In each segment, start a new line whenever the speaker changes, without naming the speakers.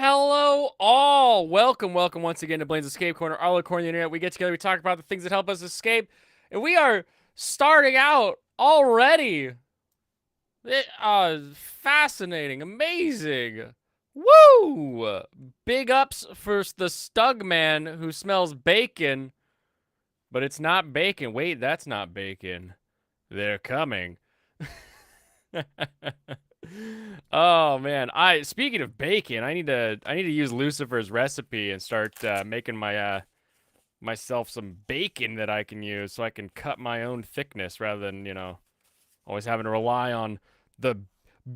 Hello, all. Welcome once again to Blaine's Escape Corner, our little corner of the internet. We get together, we talk about the things that help us escape, and we are starting out already. Fascinating, amazing. Woo! Big ups for the Stug Man who smells bacon, but it's not bacon. Wait, that's not bacon. They're coming. Oh man, I speaking of bacon, I need to use Lucifer's recipe and start making myself some bacon that I can use so I can cut my own thickness rather than, always having to rely on the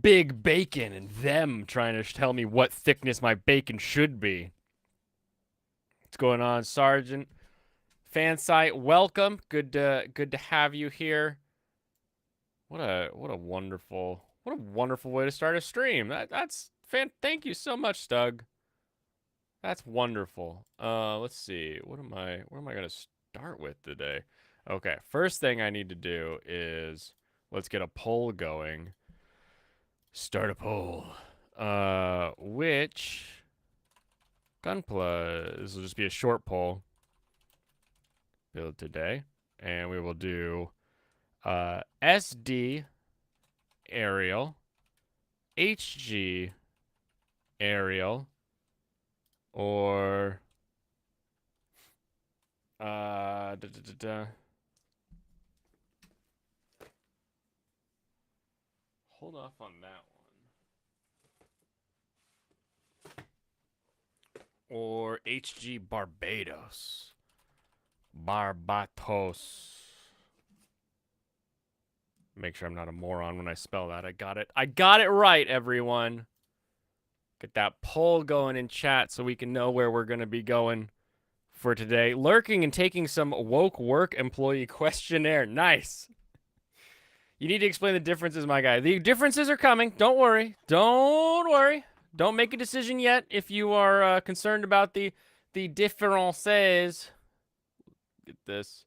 big bacon and them trying to tell me what thickness my bacon should be. What's going on, Sergeant? Fan site, welcome. Good to have you here. What a wonderful way to start a stream. That's fan. Thank you so much, Stug. That's wonderful. Let's see. What am I gonna start with today? Okay, first thing I need to do is let's get a poll going. Start a poll. Which Gunpla? This will just be a short poll. Build today, and we will do SD aerial, HG aerial, or da, da, da, da. Hold off on that one. Or HG Barbados. Barbatos. Make sure I'm not a moron when I spell that. I got it. I got it right, everyone. Get that poll going in chat so we can know where we're going to be going for today. Lurking and taking some woke work employee questionnaire. Nice. You need to explain the differences, my guy. The differences are coming. Don't worry. Don't worry. Don't make a decision yet if you are concerned about the differences. Get this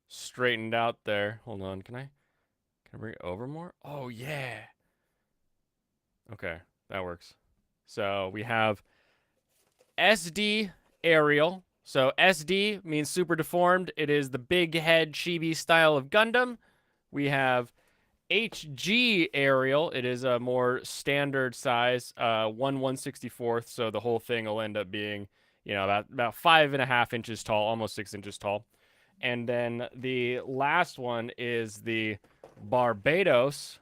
straightened out there. Hold on. Can I bring it over more? Oh, yeah. Okay, that works. So we have SD aerial. So SD means super deformed. It is the big head chibi style of Gundam. We have HG aerial. It is a more standard size, 1/164th. So the whole thing will end up being, about 5.5 inches tall, almost 6 inches tall. And then the last one is the Barbados.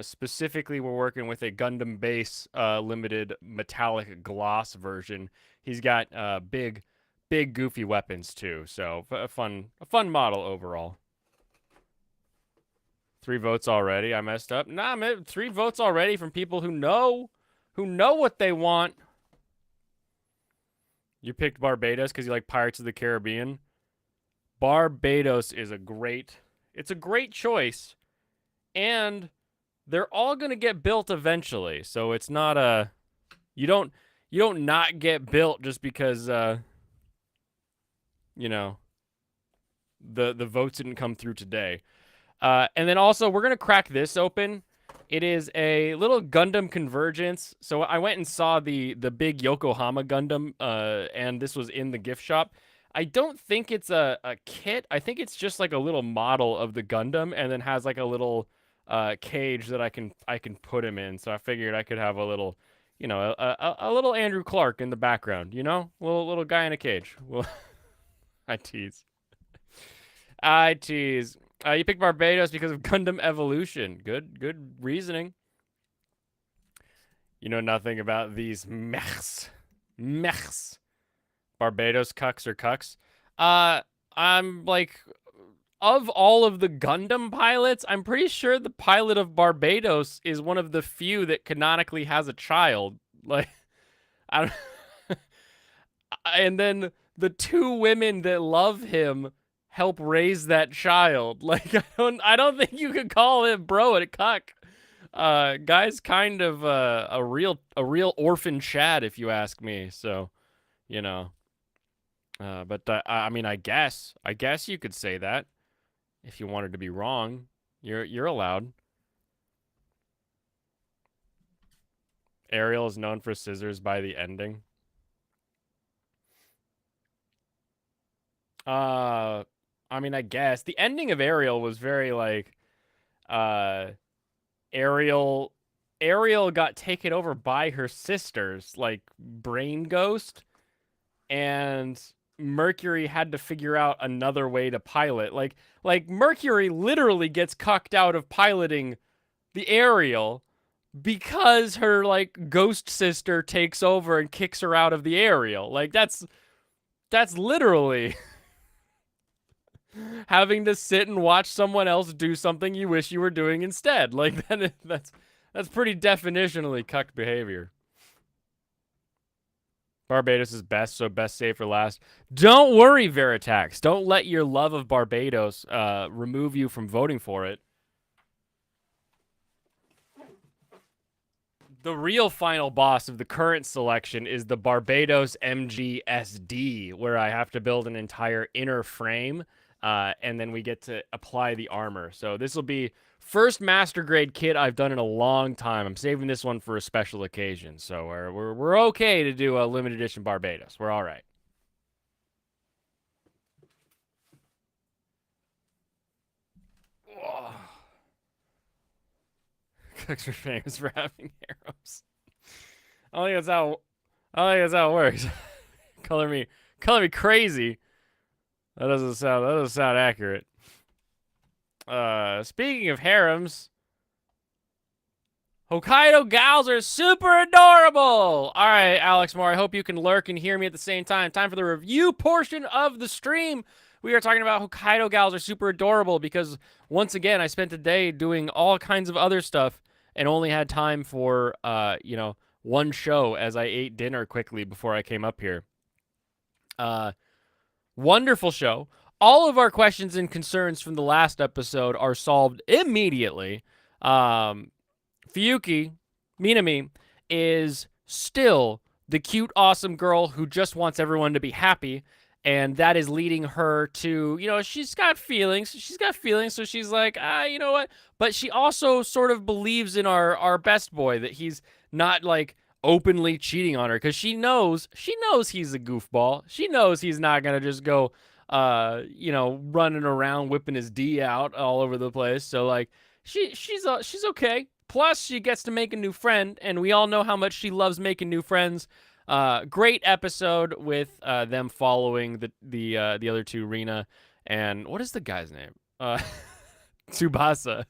Specifically, we're working with a Gundam base limited metallic gloss version. He's got big goofy weapons too. So a fun model overall. 3 votes already. I messed up. Nah, man, 3 votes already from people who know what they want. You picked Barbados because you like Pirates of the Caribbean. Barbados is a great choice, and they're all gonna get built eventually. So it's not a you don't not get built just because the votes didn't come through today. And then also we're gonna crack this open. It is a little Gundam Convergence. So I went and saw the big Yokohama Gundam, and this was in the gift shop. I don't think it's a kit. I think it's just like a little model of the Gundam, and then has like a little cage that I can put him in. So I figured I could have a little, a little Andrew Clark in the background. Little guy in a cage. Well, I tease. I tease. You picked Barbados because of Gundam Evolution. Good reasoning. You know nothing about these mechs. Mechs. Barbados cucks or cucks. I'm like, of all of the Gundam pilots, I'm pretty sure the pilot of Barbados is one of the few that canonically has a child. Like, I don't. And then the 2 women that love him help raise that child. Like, I don't think you could call him bro a cuck. Guy's kind of a real orphan Chad, if you ask me. So, but I mean, I guess you could say that if you wanted to be wrong. You're allowed. Ariel is known for scissors by the ending. I mean, I guess the ending of Ariel was very like, uh, Ariel, Ariel got taken over by her sisters, like Brain Ghost, and Mercury had to figure out another way to pilot. Like Mercury literally gets cucked out of piloting the Ariel because her like ghost sister takes over and kicks her out of the Ariel. Like that's literally having to sit and watch someone else do something you wish you were doing instead. Like that's pretty definitionally cuck behavior. Barbados is best, so best save for last. Don't worry, Veritax. Don't let your love of Barbados remove you from voting for it. The real final boss of the current selection is the Barbados MGSD, where I have to build an entire inner frame, and then we get to apply the armor. So this will be first master grade kit I've done in a long time. I'm saving this one for a special occasion, so we're okay to do a limited edition Barbados. We're all right. Cooks are famous for having arrows. I don't think that's how. I don't think that's how it works. color me crazy. That doesn't sound accurate. Speaking of harems, Hokkaido gals are super adorable. All right, Alex Moore, I hope you can lurk and hear me at the same time. Time for the review portion of the stream. We are talking about Hokkaido gals are super adorable because, once again, I spent the day doing all kinds of other stuff and only had time for, one show as I ate dinner quickly before I came up here. Wonderful show. All of our questions and concerns from the last episode are solved immediately. Fuyuki, Minami, is still the cute, awesome girl who just wants everyone to be happy. And that is leading her to, she's got feelings. So she's like, you know what? But she also sort of believes in our best boy, that he's not like openly cheating on her, because she knows he's a goofball. She knows he's not going to just go, running around whipping his D out all over the place. So like she's okay. Plus she gets to make a new friend, and we all know how much she loves making new friends. Great episode with them following the other two, Rina and what is the guy's name? Tsubasa.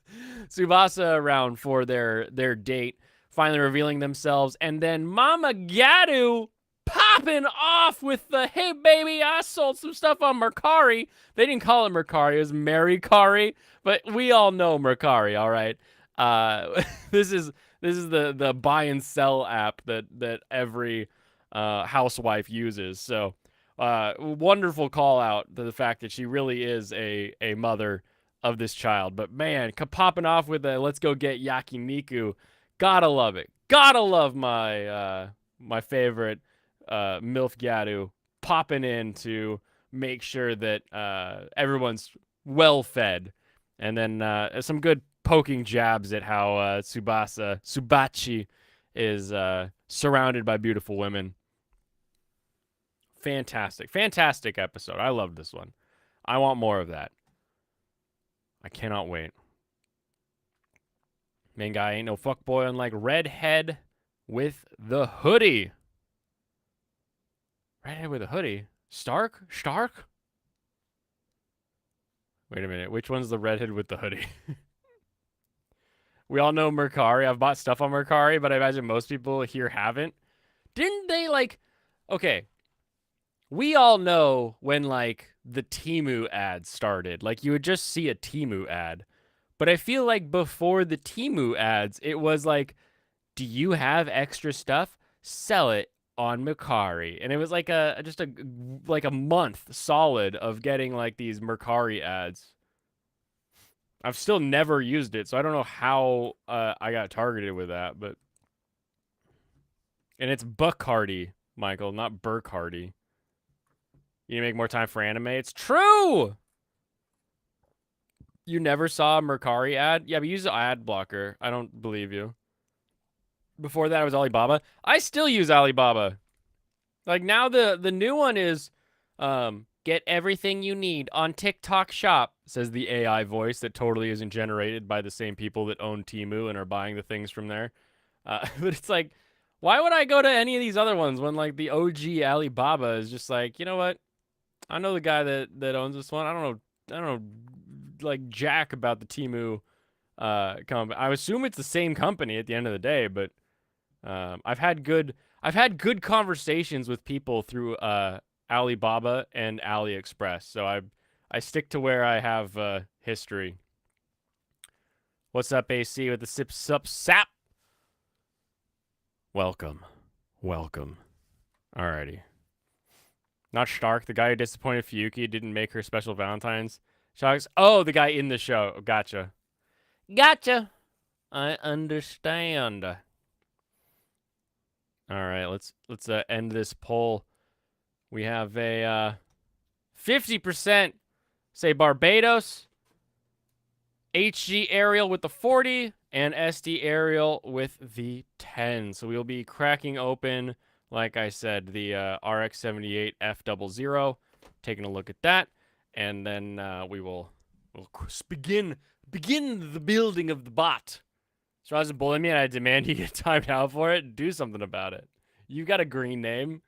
Tsubasa around for their date, finally revealing themselves, and then Mama Gadu popping off with the, hey baby, I sold some stuff on Mercari. They didn't call it Mercari, it was Mercari, but we all know Mercari, all right? This is the buy and sell app that every housewife uses. So wonderful call out to the fact that she really is a mother of this child. But man, popping off with a let's go get yakiniku. Gotta love it. Gotta love my my favorite MILF Gadu popping in to make sure that everyone's well fed. And then some good poking jabs at how Subachi is surrounded by beautiful women. Fantastic episode. I loved this one. I want more of that. I cannot wait. Main guy ain't no fuckboy, unlike Redhead with the hoodie. Redhead with a hoodie? Stark? Wait a minute. Which one's the redhead with the hoodie? We all know Mercari. I've bought stuff on Mercari, but I imagine most people here haven't. Didn't they okay. We all know when the Temu ads started. Like you would just see a Temu ad. But I feel like before the Temu ads, it was like, do you have extra stuff? Sell it on Mercari. And it was like a month solid of getting these Mercari ads. I've still never used it, so I don't know how I got targeted with that, but and it's Bacardi, Michael, not Burkhardy. You need to make more time for anime. It's true. You never saw a Mercari ad? Yeah, but use the ad blocker. I don't believe you. Before that, it was Alibaba. I still use Alibaba. Like now, the new one is, get everything you need on TikTok Shop, says the AI voice that totally isn't generated by the same people that own Temu and are buying the things from there. But it's like, why would I go to any of these other ones when like the OG Alibaba is just like, you know what? I know the guy that owns this one. I don't know like jack about the Temu company. I assume it's the same company at the end of the day, but I've had good conversations with people through Alibaba and AliExpress. So I stick to where I have history. What's up, AC with the sip sup sap? Welcome. Alrighty. Not Stark, the guy who disappointed Fuyuki, didn't make her special Valentine's. Sharks. Oh, the guy in the show. Gotcha. I understand. All right, let's end this poll. We have a 50% say Barbados, HG Ariel with the 40, and SD Ariel with the 10. So we'll be cracking open, like I said, the RX-78 F00, taking a look at that, and then we'll begin the building of the bot. So I was bullying me, and I demand you get timed out for it. Do something about it. You got a green name.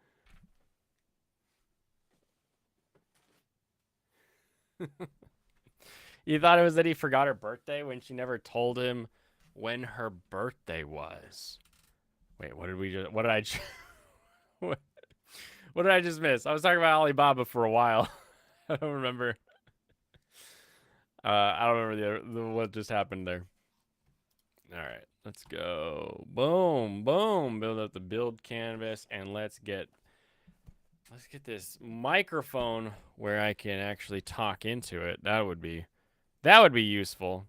You thought it was that he forgot her birthday when she never told him when her birthday was. Wait, what did I what did I just miss? I was talking about Alibaba for a while. I don't remember. I don't remember what just happened there. All right, let's go. Boom, boom. Build up the build canvas, and let's get this microphone where I can actually talk into it. That would be useful.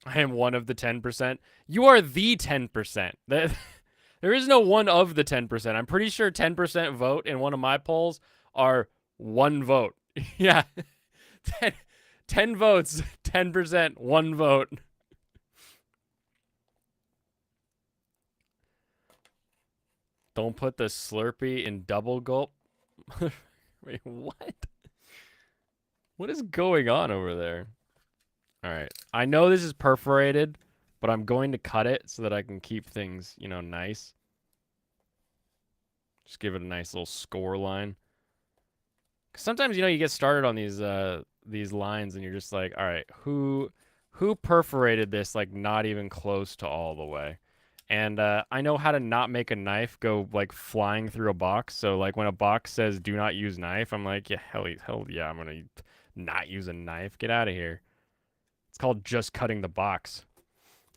I am one of the 10%. You are the 10%. There is no one of the 10%. I'm pretty sure 10% vote in one of my polls are one vote. Yeah. 10 votes, 10%, one vote. Don't put the Slurpee in double gulp. Wait, what? What is going on over there? All right. I know this is perforated, but I'm going to cut it so that I can keep things, nice. Just give it a nice little score line. 'Cause sometimes, you get started on these lines and you're just like, all right, who perforated this like not even close to all the way? And I know how to not make a knife go like flying through a box. So like when a box says do not use knife, I'm like, yeah, hell yeah, I'm gonna not use a knife. Get out of here. It's called just cutting the box.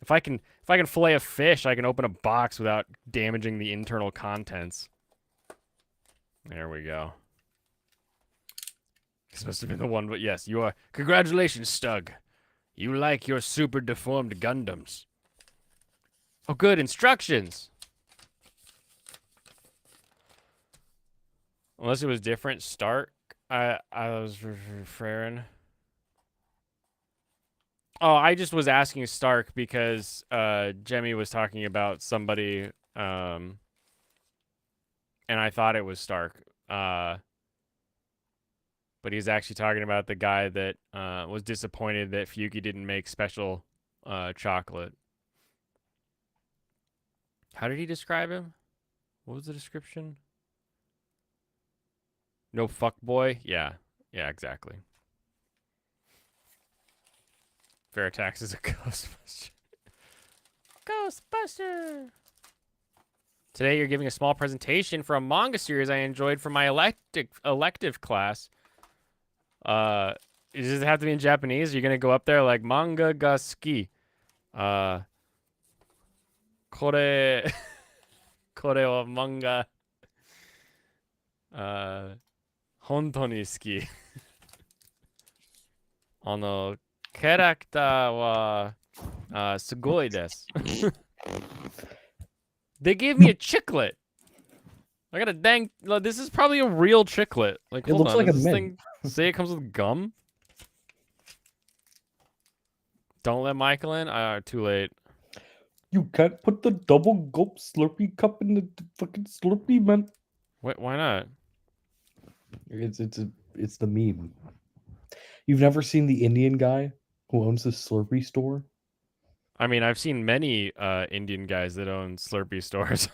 If I can fillet a fish, I can open a box without damaging the internal contents. There we go. This must have been the one, but yes, you are. Congratulations, Stug. You like your super deformed Gundams. Oh, good. Instructions. Unless it was different. Stark. I was referring. Oh, I just was asking Stark because Jemmy was talking about somebody, and I thought it was Stark. But he's actually talking about the guy that was disappointed that Fuyuki didn't make special chocolate. How did he describe him? What was the description? No fuckboy? Yeah, exactly. Veritax is a Ghostbuster. Ghostbuster! Today you're giving a small presentation for a manga series I enjoyed from my elective class. Does it have to be in Japanese? You're gonna go up there like manga ga suki. Kore wa manga. Hontou ni suki. キャラクターはすごいです。They gave me a chiclet. I got a dang. This is probably a real chiclet. Like,
It looks like a
does this
mint.
thing say it comes with gum? Don't let Michael in. Too late.
You can't put the double gulp Slurpee cup in the fucking Slurpee, man.
Wait, why not?
It's the meme. You've never seen the Indian guy who owns the Slurpee store?
I mean, I've seen many Indian guys that own Slurpee stores.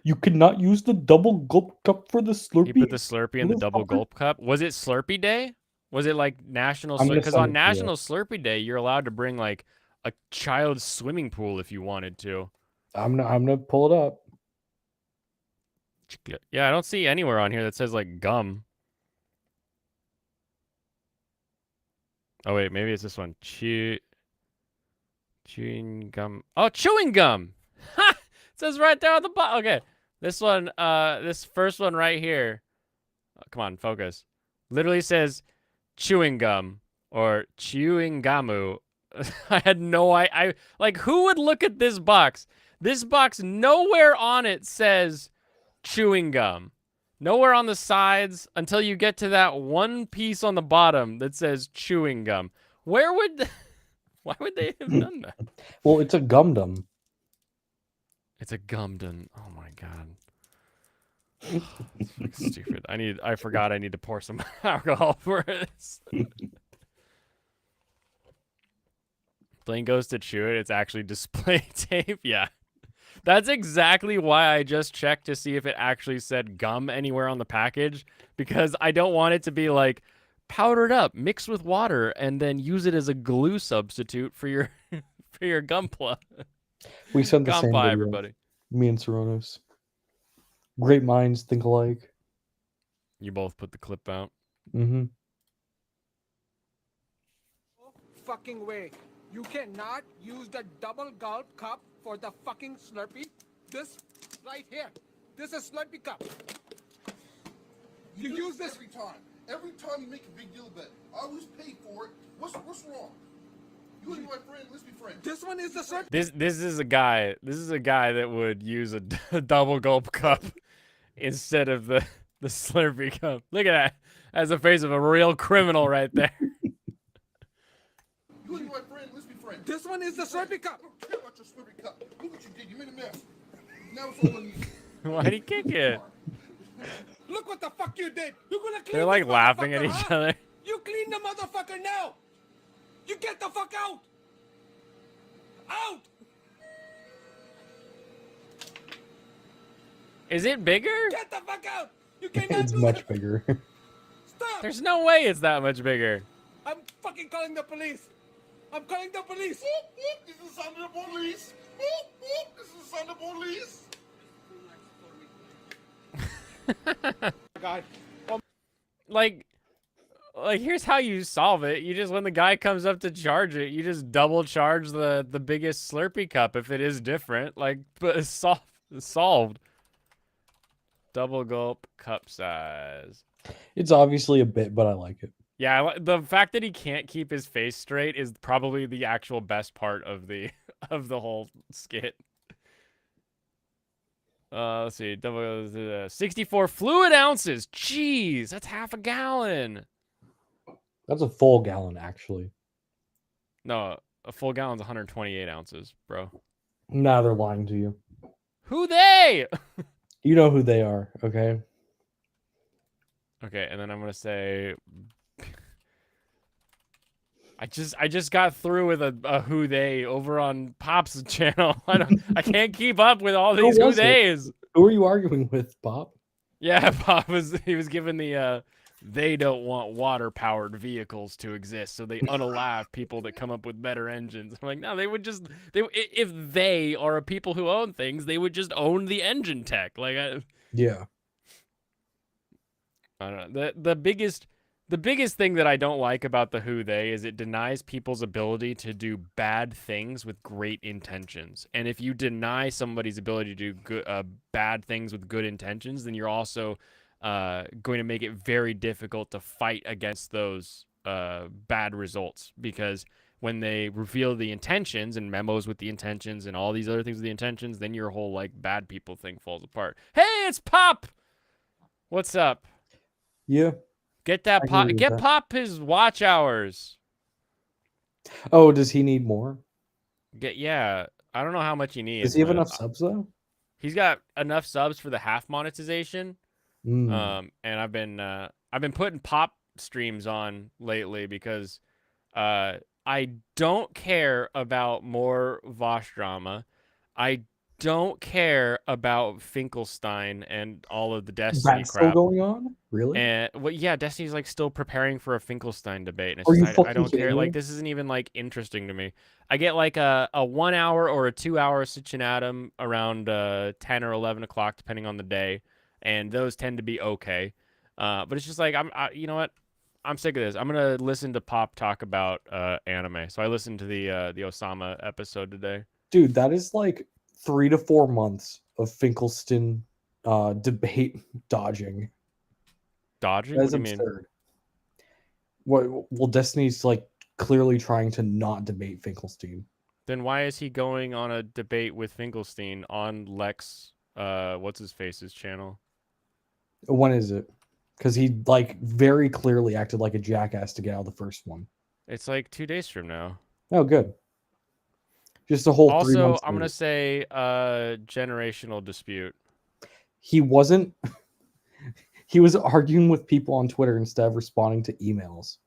You cannot use the double gulp cup for the
He put
Slurpee,
the Slurpee in the double
motherfucker.
gulp cup. Was it Slurpee Day? Was it like National
I'm
Slurpee?
gonna
Because
send
on
it to you.
National Slurpee Day, you're allowed to bring like a child's swimming pool if you wanted to.
I'm gonna pull it up.
Yeah, I don't see anywhere on here that says like gum. Oh wait, maybe it's this one. Chewing gum. Oh, chewing gum. Ha! It says right there on the bottom. Okay, this one. This first one right here. Oh, come on, focus. Literally says chewing gum or chewing gamu. I had no I like who would look at this box? This box nowhere on it says chewing gum. Nowhere on the sides until you get to that one piece on the bottom that says chewing gum. Where would why would they have done that?
Well, it's a gum-dum.
It's a gumdon. Oh my god. It's stupid. I forgot I need to pour some alcohol for this. Blaine goes to chew it. It's actually display tape. Yeah. That's exactly why I just checked to see if it actually said gum anywhere on the package, because I don't want it to be like powdered up, mixed with water, and then use it as a glue substitute for your for your Gunpla.
We sent the same
Gunpla,
video.
everybody.
Me and Coronos. Great minds think alike.
You both put the clip out.
Mm-hmm.
Fucking way. You cannot use the double gulp cup for the fucking Slurpee. This right here. This is Slurpee cup. You use this
every time. Every time you make a big deal about it, I always pay for it. What's wrong? You and my friend, let's be friends.
This one is the Slurpee.
This is a guy. This is a guy that would use a double gulp cup instead of the Slurpee cup. Look at that. That's the face of a real criminal right there.
You and my friend, let's be friends.
This one is the Slurpee cup.
I don't care about your Slurpee cup. Look what you did. You made a mess. Now it's all on you.
Why'd he kick it?
Look what the fuck you did. You're gonna clean
They're like
this
laughing at
motherfucker,
each
huh?
other.
You clean the motherfucker now. You get the fuck out. Out.
Is it bigger?
Get the fuck out. You cannot
It's
do
much
that.
bigger.
Stop.
There's no way it's that much bigger.
I'm fucking calling the police. I'm calling the police.
Whoop, whoop, this is the sound of the police. Whoop, whoop, this is the sound of the police.
God.
Like here's how you solve it. You just, when the guy comes up to charge it, you just double charge the biggest Slurpee cup if it is different. Like, but it's solved. Double gulp cup size.
It's obviously a bit, but I like it.
Yeah, the fact that he can't keep his face straight is probably the actual best part of the of the whole skit. Let's see, 64 fluid ounces. Jeez, that's half a gallon.
That's a full gallon, actually.
No, a full gallon's 128 ounces, bro.
Nah, they're lying to you.
Who they?
You know who they are, okay?
Okay, and then I'm gonna say, I just got through with a who they over on Pop's channel. I can't keep up with all these who theys.
Who are you arguing with, Pop?
Yeah, Pop was giving the they don't want water-powered vehicles to exist, so they unalive people that come up with better engines. I'm like, no, they would just if they are a people who own things, they would just own the engine tech. Like,
Yeah.
I don't know. The biggest thing that I don't like about the who they is it denies people's ability to do bad things with great intentions. And if you deny somebody's ability to do good, bad things with good intentions, then you're also going to make it very difficult to fight against those bad results, because when they reveal the intentions and memos with the intentions and all these other things with the intentions, then your whole like bad people thing falls apart. Hey, it's Pop. What's up?
Yeah.
Get that Pop. Get
that.
Pop his watch hours.
Oh, does he need more?
Yeah, I don't know how much he
Does
needs,
he have
but
enough subs though?
he's got enough subs for the half monetization.
Mm.
And I've been putting pop streams on lately because uh I don't care about more Vosh drama. I don't care about Finkelstein and all of the Destiny
That's still
crap.
going on? Really?
And well, yeah, Destiny's like still preparing for a Finkelstein debate, and it's
Are
just
you
I
fucking
don't care.
kidding
Like
me?
this isn't even like interesting to me. I get like a 1 hour or a 2 hour Sitchin around 10 or 11 o'clock depending on the day, and those tend to be okay. But it's just like you know what? I'm sick of this. I'm gonna listen to Pop talk about anime. So I listened to the Osama episode today.
Dude, that is like 3 to 4 months of Finkelstein debate dodging.
Dodging? What
That's
do you mean?
absurd. What? Well, Destiny's like clearly trying to not debate Finkelstein.
Then why is he going on a debate with Finkelstein on Lex? What's his face's channel?
When is it? Because he like very clearly acted like a jackass to get out of the first one.
It's like 2 days from now.
Oh, good. Just a whole 3
Also,
months
I'm gonna
later.
say generational dispute.
He wasn't. He was arguing with people on Twitter instead of responding to emails.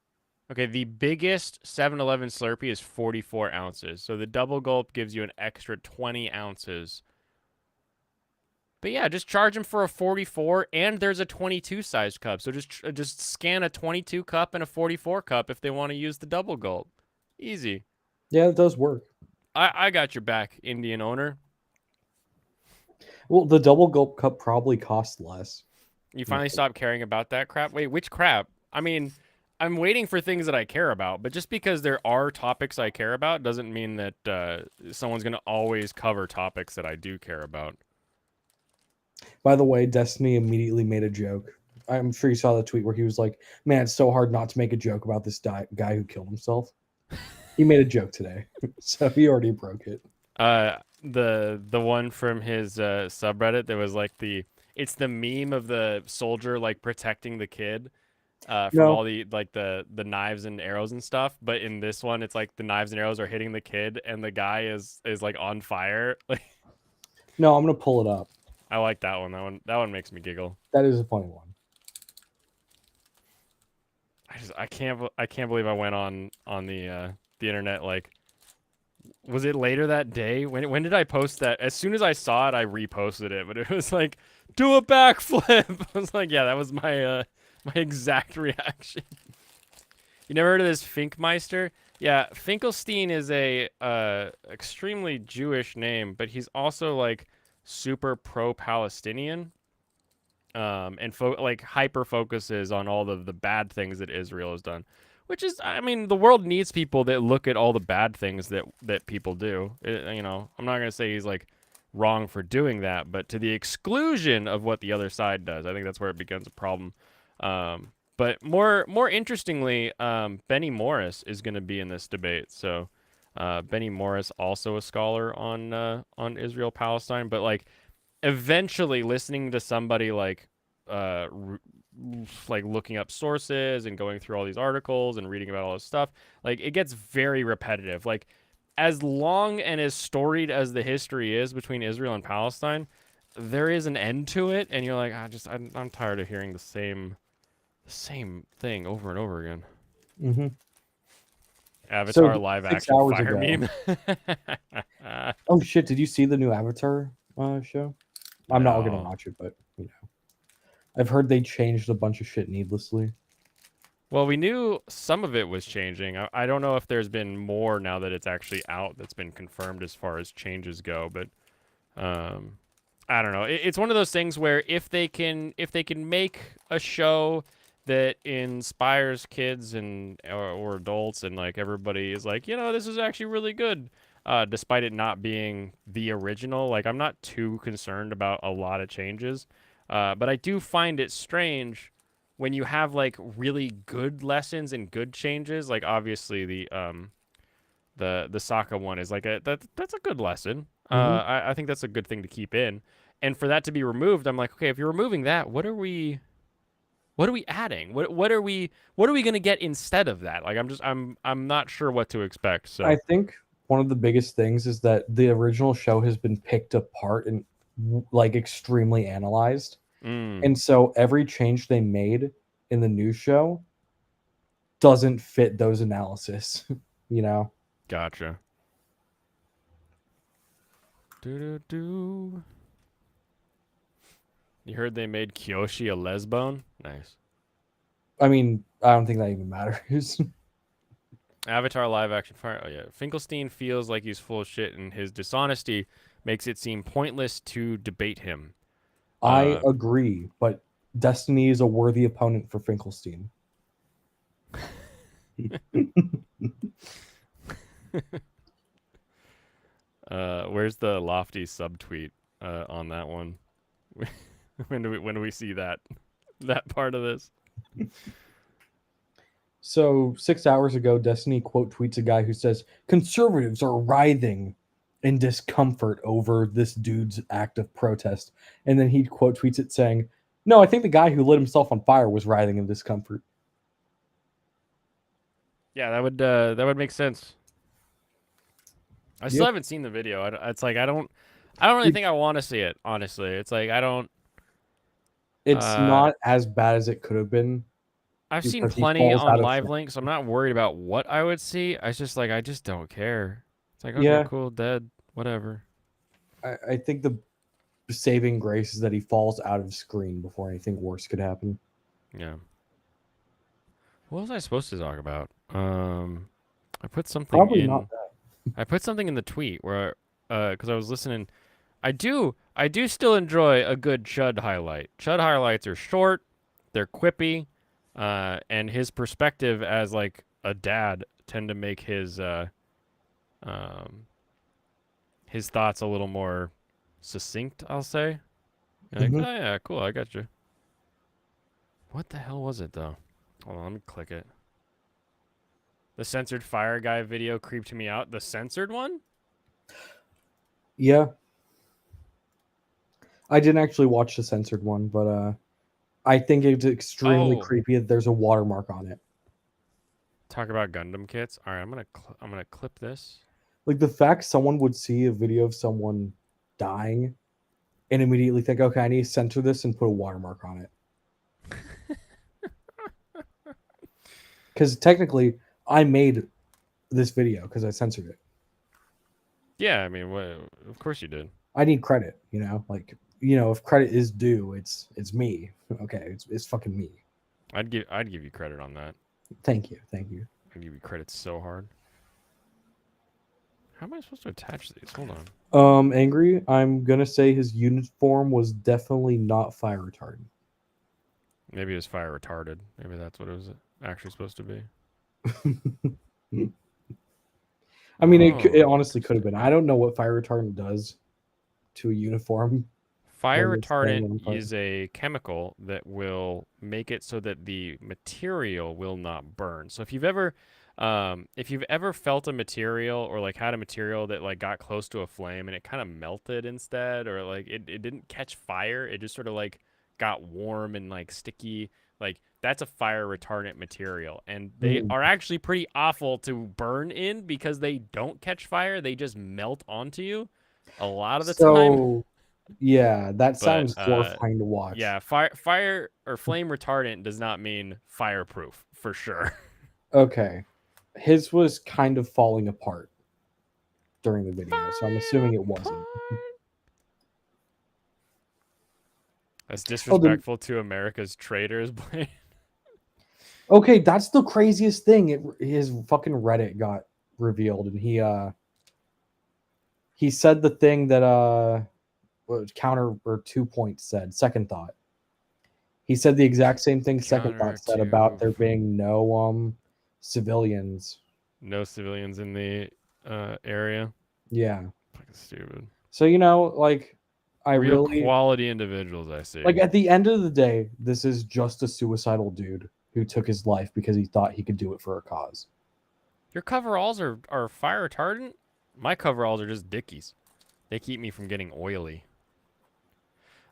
Okay, the biggest 7-Eleven Slurpee is 44 ounces. So the double gulp gives you an extra 20 ounces. But yeah, just charge him for a 44, and there's a 22 size cup. So just scan a 22 cup and a 44 cup if they want to use the double gulp. Easy.
Yeah, it does work.
I got your back, Indian owner.
Well, the double gulp cup probably costs less.
You finally stopped caring about that crap? Wait, which crap? I mean, I'm waiting for things that I care about, but just because there are topics I care about doesn't mean that someone's going to always cover topics that I do care about.
By the way, Destiny immediately made a joke. I'm sure you saw the tweet where he was like, "Man, it's so hard not to make a joke about this guy who killed himself." He made a joke today, so he already broke it.
The one from his subreddit that was like it's the meme of the soldier like protecting the kid from
No,
all the knives and arrows and stuff, but in this one it's like the knives and arrows are hitting the kid and the guy is like on fire. Like
no, I'm gonna pull it up.
I like that one. That one makes me giggle.
That is a funny one.
I can't believe I went on the internet. Like, was it later that day? When did I post that? As soon as I saw it, I reposted it. But it was like, do a backflip. I was like, yeah, that was my exact reaction. You never heard of this Finkmeister? Yeah, Finkelstein is a extremely Jewish name, but he's also like super pro-Palestinian. And like hyper focuses on all of the bad things that Israel has done, which is, I mean, the world needs people that look at all the bad things that people do. You know, I'm not gonna say he's like wrong for doing that, but to the exclusion of what the other side does, I think that's where it becomes a problem. But more interestingly, Benny Morris is going to be in this debate. So Benny Morris, also a scholar on Israel Palestine, but like eventually listening to somebody like looking up sources and going through all these articles and reading about all this stuff, like it gets very repetitive. Like as long and as storied as the history is between Israel and Palestine, there is an end to it, and you're like, I'm tired of hearing the same thing over and over again.
Mm-hmm.
Avatar
So
live
6
action
hours
fire
ago.
meme.
Oh shit! Did you see the new Avatar show? I'm not gonna
No.
watch it, but you know, I've heard they changed a bunch of shit needlessly.
Well, we knew some of it was changing. I don't know if there's been more now that it's actually out that's been confirmed as far as changes go, but I don't know. It's one of those things where if they can make a show that inspires kids and or adults and like everybody is like, you know, this is actually really good, despite it not being the original. Like I'm not too concerned about a lot of changes, but I do find it strange when you have like really good lessons and good changes. Like obviously the Sokka one is like that's a good lesson.
Mhm.
I think that's a good thing to keep in. And for that to be removed, I'm like, okay, if you're removing that, what are we What are we adding? What are we gonna get instead of that? Like I'm not sure what to expect. So
I think one of the biggest things is that the original show has been picked apart and like extremely analyzed.
mm,
And so every change they made in the new show doesn't fit those analysis, you know?
gotcha. Do do do. You heard they made Kyoshi a lesbone? Nice.
I mean, I don't think that even matters.
Avatar live action fire. Oh yeah, Finkelstein feels like he's full of shit, and his dishonesty makes it seem pointless to debate him.
I
Uh,
agree, but Destiny is a worthy opponent for Finkelstein.
where's the lofty subtweet on that one? when do we see that part of this?
So 6 hours ago, Destiny quote tweets a guy who says conservatives are writhing in discomfort over this dude's act of protest, and then he quote tweets it saying, "No, I think the guy who lit himself on fire was writhing in discomfort."
Yeah, that would make sense. I still
Yep.
haven't seen the video. It's like I don't really think I want to see it. Honestly, it's like I don't.
It's not as bad as it could have been
I've seen
because he
plenty
falls
on
out of
Live
frame.
Link, so I'm not worried about what I would see. I just like I just don't care. It's like okay,
Yeah,
cool, dead, whatever.
I think the saving grace is that he falls out of screen before anything worse could happen.
Yeah. What was I supposed to talk about? I put something
Probably not
in. I put something in the tweet where, because I was listening. I do still enjoy a good Chud highlight. Chud highlights are short, they're quippy, and his perspective as like a dad tend to make um, his thoughts a little more succinct. I'll say. You're like,
Mhm.
oh yeah, cool, I got you. What the hell was it though? Hold on, let me click it. The censored fire guy video creeped me out. The censored one?
Yeah, I didn't actually watch the censored one, but I think it's extremely
Oh,
creepy that there's a watermark on it.
talk about Gundam kits. All right, I'm gonna clip this.
Like the fact someone would see a video of someone dying and immediately think, okay, I need to censor this and put a watermark on it. Because technically, I made this video because I censored it.
Yeah, I mean, of course you did.
I need credit, you know, like if credit is due, it's me. Okay, it's fucking me.
I'd give you credit on that.
Thank you, thank you.
I'd give you credit so hard. How am I supposed to attach these? Hold on.
Angry. I'm gonna say his uniform was definitely not fire retardant.
Maybe it was fire retarded. Maybe that's what it was actually supposed to be.
I mean, it
Oh,
honestly could have been. I
interesting.
don't know what fire retardant does to a uniform
Fire
when it's laying
retardant
on fire.
is a chemical that will make it so that the material will not burn. So if you've ever felt a material or like had a material that like got close to a flame and it kind of melted instead, or like it didn't catch fire, it just sort of like got warm and like sticky, like that's a fire retardant material. And they
Mhm.
are actually pretty awful to burn in because they don't catch fire, they just melt onto you a lot of the time.
So, yeah, that
But
sounds horrifying to watch.
yeah, fire or flame retardant does not mean fireproof for sure.
Okay, his was kind of falling apart during the video, so I'm assuming
Fire
it wasn't.
apart. That's
Oh, then
disrespectful to America's traitors, Blaine.
okay, that's the craziest thing. His fucking Reddit got revealed, and he said the thing that counter or 2 points said. Second thought. He said the exact same thing Second
Counter
Thought said
to
about there being no civilians.
no civilians in the area.
Yeah.
Fucking stupid.
So like I
Real
really
quality individuals, I see.
like at the end of the day, this is just a suicidal dude who took his life because he thought he could do it for a cause.
Your coveralls are fire retardant? My coveralls are just dickies. They keep me from getting oily.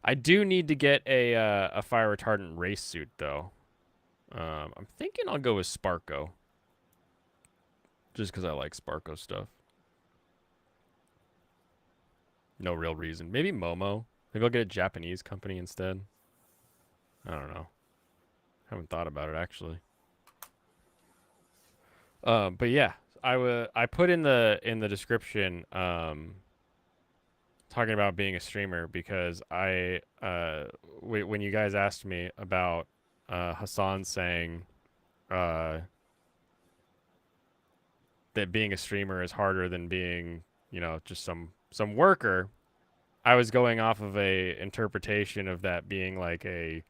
I do need to get a fire retardant race suit though. I'm thinking I'll go with Sparko. Just because I like Sparko stuff. No real reason. Maybe Momo. Maybe I'll get a Japanese company instead. I don't know. Haven't thought about it actually. But yeah, I put in the description talking about being a streamer because when you guys asked me about Hassan saying that being a streamer is harder than being, just some worker, I was going off of a interpretation of that being like a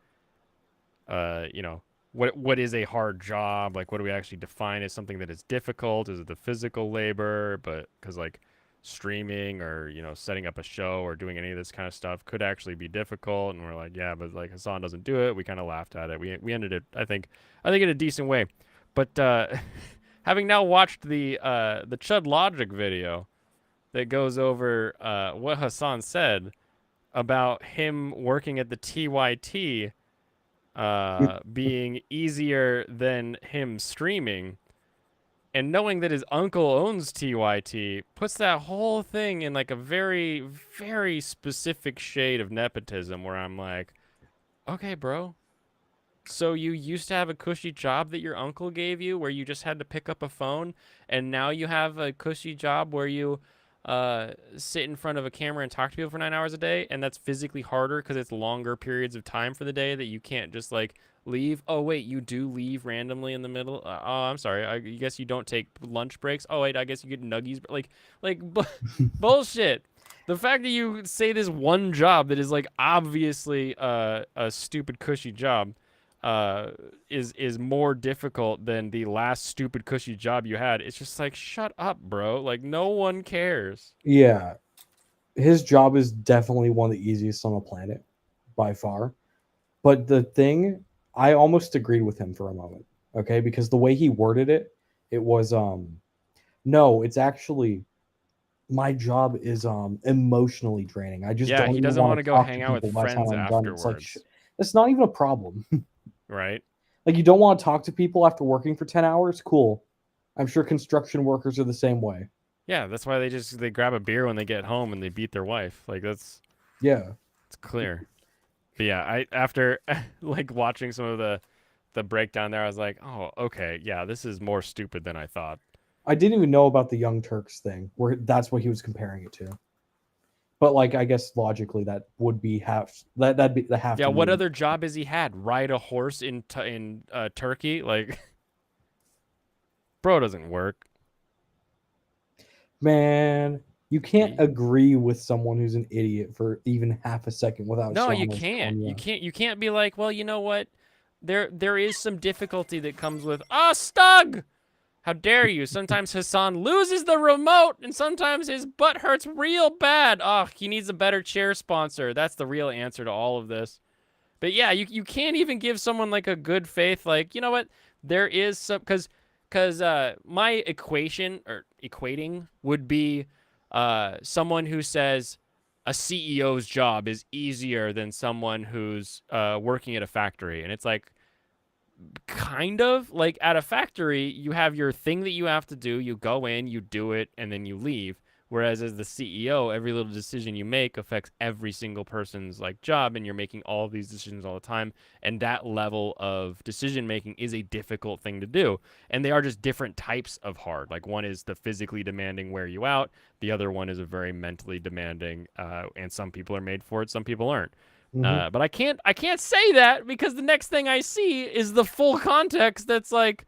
what is a hard job? Like, what do we actually define as something that is difficult? Is it the physical labor? But because like streaming or setting up a show or doing any of this kind of stuff could actually be difficult, and we're like, yeah, but like Hassan doesn't do it. We kind of laughed at it. We ended it, I think in a decent way. But having now watched the Chud Logic video that goes over what Hassan said about him working at the TYT being easier than him streaming, and knowing that his uncle owns TYT puts that whole thing in like a very, very specific shade of nepotism where I'm like, okay, bro. So you used to have a cushy job that your uncle gave you where you just had to pick up a phone, and now you have a cushy job where you sit in front of a camera and talk to people for 9 hours a day, and that's physically harder because it's longer periods of time for the day that you can't just like leave. Oh wait, you do leave randomly in the middle. Oh, I'm sorry. I guess you don't take lunch breaks. Oh wait, I guess you get nuggies. Bullshit. The fact that you say this one job that is like obviously a stupid cushy job is more difficult than the last stupid cushy job you had. It's just like, shut up, bro. Like, no one cares.
Yeah, his job is definitely one of the easiest on the planet by far. But the thing, I almost agreed with him for a moment, okay? Because the way he worded it, it was no, it's actually my job is emotionally draining. I just
Yeah,
don't
he
even
doesn't want
want
to
to
go
talk to
hang out with
people by the time
friends
I'm done. It's like
afterwards,
that's not even a problem.
right?
Like, you don't want to talk to people after working for 10 hours? Cool. I'm sure construction workers are the same way.
Yeah, that's why they grab a beer when they get home and they beat their wife. Like
Yeah.
it's clear. But yeah, I after like watching some of the breakdown there, I was like, oh, okay, yeah, this is more stupid than I thought.
I didn't even know about the Young Turks thing, where that's what he was comparing it to. But like, I guess logically that would be that'd be the half.
Yeah,
to
what
me.
other job has he had? Ride a horse in Turkey? Like, bro doesn't work.
Man, you can't
He-
agree with someone who's an idiot for even half a second without
No, you
someone else
can't.
calling you
You
out.
can't. You can't be like, well, you know what? There is some difficulty that comes with Stug. How dare you? Sometimes Hassan loses the remote, and sometimes his butt hurts real bad. Oh, he needs a better chair sponsor. That's the real answer to all of this. But yeah, you can't even give someone like a good faith, like, you know what? There is some, because my equation or equating would be someone who says a CEO's job is easier than someone who's working at a factory. And it's like, kind of like at a factory, you have your thing that you have to do. You go in, you do it, and then you leave. Whereas as the CEO, every little decision you make affects every single person's like job, and you're making all of these decisions all the time. And that level of decision making is a difficult thing to do. And they are just different types of hard. Like, one is the physically demanding, wear you out. The other one is a very mentally demanding, and some people are made for it, some people aren't.
Mhm.
But I can't say that because the next thing I see is the full context that's like,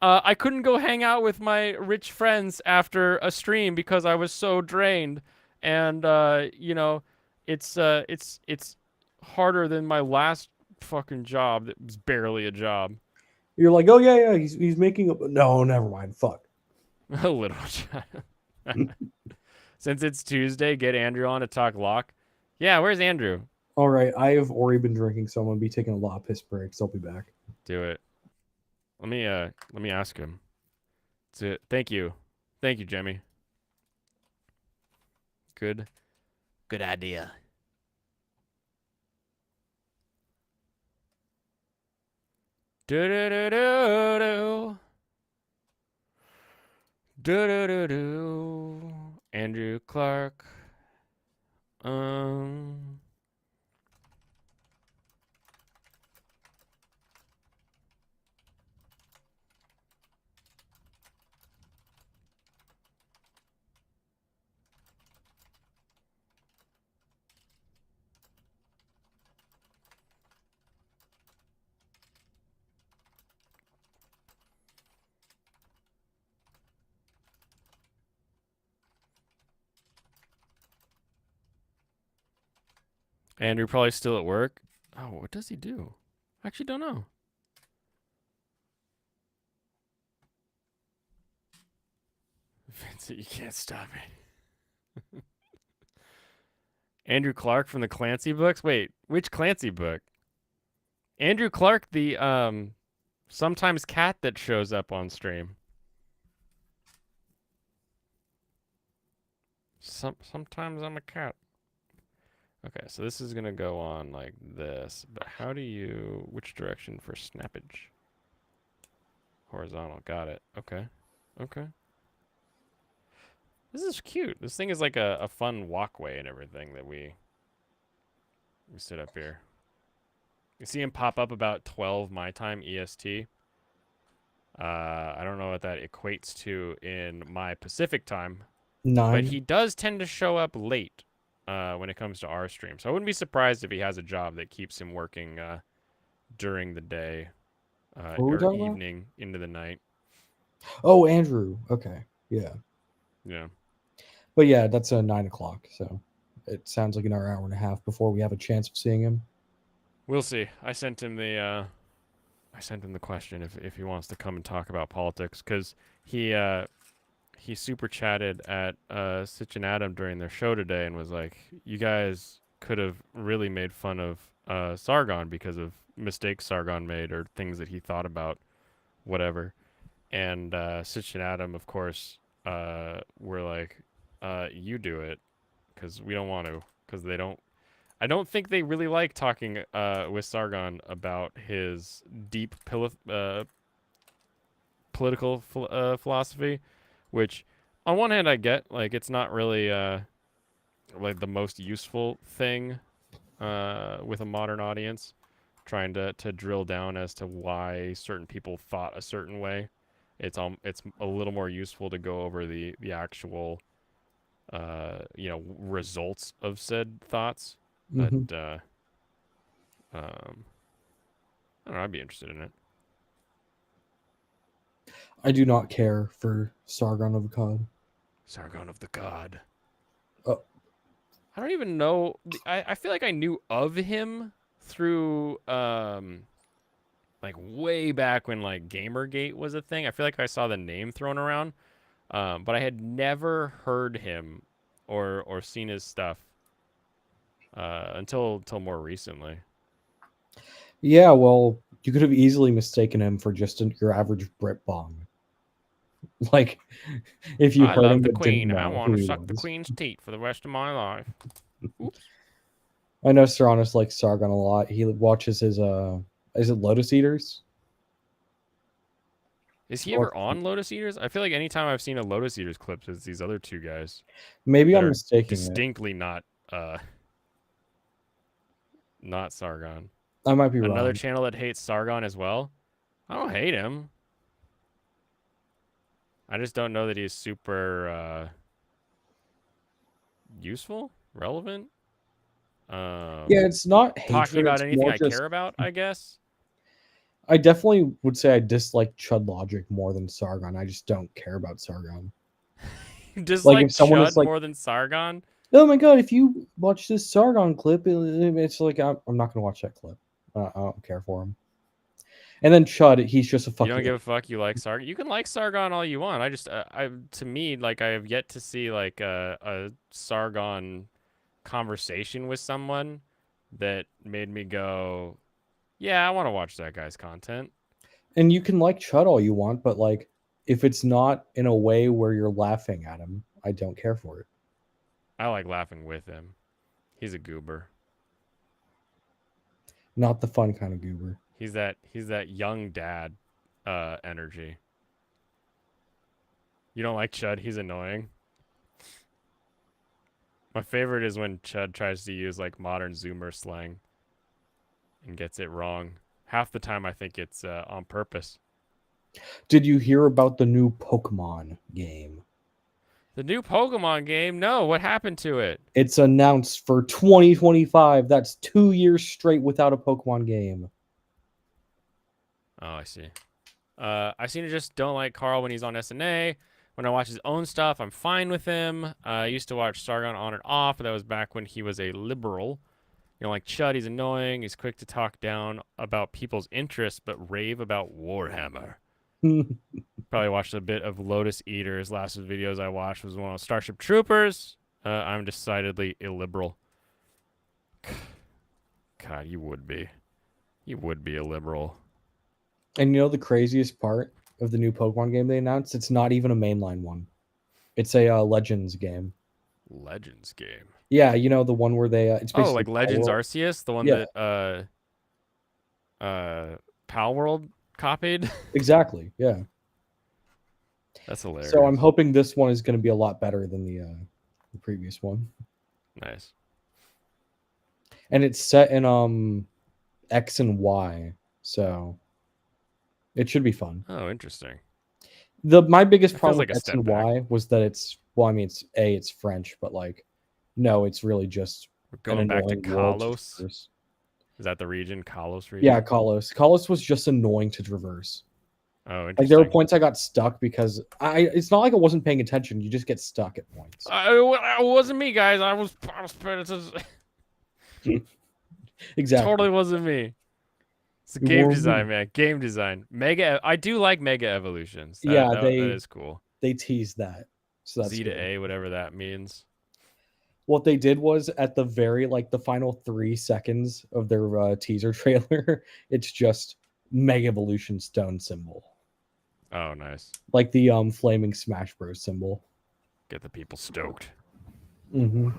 I couldn't go hang out with my rich friends after a stream because I was so drained, and it's harder than my last fucking job that was barely a job.
You're like, oh yeah, he's making up. No, never mind. Fuck.
A little job. Since it's Tuesday, get Andrew on to talk lock. Yeah, where's Andrew?
All right, I have already been drinking, so I'm gonna be taking a lot of piss breaks. I'll be back.
Do it. Let me ask him. That's it. Thank you, Jemmy. Good idea. Do-do-do-do-do. Do-do-do-do. Andrew Clark. Um. Andrew probably still at work. Oh, what does he do? I actually don't know. Vincent, you can't stop me. Andrew Clark from the Clancy books? Wait, which Clancy book? Andrew Clark, the sometimes cat that shows up on stream. Sometimes I'm a cat. Okay, so this is gonna go on like this, but how do you, which direction for snappage? Horizontal, got it. Okay, okay. This is cute. This thing is like a fun walkway and everything that we sit up here. You see him pop up about 12 my time EST. I don't know what that equates to in my Pacific time,
9.
but he does tend to show up late when it comes to our stream. So I wouldn't be surprised if he has a job that keeps him working during the day
What were we
or
talking about?
evening into the night.
Oh, Andrew. Okay. Yeah.
Yeah.
But yeah, that's 9 o'clock. So it sounds like another hour and a half before we have a chance of seeing him.
We'll see. I sent him the question if he wants to come and talk about politics, because he super chatted at Sitch and Adam during their show today and was like, you guys could have really made fun of Sargon because of mistakes Sargon made or things that he thought about, whatever. And Sitch and Adam, of course, were like, you do it, because we don't want to, because they don't. I don't think they really like talking with Sargon about his deep political philosophy, which on one hand I get, like it's not really like the most useful thing with a modern audience, trying to drill down as to why certain people thought a certain way. It's a little more useful to go over the actual results of said thoughts. But
Hmm.
I don't know, I'd be interested in it.
I do not care for Sargon of Akkad.
Sargon of the God.
Oh.
I don't even know. I feel like I knew of him through like way back when like Gamergate was a thing. I feel like I saw the name thrown around, but I had never heard him or seen his stuff until more recently.
Yeah, well, you could have easily mistaken him for just your average Brit bong. Like, if you
I
heard
love
him
the
but didn't
Queen. I
know
want
who
to
he
suck the
was.
Queen's teeth for the rest of my life. Oops.
I know Serranus likes Sargon a lot. He watches his is it Lotus Eaters?
Is he ever on Lotus Eaters? I feel like anytime I've seen a Lotus Eaters clip, it's these other two guys
Maybe
that
I'm
are
mistaking it.
distinctly not Sargon.
I might be
Another
wrong.
channel that hates Sargon as well. I don't hate him. I just don't know that he's super useful, relevant.
Yeah, it's not
Talking
hatred.
about
It's
anything
more
I
just.
care about, I guess.
I definitely would say I dislike Chud Logic more than Sargon. I just don't care about Sargon.
Just
Like
like
if someone is
Chud
like,
more than Sargon.
"Oh my god, if you watch this Sargon clip," it's like I'm not gonna watch that clip. I don't care for him. And then Chud, he's just a
You don't
fucking.
give a fuck. You like Sargon. You can like Sargon all you want. I just, to me, like I have yet to see like a Sargon conversation with someone that made me go, yeah, I want to watch that guy's content.
And you can like Chud all you want, but like if it's not in a way where you're laughing at him, I don't care for it.
I like laughing with him. He's a goober.
Not the fun kind of goober.
He's that young dad energy. You don't like Chud? He's annoying. My favorite is when Chud tries to use like modern Zoomer slang and gets it wrong. Half the time I think it's on purpose.
Did you hear about the new Pokemon game?
The new Pokemon game? No, what happened to it?
It's announced for 2025. That's 2 years straight without a Pokemon game.
Oh, I see. I seem to just don't like Carl when he's on SNA. When I watch his own stuff, I'm fine with him. I used to watch Sargon on and off, but that was back when he was a liberal. You know, like Chud, he's annoying. He's quick to talk down about people's interests, but rave about Warhammer. Probably watched a bit of Lotus Eaters. Last of the videos I watched was one of Starship Troopers. I'm decidedly illiberal. God, you would be. You would be a liberal.
And you know the craziest part of the new Pokemon game they announced? It's not even a mainline one. It's a Legends game.
Legends game.
Yeah, you know the one where they it's basically
like Legends
Palworld.
Arceus, the one
Yeah.
that Palworld copied.
Exactly. Yeah.
That's hilarious.
So I'm hoping this one is going to be a lot better than the previous one.
Nice.
And it's set in X and Y, so it should be fun.
Oh, interesting.
My biggest
That feels
problem
like
with
a
X
step
and
back.
Y was that it's French, but like no, it's really just
We're going back to
annoying world
Kalos.
traverse.
Is that the region? Kalos region?
Yeah, Kalos. Kalos was just annoying to traverse.
Oh,
Like
interesting.
there were points I got stuck because it's not like I wasn't paying attention. You just get stuck at points.
It wasn't me, guys. I was paying attention.
Exactly.
Totally wasn't me. It's
It
game
were
design,
me.
man. Game design. I do like Mega Evolutions.
Yeah,
that is cool.
They teased that. So that's
Z to
good.
A, whatever that means.
What they did was at the the final 3 seconds of their teaser trailer, it's just Mega Evolution Stone symbol.
Oh, nice.
Like the flaming Smash Bros symbol.
Get the people stoked.
Mm-hmm.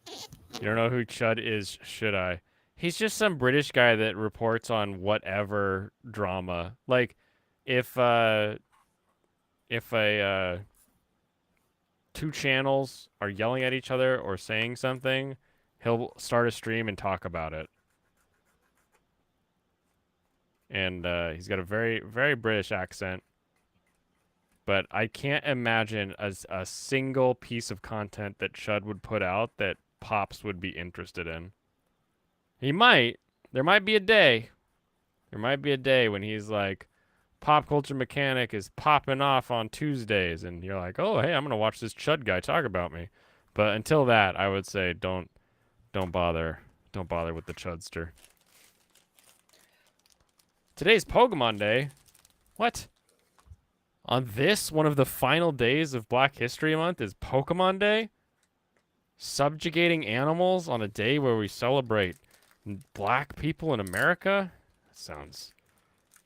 You don't know who Chud is, should I? He's just some British guy that reports on whatever drama. Like, if a two channels are yelling at each other or saying something, he'll start a stream and talk about it. And he's got a very, very British accent. But I can't imagine a single piece of content that Chud would put out that Pops would be interested in. He might. There might be a day. There might be a day when he's like, Pop Culture Mechanic is popping off on Tuesdays, and you're like, oh, hey, I'm gonna watch this Chud guy talk about me. But until that, I would say don't bother with the Chudster. Today's Pokemon Day. What? On this, one of the final days of Black History Month is Pokemon Day? Subjugating animals on a day where we celebrate black people in America? That sounds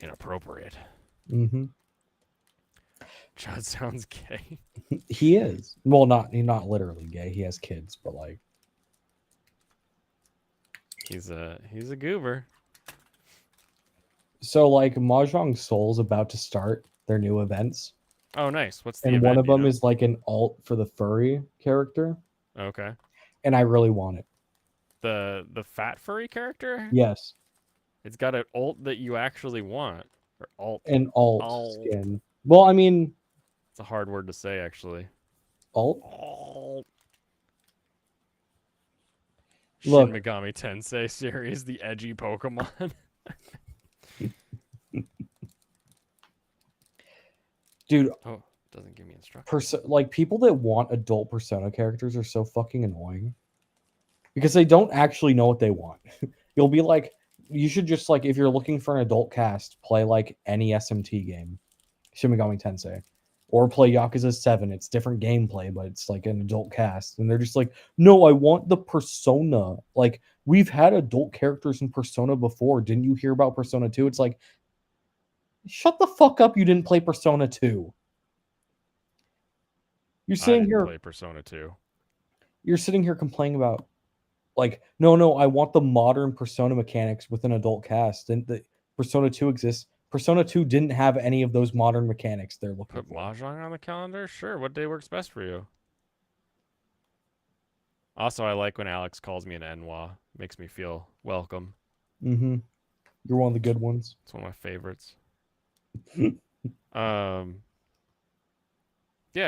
inappropriate.
Mm-hmm.
Chud sounds gay.
He is. Well, he's not literally gay. He has kids, but like
He's a goober.
so like Mahjong Soul's about to start their new events.
Oh, nice. What's the
And
event,
one of
do you
them
know?
is like an alt for the furry character.
Okay.
And I really want it.
The fat furry character?
Yes.
It's got an ult that you actually want. Or alt.
An alt
Alt.
skin. Well, I mean
It's a hard word to say, actually.
alt.
Alt.
Look.
Shin Megami Tensei series, the edgy Pokemon.
Dude,
Oh, doesn't give me instructions.
like people that want adult Persona characters are so fucking annoying because they don't actually know what they want. You'll be like, you should just like, if you're looking for an adult cast, play like any SMT game, Shin Megami Tensei, or play Yakuza 7. It's different gameplay, but it's like an adult cast, and they're just like, no, I want the Persona. Like, we've had adult characters in Persona before. Didn't you hear about Persona 2? It's like, shut the fuck up, you didn't play Persona 2. You're
I
sitting
didn't
here
play Persona 2.
you're sitting here complaining about like, no, I want the modern Persona mechanics with an adult cast. And Persona 2 exists. Persona 2 didn't have any of those modern mechanics they're looking
Put
for.
Mahjong on the calendar? Sure. What day works best for you? Also, I like when Alex calls me an Enwa. Makes me feel welcome.
Mm-hmm. You're one of the good ones.
It's one of my favorites. Yeah,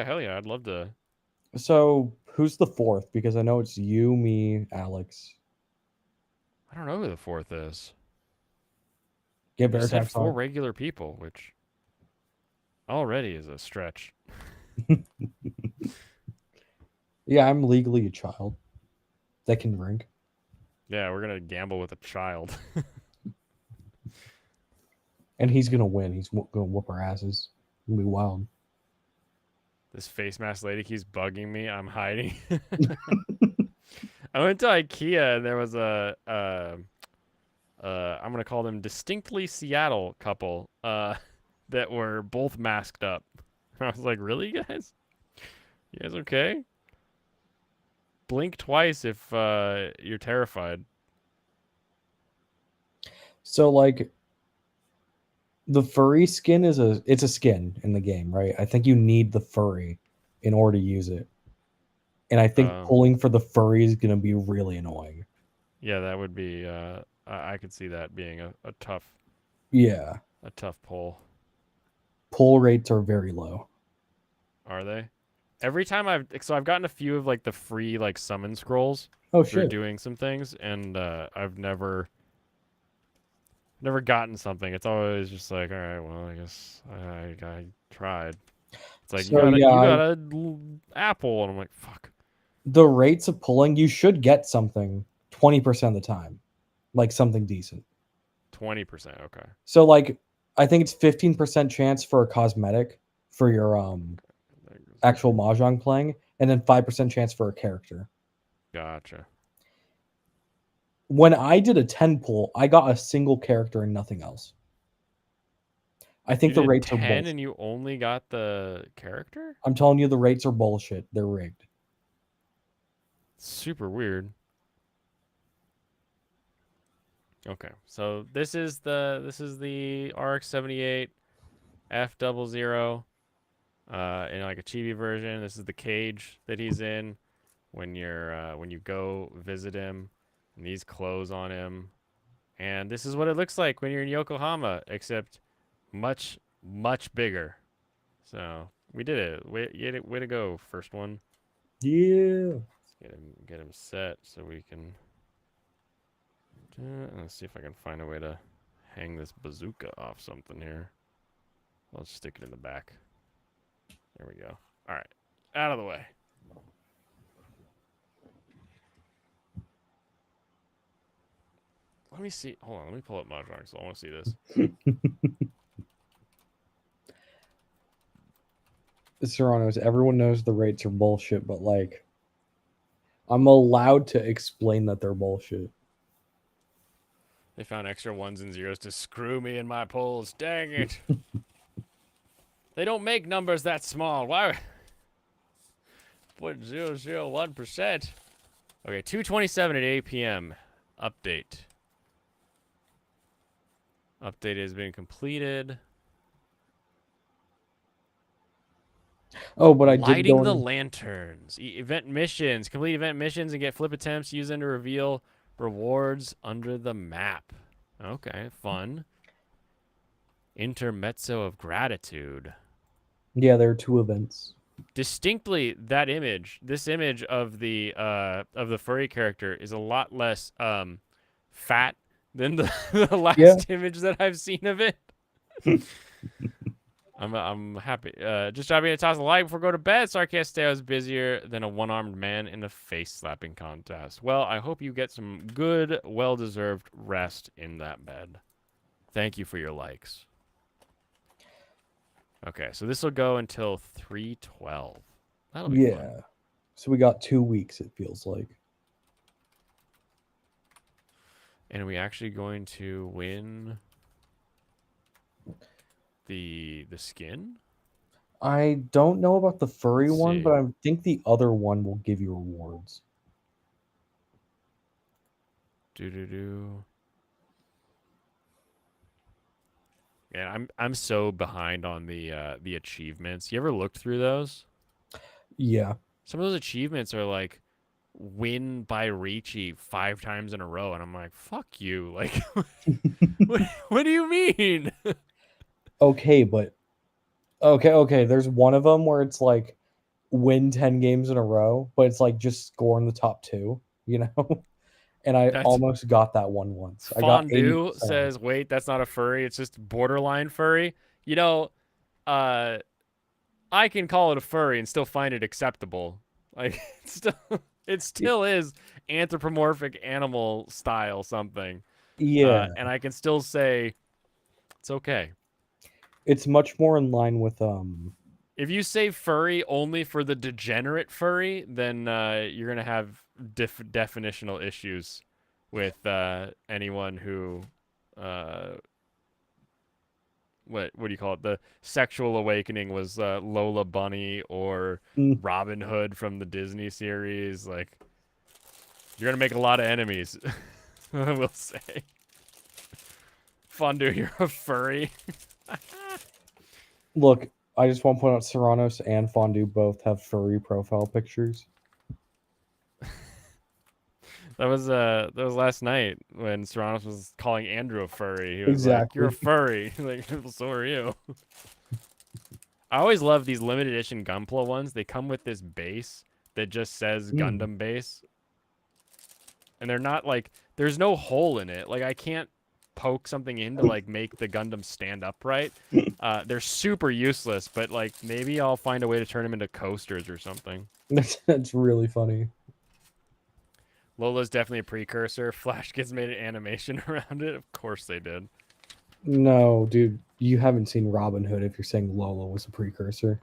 hell yeah. I'd love to.
So who's the fourth? Because I know it's you, me, Alex.
I don't know who the fourth is.
Get
You
bear
said
tax
4
on.
regular people, which already is a stretch.
Yeah, I'm legally a child that can drink.
Yeah, we're gonna gamble with a child.
And he's gonna win. He's gonna whoop our asses. It's gonna be wild.
This face mask lady keeps bugging me. I'm hiding. I went to IKEA and there was I'm gonna call them distinctly Seattle couple that were both masked up. I was like, really, guys? You guys okay? Blink twice if you're terrified.
So like the furry skin is it's a skin in the game, right? I think you need the furry in order to use it. And I think pulling for the furry is gonna be really annoying.
Yeah, that would be. I could see that being a tough.
Yeah.
A tough pull.
Pull rates are very low.
Are they? Every time I've gotten a few of like the free like summon scrolls
Oh
for
shit.
doing some things, and I've never gotten something. It's always just like, all right, well, I guess I tried. It's like
So,
you
yeah,
got a apple, and I'm like, fuck.
The rates of pulling, you should get something 20% of the time, like something decent.
20%, okay.
So like I think it's 15% chance for a cosmetic for your actual Mahjong playing, and then 5% chance for a character.
Gotcha.
When I did a 10 pull, I got a single character and nothing else. I think the
You did
rates are
10
bullshit.
and you only got the character?
I'm telling you, the rates are bullshit. They're rigged.
Super weird. Okay, so this is the RX-78 F00 in like a chibi version. This is the cage that he's in when you go visit him, and these clothes on him. And this is what it looks like when you're in Yokohama, except much bigger. So we did it. Way to go, first one.
Yeah.
Let's get him set so we can. Let's see if I can find a way to hang this bazooka off something here. I'll just stick it in the back. There we go. All right, out of the way. Let me see. Hold on. Let me pull up Mahjong Soul. I want to see this.
Serranos, everyone knows the rates are bullshit, but like I'm allowed to explain that they're bullshit.
They found extra ones and zeros to screw me in my polls. Dang it. They don't make numbers that small. Why? 0.001%. Okay, 2:27 at 8 p.m. Update. Update has been completed.
Oh, but I did
Lighting
go
the
in...
lanterns. Event missions. Complete event missions and get flip attempts. Use them to reveal rewards under the map. Okay, fun. Intermezzo of gratitude.
Yeah, there are 2 events.
Distinctly, that image, this image of the furry character is a lot less fat than the last image that I've seen of it. I'm happy. Just drop me a toss of light before I go to bed. Sorry, I can't stay. I was busier than a one-armed man in a face-slapping contest. Well, I hope you get some good, well-deserved rest in that bed. Thank you for your likes. Okay, so this will go until 3:12. That'll be fun.
So we got 2 weeks, it feels like.
And are we actually going to win the skin?
I don't know about the furry one, but I think the other one will give you rewards.
Yeah, I'm so behind on the achievements. You ever looked through those?
Yeah.
Some of those achievements are like win by Ricci 5 times in a row, and I'm like, fuck you. Like, what do you mean?
Okay, but okay. There's one of them where it's like win 10 games in a row, but it's like just score in the top two, you know? And I
That's
almost got that one once. I got
Fondue
80%.
says, wait, that's not a furry. It's just borderline furry. You know, uh, I can call it a furry and still find it acceptable. Like, it still is anthropomorphic animal style something.
Yeah.
And I can still say it's okay.
It's much more in line with
If you say furry only for the degenerate furry, then you're gonna have definitional issues with anyone who, uh, what do you call it? The sexual awakening was Lola Bunny or
mm,
Robin Hood from the Disney series. Like, you're gonna make a lot of enemies. I will say, Fondue, you're a furry.
look, I just want to point out Serranos and Fondue both have furry profile pictures.
That was last night when Serranos was calling Andrew a furry. He was like, "You're a
Exactly.
furry." Like, well, so are you. I always love these limited edition Gunpla ones. They come with this base that just says
Mm.
Gundam base, and they're not like there's no hole in it. Like I can't poke something in to like make the Gundam stand upright. They're super useless, but like maybe I'll find a way to turn them into coasters or something.
That's really funny.
Lola's definitely a precursor. Flash Kids made an animation around it. Of course they did.
No, dude, you haven't seen Robin Hood if you're saying Lola was a precursor.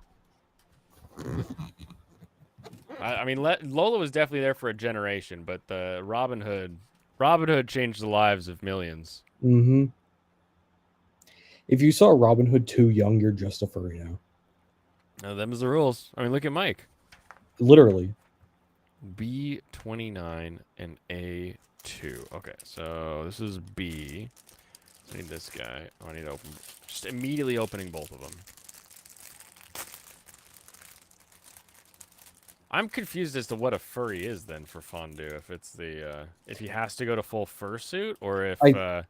I mean, Lola was definitely there for a generation, but the Robin Hood changed the lives of millions.
Mm-hmm. If you saw Robin Hood too young, you're just a furry now.
Now, them's the rules. I mean, look at Mike.
Literally.
B29 and A2. Okay, so this is B. I need this guy. Oh, I need to open. Just immediately opening both of them. I'm confused as to what a furry is then for Fondue. If it's the if he has to go to full fursuit or if
I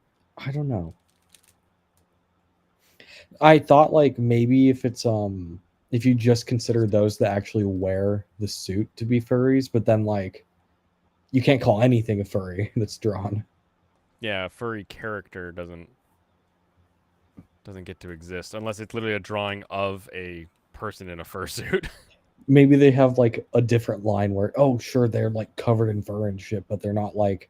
don't know. I thought like maybe if you just consider those that actually wear the suit to be furries, but then like you can't call anything a furry that's drawn.
yeah, a furry character doesn't get to exist unless it's literally a drawing of a person in a fursuit.
Maybe they have like a different line where oh sure they're like covered in fur and shit, but they're not like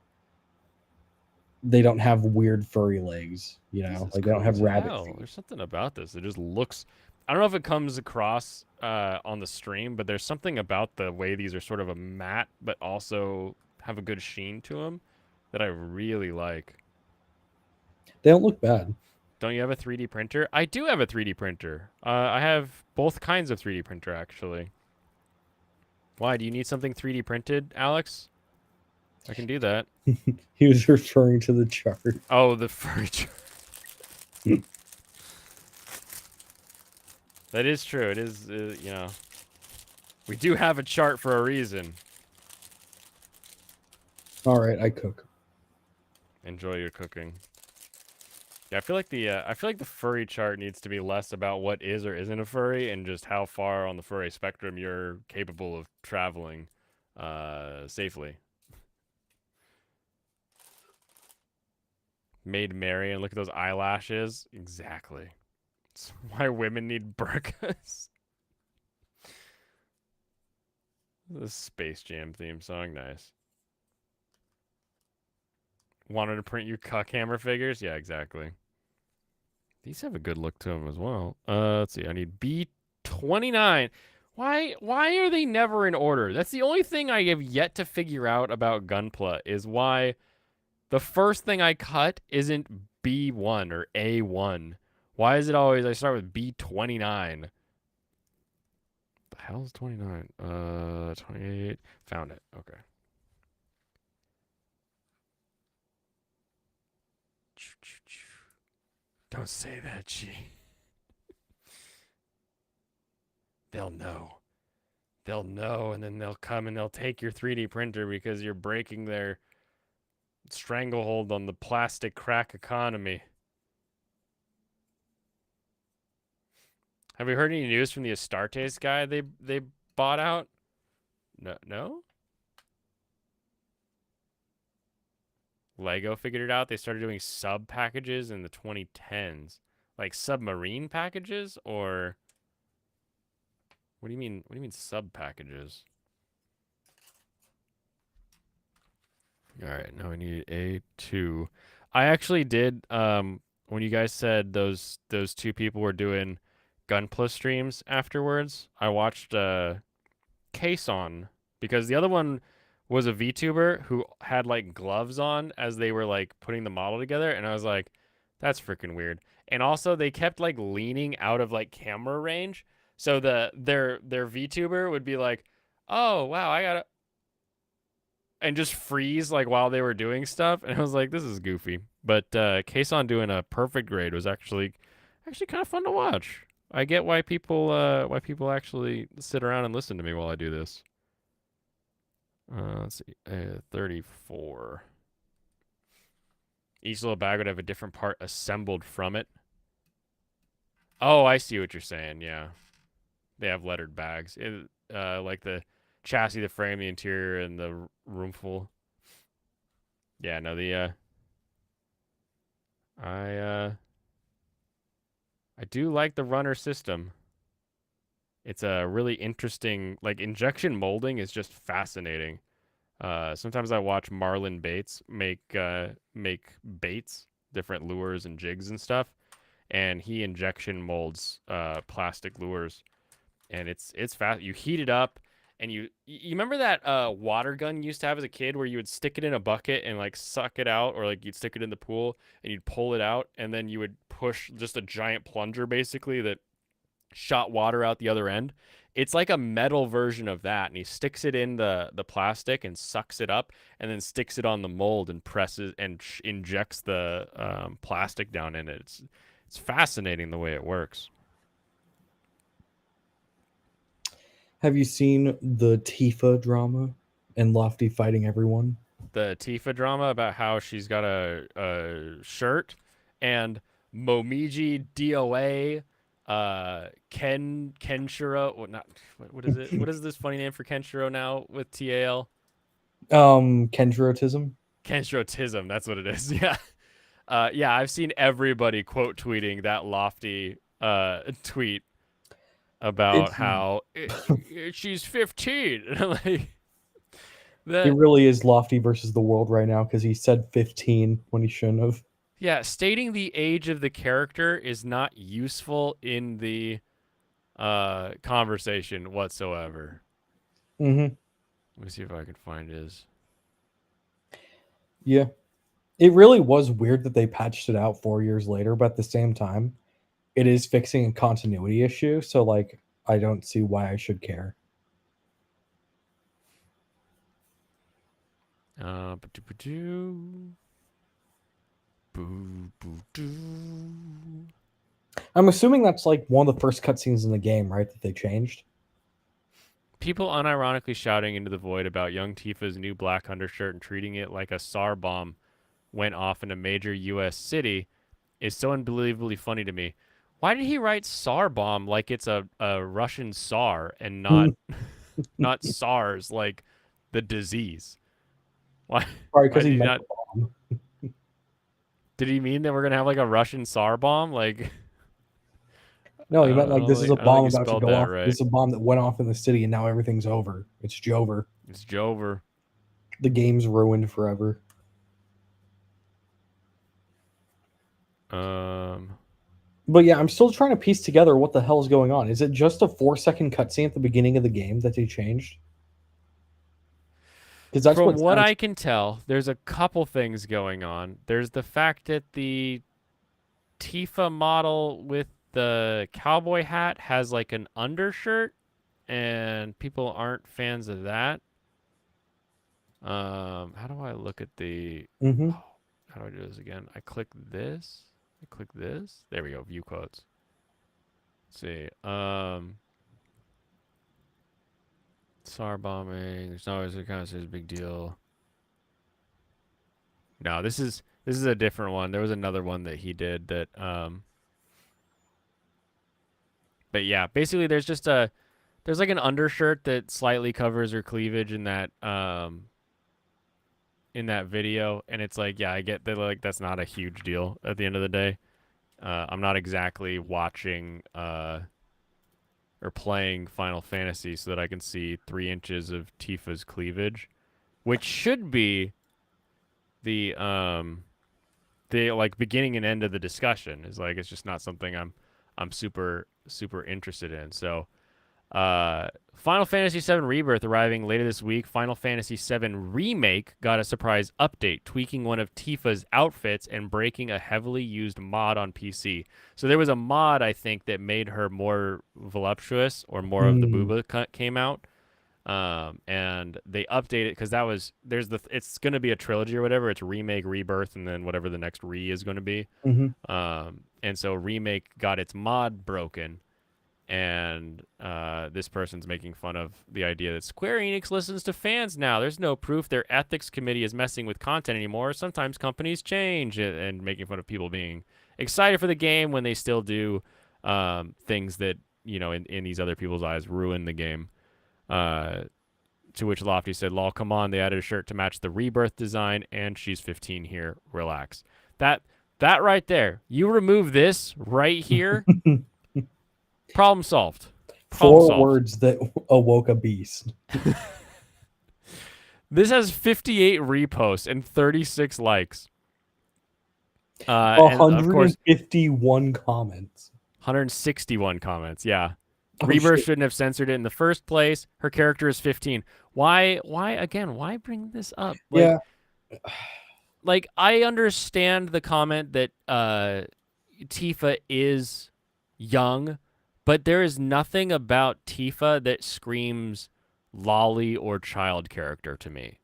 they don't have weird furry legs, you
This
know,
is
like they don't
cool
have
as
rabbit
hell.
feet.
There's something about this. It just looks. I don't know if it comes across on the stream, but there's something about the way these are sort of a matte, but also have a good sheen to them that I really like.
They don't look bad.
Don't you have a 3D printer? I do have a 3D printer. I have both kinds of 3D printer actually. Why? Do you need something 3D printed, Alex? I can do that.
He was referring to the chart.
Oh, the furniture. That is true. It is, you know, we do have a chart for a reason.
All right, I cook.
Enjoy your cooking. Yeah, I feel like the furry chart needs to be less about what is or isn't a furry and just how far on the furry spectrum you're capable of traveling safely. Made Mary and look at those eyelashes. Exactly. It's why women need burqas. The Space Jam theme song, nice. Wanted to print you cuckhammer figures? Yeah, exactly. These have a good look to them as well. Let's see. I need B29. Why are they never in order? That's the only thing I have yet to figure out about Gunpla is why the first thing I cut isn't B1 or A1. Why is it always I start with B29? The hell's 29? 28. Found it. Okay. Don't say that, G. They'll know. They'll know, and then they'll come and they'll take your 3D printer because you're breaking their stranglehold on the plastic crack economy. Have we heard any news from the Astartes guy they bought out? No? Lego figured it out. They started doing sub packages in the 2010s. Like submarine packages or what do you mean? What do you mean sub packages? All right, now we need A2. I actually did when you guys said those two people were doing Gunpla streams afterwards. I watched Case on because the other one was a VTuber who had like gloves on as they were like putting the model together, and I was like, that's freaking weird. And also they kept like leaning out of like camera range, so their VTuber would be like, oh wow, I gotta, and just freeze like while they were doing stuff, and I was like, this is goofy. But Case on doing a perfect grade was actually kind of fun to watch. I get why people actually sit around and listen to me while I do this. Let's see, 34. Each little bag would have a different part assembled from it. Oh, I see what you're saying. Yeah, they have lettered bags. Like the chassis, the frame, the interior, and the room full. Yeah, no, I do like the runner system. It's a really interesting, like injection molding is just fascinating. Sometimes I watch Marlon Bates make baits, different lures and jigs and stuff, and he injection molds plastic lures, and it's fast. You heat it up, and you remember that water gun you used to have as a kid where you would stick it in a bucket and like suck it out, or like you'd stick it in the pool and you'd pull it out, and then you would push just a giant plunger basically that shot water out the other end. It's like a metal version of that, and he sticks it in the plastic and sucks it up, and then sticks it on the mold and presses and injects the plastic down in it. It's fascinating the way it works.
Have you seen the Tifa drama and Lofty fighting everyone?
The Tifa drama about how she's got a shirt and Momiji DOA Kenshiro, what is it? What is this funny name for Kenshiro now with TAL?
Kenjirotism.
Kenshirotism, that's what it is. Yeah. Yeah, I've seen everybody quote tweeting that Lofty tweet about
It's
how she's 15. Like
it
that.
really is Lofty versus the world right now because he said 15 when he shouldn't have.
Yeah, stating the age of the character is not useful in the conversation whatsoever.
Mm-hmm.
Let me see if I can find his.
Yeah. It really was weird that they patched it out 4 years later, but at the same time, it is fixing a continuity issue. So, like, I don't see why I should care.
Ba-do-ba-do. Boo, boo, doo.
I'm assuming that's like one of the first cutscenes in the game, right? That they changed.
People unironically shouting into the void about young Tifa's new black undershirt and treating it like a SAR bomb went off in a major U.S. city is so unbelievably funny to me. Why did he write SAR bomb like it's a Russian SAR and not not SARS like the disease? Why?
Probably
Why
because
did
he
he
meant
not?
the bomb.
Did he mean that we're gonna have like a Russian SAR bomb? Like
No,
I
he meant
don't, I
like
don't
this is
think,
a
I don't think
bomb
he
about to
spelled
go
that
off.
right.
This is a bomb that went off in the city, and now everything's over. It's Jover.
It's Jover.
The game's ruined forever. But yeah, I'm still trying to piece together what the hell is going on. Is it just a 4-second cutscene at the beginning of the game that they changed? Because that's
From
what
what
sounds.
I can tell, there's a couple things going on. There's the fact that the Tifa model with the cowboy hat has like an undershirt, and people aren't fans of that. How do I look at the?
Mm-hmm.
Oh, how do I do this again? I click this. Click this. There we go. View quotes. Let's see. SAR bombing. There's always a kind of says big deal. No, this is a different one. There was another one that he did that but yeah, basically there's like an undershirt that slightly covers her cleavage in that video, and it's like, yeah, I get that, like, that's not a huge deal at the end of the day. I'm not exactly watching or playing Final Fantasy so that I can see 3 inches of Tifa's cleavage, which should be the like beginning and end of the discussion. Is like, it's just not something I'm super interested in. So Final Fantasy VII Rebirth arriving later this week. Final Fantasy VII Remake got a surprise update, tweaking one of Tifa's outfits and breaking a heavily used mod on PC. So there was a mod, I think, that made her more voluptuous, or more of the booba cut came out. And they updated because it's going to be a trilogy or whatever. It's Remake, Rebirth, and then whatever the next is going to be. And so Remake got its mod broken. And this person's making fun of the idea that Square Enix listens to fans now. There's no proof their ethics committee is messing with content anymore. Sometimes companies change, and making fun of people being excited for the game when they still do things that, in these other people's eyes, ruin the game. To which Lofty said, lol, come on, they added a shirt to match the Rebirth design, and she's 15 here. Relax. That right there. You remove this right here. Problem solved.
Four words that awoke a beast.
This has 58 reposts and 36 likes.
151 comments.
161 comments, yeah. Rebirth shouldn't have censored it in the first place. Her character is 15. Why bring this up?
Yeah.
Like, I understand the comment that Tifa is young, but there is nothing about Tifa that screams lolly or child character to me.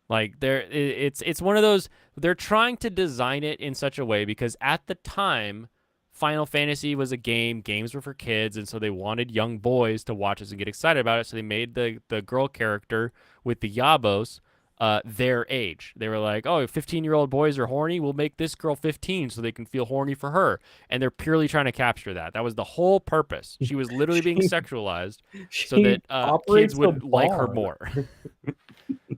Like, it's one of those, they're trying to design it in such a way because at the time, Final Fantasy was a game, games were for kids, and so they wanted young boys to watch this and get excited about it, so they made the girl character with the Yabos their age. They were like, oh, 15-year-old boys are horny, we'll make this girl 15 so they can feel horny for her. And they're purely trying to capture that. That was the whole purpose. She was literally being sexualized so that kids would like her more.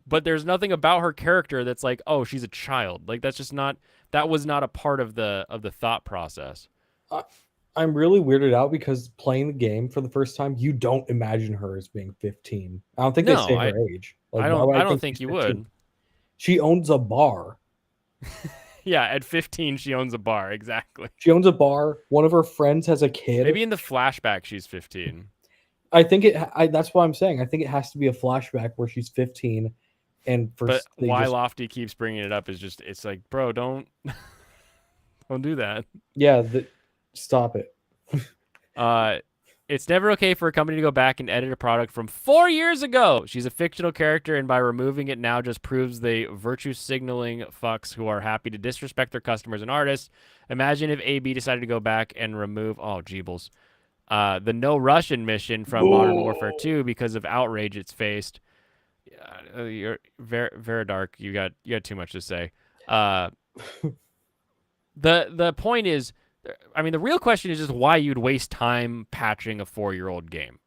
But there's nothing about her character that's like, oh, she's a child. Like, that was not a part of the thought process.
I'm really weirded out because playing the game for the first time, you don't imagine her as being 15. I don't think they say her age. Like,
I don't think you 15? Would.
She owns a bar.
Yeah, at 15, she owns a bar. Exactly.
She owns a bar. One of her friends has a kid.
Maybe in the flashback, she's 15.
I think that's what I'm saying. I think it has to be a flashback where she's 15. But
why Lofty keeps bringing it up is just, it's like, bro, don't do that.
Yeah, stop it.
It's never okay for a company to go back and edit a product from 4 years ago. She's a fictional character, and by removing it now just proves they virtue signaling fucks who are happy to disrespect their customers and artists. Imagine if AB decided to go back and remove, Jeebles, the No Russian mission from Modern Warfare 2 because of outrage it's faced. You're very dark. You got too much to say. The point is, I mean, the real question is just why you'd waste time patching a 4-year-old game.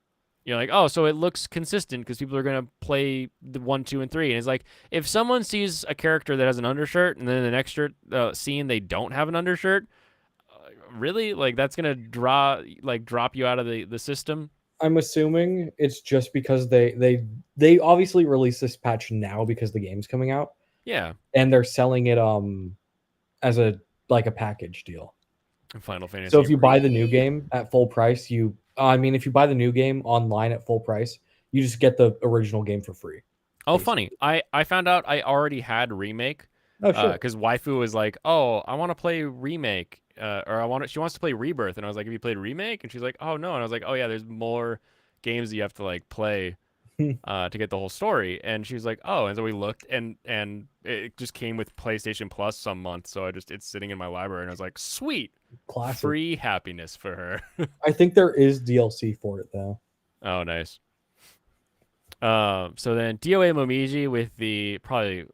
You're like, oh, so it looks consistent because people are going to play the 1, 2, and 3. And it's like, if someone sees a character that has an undershirt and then the next scene they don't have an undershirt, really? Like, that's going to drop you out of the system?
I'm assuming it's just because they obviously released this patch now because the game's coming out.
Yeah.
And they're selling it as a package deal.
Final Fantasy.
So if you buy the new game at full price, if you buy the new game online at full price, you just get the original game for free.
Oh, basically. Funny. I found out I already had Remake.
Oh, sure.
Because waifu was like, oh, I want to play Remake. She wants to play Rebirth. And I was like, have you played Remake? And she's like, oh, no. And I was like, oh, yeah, there's more games that you have to play to get the whole story. And she was like, oh, and so we looked, and it just came with PlayStation Plus some month, so it's sitting in my library, and I was like, sweet,
Classic.
free happiness for her.
I think there is DLC for it though.
Oh, nice. So then DOA Momiji with the probably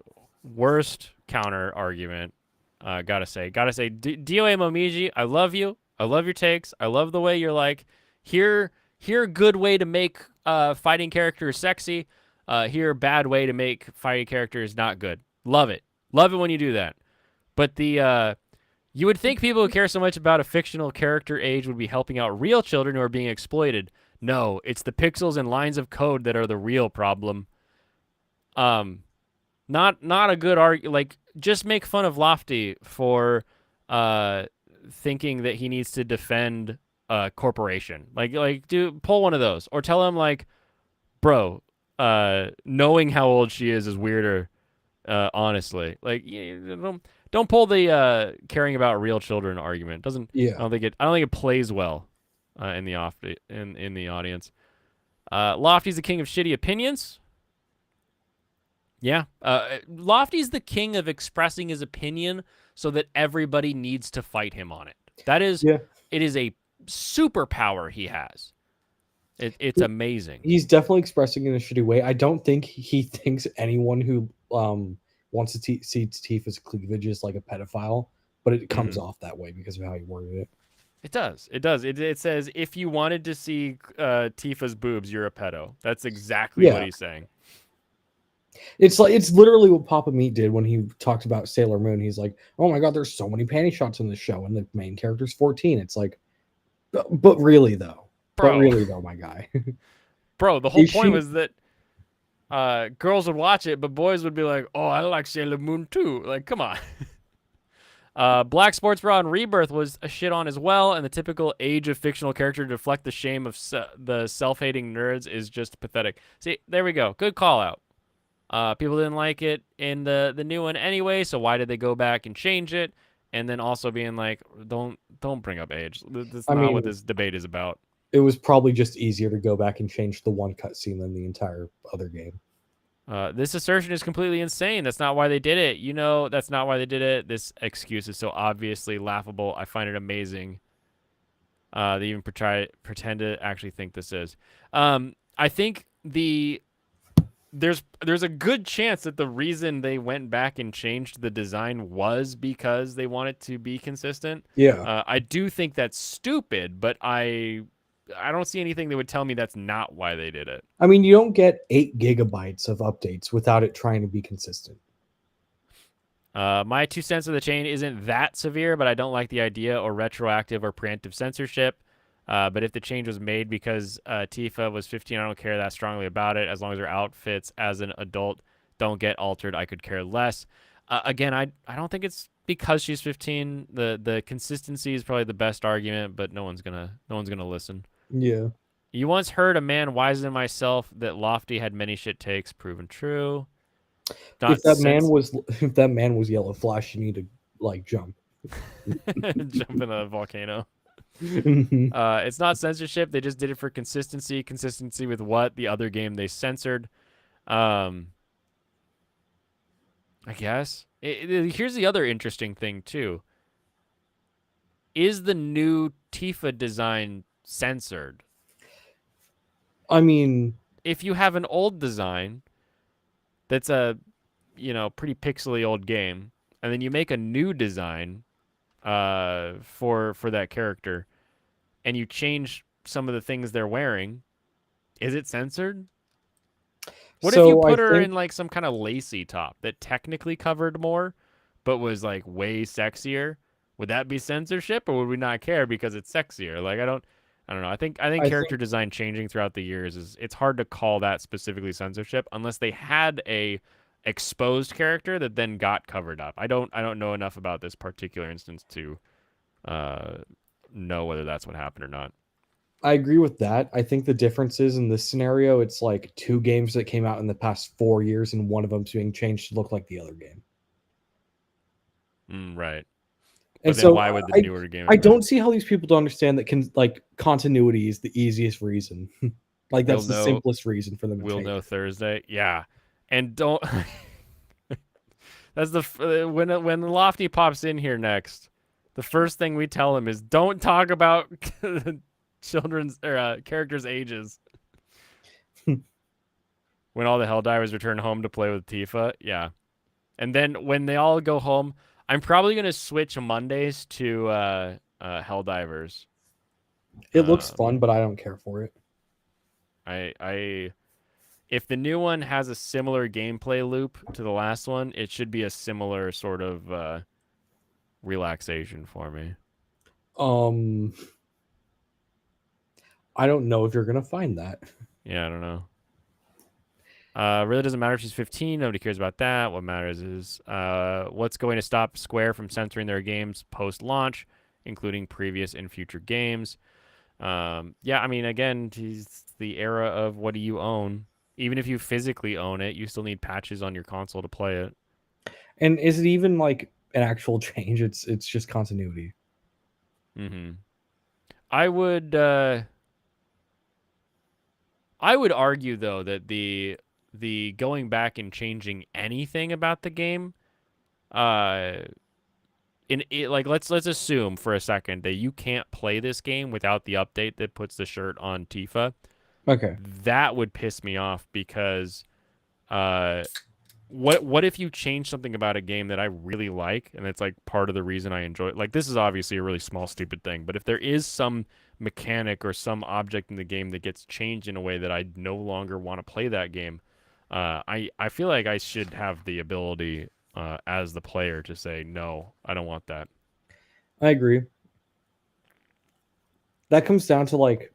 worst counter argument. Gotta say, DOA Momiji, I love you. I love your takes. I love the way you're like, here a good way to make fighting characters sexy. Here a bad way to make fighting characters not good. Love it. Love it when you do that. But you would think people who care so much about a fictional character age would be helping out real children who are being exploited. No, it's the pixels and lines of code that are the real problem. Not a good argument. Like, just make fun of Lofty for thinking that he needs to defend a corporation. Like, pull one of those, or tell him like, bro, knowing how old she is weirder. Honestly, like, don't pull the caring about real children argument. Doesn't.
Yeah.
I don't think it plays well in the audience. Lofty's the king of shitty opinions. Yeah. Lofty's the king of expressing his opinion so that everybody needs to fight him on it. That is,
Yeah.
It is a superpower he has. It's amazing.
He's definitely expressing in a shitty way. I don't think he thinks anyone who wants to see Tifa's cleavage is like a pedophile, but it comes off that way because of how he worded it.
It does. It says, if you wanted to see Tifa's boobs, you're a pedo. That's exactly what he's saying.
It's literally what Papa Meat did when he talked about Sailor Moon. He's like, oh my god, there's so many panty shots in the show, and the main character's 14. It's like, but really though, my guy.
Bro, the whole point was that girls would watch it, but boys would be like, oh, I like Sailor Moon too. Like, come on. Black Sports Bra in Rebirth was a shit on as well, and the typical age of fictional character to deflect the shame of the self-hating nerds is just pathetic. See, there we go. Good call out. People didn't like it in the new one anyway, so why did they go back and change it? And then also being like, don't bring up age. That's not what this debate is about.
It was probably just easier to go back and change the one cutscene than the entire other game.
This assertion is completely insane. That's not why they did it. That's not why they did it. This excuse is so obviously laughable. I find it amazing. They even pretend to actually think this is. I think there's a good chance that the reason they went back and changed the design was because they wanted to be consistent.
Yeah.
I do think that's stupid, but I don't see anything that would tell me that's not why they did it.
I mean, you don't get 8 gigabytes of updates without it trying to be consistent.
My 2 cents of the chain isn't that severe, but I don't like the idea or retroactive or preemptive censorship. But if the change was made because Tifa was 15, I don't care that strongly about it. As long as her outfits as an adult don't get altered, I could care less. Again, I don't think it's because she's 15. The consistency is probably the best argument, but no one's gonna listen.
Yeah.
You once heard a man wiser than myself that Lofty had many shit takes. Proven true.
If that man was Yellow Flash, you need to like jump.
Jump in a volcano. It's not censorship. They just did it for consistency. Consistency with what? The other game they censored. I guess. Here's the other interesting thing, too. Is the new Tifa design censored?
I mean,
if you have an old design that's a, pretty pixely old game, and then you make a new design for that character, and you change some of the things they're wearing, is it censored? What if you put her in like some kind of lacy top that technically covered more, but was like way sexier? Would that be censorship, or would we not care because it's sexier? Like, I don't know. I think character design changing throughout the years it's hard to call that specifically censorship unless they had a exposed character that then got covered up. I don't know enough about this particular instance to know whether that's what happened or not.
I agree with that. I think the difference is in this scenario, it's like 2 games that came out in the past 4 years, and one of them's being changed to look like the other game.
Right.
And
then
so
why would the newer game?
I don't see how these people don't understand that continuity is the easiest reason. Like
We'll
that's the
know.
simplest reason for them to
We'll
change
know
it.
Thursday. Yeah, and don't. That's when Lofty pops in here next. The first thing we tell him is don't talk about children's or characters' ages. When all the Helldivers return home to play with Tifa, yeah. And then when they all go home, I'm probably gonna switch Mondays to Helldivers.
It looks
Um,
fun, but I don't care for it.
I if the new one has a similar gameplay loop to the last one, it should be a similar sort of relaxation for me.
Um, I don't know if you're gonna find that.
Yeah, I don't know. Really doesn't matter if she's 15. Nobody cares about that. What matters is what's going to stop Square from censoring their games post-launch, including previous and future games. Yeah, I mean, again, it's the era of what do you own? Even if you physically own it, you still need patches on your console to play it.
And is it even like an actual change? It's just continuity.
Mm-hmm. I would argue though that the going back and changing anything about the game, like let's assume for a second that you can't play this game without the update that puts the shirt on Tifa.
Okay.
That would piss me off because uh what if you change something about a game that I really like and it's like part of the reason I enjoy it? Like this is obviously a really small stupid thing, but if there is some mechanic or some object in the game that gets changed in a way that I no longer want to play that game, I feel like I should have the ability as the player to say no, I don't want that.
I agree. That comes down to like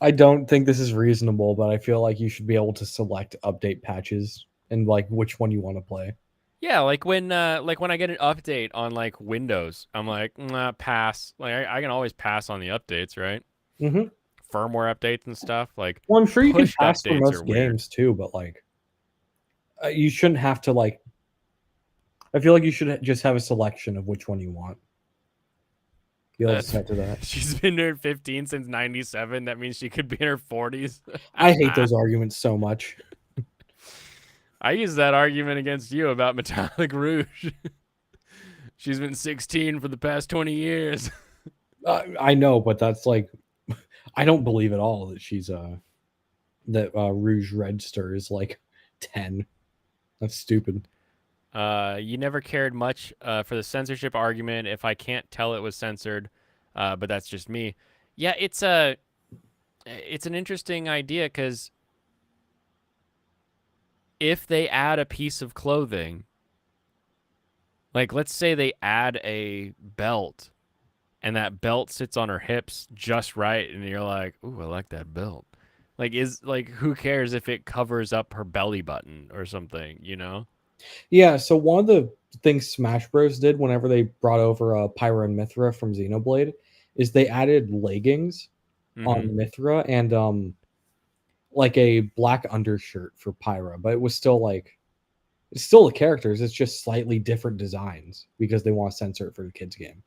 I don't think this is reasonable, but I feel like you should be able to select update patches and like which one you want to play.
Yeah, like when I get an update on like Windows, I'm like, nah, pass. Like I can always pass on the updates, right?
Mm-hmm.
Firmware updates and stuff. Like
Well, I'm sure you can
pushed
pass for
updates are
most
weird.
games too, but like you shouldn't have to like. I feel like you should just have a selection of which one you want. Be able to set to that.
She's been in her 15 since 97. That means she could be in her 40s.
I hate those arguments so much.
I use that argument against you about Metallic Rouge. She's been 16 for the past 20 years.
I know, but that's like, I don't believe at all that she's that Rouge Redster is like 10. That's stupid.
You never cared much for the censorship argument if I can't tell it was censored, but that's just me. Yeah, it's an interesting idea because if they add a piece of clothing, like let's say they add a belt and that belt sits on her hips just right and you're like, "Ooh, I like that belt." Like who cares if it covers up her belly button or something, you know?
Yeah, so one of the things Smash Bros did whenever they brought over Pyra and Mithra from Xenoblade is they added leggings on Mithra and like a black undershirt for Pyra, but it was still like it's still the characters, it's just slightly different designs because they want to censor it for the kids game.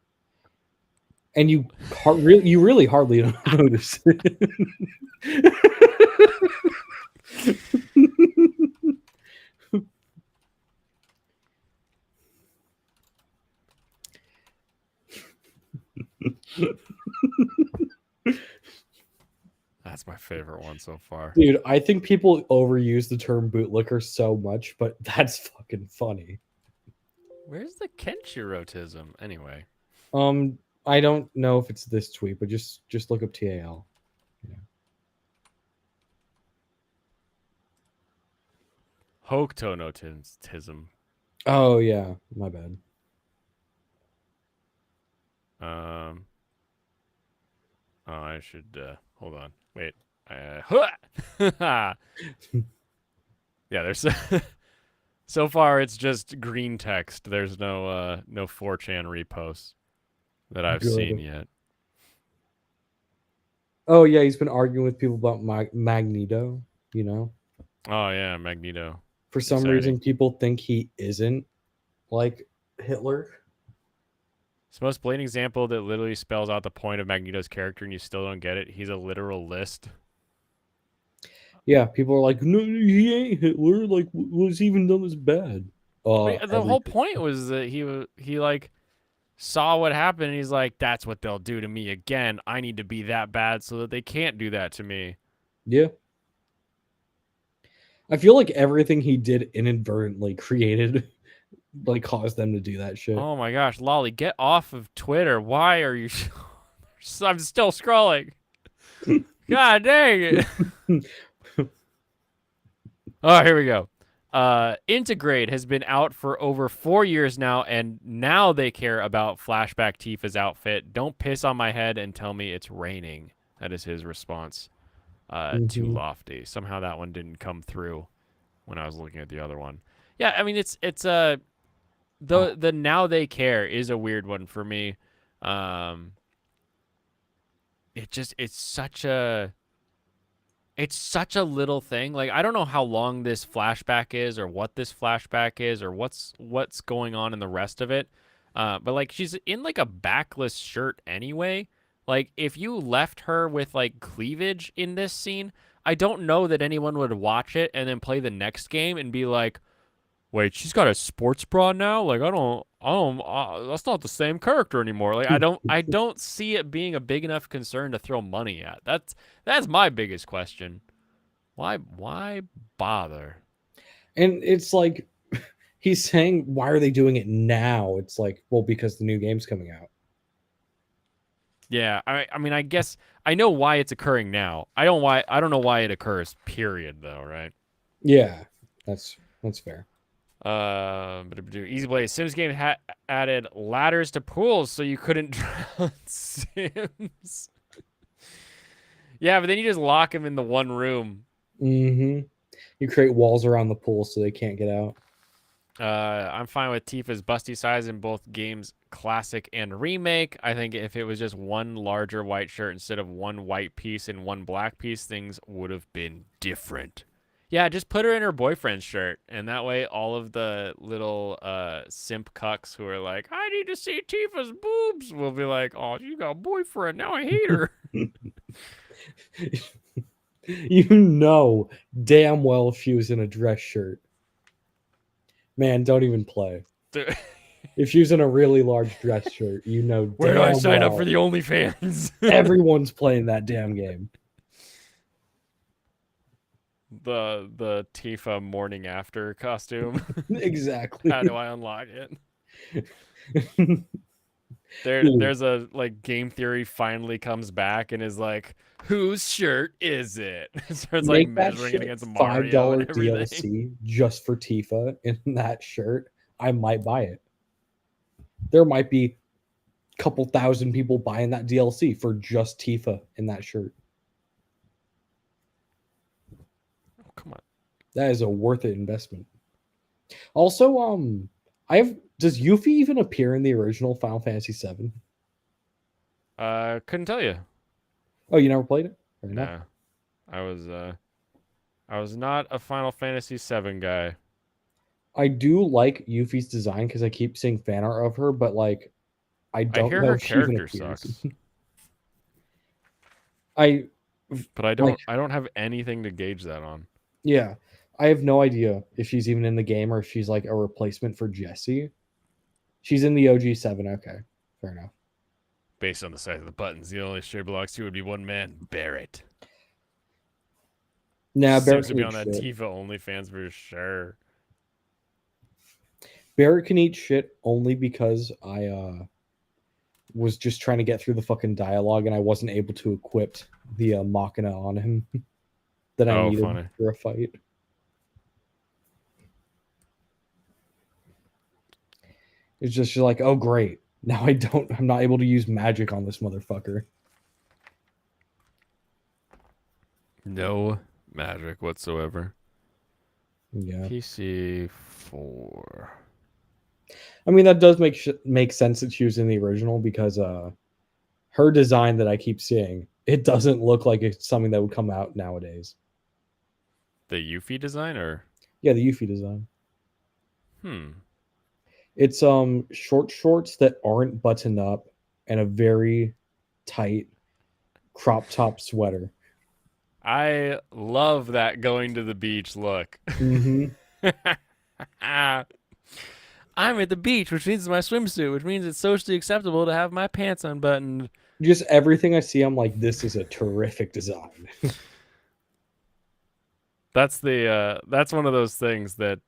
And you really hardly notice it.
That's my favorite one so far.
Dude, I think people overuse the term bootlicker so much, but that's fucking funny.
Where's the Kenshirotism anyway?
I don't know if it's this tweet, but just look up TAL. Yeah.
Hokutonotism.
Oh yeah, my bad.
Oh, I should hold on. Wait. Yeah, there's so far it's just green text. There's no 4chan reposts that I've seen
Good.
yet.
Oh yeah, he's been arguing with people about Magneto. You know,
Oh yeah, Magneto.
for some
Exciting.
reason, people think he isn't like Hitler.
It's the most blatant example that literally spells out the point of Magneto's character and you still don't get it. He's a literal list.
Yeah, people are like, no, he ain't Hitler. Like, what's even done is bad.
But the whole
Everything.
point was that he like saw what happened and he's like, that's what they'll do to me again. I need to be that bad so that they can't do that to me.
Yeah. I feel like everything he did inadvertently created, like, caused them to do that shit.
Oh my gosh, Lolly, get off of Twitter. Why are you? I'm still scrolling. God dang it. Oh, here we go. Integrate has been out for over 4 years now, and now they care about Flashback Tifa's outfit. Don't piss on my head and tell me it's raining. That is his response to Lofty. Somehow that one didn't come through when I was looking at the other one. Yeah, I mean it's the now they care is a weird one for me. It's such a little thing. Like I don't know how long this flashback is or what this flashback is or what's going on in the rest of it. But like she's in like a backless shirt anyway. Like if you left her with like cleavage in this scene, I don't know that anyone would watch it and then play the next game and be like, "Wait, she's got a sports bra now? Like I don't that's not the same character anymore." Like I don't see it being a big enough concern to throw money at. That's my biggest question. Why bother?
And it's like, he's saying, why are they doing it now? It's like, well, because the new game's coming out.
Yeah, I mean I guess I know why it's occurring now. I don't know why it occurs, period though, right?
Yeah, that's fair.
Easy Play Sims game added ladders to pools so you couldn't drown Sims. Yeah, but then you just lock them in the one room.
You create walls around the pool so they can't get out.
I'm fine with Tifa's busty size in both games, classic and remake. I think if it was just one larger white shirt instead of one white piece and one black piece, things would have been different. Yeah, just put her in her boyfriend's shirt, and that way all of the little simp cucks who are like, I need to see Tifa's boobs, will be like, oh, you got a boyfriend, now I hate her.
You know damn well if she was in a dress shirt. Man, don't even play.
Dude.
If she was in a really large dress shirt, you know
Where do I
damn
sign
well
up for the OnlyFans?
everyone's playing that damn game.
The Tifa morning after costume.
Exactly.
How do I unlock it? There's a like game theory finally comes back and is like, whose shirt is it? So it's like measuring it against Mario and everything.
DLC just for Tifa in that shirt. I might buy it. There might be a couple thousand people buying that DLC for just Tifa in that shirt.
Oh, come on.
That is a worth it investment. Also, does Yuffie even appear in the original Final Fantasy VII?
Couldn't tell you.
Oh, you never played it?
No. I was not a Final Fantasy VII guy.
I do like Yuffie's design because I keep seeing fan art of her, but like I don't
hear
know
her
if she even
character
appears.
sucks. But I don't have anything to gauge that on.
Yeah. I have no idea if she's even in the game or if she's like a replacement for Jessie. She's in the OG7. Okay. Fair enough.
Based on the size of the buttons, the only she belongs to would be one man, Barrett.
Nah, Barrett
seems to be on that
shit.
Tifa OnlyFans for sure.
Barrett can eat shit only because I was just trying to get through the fucking dialogue and I wasn't able to equip the Machina on him that I needed
funny.
for a fight. It's just you're like, oh great. Now I'm not able to use magic on this motherfucker.
No magic whatsoever.
Yeah.
PC 4.
I mean, that does make sense that she was in the original because her design that I keep seeing, it doesn't look like it's something that would come out nowadays.
The Yuffie design or?
Yeah, the Yuffie design. It's short shorts that aren't buttoned up and a very tight crop top sweater.
I love that going to the beach look.
Mm-hmm.
I'm at the beach, which means it's my swimsuit, which means it's socially acceptable to have my pants unbuttoned.
Just everything I see, I'm like, this is a terrific design.
That's one of those things that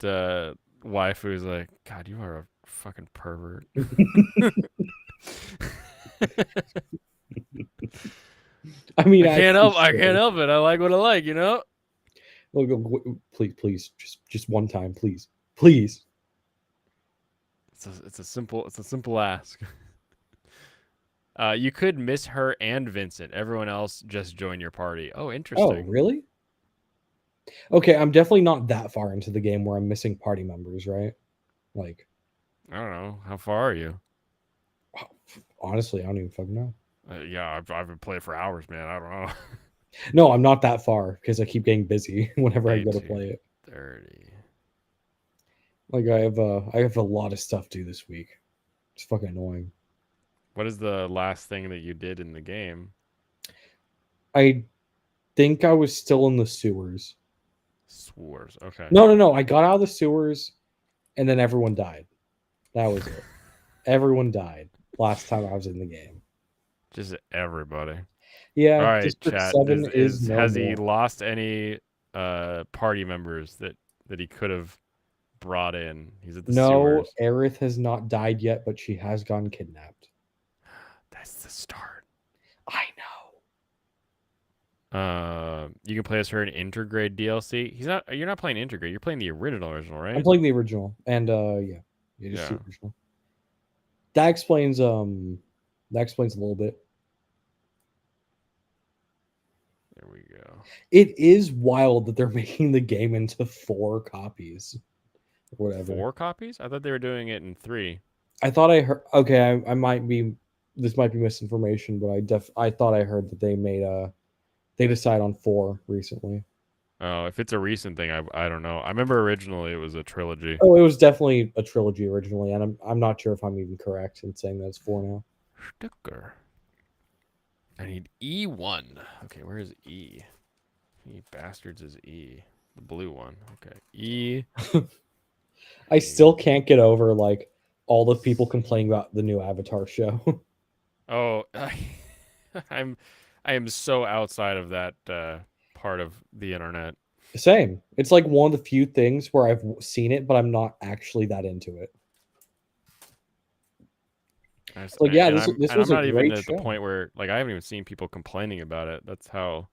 waifu's like, God, you are a fucking pervert.
I mean,
I can't help
sure.
it. I like what I like, you know?
Look, please, just one time, please.
It's a simple ask. You could miss her and Vincent. Everyone else just join your party. Oh,
Oh,
interesting.
really? Okay, I'm definitely not that far into the game where I'm missing party members, right? Like,
I don't know. How far are you?
honestly, I don't even fucking know.
Yeah, I've been playing for hours, man. I don't know.
No, I'm not that far because I keep getting busy whenever I go to
18,
play it.
30.
Like I have a lot of stuff due this week. It's fucking annoying.
What is the last thing that you did in the game?
I think I was still in the sewers.
Sewers. Okay.
No. I got out of the sewers and then everyone died. That was it. Everyone died last time I was in the game.
Just everybody.
Yeah,
All right,
District
chat.
7 is no
Has he
more.
lost any party members that he could have brought in? He's at the
No,
sewers.
Aerith has not died yet, but she has gone kidnapped.
That's the start.
I know.
You can play as her in Intergrade DLC. You're not playing Intergrade. You're playing the original,
I'm
right?
playing the original, and yeah, just
Yeah.
the original. That explains a little bit.
There we go.
It is wild that they're making the game into 4 copies. Or whatever.
4 copies? I thought they were doing it in 3.
I thought I heard. Okay, I might be. This might be misinformation, but I thought I heard that they made they decide on 4 recently.
Oh, if it's a recent thing, I don't know. I remember originally it was a trilogy.
Oh, it was definitely a trilogy originally, and I'm not sure if I'm even correct in saying that it's 4 now.
Sticker. I need E1. Okay, where is E? E bastards is E. The blue one. Okay. E.
I still can't get over like all the people complaining about the new Avatar show.
Oh, I am so outside of that part of the internet.
Same. It's like one of the few things where I've seen it, but I'm not actually that into it. Like, yeah, this was
I'm
a
not even
great
at the
show.
point where like I haven't even seen people complaining about it. That's how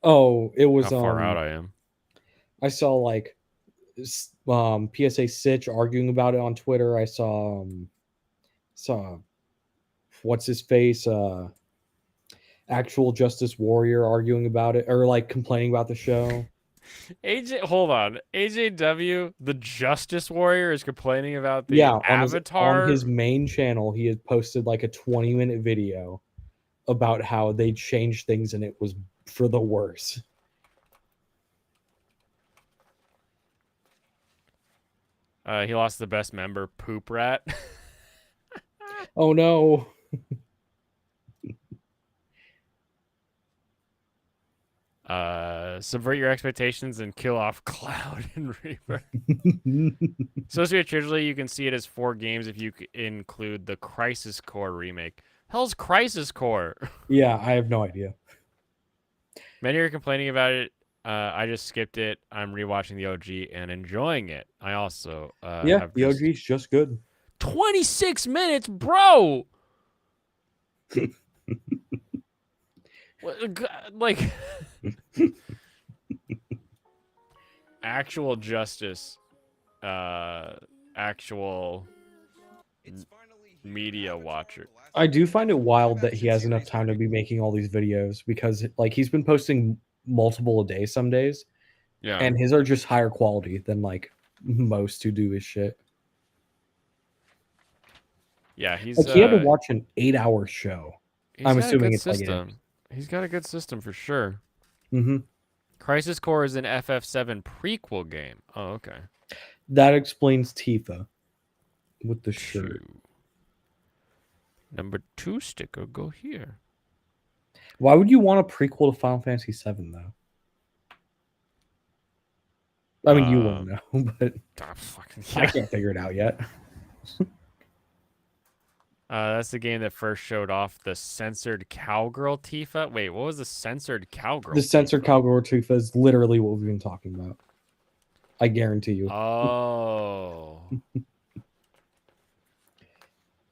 Oh, it was
far out I am.
I saw like PSA Sitch arguing about it on Twitter. I saw what's his face Actual Justice Warrior arguing about it or like complaining about the show.
Hold on. AJW, the Justice Warrior, is complaining about the
Yeah,
Avatar.
on his main channel, he had posted like a 20-minute video about how they changed things and it was for the worse.
He lost the best member, Poop Rat.
Oh no.
Subvert your expectations and kill off Cloud and Reaper. Supposed to be a trilogy. You can see it as 4 games if you include the Crisis Core remake. Hell's Crisis Core?
Yeah, I have no idea.
Many are complaining about it. I just skipped it. I'm rewatching the OG and enjoying it. I also have
the OG's just good.
26 minutes, bro. Like actual justice, actual media watcher.
I do find it wild that he has enough time to be making all these videos because like he's been posting multiple a day some days.
Yeah.
And his are just higher quality than like most who do his shit.
Yeah, he's
like he had to watch an 8-hour show. I'm assuming it's
system.
like
He's got a good system for sure.
Mm-hmm.
Crisis Core is an FF7 prequel game. Oh, okay.
That explains Tifa. with the shirt.
2. Number 2 sticker go here.
Why would you want a prequel to Final Fantasy VII though? I mean, you won't know, but I can't figure it out yet.
That's the game that first showed off the censored cowgirl Tifa. Wait, what was the censored cowgirl?
The censored
Tifa?
cowgirl Tifa is literally what we've been talking about. I guarantee you.
Oh.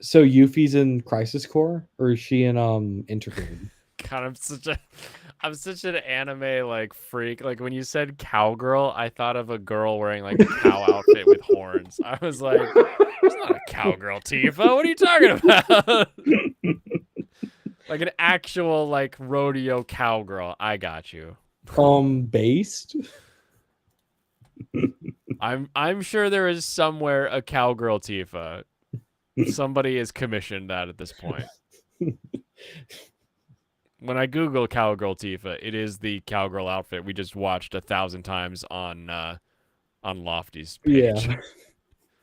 So Yuffie's in Crisis Core, or is she in Intergrade?
God, I'm such an anime like freak. Like when you said cowgirl, I thought of a girl wearing like a cow outfit with horns. I was like, "It's not a cowgirl, Tifa. What are you talking about?" Like an actual like rodeo cowgirl. I got you.
Based.
I'm sure there is somewhere a cowgirl Tifa. Somebody has commissioned that at this point. When I Google cowgirl Tifa, it is the cowgirl outfit we just watched 1,000 times on Lofty's page.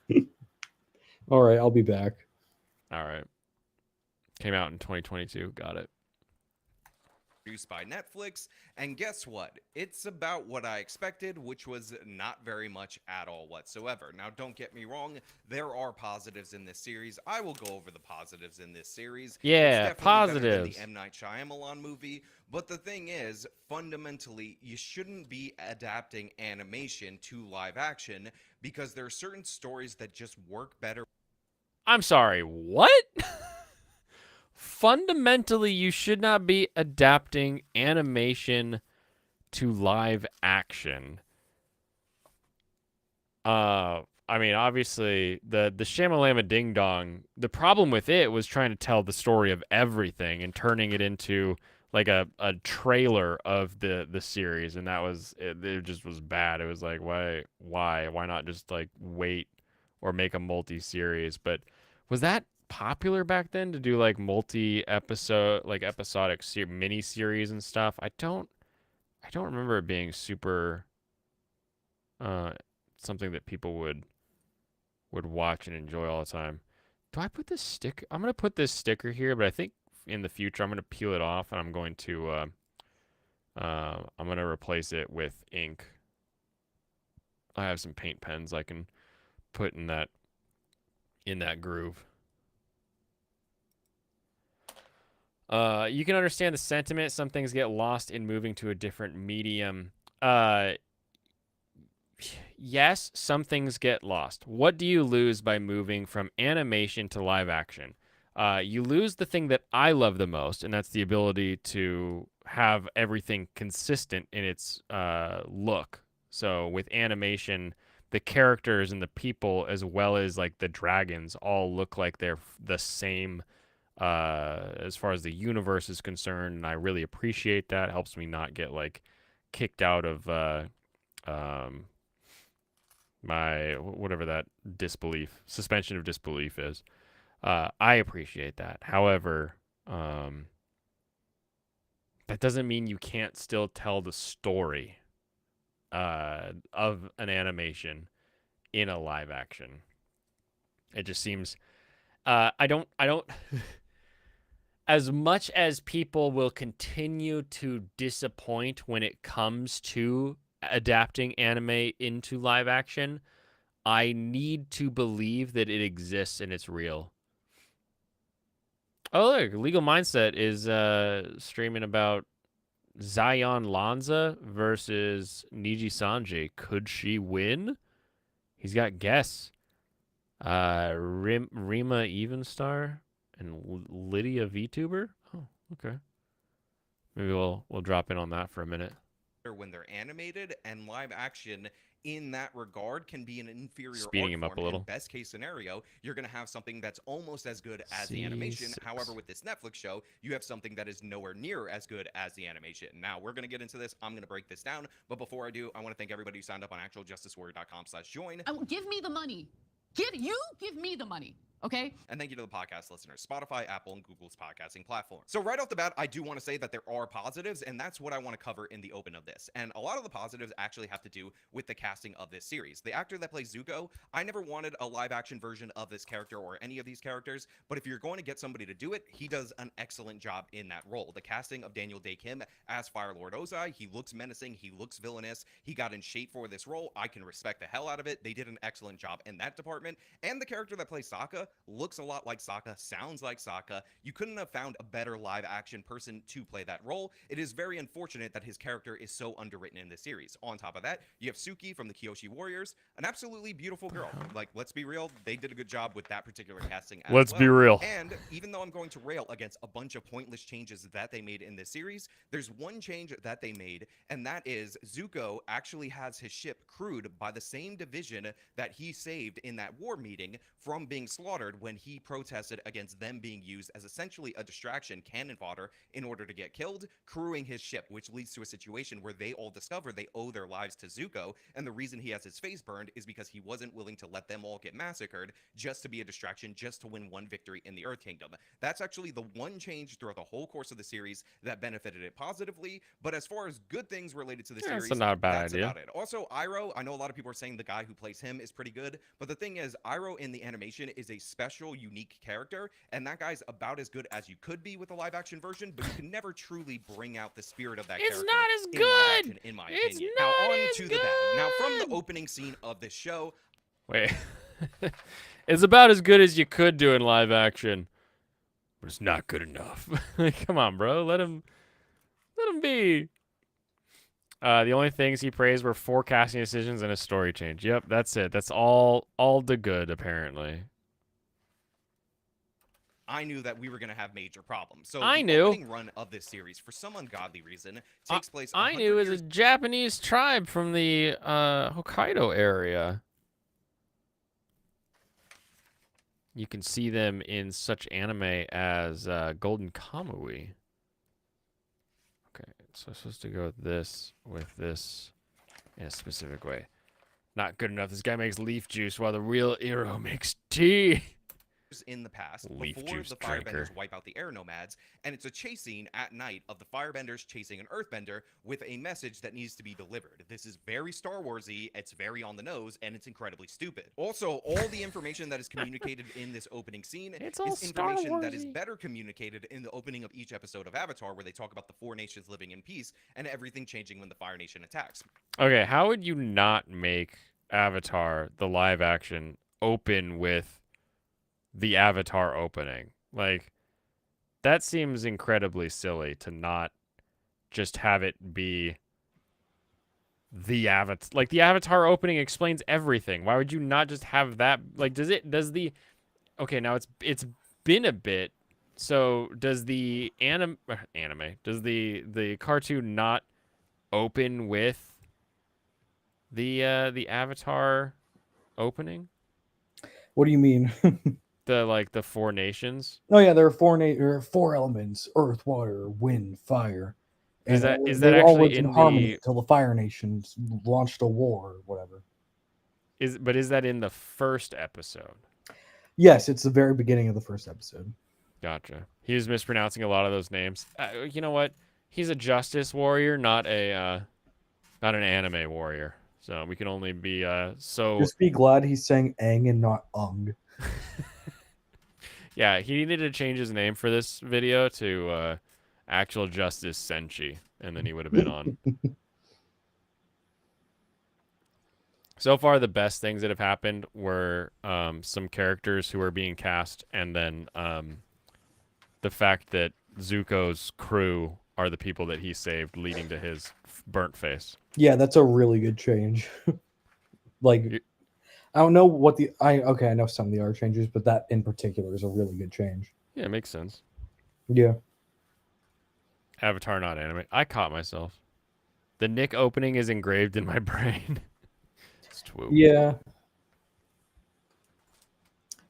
Yeah. All right, I'll be back.
All right. Came out in 2022. Got it.
Produced by Netflix, and guess what? It's about what I expected, which was not very much at all whatsoever. Now, don't get me wrong, there are positives in this series. I will go over the positives in this series.
Yeah,
it's definitely better than
positives.
the M. Night Shyamalan movie, but the thing is, fundamentally, you shouldn't be adapting animation to live action because there are certain stories that just work better.
I'm sorry, what? Fundamentally, you should not be adapting animation to live action. I mean, obviously, the Shamalama Ding Dong, the problem with it was trying to tell the story of everything and turning it into like a trailer of the series, and that was it just was bad. It was like, why not just like wait or make a multi-series? But was that popular back then to do like multi-episode, like episodic mini series and stuff? I don't remember it being super something that people would watch and enjoy all the time. Do I put this sticker? I'm gonna put this sticker here, but I think in the future I'm gonna peel it off and I'm gonna replace it with ink. I have some paint pens I can put in that groove. You can understand the sentiment. Some things get lost in moving to a different medium. Yes, some things get lost. What do you lose by moving from animation to live action? You lose the thing that I love the most, and that's the ability to have everything consistent in its look. So with animation, the characters and the people, as well as like the dragons, all look like they're the same as far as the universe is concerned, and I really appreciate that. It helps me not get like kicked out of my whatever that suspension of disbelief is. I appreciate that. However, that doesn't mean you can't still tell the story of an animation in a live action. It just seems I don't as much as people will continue to disappoint when it comes to adapting anime into live action, I need to believe that it exists and it's real. Oh, look, Legal Mindset is streaming about Zion Lanza versus Niji Sanji. Could she win? He's got guests. Rima Evenstar and Lydia VTuber. Oh, okay. Maybe we'll drop in on that for a minute.
When they're animated, and live action in that regard can be an inferior
Speeding
art
him up
form.
a little.
In best case scenario, you're going to have something that's almost as good as the animation.
C6.
However, with this Netflix show, you have something that is nowhere near as good as the animation. Now, we're going to get into this. I'm going to break this down. But before I do, I want to thank everybody who signed up on actualjusticewarrior.com/join.
Give me the money. Give me the money. Okay?
And thank you to the podcast listeners, Spotify, Apple, and Google's podcasting platform. So right off the bat, I do want to say that there are positives, and that's what I want to cover in the open of this. And a lot of the positives actually have to do with the casting of this series. The actor that plays Zuko, I never wanted a live action version of this character or any of these characters, but if you're going to get somebody to do it, he does an excellent job in that role. The casting of Daniel Day Kim as Fire Lord Ozai, he looks menacing, he looks villainous, he got in shape for this role. I can respect the hell out of it. They did an excellent job in that department. And the character that plays Sokka looks a lot like Sokka, sounds like Sokka. You couldn't have found a better live action person to play that role. It is very unfortunate that his character is so underwritten in this series. On top of that, you have Suki from the Kyoshi Warriors, an absolutely beautiful girl. Like, let's be real, they did a good job with that particular casting as
Let's
well.
be real.
And even though I'm going to rail against a bunch of pointless changes that they made in this series, there's one change that they made, and that is Zuko actually has his ship crewed by the same division that he saved in that war meeting from being slaughtered when he protested against them being used as essentially a distraction, cannon fodder, in order to get killed, crewing his ship, which leads to a situation where they all discover they owe their lives to Zuko, and the reason he has his face burned is because he wasn't willing to let them all get massacred just to be a distraction, just to win one victory in the Earth Kingdom. That's actually the one change throughout the whole course of the series that benefited it positively, but as far as good things related to the series,
That's not a bad
that's
idea.
about it. Also, Iroh, I know a lot of people are saying the guy who plays him is pretty good, but the thing is, Iroh in the animation is a special, unique character, and that guy's about as good as you could be with a live-action version, but you can never truly bring out the spirit of that
It's
character
not as
in live
good.
action, in my
It's
opinion.
not
Now, on
as
to the bad. Now, from the
good.
opening scene of this show,
Wait. It's about as good as you could do in live action, but it's not good enough. Like, come on, bro. Let him be. The only things he praised were forecasting decisions and a story change. Yep, that's it. That's all the good, apparently.
I knew that we were going to have major problems. So
I
the
knew.
opening run of this series, for some ungodly reason, takes place
I
100
knew it was
years
a Japanese tribe from the Hokkaido area. You can see them in such anime as Golden Kamui. Okay, so I'm supposed to go with this in a specific way. Not good enough. This guy makes leaf juice while the real Iro makes tea.
in the past
Leaf
before
juice
the
drinker.
firebenders wipe out the air nomads, and it's a chase scene at night of the firebenders chasing an earthbender with a message that needs to be delivered. This is very Star Wars-y, it's very on the nose, and it's incredibly stupid. Also, all the information that is communicated in this opening scene
It's all
is
Star
information that is
Wars-y.
better communicated in the opening of each episode of Avatar, where they talk about the four nations living in peace and everything changing when the Fire Nation attacks.
Okay, how would you not make Avatar, the live action, open with the Avatar opening? Like, that seems incredibly silly to not just have it be the Avatar. Like, the Avatar opening explains everything. Why would you not just have that? Like, okay, now it's been a bit. So does the anime, does the cartoon not open with the Avatar opening?
What do you mean?
The four nations?
Oh yeah, there are four elements: earth, water, wind, fire.
Is
And
that
they all
actually
lived in
in
harmony
the
until the Fire Nations launched a war or whatever.
is that in the first episode?
Yes, it's the very beginning of the first episode.
Gotcha. He was mispronouncing a lot of those names. You know what? He's a justice warrior, not an anime warrior. So we can only be so.
Just be glad he's saying "ang" and not "ung."
Yeah, he needed to change his name for this video to Actual Justice Senshi, and then he would have been on. So far, the best things that have happened were some characters who are being cast, and then the fact that Zuko's crew are the people that he saved, leading to his burnt face.
Yeah, that's a really good change. Like, I don't know what I know some of the art changes, but that in particular is a really good change.
Yeah, it makes sense.
Yeah.
Avatar, not anime. I caught myself. The Nick opening is engraved in my brain. It's swoop.
Yeah.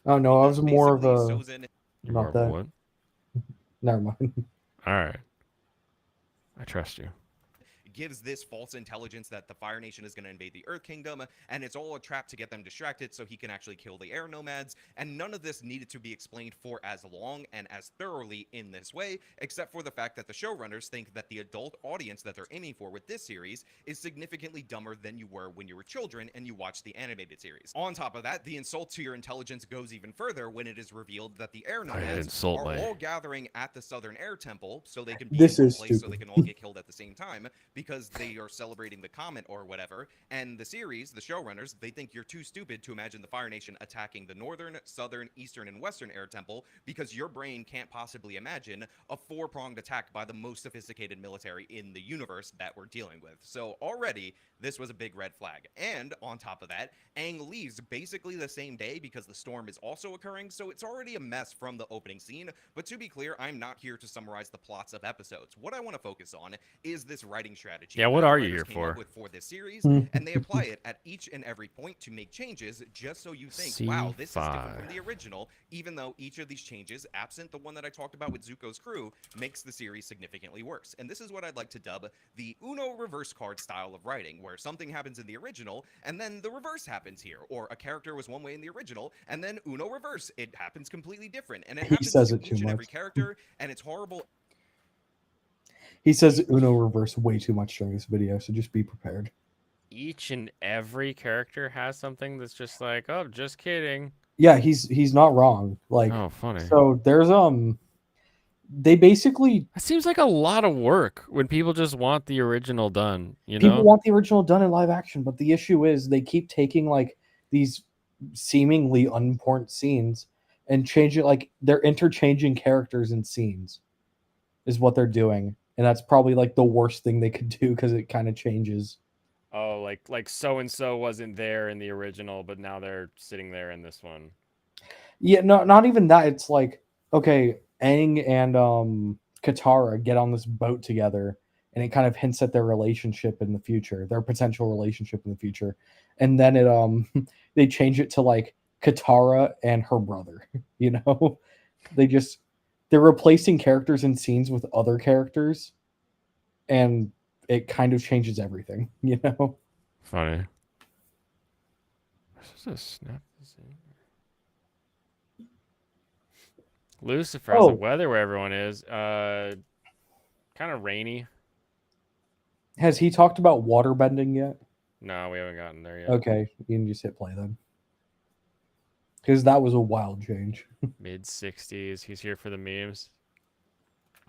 Oh no, I was
That's
more of
basically
a.
Sozin
You're
Not
more of
that.
a what?
Never mind.
All right. I trust you.
gives this false intelligence that the Fire Nation is going to invade the Earth Kingdom, and it's all a trap to get them distracted so he can actually kill the air nomads. And none of this needed to be explained for as long and as thoroughly in this way, except for the fact that the showrunners think that the adult audience that they're aiming for with this series is significantly dumber than you were when you were children and you watched the animated series. On top of that, the insult to your intelligence goes even further when it is revealed that the air nomads are all gathering at the Southern Air Temple so they can be in one place so they can all get killed at the same time because they are celebrating the comet or whatever. And the series, the showrunners, they think you're too stupid to imagine the Fire Nation attacking the Northern, Southern, Eastern, and Western Air Temple because your brain can't possibly imagine a four-pronged attack by the most sophisticated military in the universe that we're dealing with. So already, this was a big red flag. And on top of that, Aang leaves basically the same day because the storm is also occurring, so it's already a mess from the opening scene. But to be clear, I'm not here to summarize the plots of episodes. What I want to focus on is this writing strategy.
Yeah, what are you here for?
For this series, and they apply it at each and every point to make changes, just so you think, wow, this is different from the original, even though each of these changes, absent the one that I talked about with Zuko's crew, makes the series significantly worse. And this is what I'd like to dub the Uno reverse card style of writing, where something happens in the original, and then the reverse happens here, or a character was one way in the original, and then Uno reverse, it happens completely different, and it happens to each and every character, and it's horrible.
He says Uno reverse way too much during this video, so just be prepared.
Each and every character has something that's just like, oh, just kidding.
Yeah, he's not wrong. Like,
oh, funny.
So there's they basically.
It seems like a lot of work when people just want the original done. You
people
know,
want the original done in live action, but the issue is they keep taking like these seemingly unimportant scenes and change it. Like they're interchanging characters and scenes, is what they're doing. And that's probably like the worst thing they could do because it kind of changes.
Oh, like so and so wasn't there in the original, but now they're sitting there in this one.
Yeah, no, not even that. It's like, okay, Aang and Katara get on this boat together, and it kind of hints at their relationship in the future, their potential relationship in the future. And then it they change it to like Katara and her brother, you know? They're replacing characters and scenes with other characters, and it kind of changes everything, you know?
Funny. Snap this in. Lucifer has the weather where everyone is. Kind of rainy.
Has he talked about water bending yet?
No, we haven't gotten there yet.
Okay, you can just hit play then. Because that was a wild change.
Mid-60s. He's here for the memes.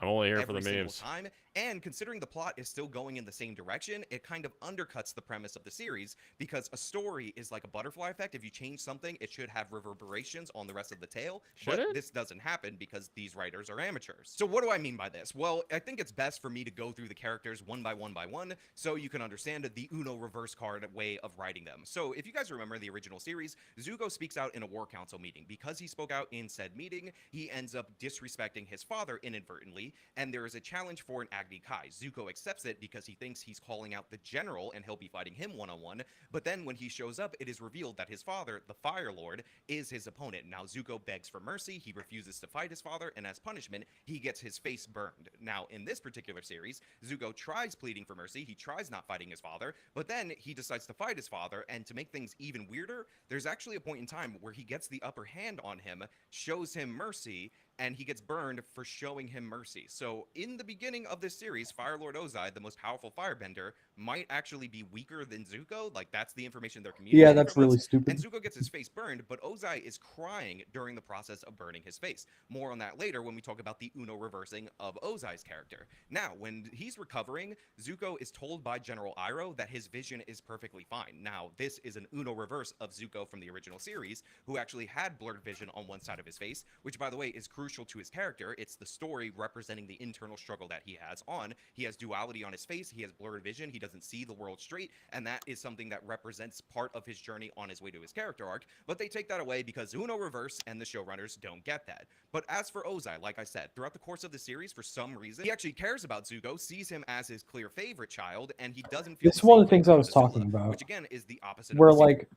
I'm only here for the memes.
Time. And considering the plot is still going in the same direction, it kind of undercuts the premise of the series because a story is like a butterfly effect. If you change something, it should have reverberations on the rest of the tale. But this doesn't happen because these writers are amateurs. So what do I mean by this? Well, I think it's best for me to go through the characters one by one so you can understand the Uno reverse card way of writing them. So if you guys remember the original series, Zuko speaks out in a war council meeting. Because he spoke out in said meeting, he ends up disrespecting his father inadvertently, and there is a challenge for an Agni Kai. Zuko accepts it because he thinks he's calling out the general and he'll be fighting him one-on-one, but then when he shows up, it is revealed that his father, the Fire Lord, is his opponent. Now Zuko begs for mercy, he refuses to fight his father, and as punishment, he gets his face burned. Now in this particular series, Zuko tries pleading for mercy, he tries not fighting his father, but then he decides to fight his father, and to make things even weirder, there's actually a point in time where he gets the upper hand on him, shows him mercy, and he gets burned for showing him mercy. So in the beginning of this series, Fire Lord Ozai, the most powerful firebender, might actually be weaker than Zuko. Like, that's the information they're communicating.
Yeah, that's really stupid.
And Zuko gets his face burned, but Ozai is crying during the process of burning his face. More on that later when we talk about the Uno reversing of Ozai's character. Now, when he's recovering, Zuko is told by General Iroh that his vision is perfectly fine. Now, this is an Uno reverse of Zuko from the original series, who actually had blurred vision on one side of his face, which, by the way, is crucial to his character. It's the story representing the internal struggle that he has on. He has duality on his face, he has blurred vision, he doesn't see the world straight, and that is something that represents part of his journey on his way to his character arc, but they take that away because Uno reverse and the showrunners don't get that. But as for Ozai, like I said, throughout the course of the series, for some reason, he actually cares about Zuko, sees him as his clear favorite child, and he doesn't feel
this is one of the things I was talking about,
which again is the opposite
where
of the
like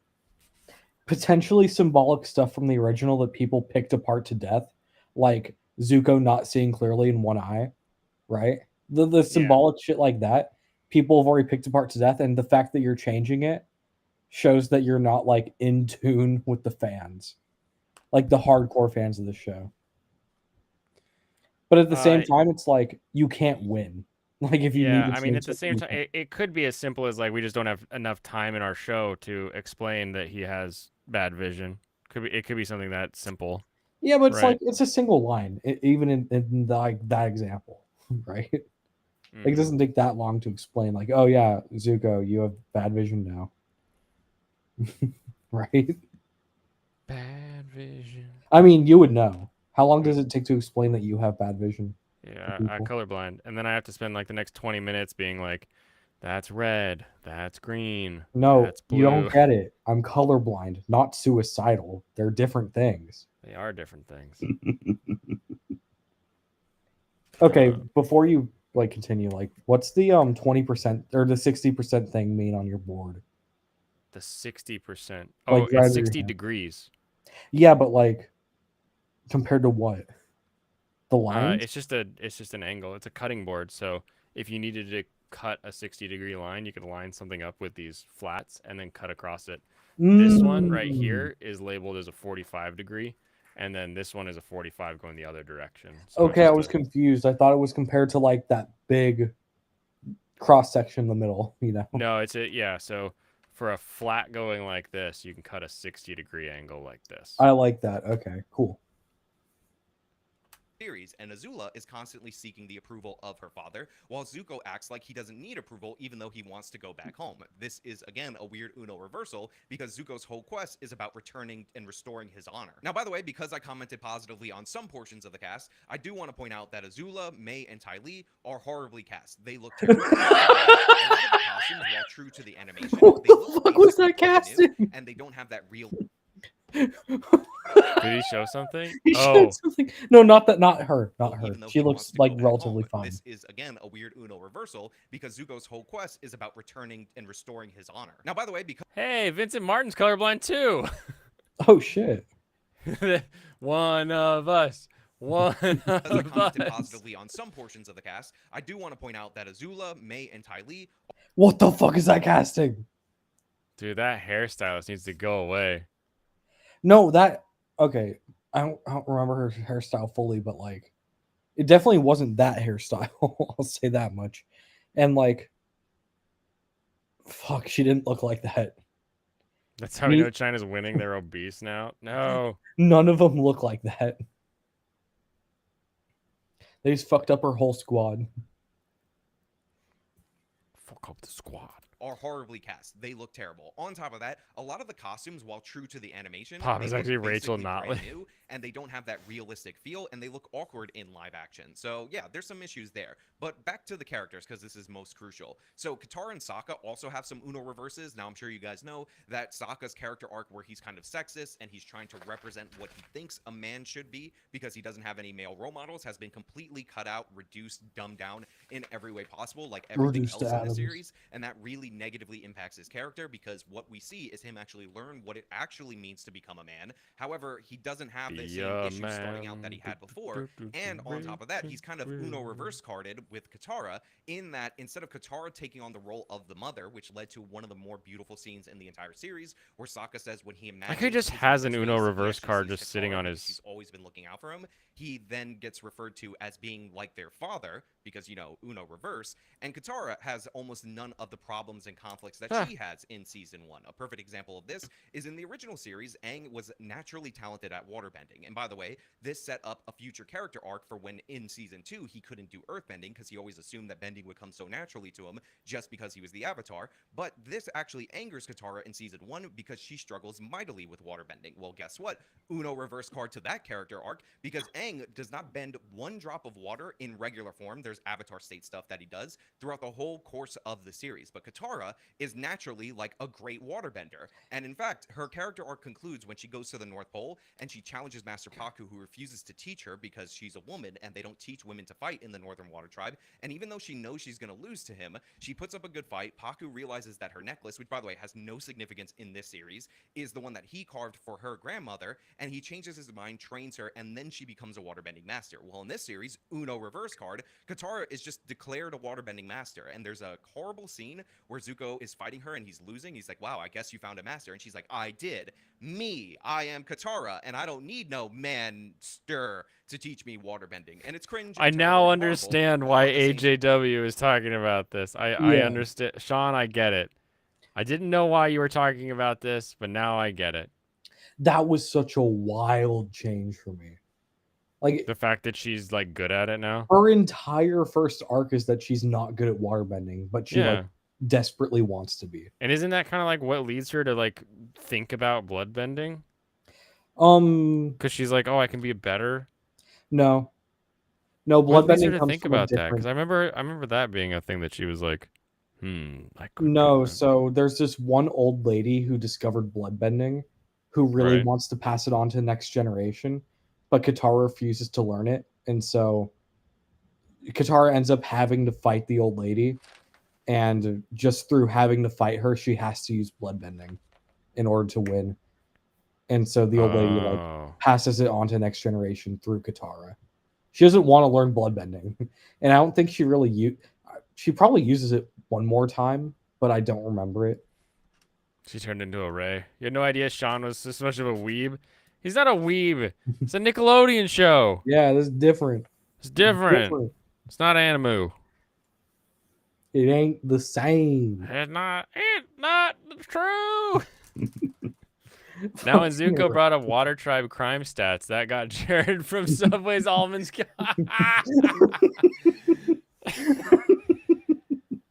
potentially symbolic stuff from the original that people picked apart to death, like Zuko not seeing clearly in one eye, right? The symbolic shit like that people have already picked apart to death, and the fact that you're changing it shows that you're not like in tune with the fans, like the hardcore fans of the show. But at the same time, it's like you can't win. Like if you need
Yeah,
to
I mean,
change
at the same
something, you
time,
can't.
it could be as simple as like we just don't have enough time in our show to explain that he has bad vision. It could be something that simple,
Yeah, but it's like
right?
it's a single line, even in like that example, right? Like it
Mhm.
doesn't take that long to explain. Like, oh yeah, Zuko, you have bad vision now, right?
Bad vision.
I mean, you would know. How long
Mm,
does it take to explain that you have bad vision to
Yeah,
people?
colorblind, and then I have to spend like the next 20 minutes being like, "That's red. That's green.
No,
That's
you don't
blue."
get it. I'm colorblind, not suicidal. They're different things.
They are different things.
Okay,
Uh,
before you like continue, like what's the 20% or the 60% thing mean on your board?
the 60%.
Like
Oh,
right
it's
under your
60
hand.
degrees.
Yeah, but like compared to what? The lines?
It's just an angle. It's a cutting board. So if you needed to cut a 60-degree line, you could line something up with these flats and then cut across it. This one right
Mm.
here is labeled as a 45 degree, and then this one is a 45 going the other direction. So it's
Okay, I
just
was
a
confused. I thought it was compared to like that big cross section in the middle, you know.
no, it's a yeah. So for a flat going like this, you can cut a 60-degree angle like this.
I like that. Okay, cool.
Series, and Azula is constantly seeking the approval of her father, while Zuko acts like he doesn't need approval even though he wants to go back home. This is, again, a weird Uno reversal because Zuko's whole quest is about returning and restoring his honor. Now, by the way, because I commented positively on some portions of the cast, I do want to point out that Azula, May, and Ty Lee are horribly cast. They look terrible. A lot of the costumes, while true to the animation,
What
they
the
look
fuck was
basically
that
brand new,
casting?
and they don't have that real
Did he show something?
He
Oh,
showed something. No, not that. Not her. Not her.
even though
She
he wants
looks
to
like
go back
relatively
home.
fine.
This is, again, a weird Uno reversal because Zuko's whole quest is about returning and restoring his honor. Now, by the way, because
hey, Vincent Martin's colorblind too.
Oh shit.
One of us. One
I
of
commented
us.
positively on some portions of the cast, I do want to point out that Azula, May, and Ty Lee
What the fuck is that casting?
Dude, that hairstylist needs to go away.
No, that okay. I don't remember her hairstyle fully, but like it definitely wasn't that hairstyle. I'll say that much. And like fuck, she didn't look like that.
That's how we
Me,
know China's winning. They're obese now. No.
none of them look like that. They just fucked up her whole squad.
Fuck up the squad.
are horribly cast. They look terrible. On top of that, a lot of the costumes, while true to the animation,
Pop
they
is
look
actually Rachel
basically brand
Notley.
new, and they don't have that realistic feel, and they look awkward in live action. So yeah, there's some issues there. But back to the characters, because this is most crucial. So Katara and Sokka also have some Uno reverses. Now I'm sure you guys know that Sokka's character arc where he's kind of sexist and he's trying to represent what he thinks a man should be because he doesn't have any male role models has been completely cut out, reduced, dumbed down in every way possible, like everything
Reduced to
else in the
atoms.
series, and that really negatively impacts his character because what we see is him actually learn what it actually means to become a man. However, he doesn't have the
Be
same
a
issues starting out that he
man.
had before, and on top of that, he's kind of Uno reverse carded with Katara in that instead of Katara taking on the role of the mother, which led to one of the more beautiful scenes in the entire series, where Sokka says when he imagines
Like he just
his
has an
mother's
Uno
face, he
reverse
actually
card
sees
just sitting
Katara
on
because
his.
she's always been looking out for him. He then gets referred to as being like their father because, you know, Uno reverse, and Katara has almost none of the problems and conflicts that
Ah.
she has in season 1. A perfect example of this is in the original series, Aang was naturally talented at waterbending. And by the way, this set up a future character arc for when in season 2 he couldn't do earthbending because he always assumed that bending would come so naturally to him just because he was the Avatar. But this actually angers Katara in season 1 because she struggles mightily with waterbending. Well, guess what? Uno reverse card to that character arc because Aang does not bend one drop of water in regular form. There's Avatar state stuff that he does throughout the whole course of the series. But Katara is naturally like a great waterbender. And in fact, her character arc concludes when she goes to the North Pole and she challenges Master Paku, who refuses to teach her because she's a woman and they don't teach women to fight in the Northern Water Tribe. And even though she knows she's going to lose to him, she puts up a good fight. Paku realizes that her necklace, which by the way has no significance in this series, is the one that he carved for her grandmother, and he changes his mind, trains her, and then she becomes a waterbending master. Well, in this series, Uno reverse card, Katara Katara is just declared a waterbending master. And there's a horrible scene where Zuko is fighting her and he's losing. He's like, wow, I guess you found a master. And she's like, I did. Me, I am Katara, and I don't need no man-stir to teach me waterbending. And it's cringe.
I
and terrible
now
and horrible,
understand
all
why
at the same
AJW is talking about this. I
Yeah.
understand. Sean, I get it. I didn't know why you were talking about this, but now I get it.
That was such a wild change for me. Like,
The fact that she's like good at it now.
her entire first arc is that she's not good at waterbending, but she
Yeah.
like desperately wants to be.
And isn't that kind of like what leads her to like think about bloodbending?
Um,
Because she's like, oh, I can be better.
no, no,
What leads her
bloodbending
to
comes
think
from a
about that? Because
different.
I remember that being a thing that she was like, I could do
No,
that.
so there's this one old lady who discovered bloodbending, who really
Right.
wants to pass it on to the next generation, but Katara refuses to learn it, and so Katara ends up having to fight the old lady, and just through having to fight her, she has to use bloodbending in order to win. And so the old lady like
Oh.
passes it on to the next generation through Katara. She doesn't want to learn bloodbending, and I don't think she really she probably uses it one more time, but I don't remember it.
She turned into a Ray. You had no idea Sean was this much of a weeb? He's not a weeb. It's a Nickelodeon show.
Yeah, that's different.
It's different. It's not Animu.
It ain't the same.
It's not true. Now when Zuko brought up Water Tribe crime stats, that got Jared from Subway's Almonds.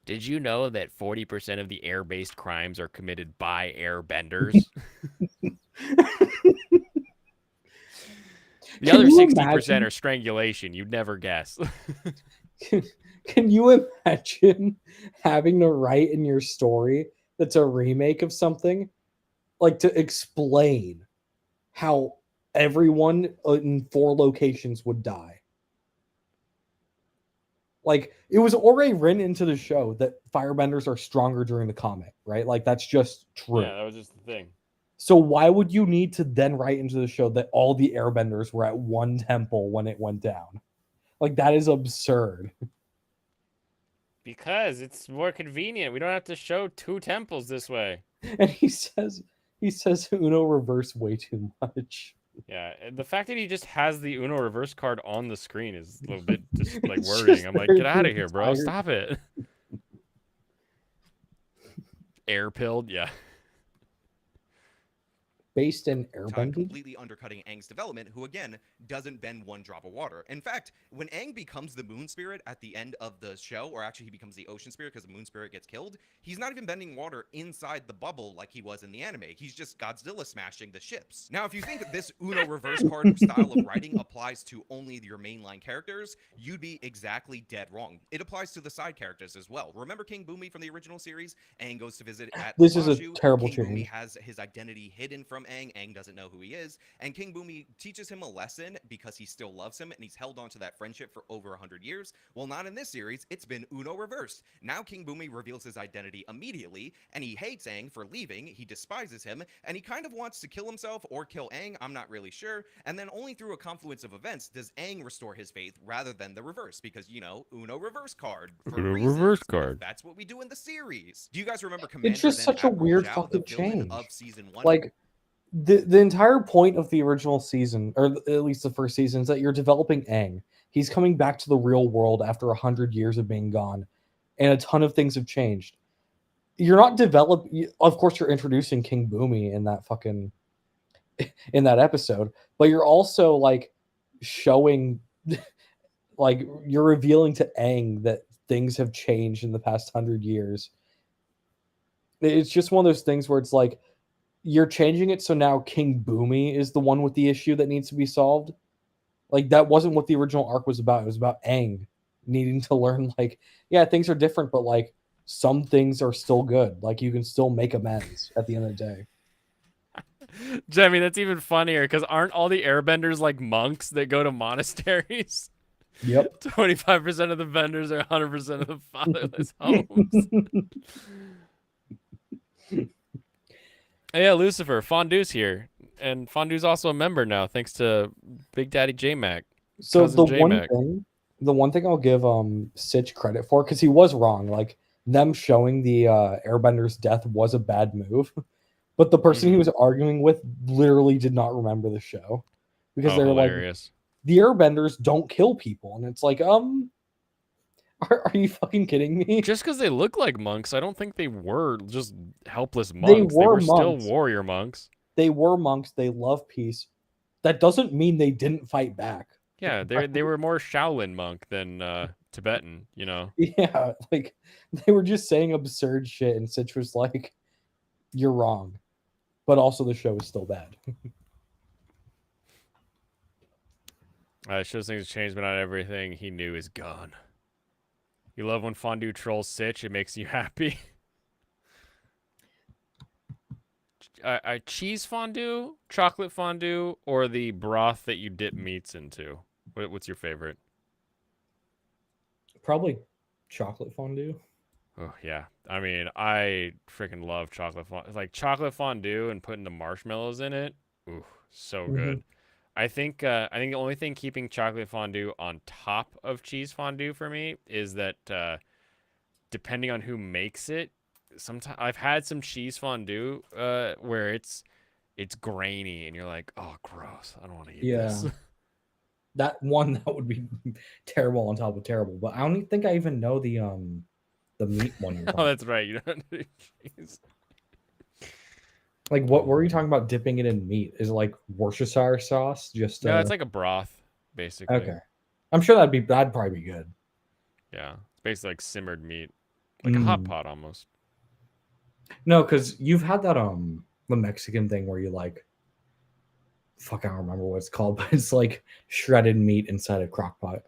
Did you know that 40% of the air-based crimes are committed by airbenders? The other 60% are strangulation. You'd never guess.
Can you imagine having to write in your story that's a remake of something, like to explain how everyone in 4 locations would die? Like, it was already written into the show that firebenders are stronger during the comet, right? Like, that's just true.
Yeah, that was just the thing.
So why would you need to then write into the show that all the airbenders were at one temple when it went down? Like, that is absurd.
Because it's more convenient. We don't have to show 2 temples this way.
And he says Uno reverse way too much.
Yeah, and the fact that he just has the Uno reverse card on the screen is a little bit just like
It's
worrying.
just
I'm like,
there
get out of
being
here, bro.
tired.
Stop it. Air pilled, yeah.
Based in
time
airbending.
completely undercutting Aang's development, who again doesn't bend one drop of water. In fact, when Aang becomes the moon spirit at the end of the show, or actually he becomes the ocean spirit because the moon spirit gets killed, he's not even bending water inside the bubble like he was in the anime. He's just Godzilla smashing the ships. Now, if you think this Uno reverse card style of writing applies to only your mainline characters, you'd be exactly dead wrong. It applies to the side characters as well. Remember King Boomy from the original series? Aang goes to visit at
This is a
Bashu.
terrible
King Boomy
change.
has his identity hidden from Aang. Aang doesn't know who he is, and King Boomy teaches him a lesson because he still loves him and he's held on to that friendship for over 100 years. Well, not in this series. It's been Uno reversed. Now King Boomy reveals his identity immediately, and he hates Aang for leaving. He despises him, and he kind of wants to kill himself or kill Aang. I'm not really sure. And then only through a confluence of events does Aang restore his faith rather than the reverse, because, you know, Uno reverse card. For
Uno
reasons,
reverse
because
card.
That's what we do in the series. Do you guys remember Commander?
just
then
such a
Admiral
weird
Zhao,
fucking
the villain
change.
of season 1?
Like, the entire point of the original season, or at least the first season, is that you're developing Aang. He's coming back to the real world after 100 years of being gone, and a ton of things have changed. You're not of course you're introducing King Boomy in that fucking in that episode, but you're also like showing like you're revealing to Aang that things have changed in the past 100 years. It's just one of those things where it's like you're changing it so now King Boomy is the one with the issue that needs to be solved. Like, that wasn't what the original arc was about. It was about Aang needing to learn, like, yeah, things are different, but like some things are still good. Like, you can still make amends at the end of the day.
Jemmy, that's even funnier because aren't all the airbenders like monks that go to monasteries?
Yep.
25% of the vendors are 100% of the fatherless homes. Yeah, Lucifer, Fondue's here. And Fondue's also a member now, thanks to Big Daddy J-Mac.
So
Cousin
the
J-Mac.
the one thing I'll give Sitch credit for, because he was wrong. Like them showing the Airbender's death was a bad move, but the person he was arguing with literally did not remember the show because
Oh,
they were like,
hilarious.
the Airbenders don't kill people, and it's like, are you fucking kidding me?
Just because they look like monks, I don't think they were just helpless
They
monks. They
were
were still
monks.
warrior monks.
They were monks. They love peace. That doesn't mean they didn't fight back.
Yeah, they were more Shaolin monk than Tibetan, you know.
Yeah, like they were just saying absurd shit, and Sitch was like, "You're wrong," but also the show is still bad.
Shows things change, but not everything he knew is gone. You love when fondue trolls Sitch. It makes you happy. Cheese fondue, chocolate fondue, or the broth that you dip meats into? What's your favorite?
Probably chocolate fondue.
Oh yeah, I mean I freaking love chocolate fondue. Like chocolate fondue and putting the marshmallows in it. Ooh, so good. I think the only thing keeping chocolate fondue on top of cheese fondue for me is that depending on who makes it, sometimes I've had some cheese fondue where it's grainy and you're like, oh gross, I don't want to eat this.
Yeah, that would be terrible on top of terrible. But I don't think I even know the meat one. You're
Oh,
talking.
that's right. You don't do cheese.
Like, what were you talking about? Dipping it in meat? Is it like Worcestershire sauce? Just
No, it's like a broth, basically.
okay. I'm sure that'd probably be good.
Yeah, it's basically like simmered meat, like a hot pot almost.
No, because you've had that the Mexican thing where you like, fuck, I don't remember what it's called, but it's like shredded meat inside a crock pot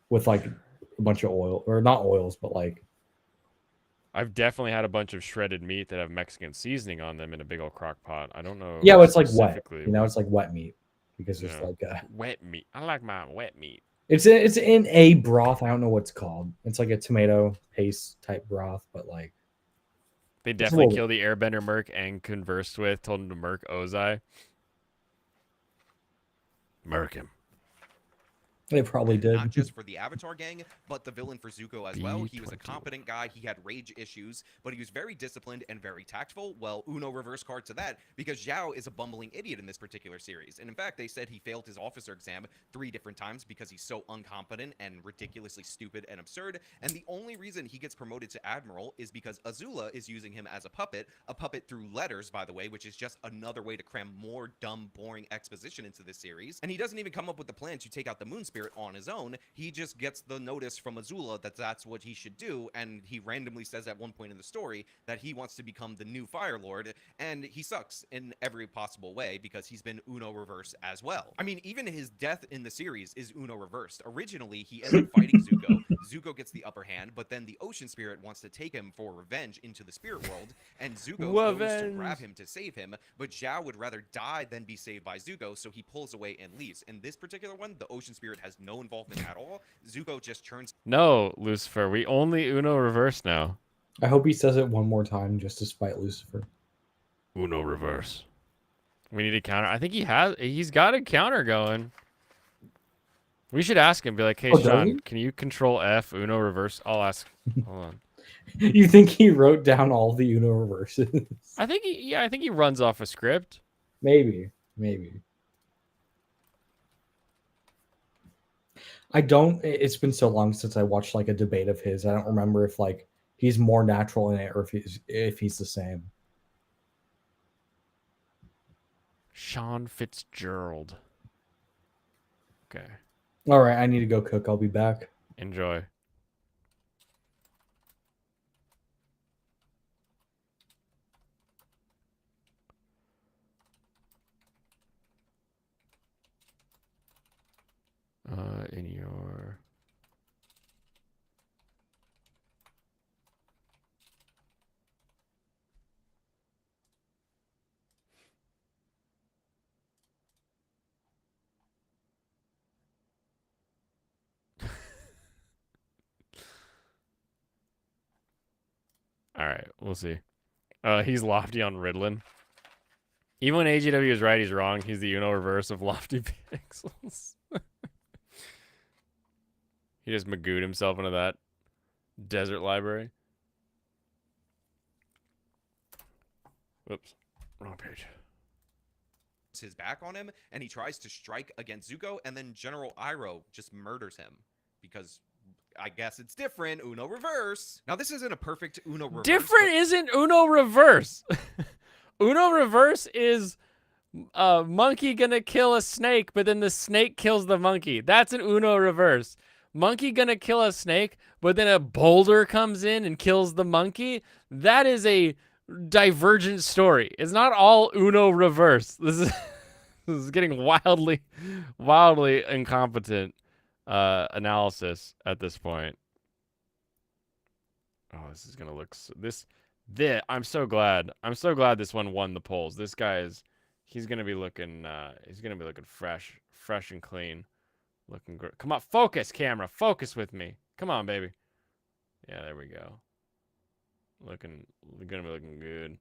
with like a bunch of oil, or not oils, but like,
I've definitely had a bunch of shredded meat that have Mexican seasoning on them in a big old crock pot. I don't know.
yeah, it's like wet.
Specifically
You know,
what-
it's like wet meat because it's
yeah.
like
Wet meat. I like my wet meat.
it's in a broth. I don't know what it's called. It's like a tomato paste type broth, but like
They
it's a
definitely
little-
killed the airbender Merc and conversed with, told him to Merc Ozai. Merc him.
They probably did.
Not just for the Avatar gang, but the villain for Zuko as well. He was a
B20.
competent guy. He had rage issues, but he was very disciplined and very tactful. Well, Uno reverse card to that because Zhao is a bumbling idiot in this particular series. And in fact, they said he failed his officer exam 3 different times because he's so incompetent and ridiculously stupid and absurd. And the only reason he gets promoted to admiral is because Azula is using him as a puppet through letters, by the way, which is just another way to cram more dumb, boring exposition into this series. And he doesn't even come up with the plan to take out the Moon Spirit on his own. He just gets the notice from Azula that that's what he should do, and he randomly says at one point in the story that he wants to become the new Fire Lord, and he sucks in every possible way because he's been Uno reverse as well. I mean, even his death in the series is Uno reversed. Originally, he ends up fighting Zuko. Zuko gets the upper hand, but then the Ocean Spirit wants to take him for revenge into the spirit world, and Zuko goes to grab him to save him, but Zhao would rather die than be saved by Zuko, so he pulls away and leaves. In this particular one, the Ocean Spirit has no involvement at all. Zuko just turns.
No, Lucifer. We only Uno reverse now.
I hope he says it one more time just to spite Lucifer.
Uno reverse. We need a counter. I think he's got a counter going. We should ask him. Be like, hey,
Oh, does
Sean,
he?
can you control F Uno reverse? I'll ask. Hold on.
You think he wrote down all the Uno reverses?
I think he runs off a script.
Maybe. I don't. It's been so long since I watched like a debate of his. I don't remember if like he's more natural in it or if he's the same.
Sean Fitzgerald. Okay.
All right, I need to go cook. I'll be back.
Enjoy. In your all right, we'll see. He's Lofty on Riddlin. Even when AGW is right, he's wrong. He's the Uno reverse of Lofty Pixels. He just magooed himself into that desert library. Whoops. Wrong page.
His back on him, and he tries to strike against Zuko, and then General Iroh just murders him because I guess it's different. Uno reverse. Now this isn't a perfect Uno reverse.
Different isn't Uno reverse. Uno reverse is a monkey gonna kill a snake, but then the snake kills the monkey. That's an Uno reverse. Monkey gonna kill a snake, but then a boulder comes in and kills the monkey. That is a divergent story. It's not all Uno reverse. This is getting wildly incompetent analysis at this point. Oh, this is gonna look I'm so glad this one won the polls. This guy he's gonna be looking fresh and clean, looking great. Come on, focus, camera, focus with me. Come on, baby. Yeah, there we go. Gonna be looking good.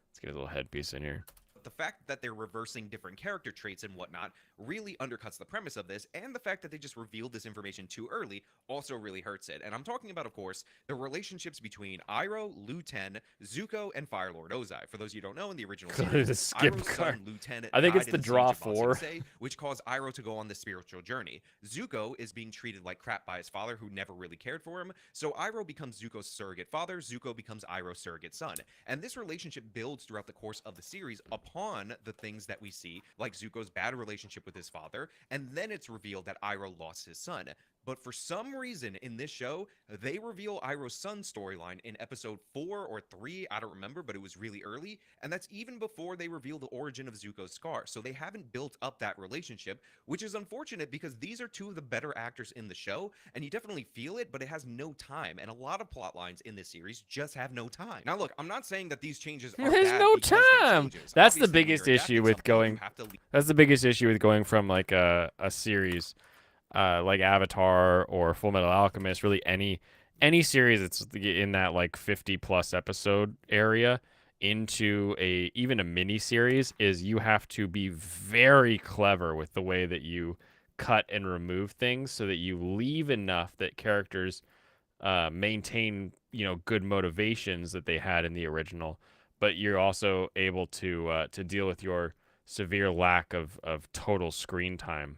Let's get a little headpiece in here.
The fact that they're reversing different character traits and whatnot really undercuts the premise of this, and the fact that they just revealed this information too early also really hurts it. And I'm talking about, of course, the relationships between Iroh, Lu Ten, Zuko, and Fire Lord Ozai. For those of you who don't know, in the original series, Iroh's son, Lu Ten,
I think
died
it's
in
the draw
Siege of Ba
4.
Sing Se, which caused Iroh to go on this spiritual journey. Zuko is being treated like crap by his father, who never really cared for him, so Iroh becomes Zuko's surrogate father, Zuko becomes Iroh's surrogate son. And this relationship builds throughout the course of the series upon the things that we see, like Zuko's bad relationship with his father, and then it's revealed that Iroh lost his son. But for some reason in this show, they reveal Iroh's son's storyline in episode 4 or 3, I don't remember, but it was really early, and that's even before they reveal the origin of Zuko's scar. So they haven't built up that relationship, which is unfortunate because these are two of the better actors in the show, and you definitely feel it, but it has no time, and a lot of plot lines in this series just have no time. Now look, I'm not saying that these changes are
There's
bad
no
because they're
time.
changes.
That's the
Obviously, when
biggest
you're
issue
adapting
with
something, you
going.
have to leave
That's the biggest issue with going from like a series like Avatar or Full Metal Alchemist, really any series that's in that like 50 plus episode area into even a mini series is you have to be very clever with the way that you cut and remove things so that you leave enough that characters maintain, good motivations that they had in the original, but you're also able to deal with your severe lack of total screen time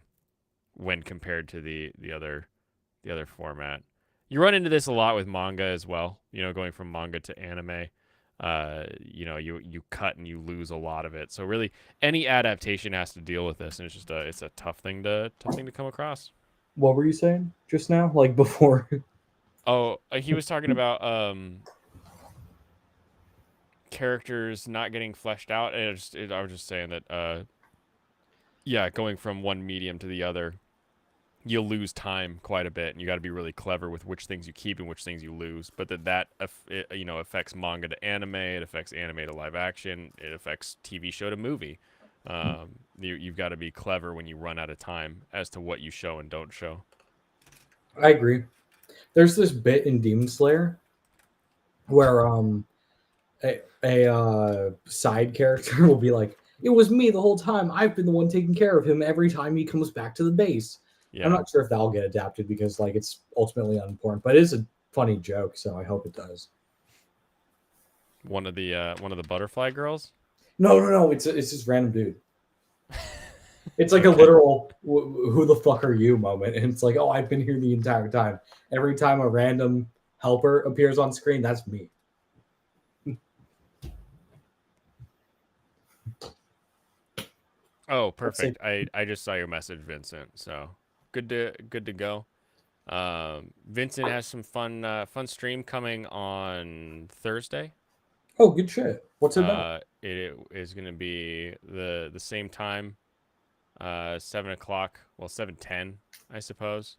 when compared to the other format. You run into this a lot with manga as well, going from manga to anime. You cut and you lose a lot of it. So really any adaptation has to deal with this, and it's a tough thing to come across.
What were you saying just now? Like before?
Oh, he was talking about characters not getting fleshed out, and I was just saying that going from one medium to the other, you'll lose time quite a bit, and you got to be really clever with which things you keep and which things you lose. But that affects manga to anime, it affects anime to live action, it affects TV show to movie. You've got to be clever when you run out of time as to what you show and don't show.
I agree. There's this bit in Demon Slayer where a side character will be like, "It was me the whole time. I've been the one taking care of him every time he comes back to the base."
Yeah.
I'm not sure if that'll get adapted because it's ultimately unimportant, but it is a funny joke, so I hope it does.
One of the butterfly girls?
No, it's this random dude. It's like a literal "who the fuck are you" moment, and it's like, "Oh, I've been here the entire time." Every time a random helper appears on screen, that's me.
Oh, perfect. I just saw your message, Vincent. So good to go. Vincent has some fun stream coming on Thursday.
Oh, good shit. What's it about?
It is going to be the same time, 7 o'clock. Well, 7:10, I suppose.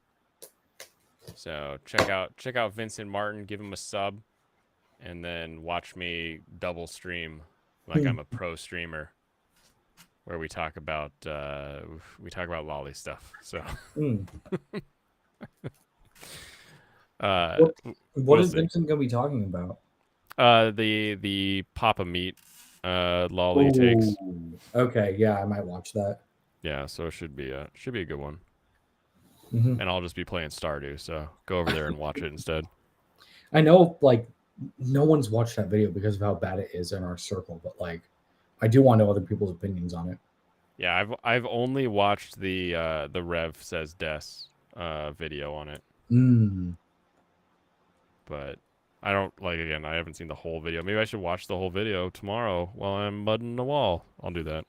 So check out Vincent Martin. Give him a sub, and then watch me double stream like I'm a pro streamer, where we talk about lolly stuff. So.
What is Vincent gonna be talking about?
The Papa Meat lolly takes.
Okay, yeah, I might watch that.
Yeah, so it should be a good one.
Mhm.
and I'll just be playing Stardew. So go over there and watch it instead.
I know, like, no one's watched that video because of how bad it is in our circle, but like, I do want to know other people's opinions on it.
Yeah, I've only watched the Rev Says Des video on it,
Mm.
but I don't like again. I haven't seen the whole video. Maybe I should watch the whole video tomorrow while I'm mudding the wall. I'll do that.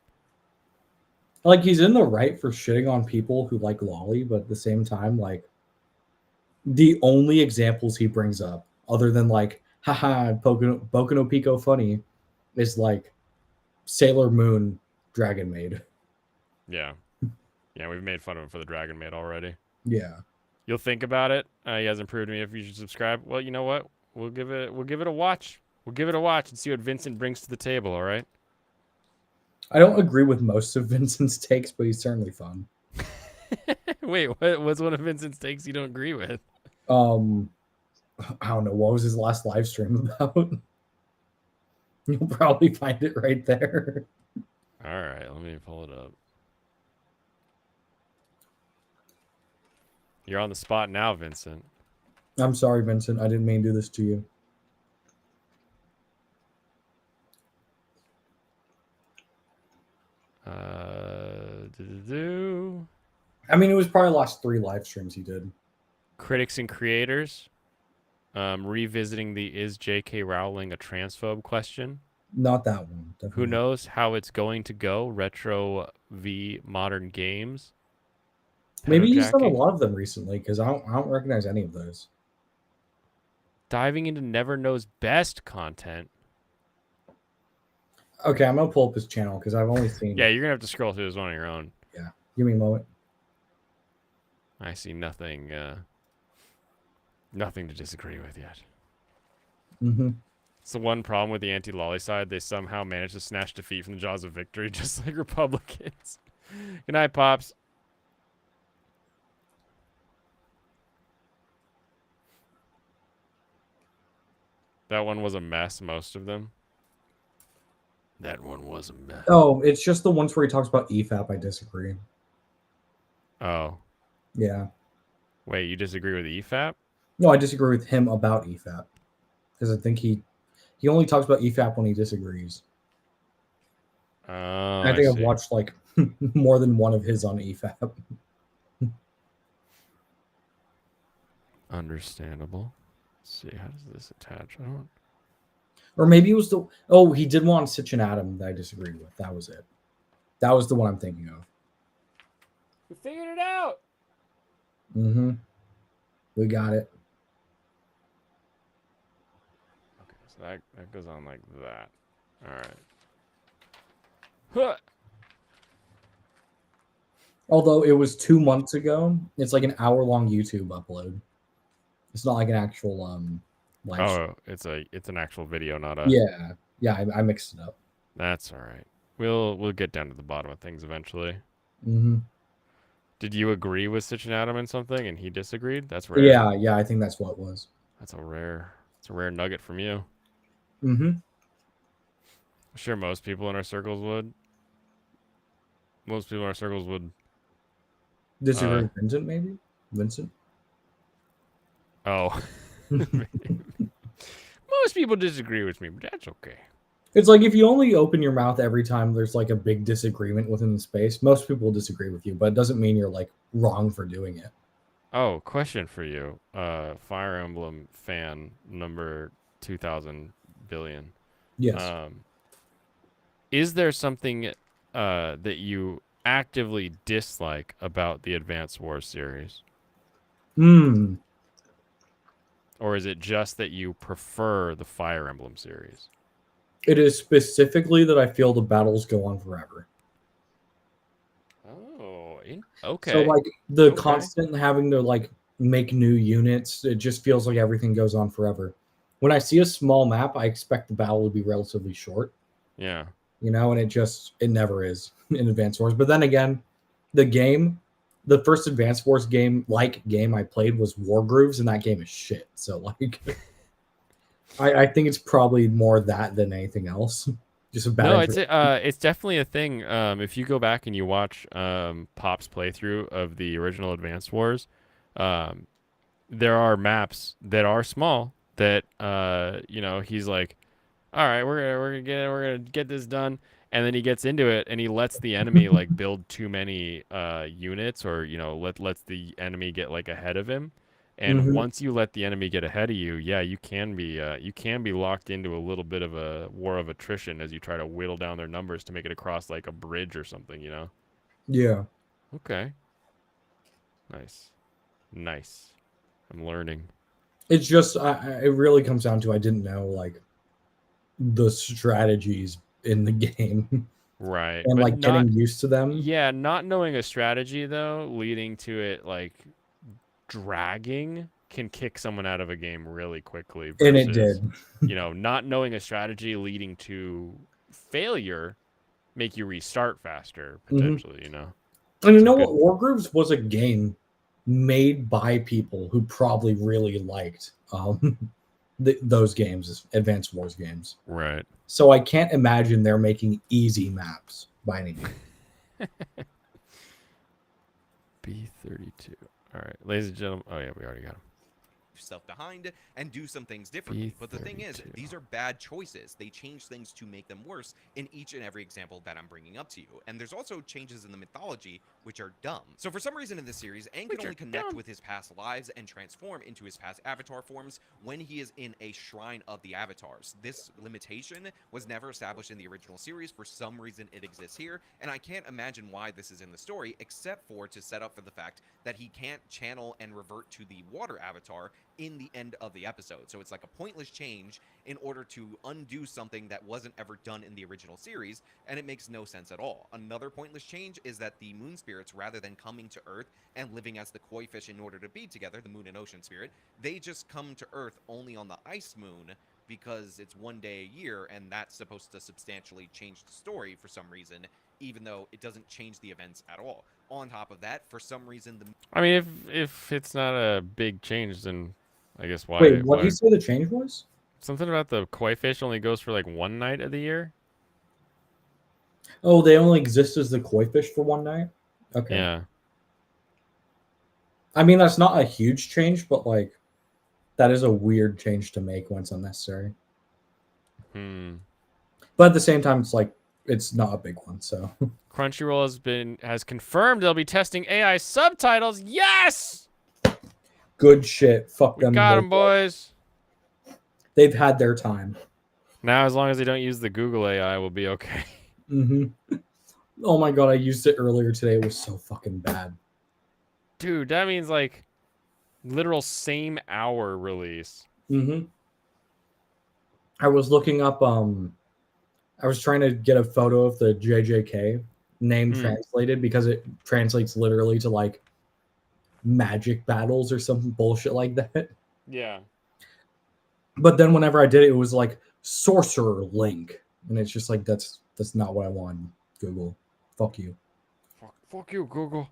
Like, he's in the right for shitting on people who like lolly, but at the same time, like, the only examples he brings up, other than like, haha, Boku no Pico funny, is like Sailor Moon Dragon Maid.
Yeah, yeah, we've made fun of him for the Dragon Maid already.
Yeah.
You'll think about it. He hasn't proved to me if you should subscribe. Well, you know what? We'll give it a watch. We'll give it a watch and see what Vincent brings to the table. All right.
I don't agree with most of Vincent's takes, but he's certainly fun.
Wait, what's one of Vincent's takes you don't agree with?
I don't know. What was his last live stream about? You'll probably find it right there.
All right, let me pull it up. You're on the spot now, Vincent.
I'm sorry, Vincent. I didn't mean to do this to you. I mean, it was probably the last 3 live streams he did.
Critics and creators. Revisiting the "Is J.K. Rowling a transphobe?" question.
Not that one.
Who
Definitely.
knows how it's going to go? Retro v modern games.
Maybe he's done a
Pedojacking.
lot of them recently because I don't recognize any of those.
Diving into Never Knows Best content.
Okay, I'm gonna pull up his channel because I've only seen.
Yeah, you're gonna have to scroll through this one on your own.
Yeah. Give me a moment.
I see nothing. Nothing to disagree with yet.
Mm-hmm.
It's the one problem with the anti-lolly side. They somehow manage to snatch defeat from the jaws of victory, just like Republicans. Good night, Pops. That one was a mess, most of them. That one was a mess.
Oh, it's just the ones where he talks about EFAP. I disagree.
Oh.
Yeah.
Wait, you disagree with EFAP?
No, I disagree with him about EFAP because I think he only talks about EFAP when he disagrees.
Oh,
I think I've
see.
watched like more than one of his on EFAP.
Understandable. Let's see, how does this attach? I don't.
Or maybe it was the he did one on Sitch and Adam that I disagreed with. That was it. That was the one I'm thinking of.
We figured it out.
Mm-hmm. We got it.
Okay, so that goes on like that. All right. Huh.
Although it was 2 months ago, it's like an hour-long YouTube upload. It's not like an actual live stream.
Oh, it's an actual video, not a.
Yeah. I mixed it up.
That's all right. We'll get down to the bottom of things eventually.
Mm-hmm.
Did you agree with Stitch and Adam in something, and he disagreed? That's rare.
Yeah. I think that's what it was.
That's a rare nugget from you.
Mm-hmm.
I'm sure most people in our circles would. Most people in our circles would.
Disagree with Vincent, maybe? Vincent?
Oh. Most people disagree with me, but that's okay.
It's like if you only open your mouth every time there's like a big disagreement within the space, most people will disagree with you, but it doesn't mean you're like wrong for doing it.
Oh, question for you. Fire Emblem fan number 2000 billion.
Yes.
Is there something that you actively dislike about the Advance Wars series? Or is it just that you prefer the Fire Emblem series?
It is specifically that I feel the battles go on forever.
Oh, okay.
So like the constant having to like make new units, it just feels like everything goes on forever. When I see a small map, I expect the battle to be relatively short.
Yeah.
You know, and it never is in Advance Wars. But then again, the first Advance Wars game I played was Wargrooves, and that game is shit. So like I think it's probably more that than anything else. Just a bad.
No, it's definitely a thing. If you go back and you watch Pop's playthrough of the original Advance Wars, um, there are maps that are small that he's like, all right, we're gonna get this done, and then he gets into it and he lets the enemy like build too many units, or lets the enemy get like ahead of him. And
Mhm.
once you let the enemy get ahead of you, yeah, you can be locked into a little bit of a war of attrition as you try to whittle down their numbers to make it across like a bridge or something.
Yeah.
Okay. Nice. Nice. I'm learning.
It's just it really comes down to I didn't know like the strategies in the game
Right.
and
But
like
not
getting used to them.
yeah, not knowing a strategy though, leading to it like dragging can kick someone out of a game really quickly
And it
versus,
did.
not knowing a strategy leading to failure make you restart faster
Mhm.
potentially.
And you
Some
know
good
what? Wargrooves was a game made by people who probably really liked those games, Advanced Wars games.
right.
So I can't imagine they're making easy maps by any means.
B32. All right, ladies and gentlemen. Oh yeah, we already got him.
Yourself behind and do some things differently. But the thing is,
B32.
these are bad choices. They change things to make them worse in each and every example that I'm bringing up to you. And there's also changes in the mythology which are dumb. So for some reason in this series, Aang can only connect with his past lives and transform into his past avatar forms when he is in a shrine of the avatars. This limitation was never established in the original series. For some reason it exists here, and I can't imagine why this is in the story, except for to set up for the fact that he can't channel and revert to the water avatar in the end of the episode. So it's like a pointless change in order to undo something that wasn't ever done in the original series, and it makes no sense at all. Another pointless change is that the moon spirits, rather than coming to Earth and living as the koi fish in order to be together, the moon and ocean spirit, they just come to Earth only on the ice moon because it's one day a year, and that's supposed to substantially change the story for some reason, even though it doesn't change the events at all. On top of that, for some reason, the
I mean, if it's not a big change, then I guess
Wait, what did
why
you say the change was?
something about the koi fish only goes for like one night of the year?
Oh, they only exist as the koi fish for one night? Okay.
Yeah.
I mean, that's not a huge change, but like that is a weird change to make when it's unnecessary.
Hmm.
But at the same time, it's like it's not a big one. So
Crunchyroll has confirmed they'll be testing AI subtitles. Yes,
good shit. Fuck
we
them.
got them, boys.
They've had their time.
Now, as long as they don't use the Google AI, we'll be okay.
Hmm. Oh my god, I used it earlier today. It was so fucking bad.
Dude, that means like literal same hour release.
Hmm. I was looking up. I was trying to get a photo of the JJK name translated because it translates literally to like magic battles or some bullshit like that.
Yeah.
But then whenever I did it, it was like sorcerer link, and it's just like that's not what I want. Google, fuck you.
Fuck you, Google.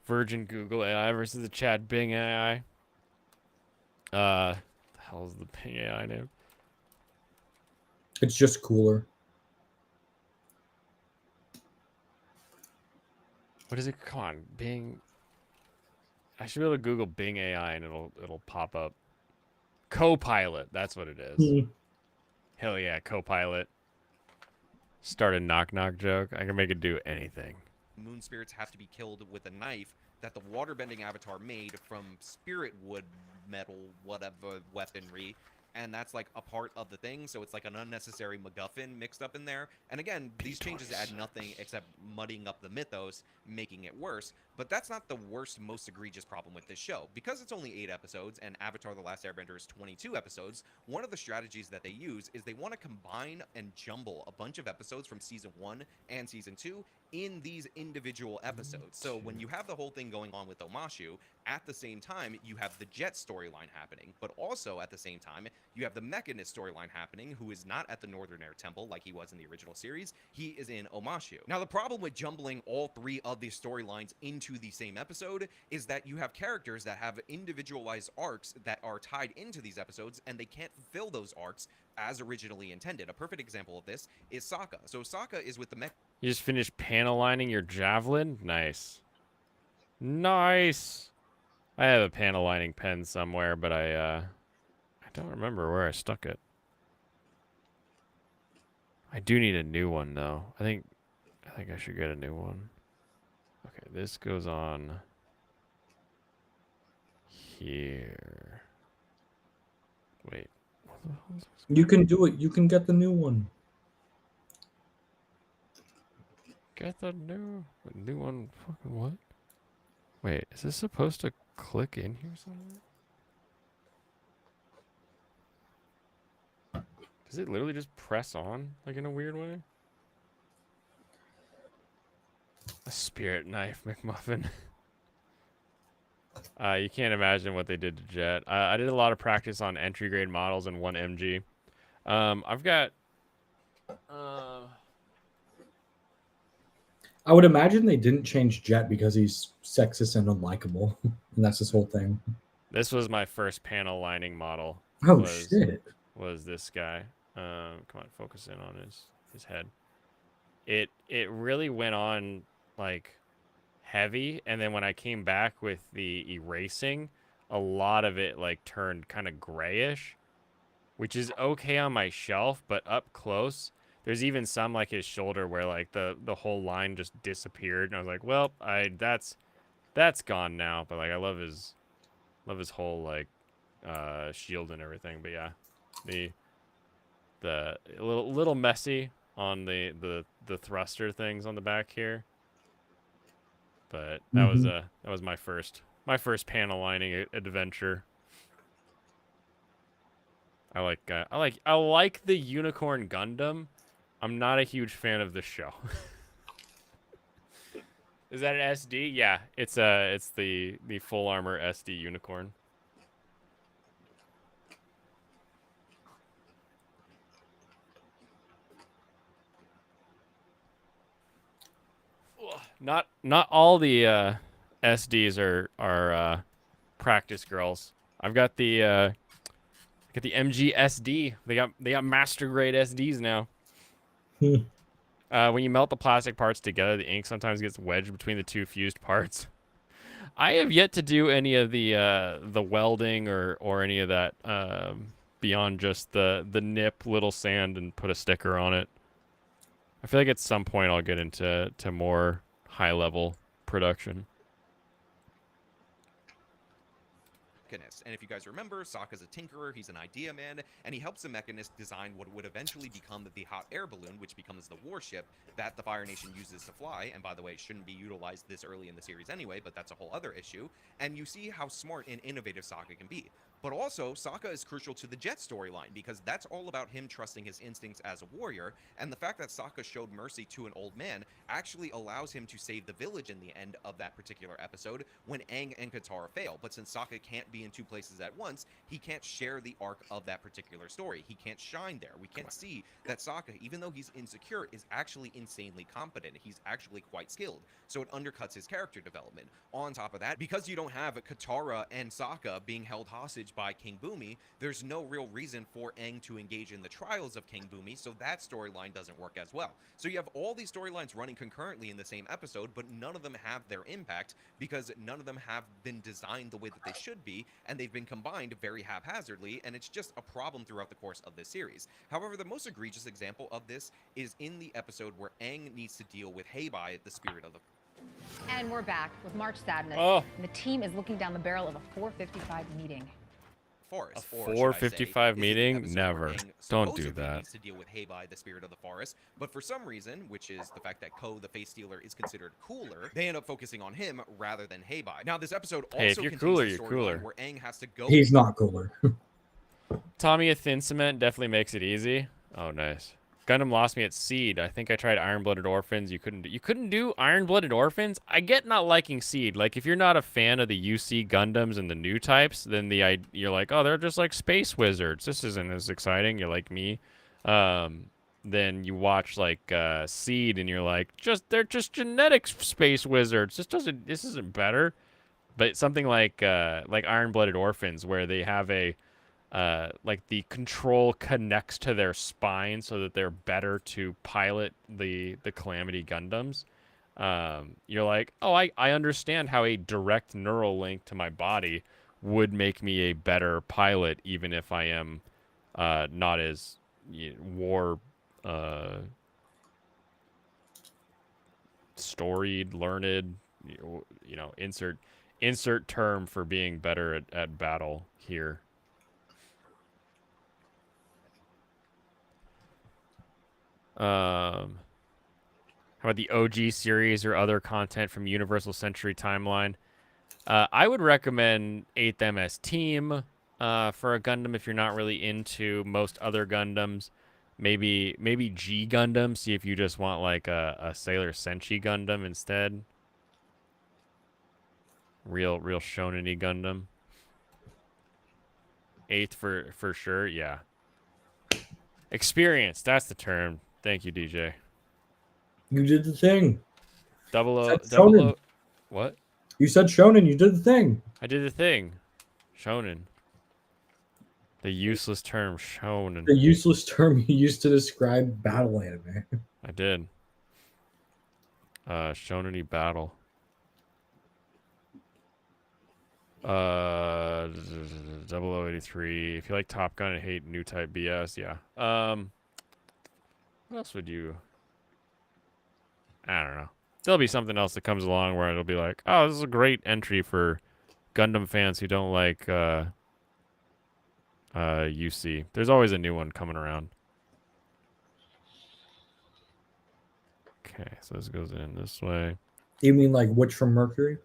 Virgin Google AI versus the Chad Bing AI. The hell's the Bing AI name?
It's just cooler.
What is it? Come on, Bing. I should be able to Google Bing AI and it'll pop up. Copilot. That's what it is. Hell yeah, Copilot. Start a knock knock joke. I can make it do anything.
moon spirits have to be killed with a knife that the waterbending avatar made from spirit wood metal whatever weaponry, and that's like a part of the thing, so it's like an unnecessary MacGuffin mixed up in there. And again, these changes add nothing except muddying up the mythos, making it worse. But that's not the worst, most egregious problem with this show. Because it's only 8 episodes and Avatar The Last Airbender is 22 episodes, one of the strategies that they use is they want to combine and jumble a bunch of episodes from Season 1 and Season 2 in these individual episodes. So when you have the whole thing going on with Omashu, at the same time, you have the Jet storyline happening, but also at the same time, You have the Mechanist storyline happening, who is not at the Northern Air Temple like he was in the original series. He is in Omashu. Now, the problem with jumbling all 3 of these storylines into the same episode is that you have characters that have individualized arcs that are tied into these episodes, and they can't fulfill those arcs as originally intended. A perfect example of this is Sokka. So Sokka is with the Mech.
You just finished panel lining your javelin? Nice. Nice. I have a panel lining pen somewhere, but I don't remember where I stuck it. I do need a new one though. I think I should get a new one. Okay, this goes on here. Wait. What the hell is this?
You can do it. You can get the new one.
Get the new one. Fucking what? Wait, is this supposed to click in here somewhere? Does it literally just press on, like in a weird way? A spirit knife, McMuffin. You can't imagine what they did to Jet. I did a lot of practice on entry grade models and 1MG. I've got...
I would imagine they didn't change Jet because he's sexist and unlikable, and that's his whole thing.
This was my first panel lining model.
Oh shit!
Was this guy? Come on, focus in on his head. It really went on like heavy, and then when I came back with the erasing, a lot of it like turned kind of grayish, which is okay on my shelf, but up close, there's even some like his shoulder where like the whole line just disappeared, and I was like, well, that's gone now. But like I love his whole like shield and everything. But yeah, the little messy on the thruster things on the back here. But that was my first panel lining adventure. I like the Unicorn Gundam. I'm not a huge fan of the show. Is that an SD? Yeah, it's the full armor SD Unicorn. Not all the SDs are practice girls. I've got the MG SD. They got master grade SDs now. When you melt the plastic parts together, the ink sometimes gets wedged between the 2 fused parts. I have yet to do any of the welding or any of that beyond just the nip little sand and put a sticker on it. I feel like at some point I'll get into more high level production.
And if you guys remember, Sokka's a tinkerer, he's an idea man, and he helps the Mechanist design what would eventually become the hot air balloon, which becomes the warship that the Fire Nation uses to fly. And by the way, it shouldn't be utilized this early in the series anyway, but that's a whole other issue. And you see how smart and innovative Sokka can be. But also, Sokka is crucial to the Jet storyline, because that's all about him trusting his instincts as a warrior, and the fact that Sokka showed mercy to an old man actually allows him to save the village in the end of that particular episode when Aang and Katara fail. But since Sokka can't be in 2 places at once, he can't share the arc of that particular story. He can't shine there. We can't see that Sokka, even though he's insecure, is actually insanely competent. He's actually quite skilled. So it undercuts his character development. On top of that, because you don't have Katara and Sokka being held hostage by King Bumi, there's no real reason for Aang to engage in the trials of King Bumi, so that storyline doesn't work as well. So you have all these storylines running concurrently in the same episode, but none of them have their impact because none of them have been designed the way that they should be, and they've been combined very haphazardly, and it's just a problem throughout the course of this series. However, the most egregious example of this is in the episode where Aang needs to deal with Heibai, the spirit of the...
And we're back with March Sadness.
Oh.
And the team is looking down the barrel of a 455 meeting.
Forest,
A
or should I
455
say,
meeting?
this is the episode where
Never.
Aang
Don't do
supposedly
that.
needs to deal with Heibai, the spirit of the forest, but for some reason, which is the fact that Ko, the face stealer, is considered cooler, they end up focusing on him rather than Heibai. Now, this episode also
Hey, if you're
contains
cooler,
the
you're
storyline
cooler.
where Aang has to go.
He's not cooler.
Tommy a thin cement definitely makes it easy. Oh, nice. Gundam lost me at Seed. I think I tried Iron-Blooded Orphans. You couldn't do Iron-Blooded Orphans? I get not liking Seed. Like, if you're not a fan of the UC Gundams and the new types, then you're like, oh, they're just like space wizards. This isn't as exciting. You're like me. Then you watch like Seed and you're like, they're just genetic space wizards. This isn't better. But something like Iron-Blooded Orphans, where they have like the control connects to their spine so that they're better to pilot the Calamity Gundams. You're like, oh, I understand how a direct neural link to my body would make me a better pilot, even if I am not as war storied, learned, insert term for being better at battle here. How about the OG series or other content from Universal Century Timeline? I would recommend 8th MS Team for a Gundam if you're not really into most other Gundams. Maybe G Gundam. See if you just want like a Sailor Senshi Gundam instead. Real shonen-y Gundam. 8th for sure. Yeah. Experience. That's the term. Thank you, DJ.
You did the thing.
Double O. What?
You said shonen. You did the thing.
I did the thing. Shonen. The useless term shonen.
The useless term you used to describe battle anime.
I did. Shonen-y battle. 0083. If you like Top Gun and hate new type BS, yeah. What else would you? I don't know. There'll be something else that comes along where it'll be like, oh, this is a great entry for Gundam fans who don't like UC. There's always a new one coming around. Okay, so this goes in this way.
You mean like Witch from Mercury?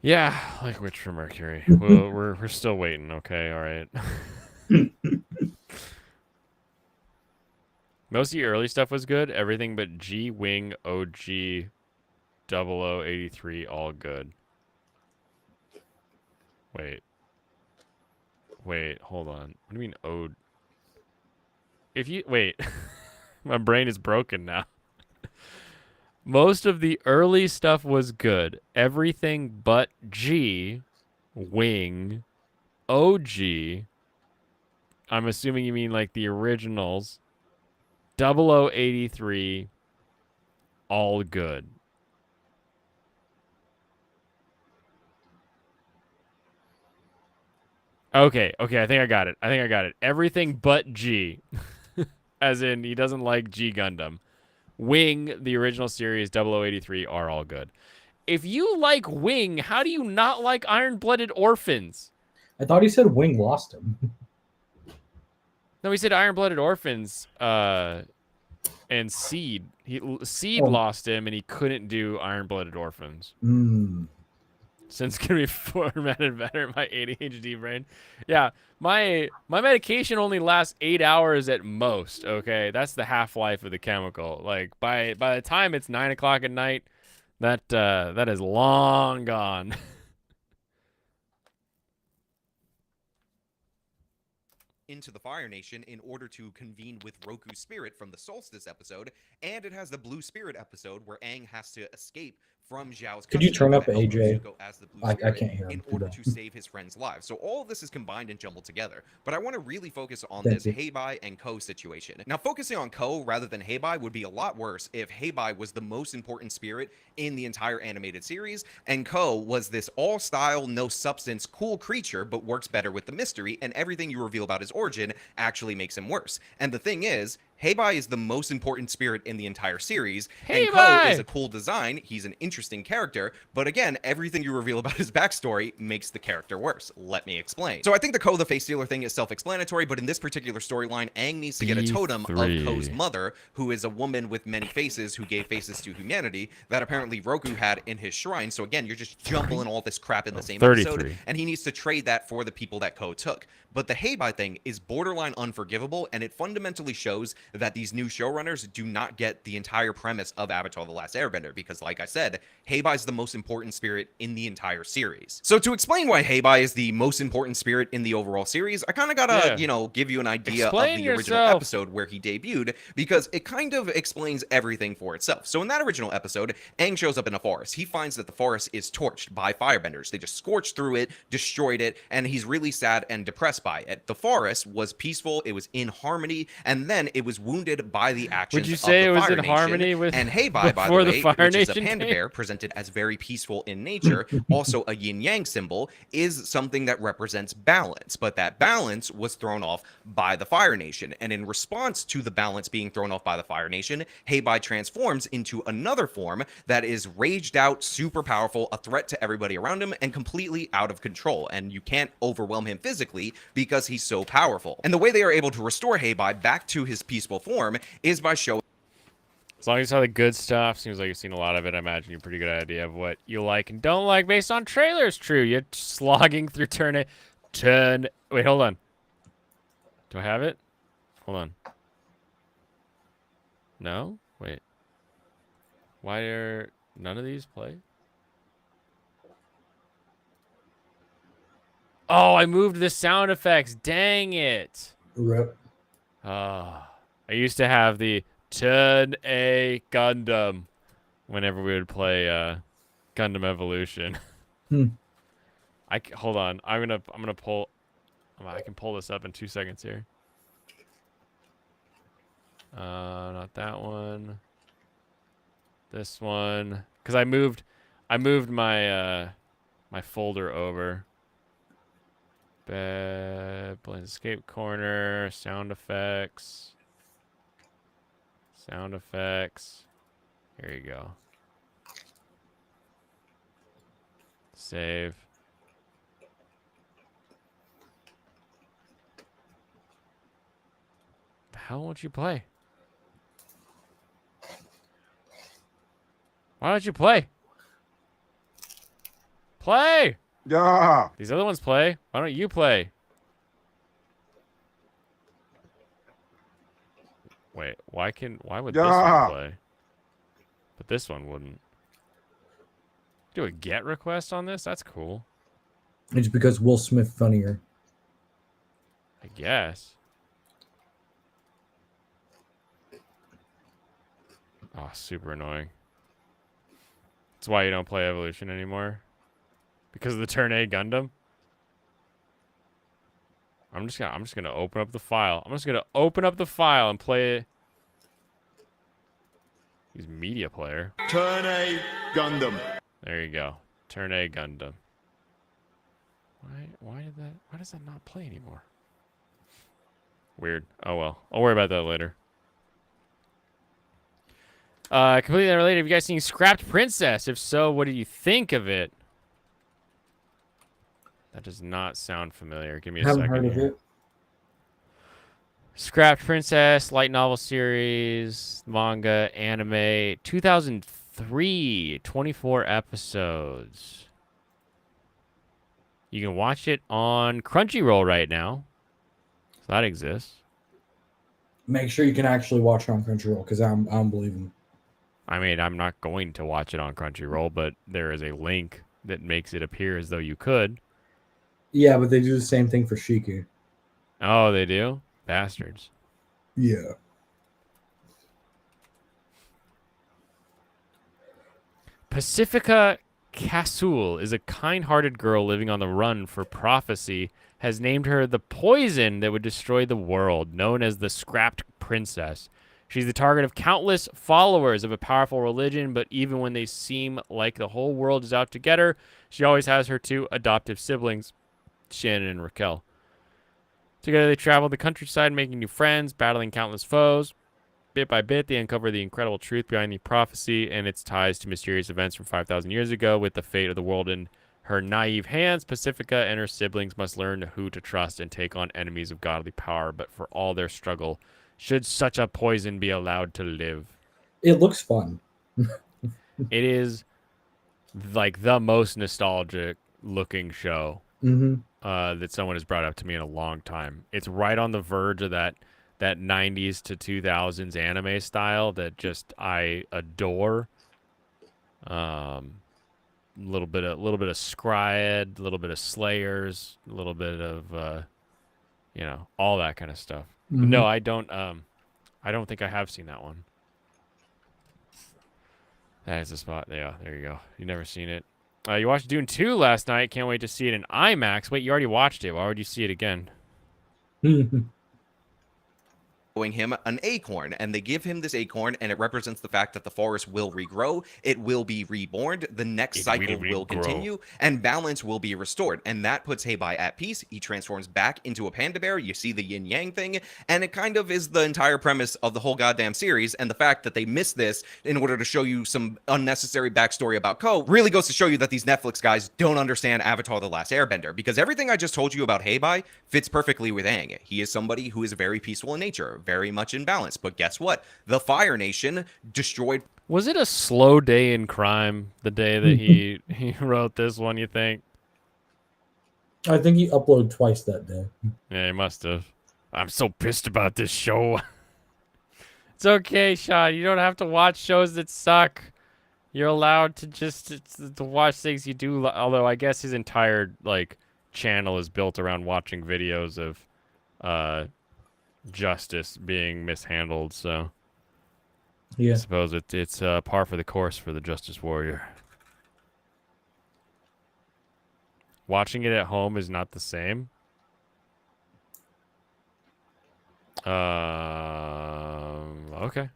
Yeah, like Witch from Mercury. Well, we're still waiting. Okay, all right. Most of the early stuff was good. Everything but G Wing, OG, 0083, all good. Wait, hold on. What do you mean O? If you wait, my brain is broken now. Most of the early stuff was good. Everything but G, Wing, OG. I'm assuming you mean like the originals. 0083, all good. Okay, I think I got it. Everything but G. As in, he doesn't like G Gundam. Wing, the original series, 0083, are all good. If you like Wing, how do you not like Iron-Blooded Orphans?
I thought he said Wing lost him.
No, he said Iron-Blooded Orphans and Seed. Seed lost him, and he couldn't do Iron-Blooded Orphans. Since it's going to be formatted better in my ADHD brain. Yeah, my medication only lasts 8 hours at most, okay? That's the half-life of the chemical. Like, by the time it's 9 o'clock at night, that is long gone.
Into the Fire Nation in order to convene with Roku's spirit from the Solstice episode, and it has the Blue Spirit episode where Aang has to escape from Zhao's
Could you
custody
turn up
to help
AJ?
Zuko as the Blue
I
Spirit
can't hear him
in
too
order
well.
to save his friends' lives. So all of this is combined and jumbled together. But I want to really focus on
Thank
this
you.
Heibai and Ko situation. Now, focusing on Ko rather than Heibai would be a lot worse if Heibai was the most important spirit in the entire animated series, and Ko was this all-style, no-substance, cool creature, but works better with the mystery, and everything you reveal about his origin actually makes him worse. And the thing is, Heibai is the most important spirit in the entire series, and Ko is a cool design. He's an interesting character, but again, everything you reveal about his backstory makes the character worse. Let me explain. So I think the Ko the Face Stealer thing is self-explanatory, but in this particular storyline, Aang needs to get a totem of Ko's mother, who is a woman with many faces who gave faces to humanity, that apparently Roku had in his shrine. So again, you're just jumbling all this crap in the same episode, and he needs to trade that for the people that Ko took. But the Heibai thing is borderline unforgivable, and it fundamentally shows that these new showrunners do not get the entire premise of Avatar: The Last Airbender, because like I said, Heibai is the most important spirit in the entire series. So to explain why Heibai is the most important spirit in the overall series, I kind of gotta,
Yeah.
give you an idea
Explain
of the original
yourself.
episode where he debuted, because it kind of explains everything for itself. So in that original episode, Aang shows up in a forest. He finds that the forest is torched by firebenders. They just scorched through it, destroyed it, and he's really sad and depressed by it. The forest was peaceful, it was in harmony, and then it was wounded by the actions
Would you
of
say
the
it was
Fire
in
Nation.
harmony with
And Heibai, by the
before the
way,
Fire
which is a
Nation
panda
came?
bear presented as very peaceful in nature, also a yin-yang symbol, is something that represents balance. But that balance was thrown off by the Fire Nation. And in response to the balance being thrown off by the Fire Nation, Heibai transforms into another form that is raged out, super powerful, a threat to everybody around him, and completely out of control. And you can't overwhelm him physically because he's so powerful. And the way they are able to restore Heibai back to his peaceful form is by showing
As long as you saw the good stuff, seems like you've seen a lot of it. I imagine you're a pretty good idea of what you like and don't like based on trailers. True, you're slogging through Wait, hold on. Do I have it? Hold on. No? Wait. Why are none of these play? Oh, I moved the sound effects. Dang it.
Rip.
I used to have the Turn A Gundam whenever we would play Gundam Evolution. Hold on. I'm gonna pull. I can pull this up in 2 seconds here. Not that one. This one, because I moved my my folder over. Blind escape corner, sound effects. Sound effects. Here you go. Save. The hell won't you play? Why don't you play? Play!
Yeah.
These other ones play. Why don't you play? Wait, why would this
Yeah.
one play? But this one wouldn't. Do a get request on this? That's cool.
It's because Will Smith funnier.
I guess. Oh, super annoying. That's why you don't play Evolution anymore. Because of the Turn A Gundam. I'm just gonna open up the file. I'm just gonna open up the file and play it. Use media player.
Turn A Gundam.
There you go. Turn A Gundam. Why does that not play anymore? Weird. Oh well. I'll worry about that later. Completely unrelated. Have you guys seen Scrapped Princess? If so, what do you think of it? That does not sound familiar. Give me a
Haven't
second
heard of
here.
it.
Scrapped Princess, light novel series, manga, anime, 2003, 24 episodes. You can watch it on Crunchyroll right now. So that exists.
Make sure you can actually watch it on Crunchyroll because I don't believe him.
I mean, I'm not going to watch it on Crunchyroll, but there is a link that makes it appear as though you could.
Yeah, but they do the same thing for Shiku.
Oh, they do? Bastards.
Yeah.
Pacifica Casul is a kind-hearted girl living on the run for prophecy, has named her the poison that would destroy the world, known as the Scrapped Princess. She's the target of countless followers of a powerful religion, but even when they seem like the whole world is out to get her, she always has her two adoptive siblings, Shannon and Raquel. Together they travel the countryside, making new friends, battling countless foes. Bit by bit, they uncover the incredible truth behind the prophecy and its ties to mysterious events from 5,000 years ago. With the fate of the world in her naive hands, Pacifica and her siblings must learn who to trust and take on enemies of godly power. But for all their struggle, should such a poison be allowed to live?
It looks fun.
It is like the most nostalgic looking show
Mm-hmm.
that someone has brought up to me in a long time. It's right on the verge of that that 90s to 2000s anime style that just I adore. A little bit of Scryed, a little bit of Slayers, a little bit of all that kind of stuff. But no, I don't think I have seen that one. That is the spot. Yeah, there you go. You never seen it. You watched Dune 2 last night. Can't wait to see it in IMAX. Wait, you already watched it. Why would you see it again?
Him an acorn, and they give him this acorn, and it represents the fact that the forest will regrow, it will be reborn, the next cycle will continue, and balance will be restored. And that puts Heibai at peace. He transforms back into a panda bear. You see the yin yang thing, and it kind of is the entire premise of the whole goddamn series. And the fact that they missed this in order to show you some unnecessary backstory about Ko really goes to show you that these Netflix guys don't understand Avatar: The Last Airbender, because everything I just told you about Heibai fits perfectly with Aang. He is somebody who is very peaceful in nature, very much in balance. But guess what? The Fire Nation destroyed.
Was it a slow day in crime the day that he wrote this one, you think?
I think he uploaded twice that day.
Yeah, he must have. I'm so pissed about this show. It's okay, Sean. You don't have to watch shows that suck. You're allowed to just to watch things you do. Although I guess his entire channel is built around watching videos of justice being mishandled. So
Yeah.
I suppose it's par for the course for the Justice Warrior. Watching it at home is not the same. Okay.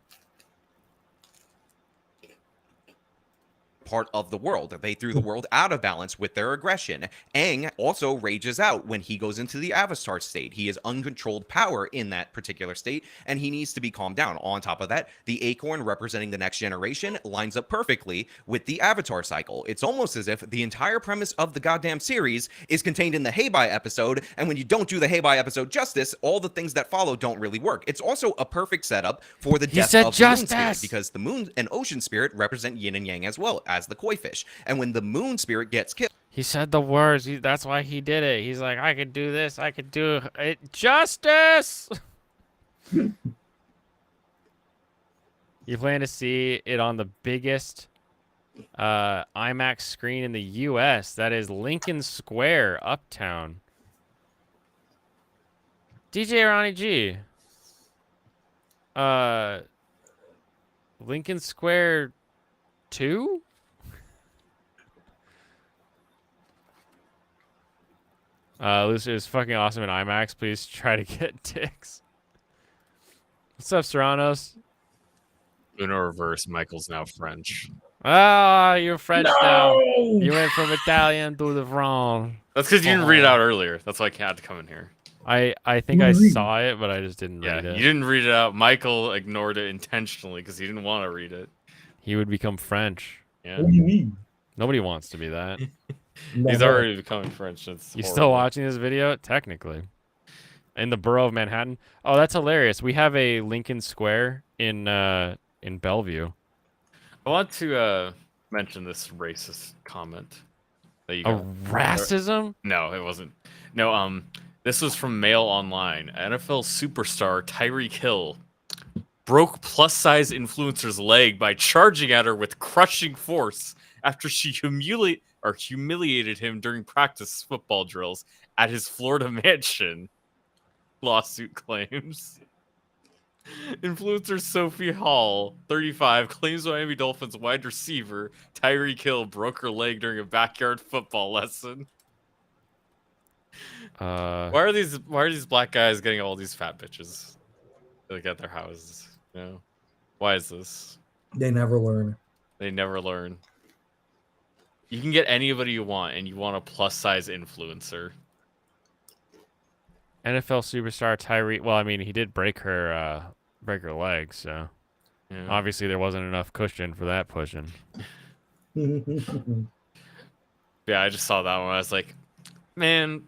Part of the world. They threw the world out of balance with their aggression. Aang also rages out when he goes into the Avatar state. He has uncontrolled power in that particular state, and he needs to be calmed down. On top of that, the acorn representing the next generation lines up perfectly with the Avatar cycle. It's almost as if the entire premise of the goddamn series is contained in the Heibai episode, and when you don't do the Heibai episode justice, all the things that follow don't really work. It's also a perfect setup for the death of the Moon Spirit, because the Moon and Ocean Spirit represent yin and yang as well as the koi fish. And when the Moon Spirit gets killed,
He said the words. That's why he did it. He's like, I could do this. I could do it. Justice! You plan to see it on the biggest IMAX screen in the U.S. That is Lincoln Square, Uptown. DJ Ronnie G. Lincoln Square 2? Lucy is fucking awesome in IMAX. Please try to get ticks. What's up, Serranos?
Uno reverse. Michael's now French.
Ah, you're French now. You went from Italian to the French.
That's because you didn't read it out earlier. That's why I had to come in here.
I think I saw it, but I just didn't read
Yeah,
it.
you didn't read it out. Michael ignored it intentionally because he didn't want to read it.
He would become French.
Yeah,
What do you mean?
Nobody wants to be that.
he's
Never.
already becoming French. It's
You still
horrible.
watching this video? Technically. In the borough of Manhattan? Oh, that's hilarious. We have a Lincoln Square in Bellevue.
I want to mention this racist comment that you
A
got.
racism?
No, it wasn't. No, this was from Mail Online. NFL superstar Tyreek Hill broke plus-size influencer's leg by charging at her with crushing force after she humiliated him during practice football drills at his Florida mansion. Lawsuit claims. Influencer Sophie Hall, 35, claims Miami Dolphins wide receiver Tyreek Hill broke her leg during a backyard football lesson. Why are these black guys getting all these fat bitches at their houses? You know? Why is this?
They never learn.
They never learn. You can get anybody you want, and you want a plus size influencer.
NFL superstar Tyree. Well, I mean, he did break her leg, so
Yeah.
obviously there wasn't enough cushion for that pushing.
Yeah, I just saw that one. I was like, man,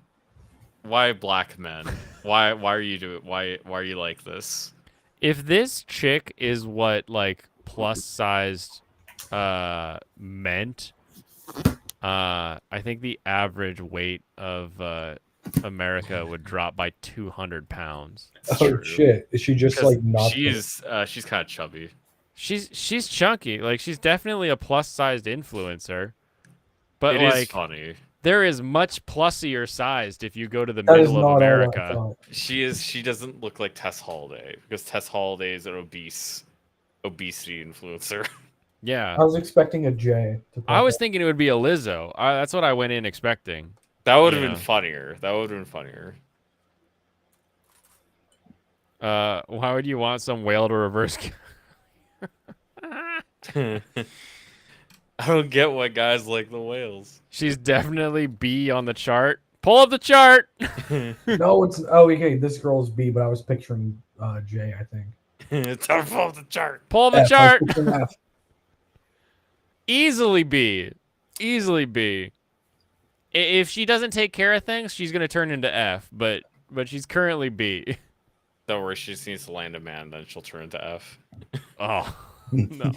why black men? Why are you why are you like this?
If this chick is what plus sized meant, I think the average weight of America would drop by 200 pounds.
It's
Oh
true.
shit! Is she just
Because
like not?
she's kind of chubby.
She's chunky. Like she's definitely a plus-sized influencer. But
It is
like
funny.
there is much plussier sized if you go to the
That is
middle
not
of
all I
America.
thought.
She doesn't look like Tess Holiday because Tess Holiday is an obesity influencer.
Yeah.
I was expecting a J. To
I
pop
was
up.
thinking it would be a Lizzo. That's what I went in expecting.
That would have
Yeah.
been funnier. That would have been funnier.
Why would you want some whale to reverse?
I don't get why guys like the whales.
She's definitely B on the chart. Pull up the chart.
No, it's okay. This girl's B, but I was picturing J. I think.
It's time to pull up the chart.
Pull up the
F, I was
chart.
picturing F.
Easily B. Easily B. If she doesn't take care of things, she's gonna turn into F. But she's currently B.
Don't worry, she just needs to land a man, then she'll turn into F.
Oh no.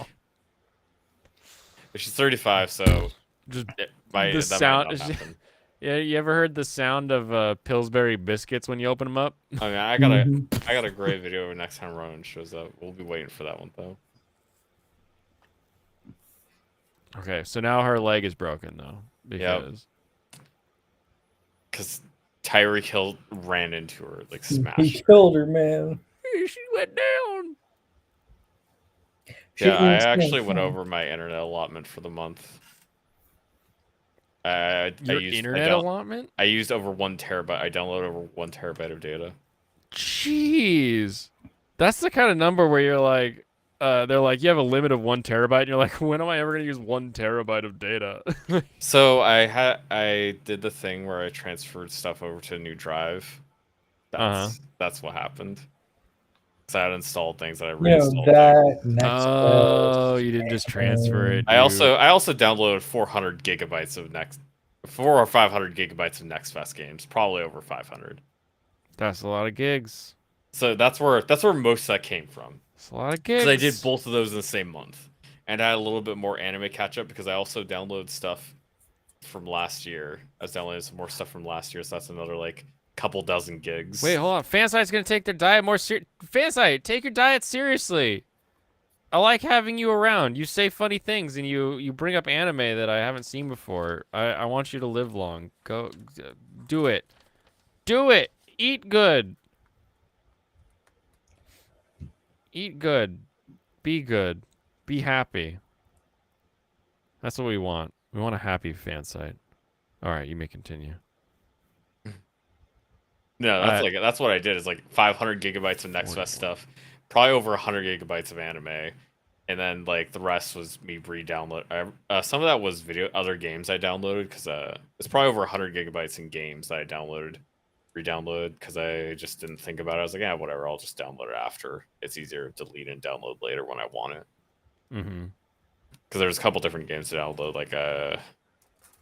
But she's 35, so
Just
that
the
might
sound.
not happen.
Yeah, you ever heard the sound of Pillsbury biscuits when you open them up?
I mean, I got a great video next time Ronan shows up. We'll be waiting for that one though.
Okay, so now her leg is broken though because
Because Tyreek Hill ran into her, like
He
smashed.
killed her, man.
she went down.
She
Yeah, I
is
actually
so
went
fun.
over my internet allotment for the month. I
Your
used
internet allotment?
I used over 1 terabyte. I downloaded over 1 terabyte of data.
Jeez, that's the kind of number where you're like, they're like, you have a limit of 1 terabyte, and you're like, when am I ever gonna use 1 terabyte of data?
So I did the thing where I transferred stuff over to a new drive. That's what happened. So I had installed things that I
You know
reinstalled.
that next.
Oh, you didn't just transfer it.
I also downloaded 400 gigabytes of 400 or 500 gigabytes of Next Fest games, probably over 500.
That's a lot of gigs.
So that's where most of that came from.
That's a lot of gigs.
Because I did both of those in the same month, and I had a little bit more anime catch up because I also downloaded stuff from last year. I was downloading some more stuff from last year, so that's another like couple dozen gigs.
Wait, hold on. Fansite's gonna take their diet more serious. Fansite, take your diet seriously. I like having you around. You say funny things and you bring up anime that I haven't seen before. I want you to live long. Go, do it. Do it. Eat good. Eat good. Be good. Be happy. That's what we want. We want a happy Fansite. All right, you may continue.
No, that's what I did. Is like 500 gigabytes of Next Fest stuff, probably over 100 gigabytes of anime, and then like the rest was me re-download. Some of that was other games I downloaded because it's probably over 100 gigabytes in games that I re-downloaded because I just didn't think about it. I was like, yeah, whatever. I'll just download it after. It's easier to delete and download later when I want it.
Mm-hmm.
Because there's a couple different games to download. Like there's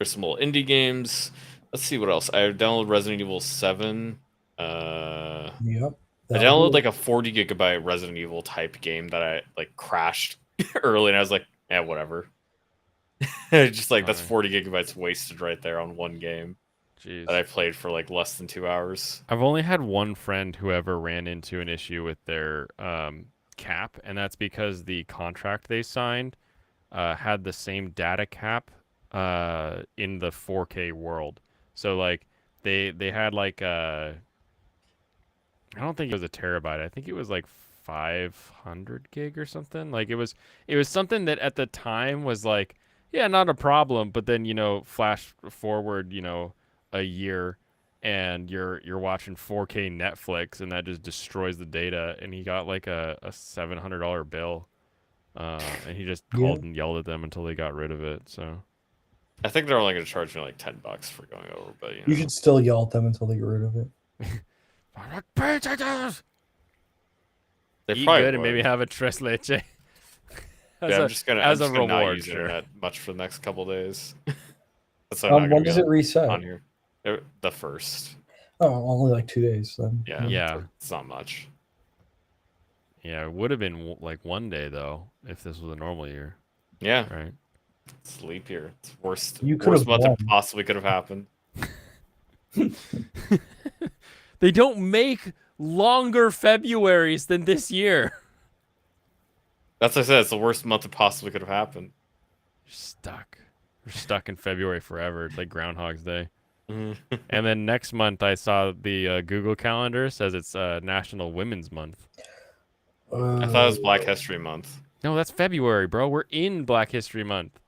some little indie games. Let's see what else. I downloaded Resident Evil 7.
Yep.
I downloaded like a 40 gigabyte Resident Evil type game that I like crashed early, and I was like, yeah, whatever. Just like that's 40 gigabytes wasted right there on one game.
Jeez.
That I played for like less than 2 hours.
I've only had one friend who ever ran into an issue with their cap, and that's because the contract they signed had the same data cap in the 4K world. So like they had like I don't think it was a terabyte. I think it was like 500 gig or something. Like it was something that at the time was like, yeah, not a problem. But then, flash forward, a year and you're watching 4K Netflix and that just destroys the data. And he got like a $700 bill. And he just called and yelled at them until they got rid of it. So
I think they're only going to charge me like $10 for going over, but
You should still yell at them until they get rid of it.
They
They
Eat
probably
good and
would.
maybe have a tres leche.
I'm just gonna not
reward,
use
sure.
internet much for the next couple days. That's why I'm not gonna
When
be
does it reset?
on here. The first.
Oh, only like 2 days then.
Yeah.
Yeah.
It's not much.
Yeah, it would have been like one day though if this was a normal year.
Yeah.
Right.
It's leap year. It's worst.
You could
Worst
have
month that
won.
possibly could have happened.
They don't make longer Februaries than this year.
That's what I said. It's the worst month that possibly could have happened.
You're stuck. We're stuck in February forever. It's like Groundhog's Day.
Mhm.
And then next month, I saw the Google Calendar says it's National Women's Month.
I thought it was Black History Month.
No, that's February, bro. We're in Black History Month.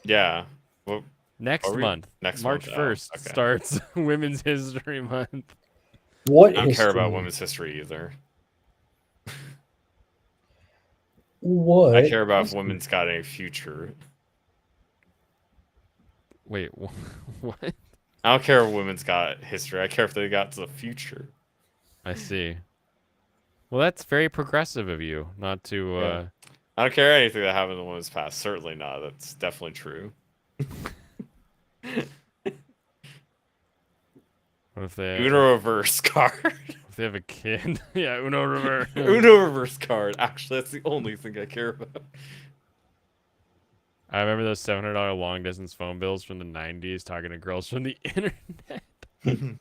Yeah. Well,
Next
are we?
month,
Next
March
month. Oh,
1st,
okay.
starts Women's History Month.
What
I don't care about
history?
women's history either.
What?
I care about if women's got a future.
Wait, what?
I don't care if women's got history. I care if they got to the future.
I see. Well, that's very progressive of you, not to.
Yeah. I don't care anything that happened in the women's past. Certainly not. That's definitely true.
What if they?
Uno reverse card.
If they have a kid? Yeah, Uno reverse.
Uno reverse card. Actually, that's the only thing I care about.
I remember those $700 long distance phone bills from the 90s talking to girls from the internet.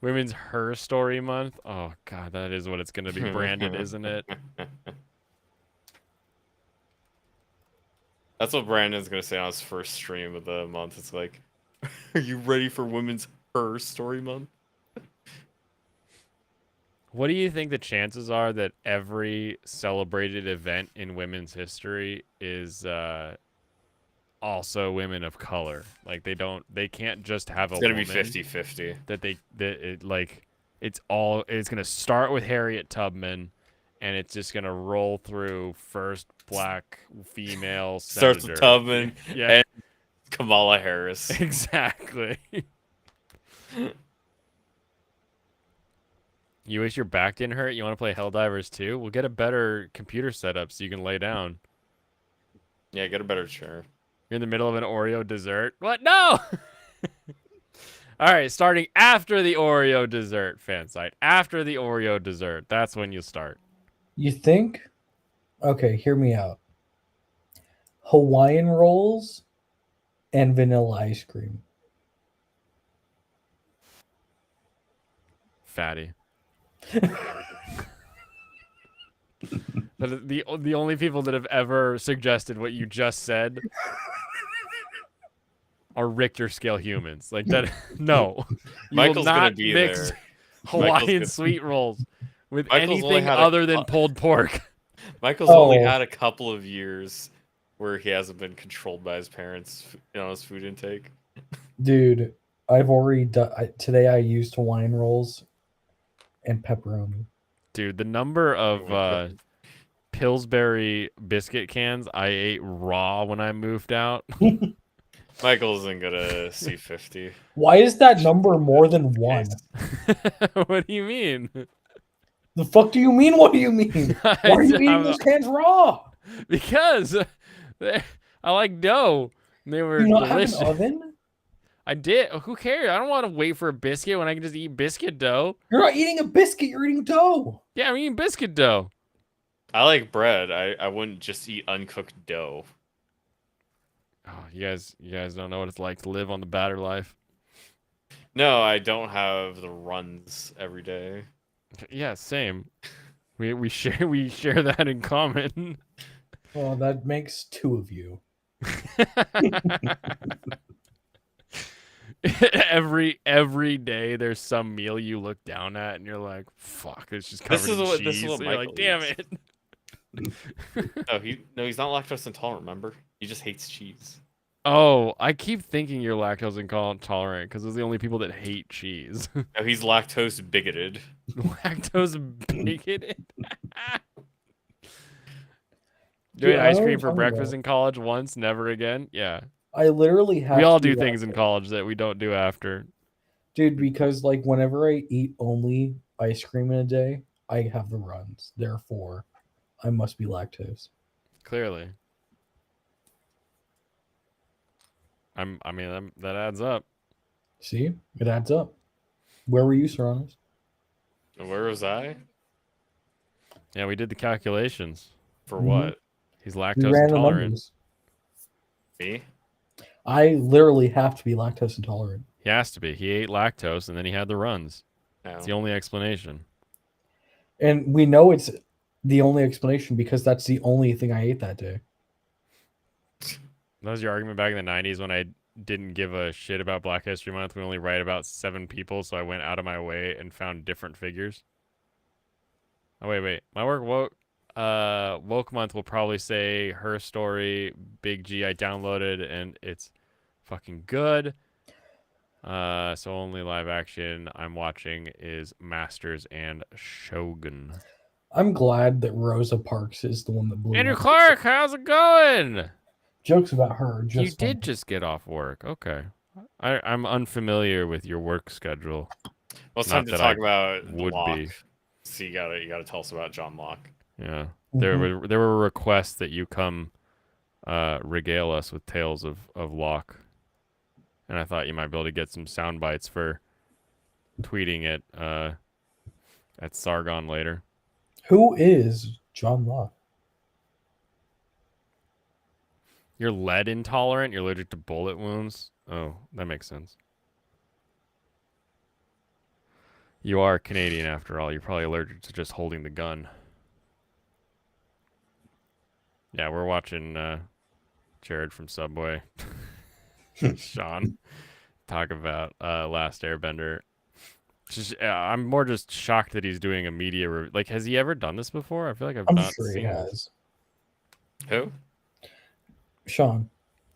Women's Her Story Month. Oh, God, that is what it's going to be branded, isn't it?
That's what Brandon's going to say on his first stream of the month. It's like, are you ready for Women's Her Story Month?
What do you think the chances are that every celebrated event in women's history is also women of color? Like they can't just have a
It's going to
woman
be 50-50.
it's going to start with Harriet Tubman, and it's just going to roll through first black female senator.
Starts with Tubman
Yeah.
and Kamala Harris.
Exactly. You wish your back didn't hurt? You want to play Helldivers 2? We'll get a better computer setup so you can lay down.
Yeah, get a better chair.
You're in the middle of an Oreo dessert. What? No! All right, starting after the Oreo dessert, fan site. After the Oreo dessert. That's when you start.
You think? Okay, hear me out. Hawaiian rolls and vanilla ice cream.
Fatty. But the only people that have ever suggested what you just said are Richter scale humans. Like that. No, you
Michael's
will
gonna
not
be
mix
there.
Hawaiian sweet rolls with
Michael's only
anything
had a-
other than pulled pork.
Michael's only
Oh.
had a couple of years where he hasn't been controlled by his parents on his food intake.
Dude, I've already done. Today I used Hawaiian rolls and pepperoni.
Dude, the number
Oh
of
my God.
Pillsbury biscuit cans I ate raw when I moved out.
Michael isn't gonna see 50.
Why is that number more than one?
What do you mean?
The fuck do you mean? What do you mean? Why are you eating those cans raw?
Because I like dough. And they were
Do you not
delicious.
have an oven?
I did. Who cares? I don't want to wait for a biscuit when I can just eat biscuit dough.
You're not eating a biscuit. You're eating dough.
Yeah, I'm eating biscuit dough.
I like bread. I wouldn't just eat uncooked dough.
Oh, you guys don't know what it's like to live on the batter life.
No, I don't have the runs every day.
Yeah, same. We share that in common.
Well, that makes two of you.
every day there's some meal you look down at and you're like, fuck, it's just covered in cheese.
This is what
And you're like,
Michael
damn
eats.
it.
No, he's not lactose intolerant. Remember, he just hates cheese.
Oh, I keep thinking you're lactose intolerant because those are the only people that hate cheese.
No, he's lactose bigoted.
Lactose bigoted.
Dude,
Doing
I
ice
know what
cream
you're
for
talking
breakfast
about.
in college once, never again. Yeah,
I literally have
we all
to
do
be
things in
lactose.
college that we don't do after.
Dude, because like whenever I eat only ice cream in a day, I have the runs. Therefore, I must be lactose.
Clearly, that adds up.
See, it adds up. Where were you, Serranos?
Where was I?
Yeah, we did the calculations.
For
Mhm.
what?
He's
We
lactose
ran the
intolerant.
numbers.
Me?
I literally have to be lactose intolerant.
He has to be. He ate lactose and then he had the runs. It's the only explanation.
And we know it's the only explanation because that's the only thing I ate that day.
That was your argument back in the 90s when I didn't give a shit about Black History Month. We only write about 7 people, so I went out of my way and found different figures. Oh, wait. My work woke month will probably say Her Story, Big G I downloaded, and it's fucking good. So only live action I'm watching is Masters and Shogun.
I'm glad that Rosa Parks is the one that blew
Andrew
up.
Clark, how's it going?
Jokes about her.
You
Just
did just get off work. Okay. I'm unfamiliar with your work schedule.
Well, it's
Not
time to
that
talk
I
about
would
Locke.
be.
So you gotta tell us about John Locke.
Yeah.
Mhm.
There were requests that you come regale us with tales of Locke. And I thought you might be able to get some sound bites for tweeting it at Sargon later.
Who is John Locke?
You're lead intolerant, you're allergic to bullet wounds. Oh, that makes sense. You are Canadian after all. You're probably allergic to just holding the gun. Yeah, we're watching Jared from Subway. Sean talk about Last Airbender. I'm more just shocked that he's doing a media review. Like, has he ever done this before? I feel like I've
I'm
not
sure he
seen
has.
this.
Who?
Sean.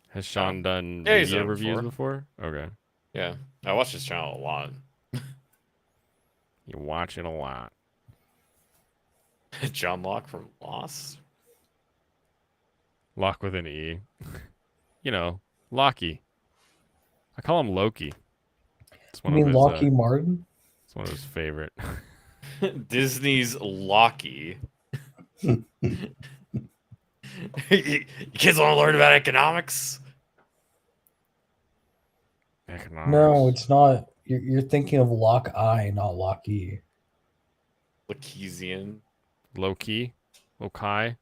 Has Sean done
Yeah, he's
media
done it
reviews before? Okay.
Yeah, I watch his channel a lot.
You watch it a lot.
John Locke from Lost.
Lock with an E. You know, Loki. I call him Loki. It's
You
one
mean
of his.
Lockheed Martin?
It's one of his favorite.
Disney's Loki. You kids want to learn about economics?
Economics.
No, it's not. You're thinking of Lock Eye, not Lockheed.
Lackezian.
Loki. Lokai.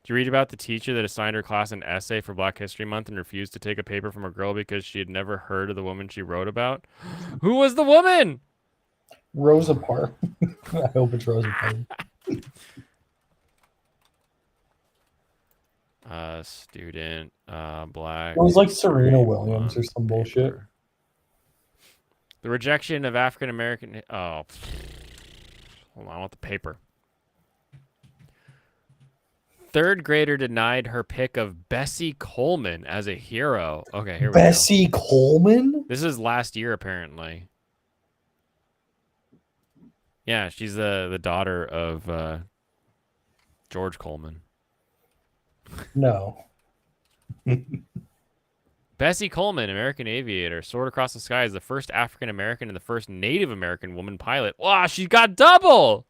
Did you read about the teacher that assigned her class an essay for Black History Month and refused to take a paper from a girl because she had never heard of the woman she wrote about? Who was the woman?
Rosa Parks. I hope it's Rosa Parks.
Student, Black.
It was like Serena
History
Williams or
Month
some bullshit.
paper. The rejection of African American. Oh, hold on, I want the paper. Third grader denied her pick of Bessie Coleman as a hero. Okay, here we go.
Bessie Coleman?
This is last year, apparently. Yeah, she's the daughter of George Coleman.
No.
Bessie Coleman, American aviator, soared across the sky as the first African American and the first Native American woman pilot. Wow, she got double.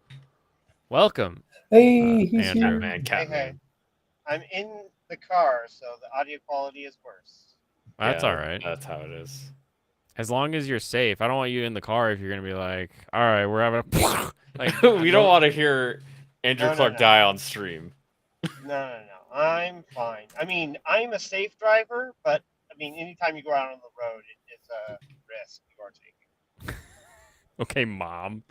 Welcome.
Hey, he's
Andrew.
here.
Catman.
Hey. I'm in the car, so the audio quality is worse.
That's
Yeah,
all right.
That's how it is.
As long as you're safe. I don't want you in the car if you're gonna be like, all right, we're having a like.
We don't want to hear Andrew
No, no,
Clark
no.
die on stream.
No. I'm fine. I mean, I'm a safe driver, but I mean, anytime you go out on the road, it is a risk you are taking.
Okay, mom.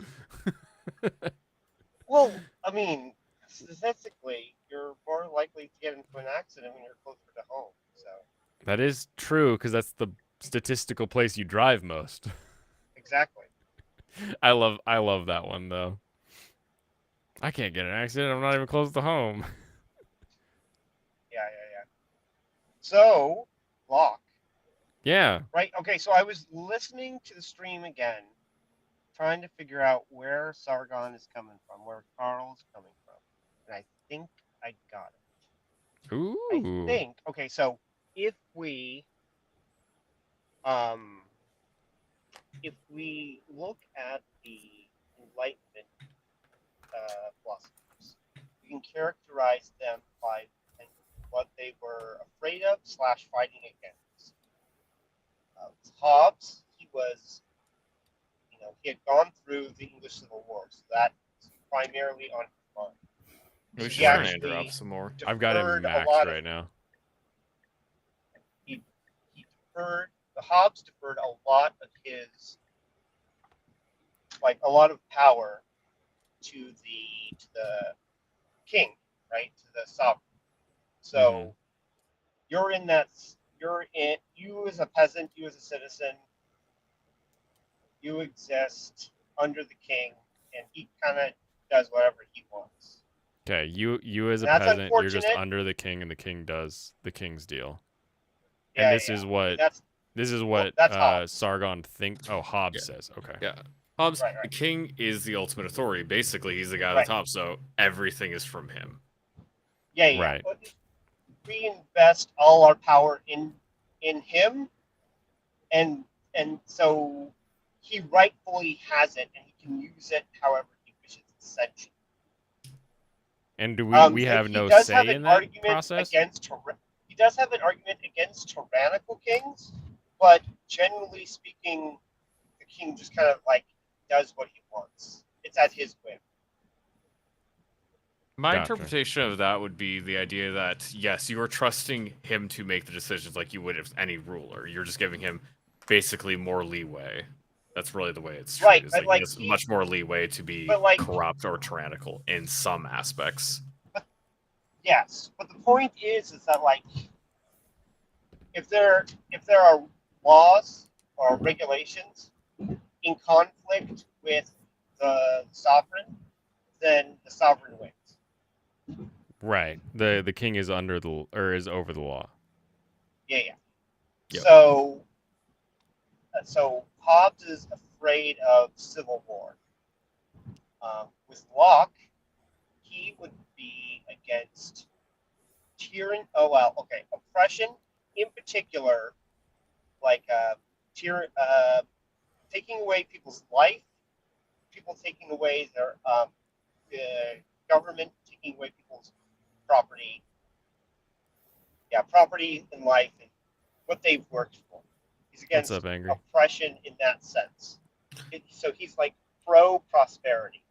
Well, I mean, statistically, you're more likely to get into an accident when you're closer to home. So
That is true because that's the statistical place you drive most.
exactly.
I love that one though. I can't get in an accident. I'm not even close to home.
Yeah. So, Locke.
Yeah.
Right. Okay. So I was listening to the stream again, trying to figure out where Sargon is coming from, where Carl's coming from, and I think I got it.
Ooh.
I think. Okay. So if we look at the Enlightenment philosophers, we can characterize them by what they were afraid of / fighting against. Hobbes, he was, he had gone through the English Civil War, so that was primarily on his mind.
We
So
should
he
turn
actually
Andrew up some more.
I've got him
deferred a
max
lot
right
of,
now.
he deferred the Hobbes deferred a lot of his, like a lot of power to the king, right? To the sovereign. So you're in that. You as a peasant, you as a citizen, you exist under the king, and he kind of does whatever he wants.
Okay, you as a
That's
peasant, you're just
unfortunate.
under the king, and the king does the king's deal.
Yeah,
And this
yeah.
is
I
what
mean, that's that's Hobbes.
Sargon thinks. Oh, Hobbes
Yeah.
says. Okay.
Yeah. Hobbes,
Right,
the
right.
king is the ultimate authority. Basically, he's the guy at
Right.
the top, so everything is from him.
Yeah, yeah.
Right.
But we invest all our power in him, and so he rightfully has it, and he can use it however he wishes. Essentially,
And do we
so
have
he
no
does have
say
an
in that
argument
process?
against he does have an argument against tyrannical kings, but generally speaking, the king just kind of like does what he wants. It's at his whim.
My
Gotcha.
interpretation of that would be the idea that, yes, you are trusting him to make the decisions like you would if any ruler. You're just giving him basically more leeway. That's really the way it's
Right,
treated. It's
but
like he has much more leeway to be
but like
corrupt or tyrannical in some aspects.
yes, but the point is that like if there are laws or regulations in conflict with the sovereign, then the sovereign wins.
Right. The king is under the or is over the law.
Yeah, yeah.
Yep.
So Hobbes is afraid of civil war. With Locke, he would be against tyranny. Oh well, okay, oppression in particular, like taking away people's life, people taking away their the government taking away people's property. Yeah, property and life and what they've worked for. He's
What's
against
up, Angry?
oppression in that sense. So he's like pro prosperity.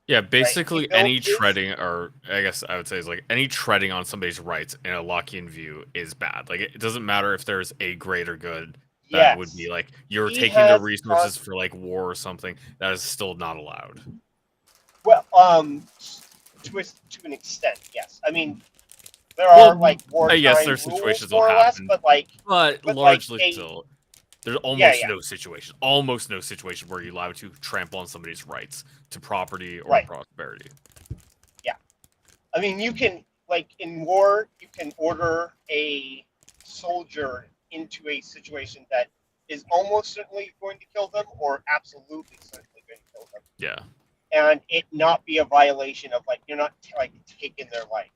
Yeah, basically
built
any
his-
treading, or I guess I would say is like any treading on somebody's rights in a Lockean view is bad. Like it doesn't matter if there's a greater good that would be like you're
He
taking their
has
resources for like war or something. That is still not allowed.
Well, to an extent, yes. I mean, there are like wartime
yes, there's
rules
situations
more or
that'll
less,
happen,
but like,
but
like,
largely still, there's almost no situation where you're allowed to trample on somebody's rights to property or prosperity.
Yeah, I mean, you can like in war, you can order a soldier into a situation that is almost certainly going to kill them, or absolutely certainly going to kill them.
Yeah.
And it not be a violation of like you're not like taking their life.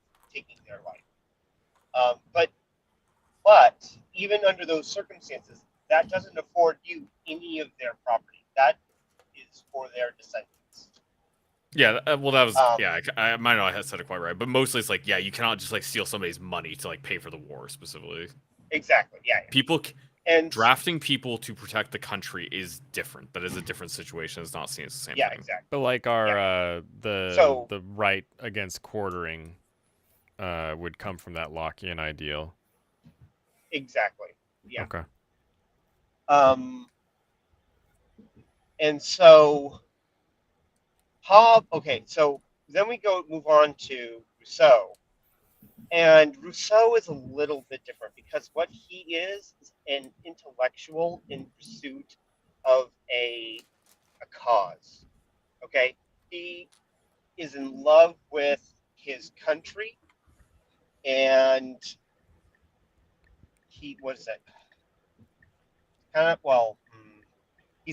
But even under those circumstances, that doesn't afford you any of their property. That is for their descendants.
Yeah, well, that was I might not have said it quite right, but mostly it's like you cannot just like steal somebody's money to like pay for the war specifically.
Exactly. Yeah.
People
and
drafting people to protect the country is different. That is a different situation. It's not seen as the same thing.
Yeah, exactly.
But like our the right against quartering would come from that Lockean ideal.
Exactly. Yeah.
Okay.
And so okay, so then we move on to Rousseau. And Rousseau is a little bit different because what he is an intellectual in pursuit of a cause. Okay? He is in love with his country, and he's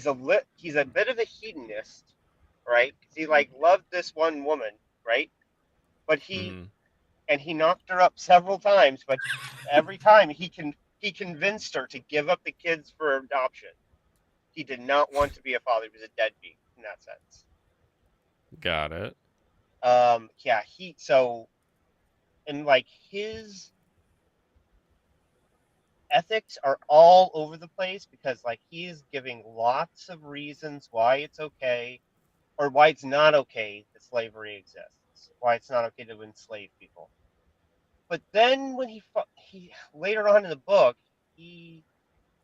a bit of a hedonist, right? Because he like loved this one woman, right? But he knocked her up several times, but every time he convinced her to give up the kids for adoption. He did not want to be a father; he was a deadbeat in that sense.
Got it.
And like his ethics are all over the place because like he is giving lots of reasons why it's okay or why it's not okay that slavery exists, why it's not okay to enslave people. But then when he later on in the book, he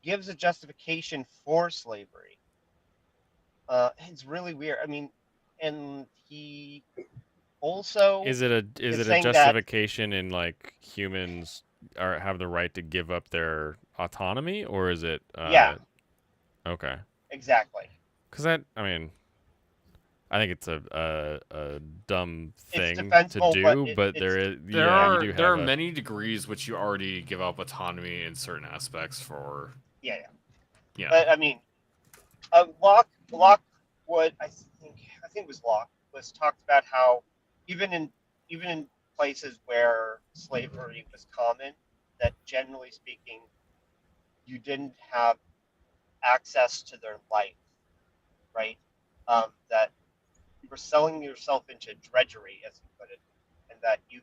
gives a justification for slavery. It's really weird. I mean, and he also
Is it
is
a
saying that
justification in like humans have the right to give up their autonomy, or is it
yeah,
okay?
exactly.
Because I mean, I think it's a dumb
It's
thing to
defensible, but
do, but
it's
there is
There
you
are
do
there
have
are
a
many degrees which you already give up autonomy in certain aspects for.
yeah.
Yeah.
But I mean, Locke would I think it was Locke was talked about how even in places where slavery was common, that generally speaking, you didn't have access to their life, right? That you were selling yourself into drudgery, as he put it, and that you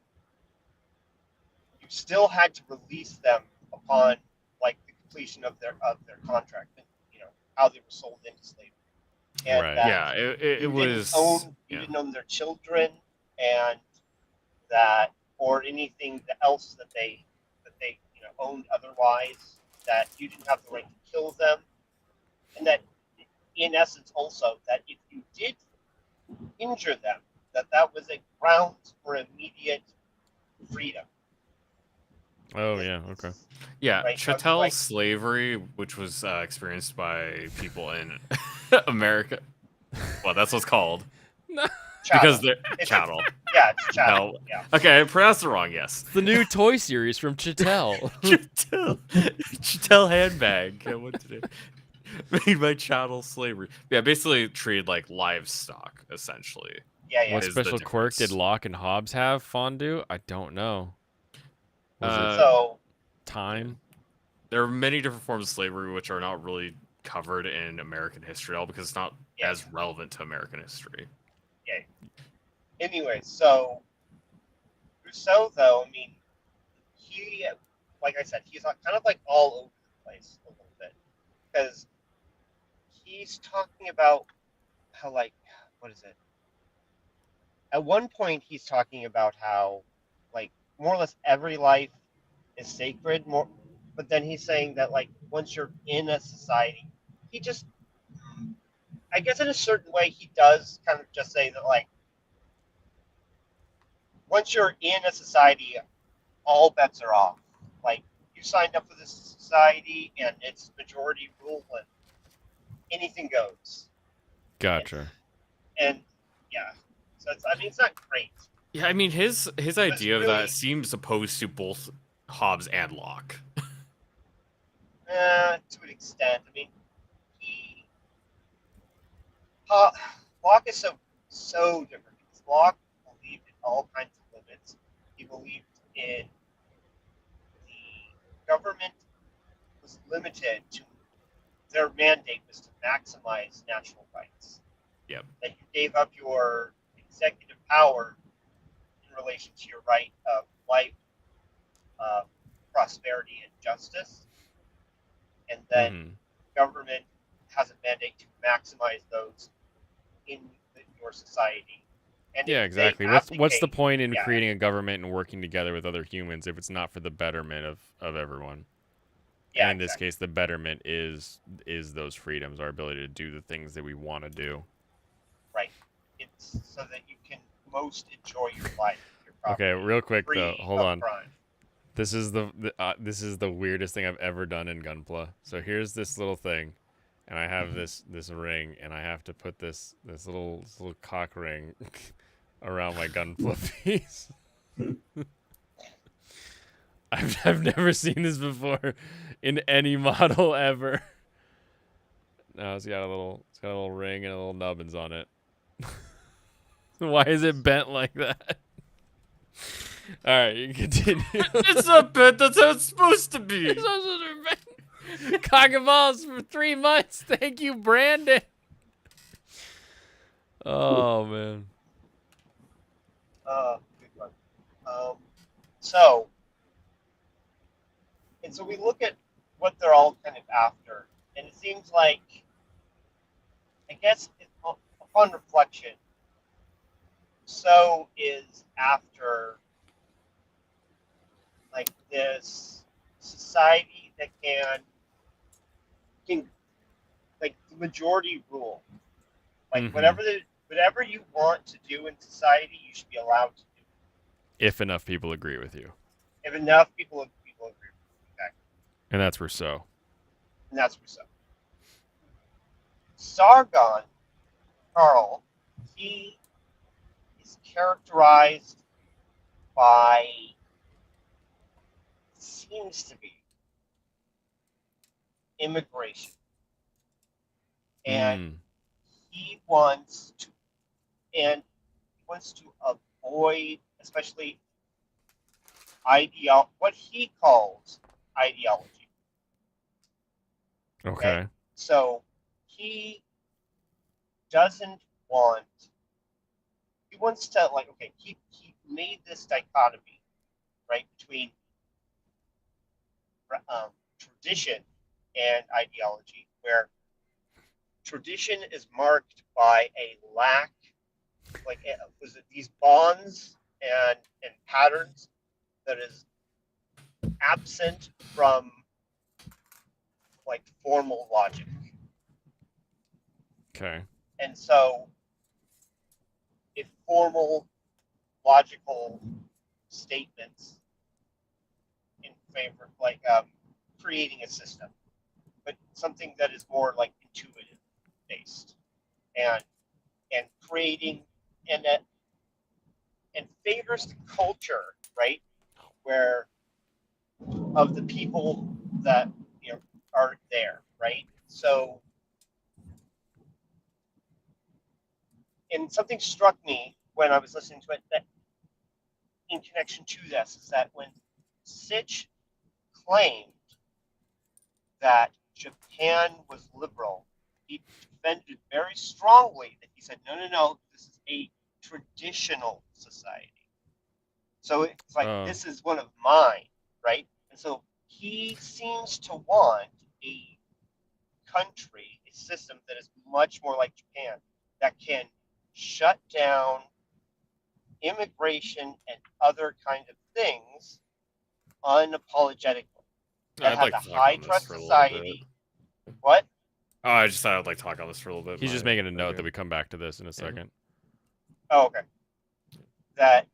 still had to release them upon like the completion of their contract, and how they were sold into slavery, and
right.
that
Yeah, it was.
you
Yeah.
didn't own their children, and that or anything else that they owned otherwise, that you didn't have the right to kill them, and that in essence also that if you did injure them, that was a grounds for immediate freedom.
Oh yeah. Okay.
Yeah,
Right?
chattel
Like,
slavery, which was experienced by people in America. Well, that's what's called. Because
chattel.
they're
It's
chattel.
it's chattel.
No.
Yeah.
Okay, I pronounced it wrong. Yes.
It's the new toy series from Chattel.
Chattel handbag. Yeah, what did it? Made by chattel slavery. Yeah, basically treated like livestock, essentially.
Yeah.
What
is the
special quirk did
difference.
Locke and Hobbes have? Fondue? I don't know. Was it
So
time?
There are many different forms of slavery which are not really covered in American history at all because it's not
Yeah.
as relevant to American history.
yeah. Anyway, so Rousseau, though, I mean, he, like I said, he's kind of like all over the place a little bit, because he's talking about how, like, what is it? At one point, he's talking about how, like, more or less every life is sacred. But then he's saying that, like, once you're in a society, he just, I guess, in a certain way, he does kind of just say that, like, once you're in a society, all bets are off. Like, you signed up for this society, and it's majority rule, and anything goes.
Gotcha.
And yeah, so it's not great.
Yeah, I mean his idea of
really-
that seems opposed to both Hobbes and Locke.
To an extent. I mean, Locke is so different because Locke believed in all kinds of limits. He believed in the government was limited to their mandate was to maximize natural rights.
Yep.
That you gave up your executive power in relation to your right of life, prosperity, and justice, and then government has a mandate to maximize those in your society. And
Yeah,
if they
exactly. What's the
abdicate-
point in
yeah,
creating a government and working together with other humans if it's not for the betterment of everyone?
yeah,
And in this
exactly.
case, the betterment is those freedoms, our ability to do the things that we want to do.
Right. It's so that you can most enjoy your life. Your
Okay,
property,
real quick
free
though, hold
of
on.
crime.
This is the weirdest thing I've ever done in Gunpla. So here's this little thing, and I have this ring, and I have to put this little cock ring around my Gunpla piece. I've never seen this before in any model ever. No, it's got a little ring and a little nubbins on it. Why is it bent like that? All right, you can continue.
It's not bad. That's how it's supposed to be.
It's supposed to be bent. Cock and balls for 3 months. Thank you, Brandon. Oh man.
Good one. So we look at what they're all kind of after, and it seems like, I guess, upon reflection, so is after like this society that can can, like, the majority rule. Like,
Mhm.
whatever you want to do in society, you should be allowed to do.
If enough people agree with you.
If enough people agree with you. Exactly.
And that's Rousseau.
And that's Rousseau. Sargon, Carl, he is characterized by, seems to be, immigration. And he wants to avoid, especially what he calls ideology.
Okay.
So he doesn't want. He wants to, like, okay. He made this dichotomy, right, between tradition and ideology, where tradition is marked by a lack, like, was it these bonds and patterns that is absent from, like, formal logic.
Okay.
And so if formal logical statements in favor, like, creating a system, but something that is more, like, intuitive based, and creating, and favors the culture, right, where of the people that, you know, are there, right? So, and something struck me when I was listening to it, that in connection to this, is that when Sitch claimed that Japan was liberal, he defended very strongly that he said, no, this is a traditional society. So it's like, this is one of mine, right? And so he seems to want a country, a system that is much more like Japan, that can shut down immigration and other kind of things unapologetically. That
I'd
has
like
a
to talk
high
on this
trust
for a little
society.
bit.
What?
Oh, I just thought I'd like to talk on this for a little bit.
He's just making a note that we come back to this in a second.
Oh, okay. That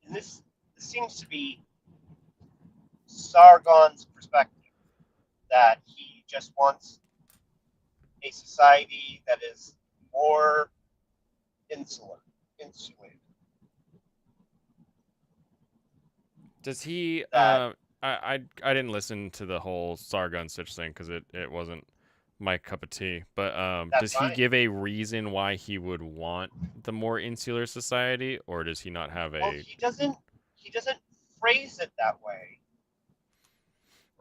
this seems to be Sargon's perspective, that he just wants a society that is more insulated.
Does he?
That,
I didn't listen to the whole Sargon Sitch thing because it wasn't my cup of tea. But does he
fine.
give a reason why he would want the more insular society, or does he not have a?
well, he doesn't phrase it that way,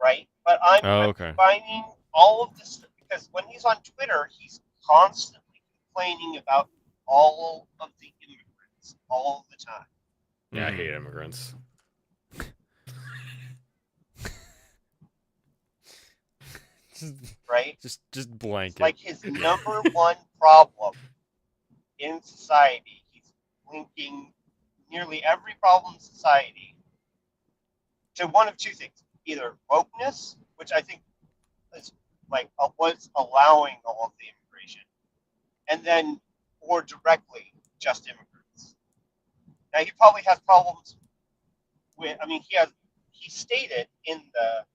right? But I'm combining all of this, because when he's on Twitter, he's constantly complaining about all of the immigrants all the time.
Yeah, I hate immigrants.
Right?
Just blanket.
Like, his number one problem in society, he's linking nearly every problem in society to one of two things: either wokeness, which I think is, like, what's allowing all of the immigration, and then, or directly, just immigrants. Now, he probably has problems with, I mean, he stated in the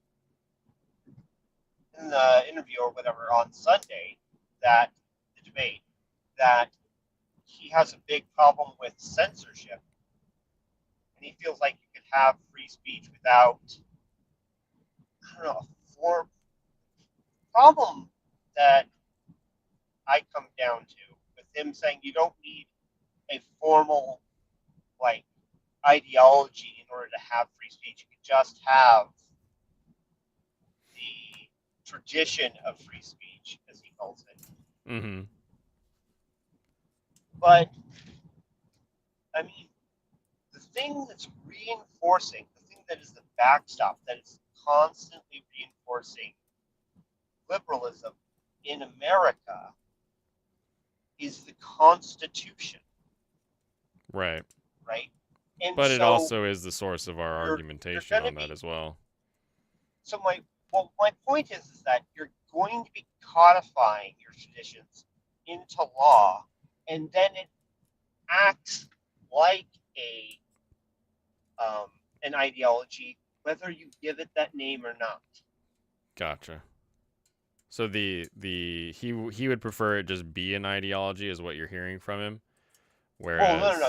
interview or whatever on Sunday, that the debate, that he has a big problem with censorship, and he feels like you could have free speech without, I don't know, for problem that I come down to with him saying you don't need a formal, like, ideology in order to have free speech. You can just have the tradition of free speech, as he calls it.
Mm-hmm.
But, I mean, the thing that's reinforcing, the thing that is the backstop, that is constantly reinforcing liberalism in America, is the Constitution.
Right.
Right? And
but
so
it also is the source of our argumentation on that as well.
So my Well, my point is that you're going to be codifying your traditions into law, and then it acts like an ideology, whether you give it that name or not.
Gotcha. So he would prefer it just be an ideology, is what you're hearing from him. Whereas,
Oh, no.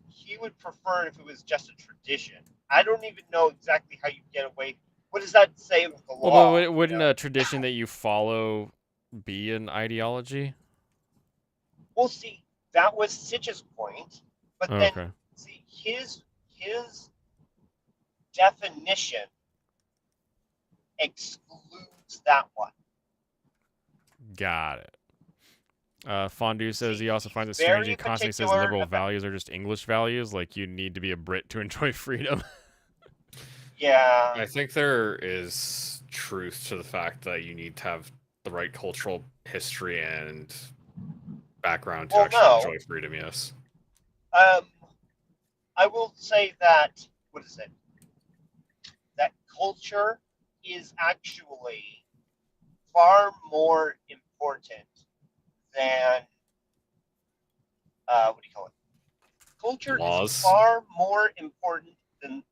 He would prefer if it was just a tradition. I don't even know exactly how you get away. What does that say with the law?
Well, but wouldn't a tradition that you follow be an ideology?
Well, see, that was Sitch's point, but
Okay.
then see his definition excludes that one.
Got it. Fondue says
See,
he also finds it
he's
strange. He
very
constantly says
particular
liberal
about-
values are just English values, like you need to be a Brit to enjoy freedom.
Yeah.
I think there is truth to the fact that you need to have the right cultural history and background to actually enjoy freedom. Yes.
I will say that that culture is actually far more important than what do you call it? Culture
Laws.
is far more important than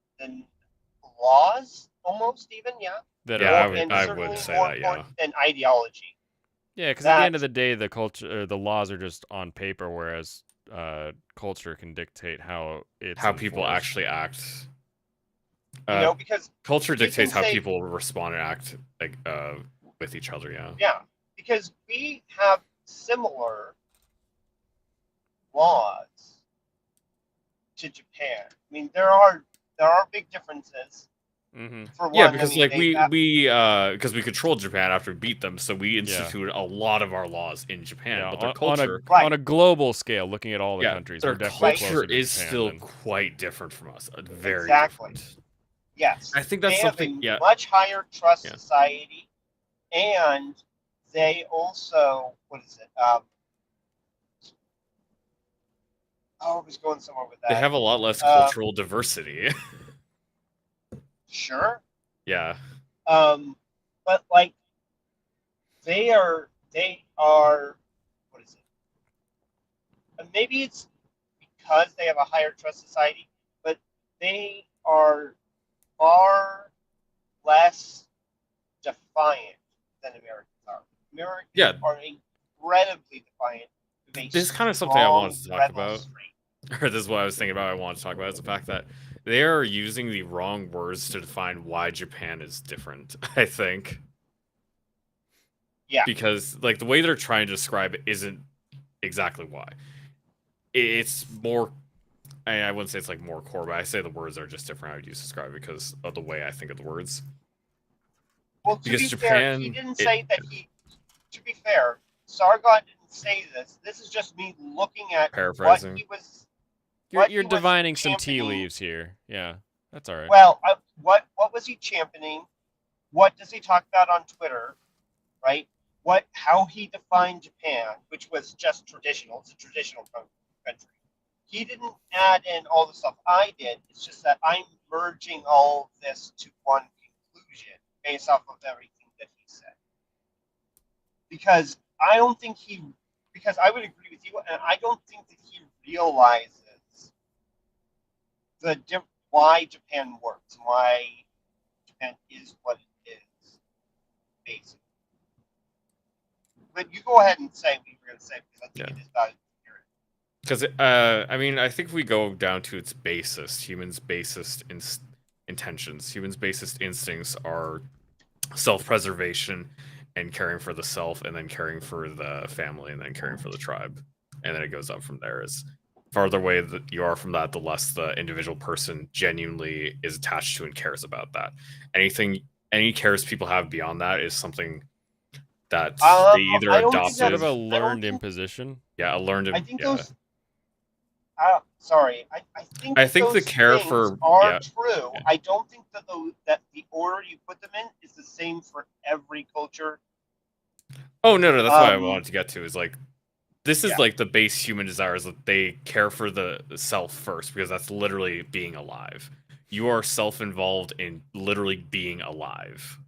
laws, almost even, yeah.
Yeah,
and
I
certainly
would say
more
that. Yeah.
important than ideology.
Yeah, because at the end of the day, the culture, the laws are just on paper, whereas culture can dictate how
people
enforced.
actually act.
Because
culture
you can
dictates how
say-
people respond and act like with each other. Yeah.
Yeah, because we have similar laws to Japan. I mean, there are big differences.
Mm-hmm.
For one,
Yeah, because
I mean,
because we controlled Japan after we beat them, so we instituted a lot of our laws in Japan.
Yeah,
but their culture,
on a global scale, looking at all the countries,
their
we're definitely
culture
closer to
is
Japan
still
than-
quite different from us. Very
Exactly.
different.
Yes,
I think that's
they
something.
have a much higher trust
Yeah.
society, and they also I was going somewhere with that.
They have a lot less cultural diversity.
Sure.
Yeah.
But like they are what is it? And maybe it's because they have a higher trust society, but they are far less defiant than Americans are. Americans are incredibly defiant.
This is kind of something I wanted to talk about. Or this is what I was thinking about. I wanted to talk about is the fact that they are using the wrong words to define why Japan is different. I think.
Yeah.
Because like the way they're trying to describe it isn't exactly why. It's more. I wouldn't say it's like more core, but I say the words are just different. I would use to describe it because of the way I think of the words.
Well, to
because
be
Japan,
fair, he didn't say that he. To be fair, Sargon didn't say this. This is just me looking at
paraphrasing.
what he was.
You're divining some tea leaves here. Yeah, that's all right.
Well, what was he championing? What does he talk about on Twitter? Right? How he defined Japan, which was just traditional. It's a traditional country. He didn't add in all the stuff I did. It's just that I'm merging all of this to one conclusion based off of everything that he said. Because I don't think because I would agree with you, and I don't think that he realizes why Japan works, why Japan is what it is, basically. But you go ahead and say what you were going to say, because I think it is valuable to hear it.
Because, I mean, I think if we go down to its basest, humans' basest intentions, humans' basest instincts are self-preservation and caring for the self, and then caring for the family, and then caring for the tribe. And then it goes up from there. As farther away that you are from that, the less the individual person genuinely is attached to and cares about that. Any cares people have beyond that is something that they either adopted.
Sort of a learned imposition.
Yeah, a learned.
I think those. Sorry, I think
the care for
are true. Yeah. I don't think that the order you put them in is the same for every culture.
Oh no, that's what I wanted to get to. Is like this is like the base human desires that they care for the self first, because that's literally being alive. You are self-involved in literally being alive.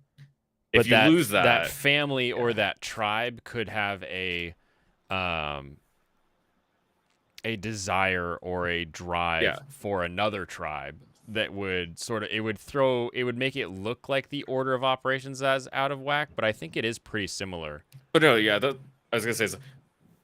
If you lose
that
that,
family or that tribe could have a desire or a drive for another tribe that would it would make it look like the order of operations as out of whack, but I think it is pretty similar.
But no, yeah, I was gonna say is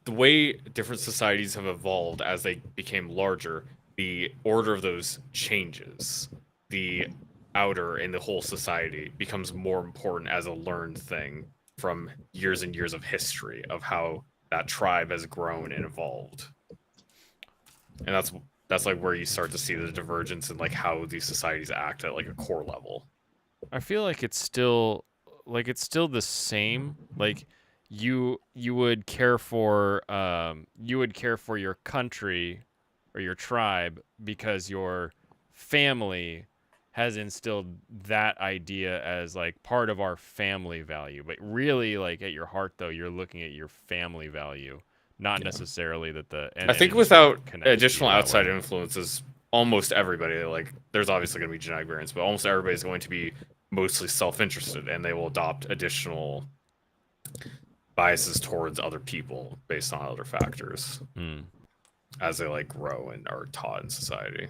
the way different societies have evolved as they became larger, the order of those changes. The outer and the whole society becomes more important as a learned thing from years and years of history of how that tribe has grown and evolved. And that's like where you start to see the divergence in like how these societies act at like a core level.
I feel like it's still the same. Like you would care for your country or your tribe because your family has instilled that idea as like part of our family value. But really, like at your heart though, you're looking at your family value, not necessarily that the
I think
enemy sort of
without
connects to you
additional
that
outside
way.
influences, almost everybody, like there's obviously going to be genetic variants, but almost everybody's going to be mostly self-interested, and they will adopt additional biases towards other people based on other factors as they like grow and are taught in society.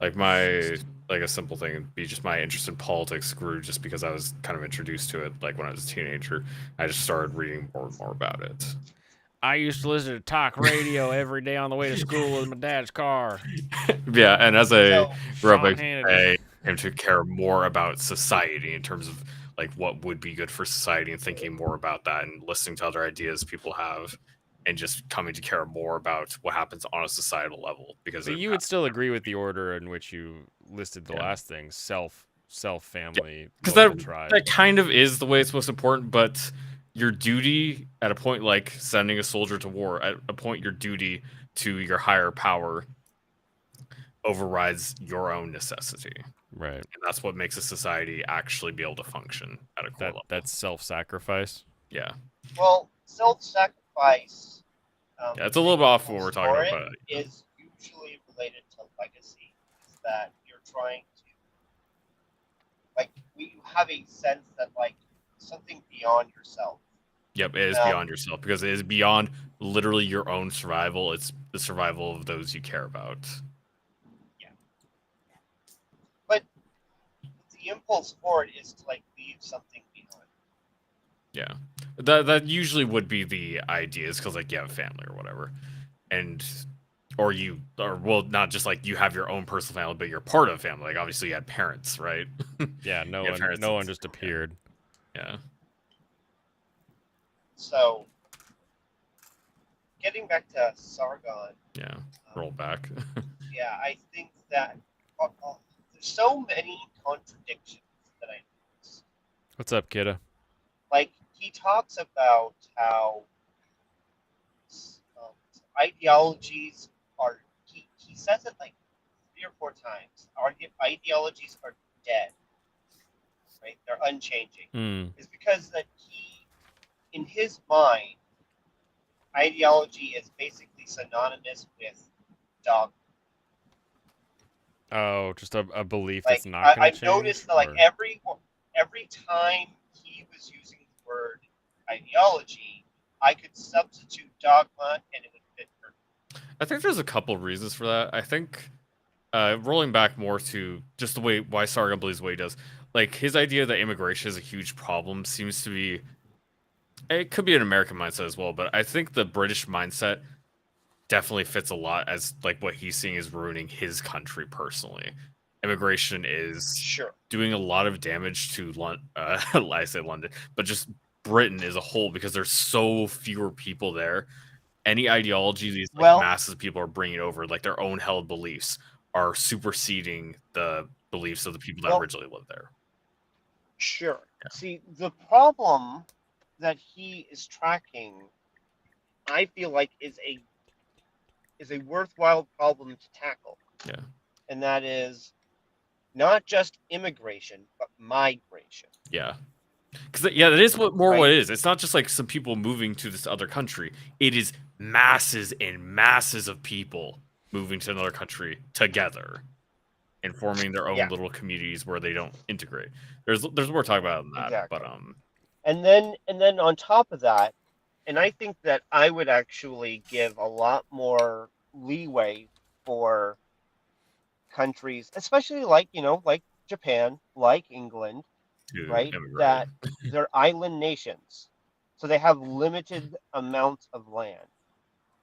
Like a simple thing would be just my interest in politics grew just because I was kind of introduced to it like when I was a teenager. I just started reading more and more about it.
I used to listen to talk radio every day on the way to school with my dad's car.
Yeah, and as I grew up,
Sean Hannity.
I came to care more about society in terms of like what would be good for society and thinking more about that and listening to other ideas people have and just coming to care more about what happens on a societal level. Because
But you would still agree with the order in which you listed the last things: self, family,
because
local tribe.
that kind of is the way it's most important, but your duty at a point like sending a soldier to war, at a point your duty to your higher power overrides your own necessity.
Right.
And that's what makes a society actually be able to function at a core level.
That's self-sacrifice.
Yeah.
Well, self-sacrifice.
Yeah, it's a little bit off what we're talking about. But
is usually related to legacy. Is that you're trying to, like, you have a sense that like something beyond yourself.
Yep, it is beyond yourself because it is beyond literally your own survival. It's the survival of those you care about.
Yeah. But the impulse for it is to like leave something behind.
Yeah, that usually would be the idea, is because like you have a family or whatever, and or well, not just like you have your own personal family, but you're part of a family. Like obviously you had parents, right?
Yeah, no one just appeared.
Yeah.
So, getting back to Sargon.
Yeah, roll back.
Yeah, I think that there's so many contradictions that I notice.
What's up, kidda?
Like, he talks about how ideologies are, he says it like 3 or 4 times. Our ideologies are dead, right? They're unchanging. It's because that in his mind, ideology is basically synonymous with dogma.
Oh, just a belief
Like,
that's not going to change?
I've noticed that like every time he was using the word ideology, I could substitute dogma and it would fit perfectly.
I think there's a couple reasons for that. I think rolling back more to just the way why Sargon believes what he does, like his idea that immigration is a huge problem seems to be, it could be an American mindset as well, but I think the British mindset definitely fits a lot as like what he's seeing is ruining his country personally. Immigration is doing a lot of damage to I say London, but just Britain as a whole, because there's so fewer people there. Any ideology these masses of people are bringing over, like their own held beliefs, are superseding the beliefs of the people that originally lived there.
Sure. Yeah. See, the problem that he is tracking, I feel like is a worthwhile problem to tackle.
Yeah.
And that is not just immigration, but migration.
Yeah. Because that is what it is. It's not just like some people moving to this other country. It is masses and masses of people moving to another country together. and forming their own
Yeah.
little communities where they don't integrate. There's more to talk about than that,
Exactly.
but
And then on top of that, and I think that I would actually give a lot more leeway for countries, especially like, like Japan, like England,
to
right?
immigrate.
That they're island nations. So they have limited amounts of land,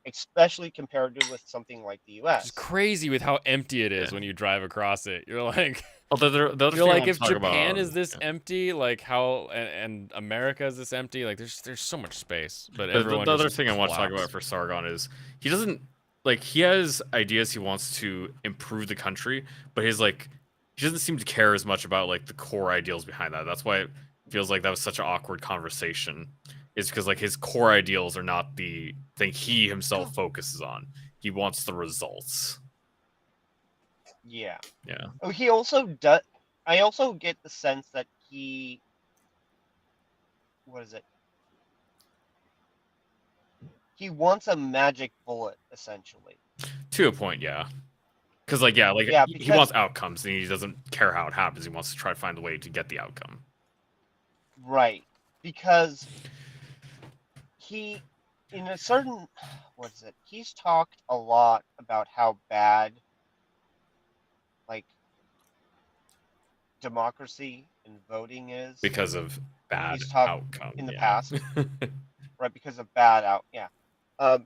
especially compared to with something like the US.
It's crazy with how empty it is
Yeah.
when you drive across it. You're like,
Although the other
you're
thing I
like,
want
if
to talk
Japan
about,
is this empty, like how and America is this empty, like there's so much space, but
the
everyone
other
just
thing I want to talk about
collapsed.
for Sargon is he doesn't like he has ideas he wants to improve the country, but he doesn't seem to care as much about like the core ideals behind that. That's why it feels like that was such an awkward conversation. Is because like his core ideals are not the thing he himself focuses on. He wants the results.
Yeah.
Yeah.
Oh, he also does. I also get the sense that what is it? He wants a magic bullet, essentially.
To a point, yeah. Because
Yeah,
he
because
wants outcomes, and he doesn't care how it happens. He wants to try to find a way to get the outcome.
right, because he, in a certain, what is it? He's talked a lot about how bad, like, democracy and voting is.
Because of bad
He's talked
outcome
in the
yeah.
past, right? Because of bad out, yeah.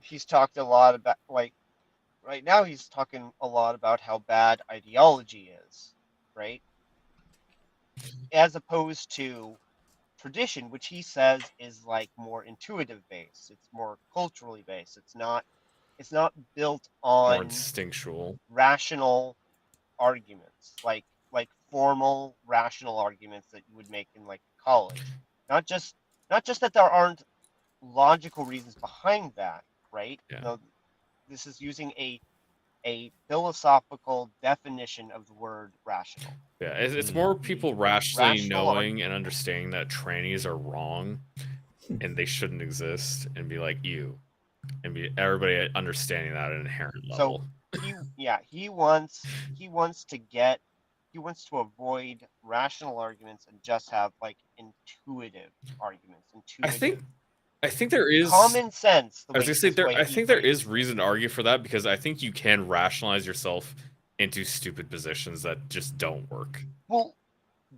He's talked a lot about like right now. He's talking a lot about how bad ideology is, right? As opposed to tradition, which he says is like more intuitive based. It's more culturally based. It's not built
More
on
instinctual.
rational arguments, like formal rational arguments that you would make in like college. Not just that there aren't logical reasons behind that, right?
Yeah.
No, this is using a philosophical definition of the word rational.
Yeah, it's more people rationally
Rational
knowing and understanding that trannies are wrong and they shouldn't exist, and be like you, and be everybody understanding that at an inherent level.
So he wants to avoid rational arguments and just have like intuitive arguments.
I think there is
common sense.
I was gonna say I think there is reason to argue for that, because I think you can rationalize yourself into stupid positions that just don't work.
Well,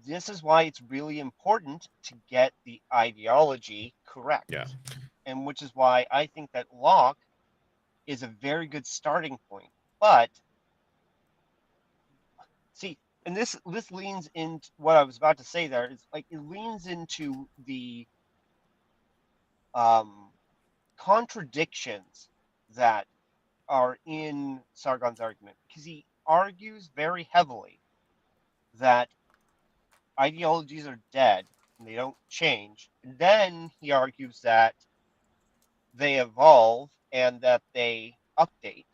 this is why it's really important to get the ideology correct.
Yeah.
And which is why I think that Locke is a very good starting point. But see, and this leans into what I was about to say there. Is like it leans into the contradictions that are in Sargon's argument, because he argues very heavily that ideologies are dead and they don't change. And then he argues that they evolve and that they update.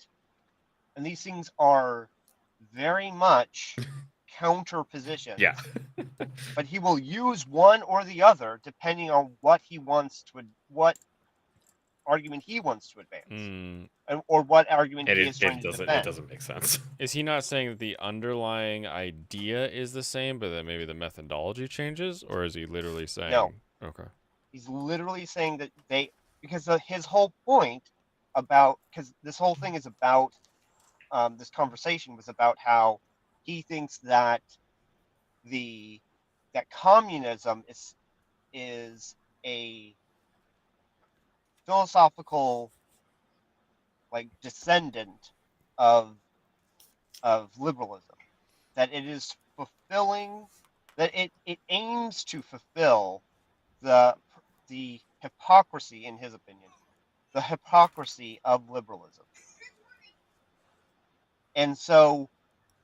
And these things are very much counter positions.
Yeah.
But he will use one or the other depending on what argument he wants to advance, or what argument he is trying to defend.
It doesn't make sense.
Is he not saying that the underlying idea is the same, but that maybe the methodology changes, or is he literally saying?
No.
Okay.
He's literally saying that because his whole point because this whole thing is about, this conversation was about how he thinks that that communism is a philosophical like descendant of liberalism, that it is fulfilling, that it aims to fulfill the hypocrisy, in his opinion, the hypocrisy of liberalism. And so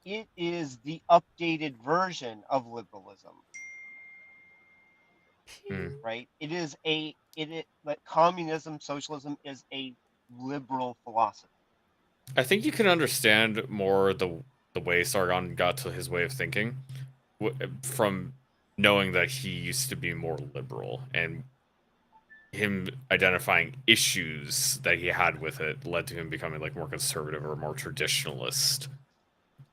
it is the updated version of liberalism. Right? Like communism, socialism is a liberal philosophy.
I think you can understand more the way Sargon got to his way of thinking from knowing that he used to be more liberal, and him identifying issues that he had with it led to him becoming like more conservative or more traditionalist.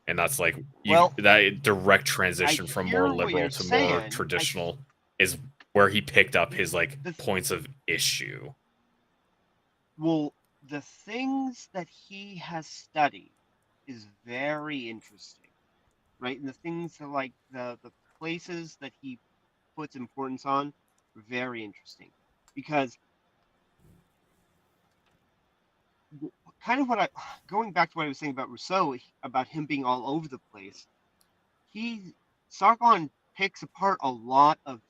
and that's like
Well,
that direct
I
transition from
hear
more
what
liberal
you're
to more
saying.
traditional is where he picked up his like
The-
points of issue.
Well, the things that he has studied is very interesting, right? And the things that, like the places that he puts importance on, very interesting, because kind of what I going back to what I was saying about Rousseau, about him being all over the place. Sargon picks apart a lot of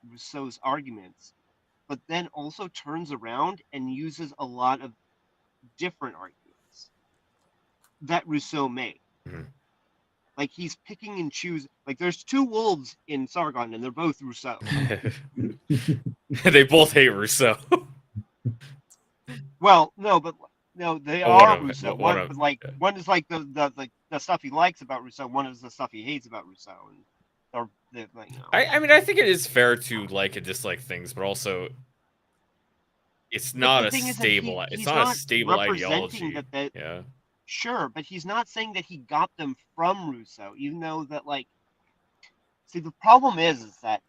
Rousseau's arguments, but then also turns around and uses a lot of different arguments that Rousseau made.
Mhm.
Like he's picking and choosing. Like there's two wolves in Sargon, and they're both Rousseau.
They both hate Rousseau.
Well, no, but no, they
Oh, one
are
of
Rousseau.
one
One,
of
but like
yeah.
one is like the stuff he likes about Rousseau. One is the stuff he hates about Rousseau, and they're like, you know.
I mean, I think it is fair to like and dislike things, but also it's
But
not
the
a
thing is that
stable. It's
he's
not a
not
stable
representing
ideology.
that.
Yeah.
Sure, but he's not saying that he got them from Rousseau, even though that like. See, the problem is that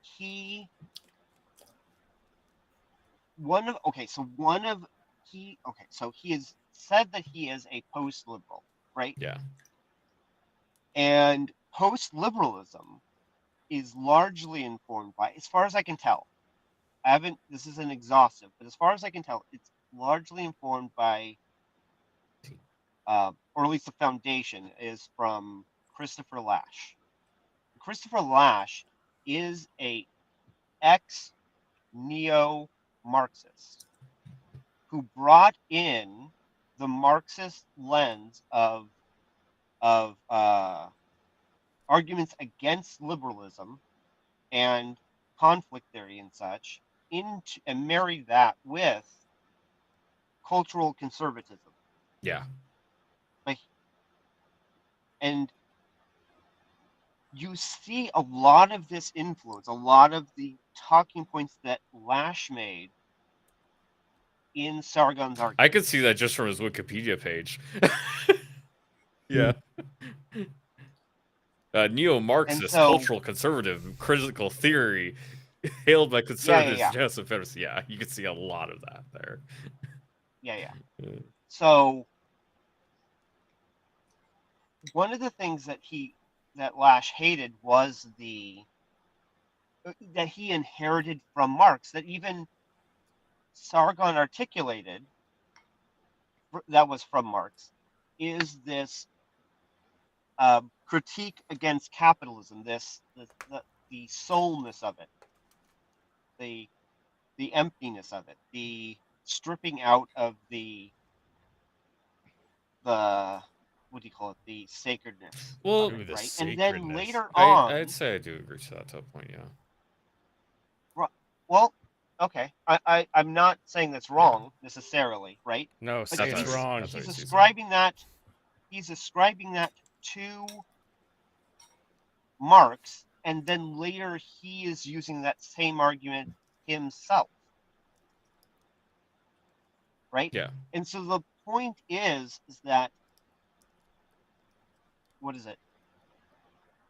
he so he has said that he is a post-liberal, right?
Yeah.
And post-liberalism is largely informed by, as far as I can tell, this isn't exhaustive, but as far as I can tell, it's largely informed by, or at least the foundation is from Christopher Lasch. Christopher Lasch is a ex-neo-Marxist who brought in the Marxist lens of arguments against liberalism and conflict theory and such, and married that with cultural conservatism.
Yeah.
Like, and you see a lot of this influence, a lot of the talking points that Lasch made in Sargon's argument.
I could see that just from his Wikipedia page. Yeah. Neo-Marxist,
so,
cultural conservative, critical theory, hailed by conservatives,
yeah.
Joseph Pedersen. Yeah, you could see a lot of that there.
Yeah. So one of the things that Lasch hated was that he inherited from Marx, that even Sargon articulated, that was from Marx, is this critique against capitalism, the soulness of it, the emptiness of it, the stripping out of the what do you call it, the sacredness.
Well,
of it,
the
right? And then
sacredness.
later on,
I'd say I do agree to that point. Yeah.
well, okay, I'm not saying that's wrong necessarily, right?
No,
But
that's wrong.
That's what
he's
he's
ascribing that to Marx, and then later he is using that same argument himself, right?
Yeah.
And so the point is that, what is it?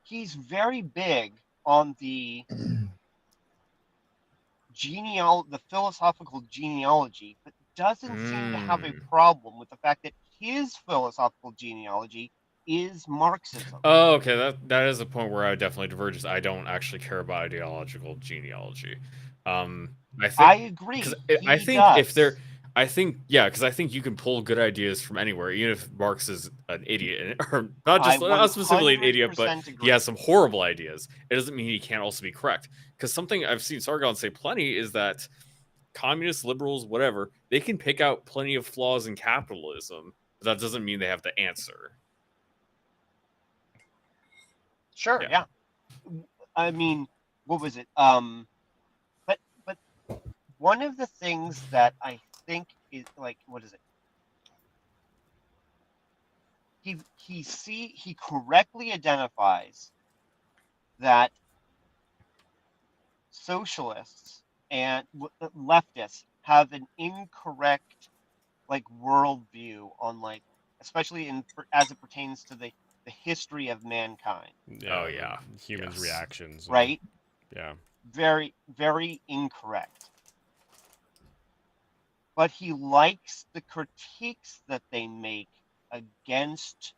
He's very big on the philosophical genealogy, but doesn't seem to have a problem with the fact that his philosophical genealogy is Marxism.
Oh, okay. That is a point where I definitely diverge. I don't actually care about ideological genealogy.
I agree.
I think
does.
if they're, I think because I think you can pull good ideas from anywhere, even if Marx is an idiot, or not specifically an idiot, but he has some horrible ideas. It doesn't mean he can't also be correct. Because something I've seen Sargon say plenty is that communists, liberals, whatever, they can pick out plenty of flaws in capitalism, but that doesn't mean they have the answer.
Sure, yeah. I mean, what was it? But one of the things that I think is like, what is it? He correctly identifies that socialists and leftists have an incorrect like worldview on like especially as it pertains to the history of mankind.
Yeah,
Oh, yeah.
humans'
Yes.
reactions. and-
Right?
Yeah.
Very, very incorrect. But he likes the critiques that they make against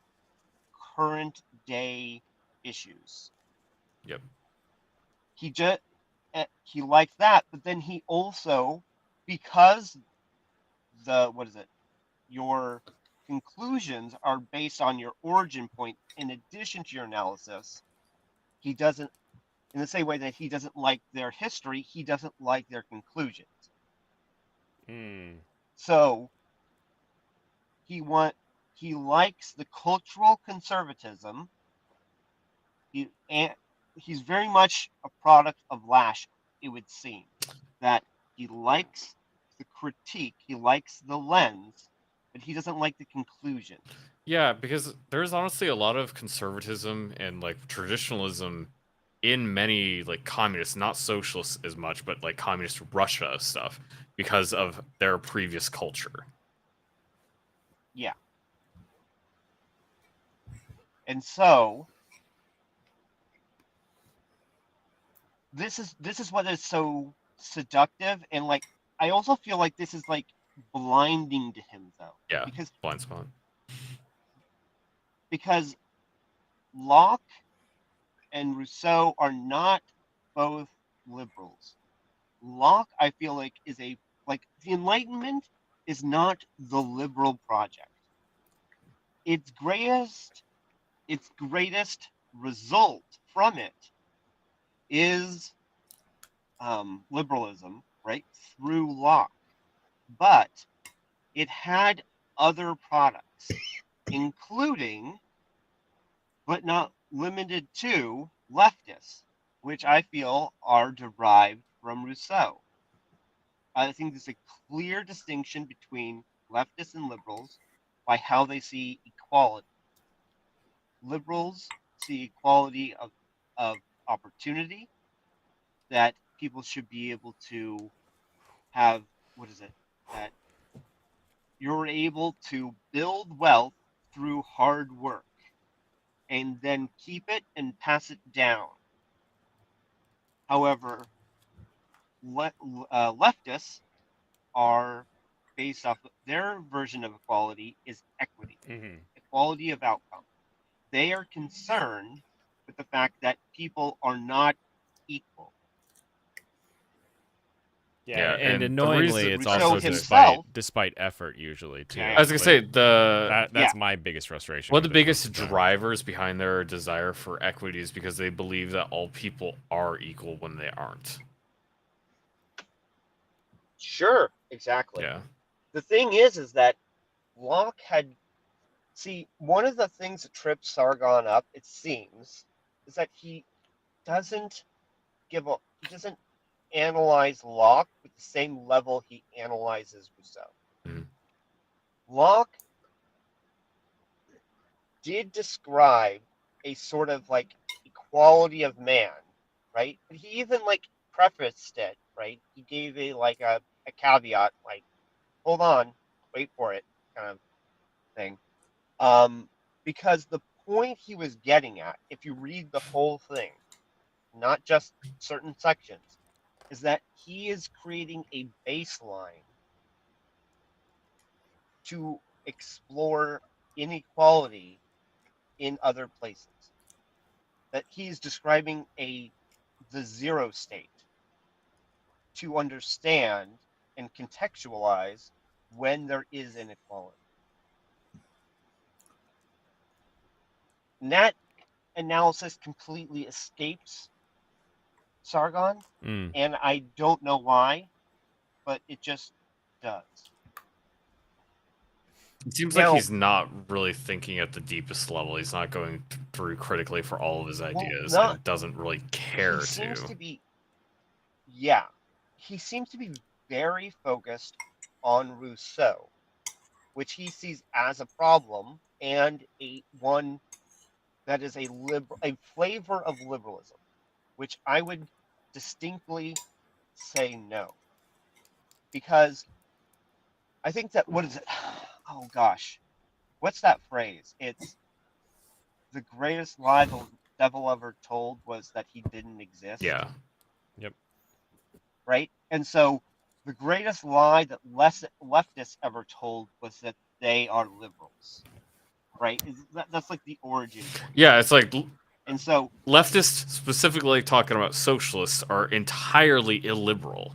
current day issues.
Yep.
He likes that, but then he also, because your conclusions are based on your origin point in addition to your analysis, he doesn't, in the same way that he doesn't like their history, he doesn't like their conclusions.
Hmm.
So he likes the cultural conservatism. He's very much a product of Lash, it would seem, that he likes the critique, he likes the lens, but he doesn't like the conclusion.
Yeah, because there's honestly a lot of conservatism and like traditionalism in many like communists, not socialists as much, but like communist Russia stuff because of their previous culture.
Yeah. And so this is what is so seductive, and like I also feel like this is like blinding to him though.
Yeah, blind spot.
Because Locke and Rousseau are not both liberals. Locke, I feel like, is the Enlightenment is not the liberal project. Its greatest result from it is liberalism, right, through Locke. But it had other products, including, but not limited to, leftists, which I feel are derived from Rousseau. I think there's a clear distinction between leftists and liberals by how they see equality. Liberals see equality of opportunity, that people should be able to have, that you're able to build wealth through hard work and then keep it and pass it down. However, leftists are based off of their version of equality is equity, equality of outcome. They are concerned with the fact that people are not equal.
Yeah, and
and the
annoyingly,
reason
it's
Rousseau
also
himself,
despite effort usually too.
Yeah,
I was gonna say
that's
Yeah.
my biggest frustration.
one of the
with it most
biggest
of the time.
drivers behind their desire for equity is because they believe that all people are equal when they aren't.
sure, exactly.
Yeah.
The thing is that Locke one of the things that trips Sargon up, it seems, is that he doesn't analyze Locke with the same level he analyzes Rousseau.
Mhm.
Locke did describe a sort of like equality of man, right? But he even like prefaced it, right? He gave a caveat, like, hold on, wait for it, kind of thing. Because the point he was getting at, if you read the whole thing, not just certain sections, is that he is creating a baseline to explore inequality in other places. That he's describing the zero state to understand and contextualize when there is inequality. And that analysis completely escapes Sargon,
Mm.
and I don't know why, but it just does.
It seems like
Now,
he's not really thinking at the deepest level. He's not going through critically for all of his ideas and doesn't really care
he seems
to.
to be, he seems to be very focused on Rousseau, which he sees as a problem and one that is a flavor of liberalism, which I would distinctly say no, because I think that, what is it? Oh gosh, what's that phrase? It's the greatest lie the devil ever told was that he didn't exist.
Yeah.
Right? And so the greatest lie that leftists ever told was that they are liberals. Right? That's like the origin point.
Yeah, it's like
And so
leftists, specifically talking about socialists, are entirely illiberal.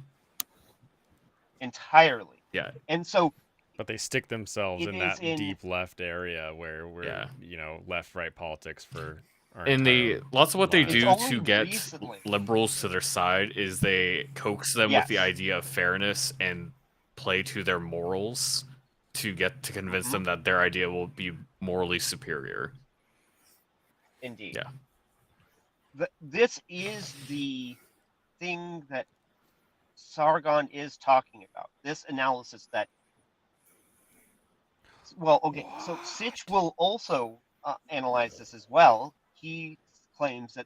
entirely.
Yeah.
And so
But they stick themselves
It
in
is
that
in-
deep left area where we're,
Yeah.
you know, left-right politics for our
And
entire
lots of what they
lives.
It's
do
only
to get
recently.
liberals to their side is they coax them with the
Yes.
idea of fairness and play to their morals to convince them that their idea will be morally superior.
Indeed.
Yeah.
This is the thing that Sargon is talking about. This analysis that. Well, okay. So Sitch will also analyze this as well. He claims that,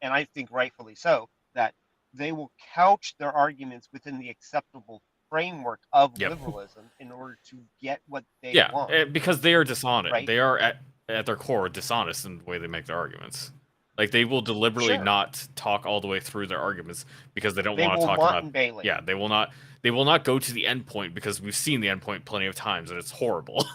and I think rightfully so, that they will couch their arguments within the acceptable framework of
Yep.
liberalism in order to get what they
Yeah,
want.
because they are dishonest.
Right.
They are at their core dishonest in the way they make their arguments. Like they will deliberately
Sure.
not talk all the way through their arguments because they don't
They
want to
will
talk
Mott
about.
and Bailey.
Yeah, they will not. They will not go to the end point because we've seen the end point plenty of times and it's horrible.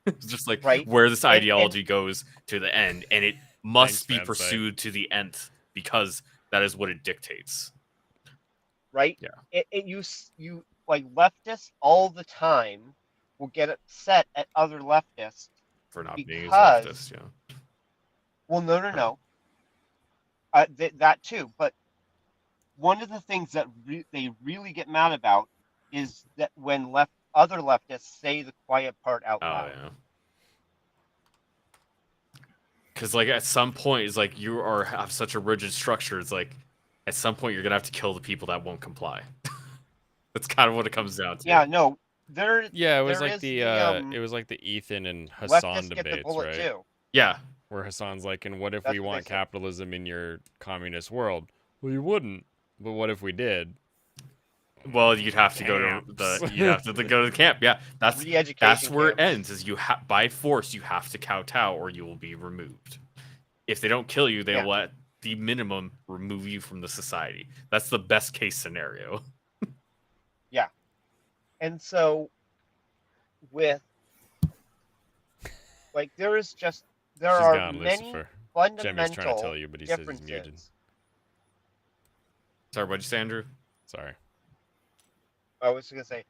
It's just like
Right.
where this
And-
ideology goes to the end, and it must be
Fansay.
pursued to the nth because that is what it dictates.
Right?
Yeah.
You like leftists all the time will get upset at other leftists
For not being as
because
leftist, yeah.
well, no. That too, but one of the things that they really get mad about is that when other leftists say the quiet part out
Oh
loud.
yeah. Because like at some point, it's like you have such a rigid structure. It's like at some point you're gonna have to kill the people that won't comply. That's kind of what it comes down to.
Yeah, no, there.
Yeah, it was
there
like
is
the
the,
it was like the Ethan and Hassan
leftists get the
debates,
bullet
right?
too.
Yeah.
Where Hassan's like, and what if
That's
we
what they
want
said.
capitalism in your communist world? Well, you wouldn't. But what if we did?
Well, you'd have to go to
Camps.
you'd have to go to the camp. Yeah, that's
Re-education
where it
camps.
ends. Is by force you have to kowtow or you will be removed. If they don't kill you, they
Yeah.
will at the minimum remove you from the society. That's the best case scenario.
Yeah, and so with like there
She's
are
gone,
many
Lucifer.
fundamental
Jimmy's trying to tell you, but he says he's muted.
differences.
Sorry, what'd you say, Andrew?
Sorry.
I was going to say,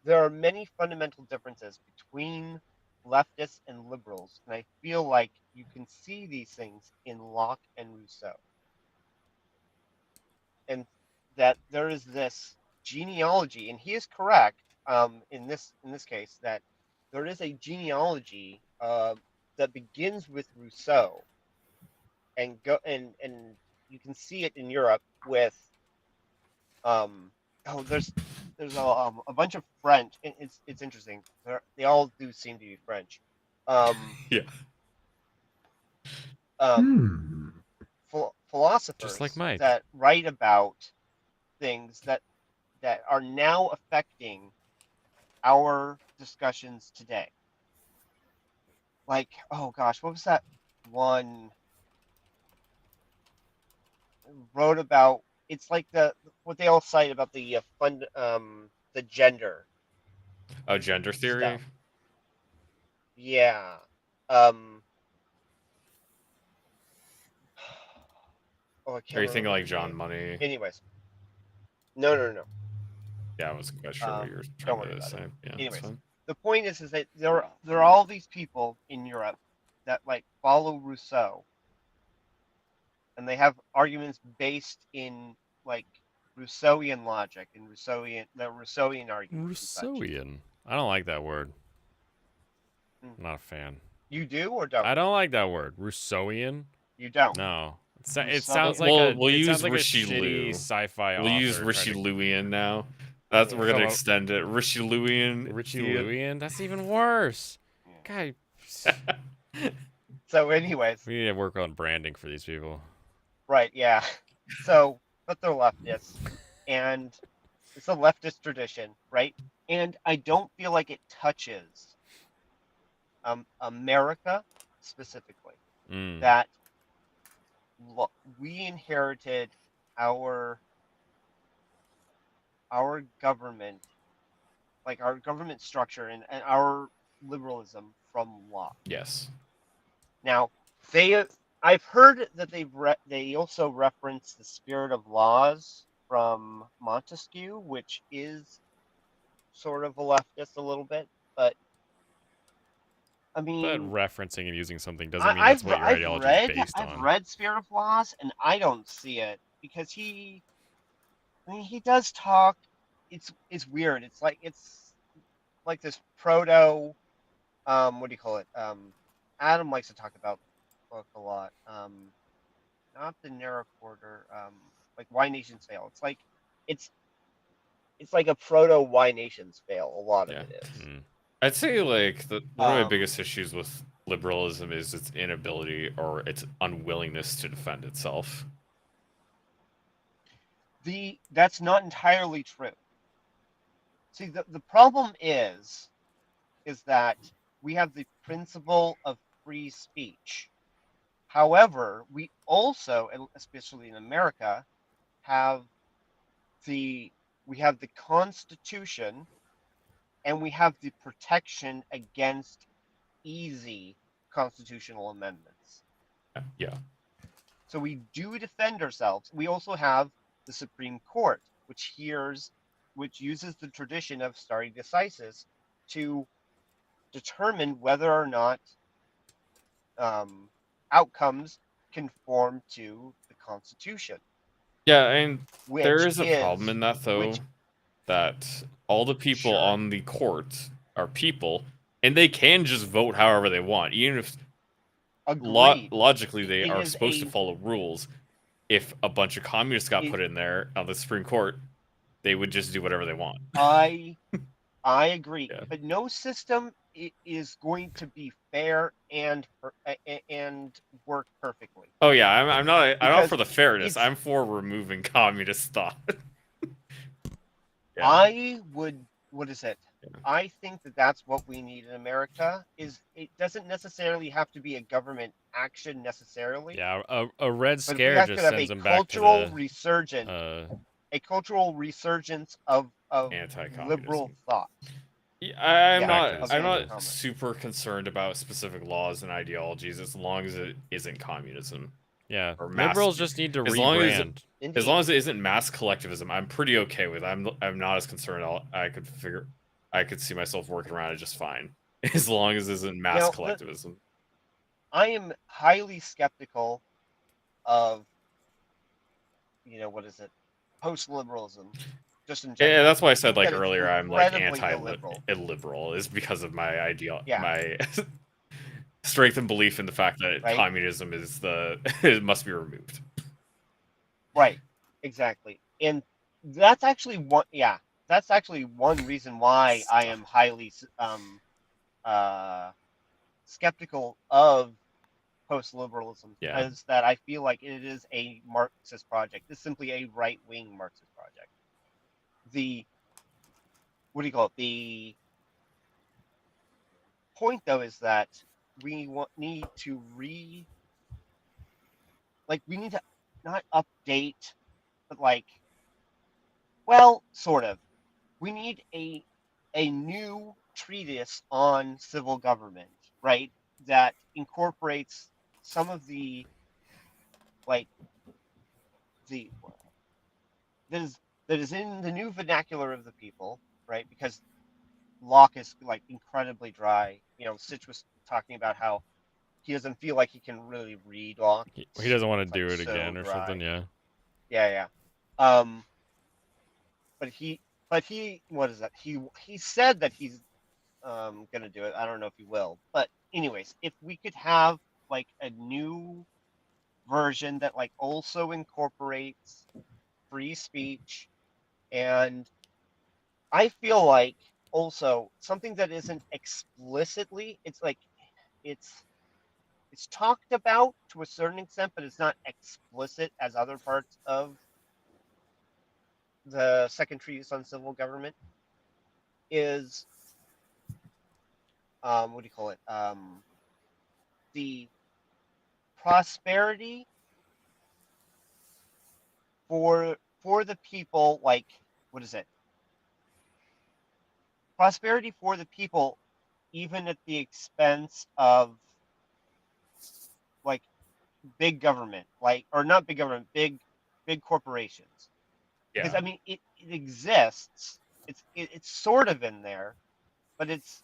there are many fundamental differences between leftists and liberals, and I feel like you can see these things in Locke and Rousseau. And that there is this genealogy, and he is correct in this case, that there is a genealogy that begins with Rousseau, and you can see it in Europe with there's a bunch of French. It's interesting. They all do seem to be French.
Yeah.
Philosophers
Just like Mike.
that write about things that are now affecting our discussions today. Like, oh gosh, what was that one wrote about? It's like what they all cite about the the gender.
Oh, gender theory.
Stuff. Yeah. Oh, I can't
Are you thinking
remember
like
the
John
name.
Money?
Anyways. No.
Yeah, I wasn't quite sure what you were
don't
trying
worry
to
about
say.
it.
Yeah,
Anyways.
that's fine.
The point is that there are all these people in Europe that like follow Rousseau, and they have arguments based in like Rousseauian logic and Rousseauian arguments. and such.
Rousseauian. I don't like that word.
Hmm.
I'm not a fan.
You do or don't?
I don't like that word. Rousseauian?
You don't.
No. It
Rousseauian.
sounds like
We'll
it
use
sounds like a
Rishi
shitty
Lou.
sci-fi
We'll
author
use
trying
Rishi
to-
Louian now. We're gonna
Hello.
extend it. Rishi Louian.
Richie Louian? That's even worse. God.
So, anyways,
We need to work on branding for these people.
right? Yeah. So, but they're leftists, and it's a leftist tradition, right? And I don't feel like it touches America specifically,
Mm.
that we inherited our government, like our government structure and our liberalism from law.
Yes.
Now, I've heard that they also reference the spirit of laws from Montesquieu, which is sort of a leftist a little bit, but I
But
mean,
referencing and using something doesn't mean that's what your ideology is based
I've
on.
read Spirit of Laws, and I don't see it because I mean, he does talk. It's weird. It's like this proto. What do you call it? Adam likes to talk about the book a lot. Not the narrow quarter. Like Why Nations Fail. It's it's like a proto Why Nations Fail. A lot of
Yeah.
it is.
Mm.
I'd say like one of my
Um,
biggest issues with liberalism is its inability or its unwillingness to defend itself.
That's not entirely true. See, the problem is that we have the principle of free speech. However, we also, especially in America, have the Constitution, and we have the protection against easy constitutional amendments.
Yeah.
So we do defend ourselves. We also have the Supreme Court, which uses the tradition of stare decisis to determine whether or not outcomes conform to the Constitution.
Yeah, and there
Which
is a problem in that though,
which
that all the people
Sure.
on the court are people, and they can just vote however they want, even if
agreed.
logically they
It
are
is
supposed to
a
follow rules. If a bunch of communists got
it,
put in there on the Supreme Court, they would just do whatever they want.
I agree,
Yeah.
but no system is going to be fair and work perfectly.
Oh yeah, I'm not
Because
for the fairness.
it's
I'm for removing communist thought. Yeah.
I would what is it?
Yeah.
I think that that's what we need in America. Is it doesn't necessarily have to be a government action necessarily.
Yeah, a red
But if we
scare
have
just
to have
sends
a
them back to
cultural
the
resurgence, a cultural resurgence of liberal
Anti-communism.
thought.
Yeah,
back to the
I'm not
anti-communist.
super concerned about specific laws and ideologies as long as it isn't communism.
yeah.
Or mass,
Liberals just need to
as long as
rebrand.
Indeed.
as long as it isn't mass collectivism, I'm pretty okay with. I'm not as concerned. I could see myself working around it just fine, as long as it isn't mass
Now,
collectivism.
I am highly skeptical of what is it, post-liberalism, just in general.
Yeah, that's why I
I
said
think
like
that it's
earlier. I'm like
incredibly illiberal.
illiberal is because of my
Yeah.
my strength and belief in the fact that
Right?
communism is it must be removed.
Right, exactly. And that's actually one reason why I am highly skeptical of post-liberalism,
Yeah.
is that I feel like it is a Marxist project. It's simply a right-wing Marxist project. What do you call it? The point, though, is that we need to not update, but sort of. We need a new treatise on civil government, right? That incorporates some of the that is in the new vernacular of the people, right? Because Locke is incredibly dry. Sitch was talking about how he doesn't feel like he can really read Locke.
He doesn't want to
It's,
do it
so
again or
dry.
something. Yeah.
Yeah. But he what is that? He said that he's gonna do it. I don't know if he will. But anyways, if we could have a new version that also incorporates free speech, and I feel like also something that isn't explicitly, it's talked about to a certain extent, but it's not explicit as other parts of the Second Treatise on Civil Government, is what do you call it? The prosperity for the people, like, what is it? Prosperity for the people, even at the expense of like big government, like, or not big government, big corporations. Because
Yeah.
I mean, it exists. It's sort of in there, but it's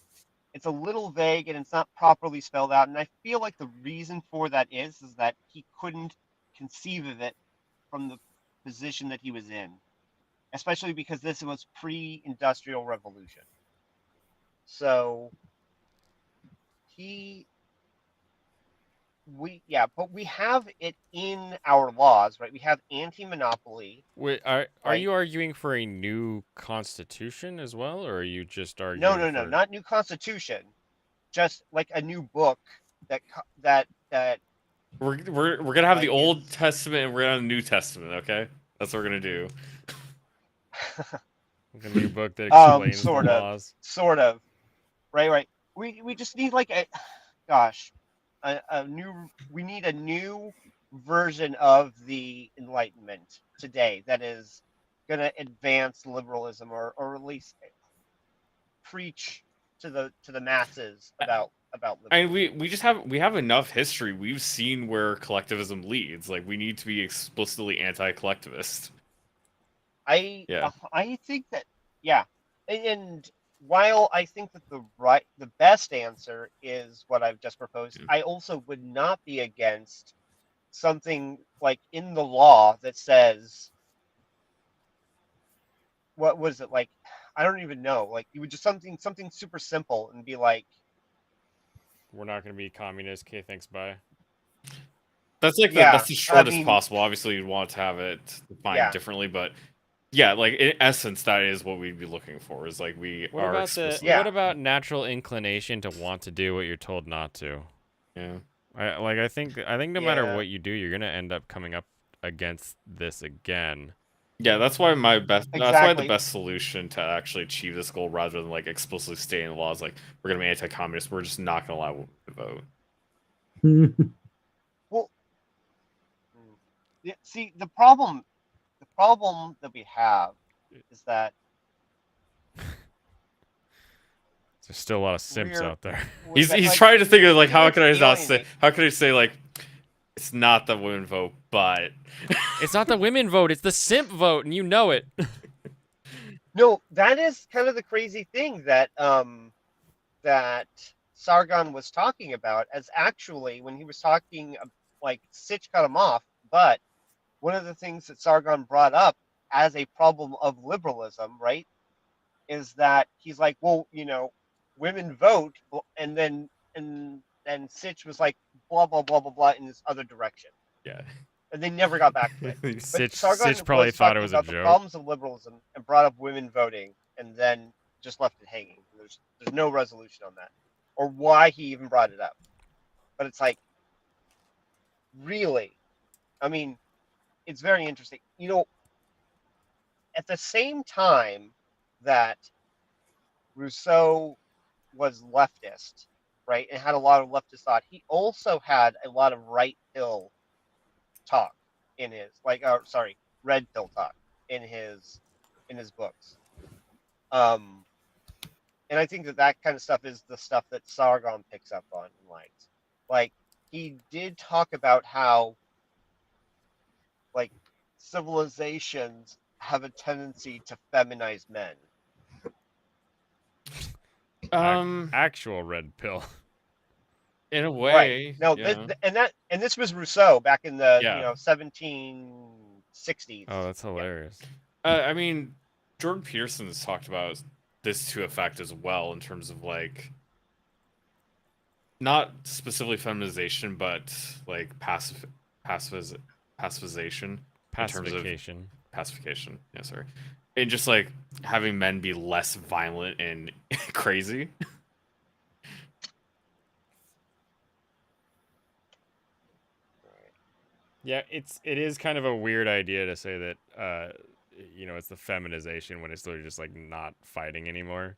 a little vague and it's not properly spelled out. And I feel like the reason for that is that he couldn't conceive of it from the position that he was in, especially because this was pre-industrial revolution. So he but we have it in our laws, right? We have anti-monopoly,
Wait, are
right?
you arguing for a new constitution as well, or are you just
No,
arguing
no, no,
for?
not new constitution, just like a new book that
We're gonna have the
like
Old
is
Testament and we're gonna have the New Testament. Okay, that's what we're gonna do.
A new book that explains the
sort
laws.
of, right. We just need like gosh, a new we need a new version of the Enlightenment today that is gonna advance liberalism, or at least preach to the masses about
I
liberalism.
mean, we have enough history. We've seen where collectivism leads. Like, we need to be explicitly anti-collectivist. Yeah.
I think that, yeah, and while I think that the best answer is what I've just proposed,
Yeah.
I also would not be against something like in the law that says, what was it, like, I don't even know, like you would just something super simple and be like,
We're not going to be communist. Okay, thanks. Bye.
That's like
yeah,
that's the
I
shortest
mean,
possible. Obviously, you'd want to have it defined
yeah,
differently, but yeah, like in essence, that is what we'd be looking for. Is like we
What
are
about
explicitly.
yeah,
what about natural inclination to want to do what you're told not to?
Yeah.
I think no matter
yeah,
what you do, you're gonna end up coming up against this again.
Yeah, that's why that's why the
exactly.
best solution to actually achieve this goal, rather than like explicitly stating the laws, like we're gonna be anti-communist, we're just not gonna allow women to vote.
Well, see, the problem that we have is that
There's still a lot of simps
we're
out there.
that,
He's
like,
trying to think of like
pretty much
how could I say like it's not that women vote, but
It's not the women vote, it's the simp vote, and you know it.
No, that is kind of the crazy thing that Sargon was talking about, as actually when he was talking, like, Sitch cut him off, but one of the things that Sargon brought up as a problem of liberalism, right, is that he's like, well, women vote, and then Sitch was like, blah blah blah blah blah in this other direction,
yeah.
and they never got back to it. But Sargon
Sitch probably
was
thought it
talking
was a
about the
joke.
problems of liberalism and brought up women voting, and then just left it hanging. There's no resolution on that, or why he even brought it up. But it's like, really, I mean, it's very interesting. At the same time that Rousseau was leftist, right, and had a lot of leftist thought, he also had a lot of right pill talk in his, like, red pill talk in his books. And I think that kind of stuff is the stuff that Sargon picks up on and likes. Like, he did talk about how, like, civilizations have a tendency to feminize men.
Actual red pill.
In a
Right.
way,
No,
yeah.
and this was Rousseau back in the
Yeah.
1760s.
Oh, that's hilarious.
I mean, Jordan Peterson has talked about this to effect as well, in terms of like not specifically feminization, but like pacifization. In terms of
Pacification.
pacification. Yeah, sorry. And just like having men be less violent and crazy.
Yeah, it is kind of a weird idea to say that it's the feminization when it's literally just like not fighting anymore.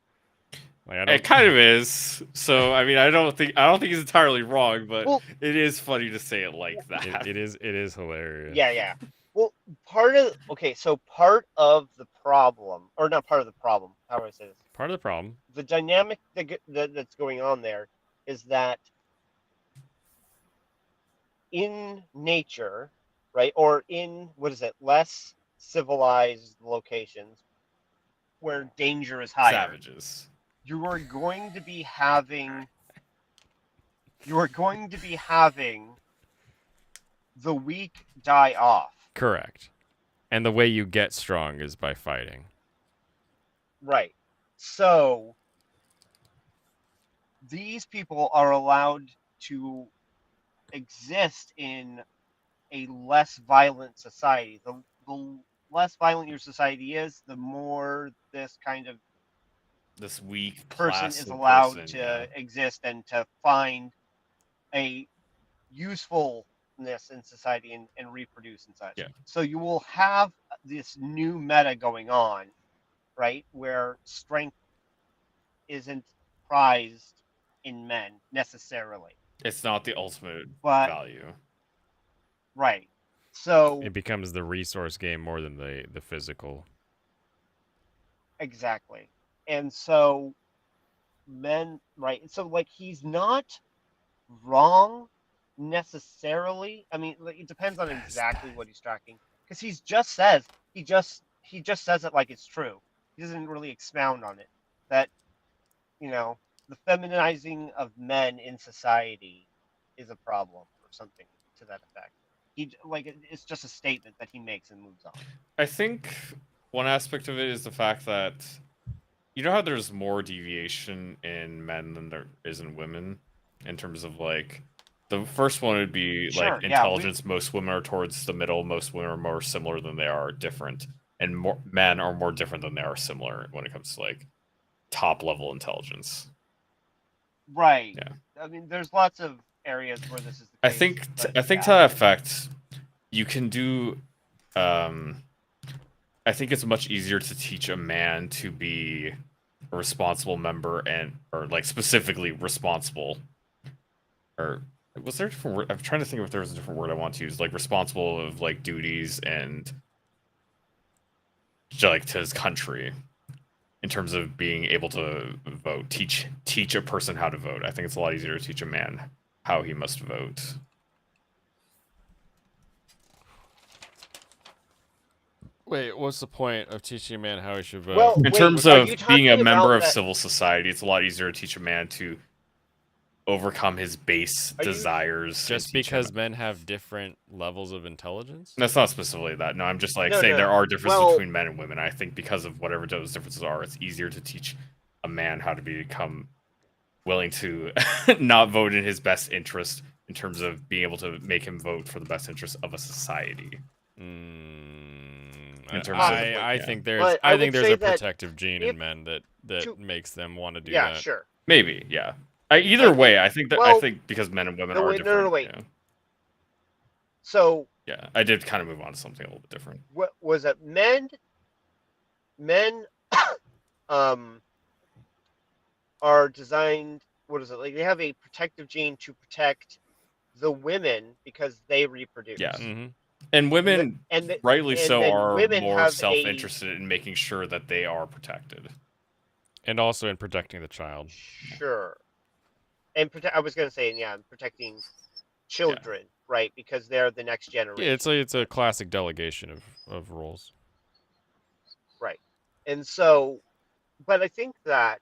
Like, I don't,
It kind of is. So I mean, I don't think he's entirely wrong, but
Well-
it is funny to say it like that.
it is hilarious.
Yeah. Well, part of the problem, or not part of the problem, how do I say this?
Part of the problem.
The dynamic that's going on there is that in nature, right, or in less civilized locations where danger is higher,
Savages.
you are going to be having the weak die off.
Correct. And the way you get strong is by fighting.
Right. So these people are allowed to exist in a less violent society. The less violent your society is, the more this kind of
This weak
person is
placid
allowed
person,
to
yeah.
exist and to find a usefulness in society and reproduce and such.
Yeah.
So you will have this new meta going on, right, where strength isn't prized in men necessarily.
It's not the ultimate
But
value.
right. So
It becomes the resource game more than the physical.
exactly. And so men, right? So like he's not wrong necessarily. I mean, like, it depends on exactly what he's tracking, because he just says it like it's true. He doesn't really expound on it. That the feminizing of men in society is a problem or something to that effect. It's just a statement that he makes and moves on.
I think one aspect of it is the fact that you know how there's more deviation in men than there is in women, in terms of like the first one would be
Sure,
like
yeah,
intelligence. Most women are towards the middle. Most women are more similar than they are different, and more men are more different than they are similar when it comes to like top level intelligence.
Right.
Yeah.
I mean, there's lots of areas where this is the
I
case.
think
but
I think
yeah.
to that effect, you can do. I think it's much easier to teach a man to be a responsible member or like specifically responsible. Or was there a different word? I'm trying to think if there was a different word I want to use, like responsible of like duties and like to his country in terms of being able to vote. Teach a person how to vote. I think it's a lot easier to teach a man how he must vote.
Wait, what's the point of teaching a man how he should vote?
Well,
In
wait,
terms
are
of
you
being a
talking
member
about
of
that-
civil society, it's a lot easier to teach a man to overcome his base
Are you-
desires. and
Just
teach him-
because men have different levels of intelligence?
That's not specifically that. No, I'm just like
No,
saying
no.
there are differences
Well-
between men and women. I think because of whatever those differences are, it's easier to teach a man how to become willing to not vote in his best interest in terms of being able to make him vote for the best interest of a society.
In
terms of,
I
yeah.
think there's
But
I
I
think
would
there's
say
a
that
protective gene
if-
in men that makes them want to do
yeah,
that.
sure.
Maybe, yeah. Either way, I think
well,
because men and women
no,
are
wait,
different.
no, wait.
Yeah.
So
Yeah, I did kind of move on to something a little bit different.
what was it? Men are designed, what is it, like they have a protective gene to protect the women because they reproduce.
Yeah.
Mm-hmm.
And women, rightly
and
so,
then
are
women
more
have
self-interested in making sure that they are protected.
And also in protecting the child.
Sure. And I was going to say, yeah, protecting children, right? Because they're the next generation.
Yeah, it's a classic delegation of roles.
Right. And so, but I think that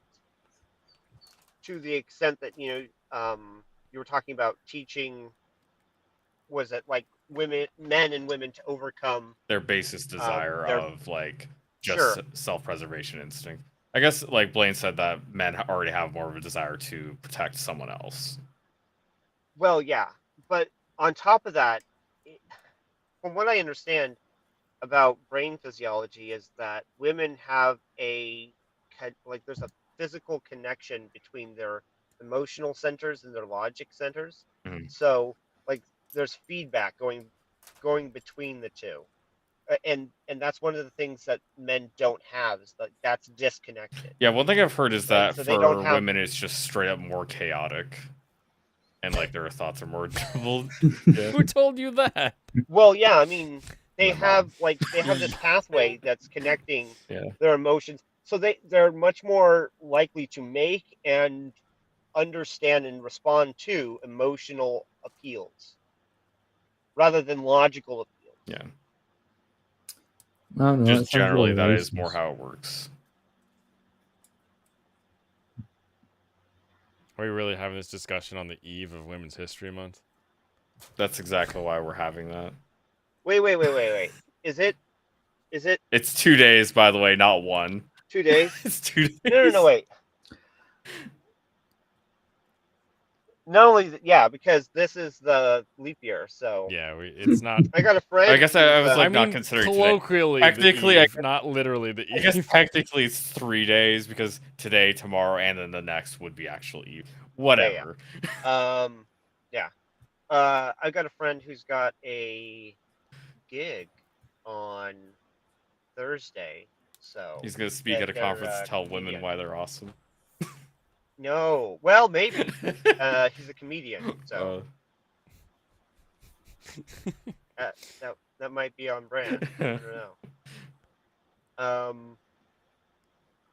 to the extent that, you were talking about teaching, was it like men and women to overcome
Their basest desire
their-
of like just
Sure.
self-preservation instinct. I guess like Blaine said that men already have more of a desire to protect someone else.
Well, yeah, but on top of that, from what I understand about brain physiology, is that women have there's a physical connection between their emotional centers and their logic centers.
Mhm.
So like there's feedback going between the two. and that's one of the things that men don't have is like that's disconnected.
Yeah, one thing I've heard is
Right,
that
so they don't
for
have-
women, it's just straight up more chaotic, and like their thoughts are more troubled. Yeah.
Who told you that?
Well, yeah, I mean, they
My
have
mom.
like they have this pathway that's connecting
Yeah.
their emotions, so they're much more likely to make and understand and respond to emotional appeals rather than logical appeals.
Yeah.
I don't know.
Just
that sounds a little
generally, that is more
racist.
how it works.
Are we really having this discussion on the eve of Women's History Month?
That's exactly why we're having that.
Wait. Is it
It's 2 days, by the way, not one.
2 days?
It's 2 days.
No, wait. Not only, yeah, because this is the leap year, so
Yeah, it's not.
I got a friend.
I guess I was
who's,
like
I
not
mean,
considering today.
colloquially,
Technically,
the
I
eve, not literally the
I guess
eve.
technically it's 3 days because today, tomorrow, and then the next would be actual Eve. Whatever.
yeah. I've got a friend who's got a gig on Thursday, so
He's gonna speak at a
they're,
conference to tell women
comedian.
why they're awesome.
No, well, maybe. He's a comedian, so that might be on brand. I don't know.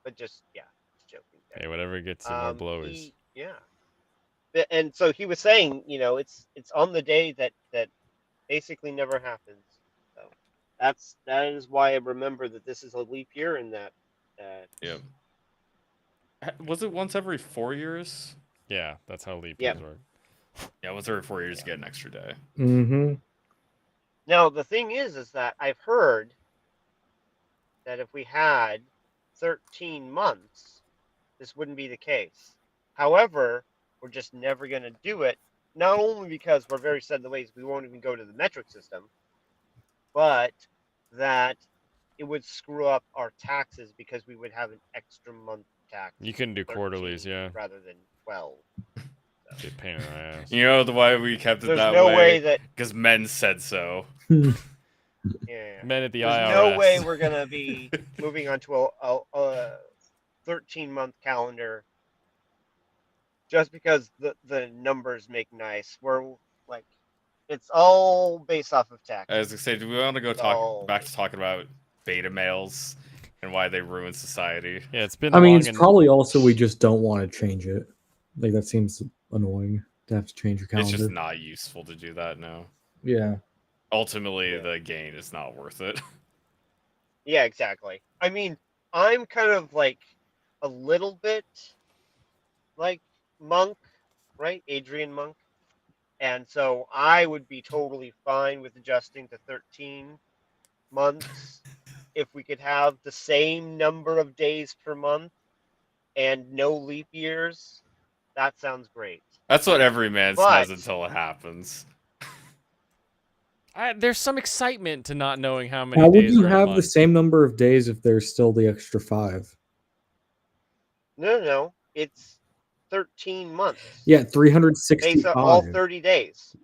But just joking.
Hey, whatever gets you more blowies.
And so he was saying, it's on the day that basically never happens. So that is why I remember that this is a leap year and that.
Yeah. Was it once every 4 years?
Yeah, that's how leap
Yep.
years work.
Yeah, once every 4 years you get an extra day.
Mm-hmm.
Now the thing is that I've heard that if we had 13 months, this wouldn't be the case. However, we're just never going to do it. Not only because we're very set in the ways we won't even go to the metric system, but that it would screw up our taxes because we would have an extra month tax.
You can do
13
quarterlies, yeah.
rather than 12.
Be a pain in the ass.
You know the why we kept it
There's
that
no
way?
way that
Because men said so.
yeah.
Men at the
There's
IRS.
no way we're gonna be moving on to a 13-month calendar just because the numbers make nice. We're like, it's all based off of tax.
As I say, do we want to go back to talking about beta males and why they ruin society?
Yeah, it's been.
I mean,
long
it's
and-
probably also we just don't want to change it. Like that seems annoying to have to change your calendar.
It's just not useful to do that now.
Yeah.
Ultimately, the gain is not worth it.
Yeah, exactly. I mean, I'm kind of like a little bit like Monk, right? Adrian Monk. And so I would be totally fine with adjusting to 13 months if we could have the same number of days per month and no leap years. That sounds great.
That's what every man
But-
says until it happens.
There's some excitement to not knowing how many
How would
days
you
are in a
have the
month.
same number of days if there's still the extra 5?
No. It's 13 months.
Yeah,
Based on
365.
all 30 days.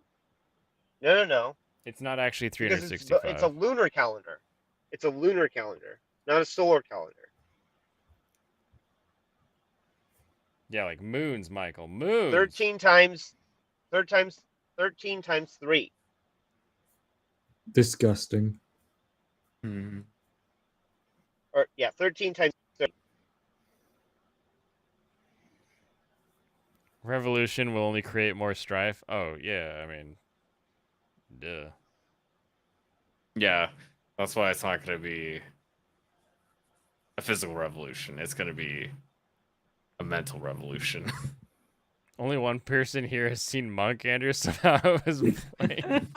No.
It's not actually
Because
365.
it's a lunar calendar. It's a lunar calendar, not a solar calendar.
Yeah, like moons, Michael. Moons.
13 times 13 times 3.
Disgusting.
Or 13 times 3.
Revolution will only create more strife. Oh, yeah, I mean, duh.
Yeah, that's why it's not going to be a physical revolution. It's going to be a mental revolution.
Only one person here has seen Monk, Andrew, somehow it was playing.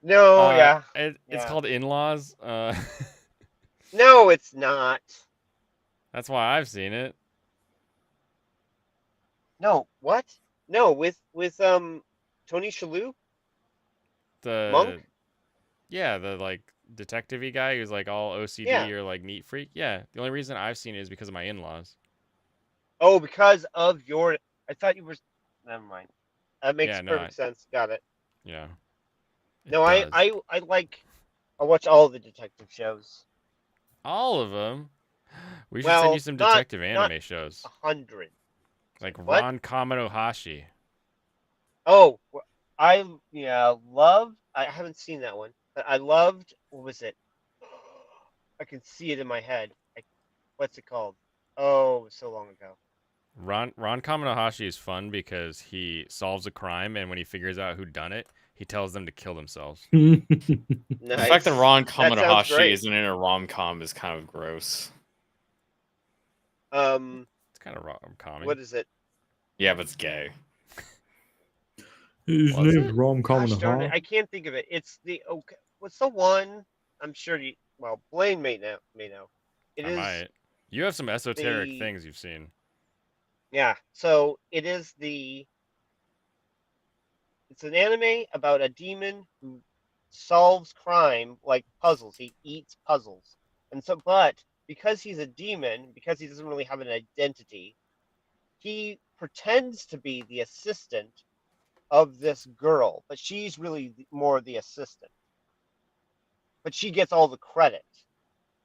No,
It's
yeah.
called In-Laws.
No, it's not.
That's why I've seen it.
No, what? No, with Tony Shalhoub?
The
Monk?
Yeah, the like detective-y guy who's like all OCD
Yeah.
or like neat freak. Yeah, the only reason I've seen it is because of my in-laws.
Oh, because of your I thought you were never mind. That makes
Yeah, no,
perfect sense. Got it.
Yeah. It
No,
does.
I like I watch all the detective shows.
All of them. We should send
Well,
you some
not
detective
not
anime shows,
100.
like
What?
Ron Kaminohashi.
Oh, I love. I haven't seen that one, but I loved. What was it? I can see it in my head. What's it called? Oh, it was so long ago.
Ron Kaminohashi is fun because he solves a crime, and when he figures out who done it, he tells them to kill themselves.
Nice.
The fact that Ron
That sounds
Kaminohashi
great.
isn't in a rom-com is kind of gross.
It's kind of rom-commy.
What is it?
Yeah, but it's gay.
His
Was
name's
it?
Rom
Gosh darn it,
Kaminoha.
I can't think of it. It's the okay. What's the one? I'm sure you. Well, Blaine may know. It
I
is
might. You have some esoteric
the
things you've seen.
yeah. So it is the. It's an anime about a demon who solves crime like puzzles. He eats puzzles, and so but because he's a demon, because he doesn't really have an identity, he pretends to be the assistant of this girl, but she's really more the assistant. But she gets all the credit.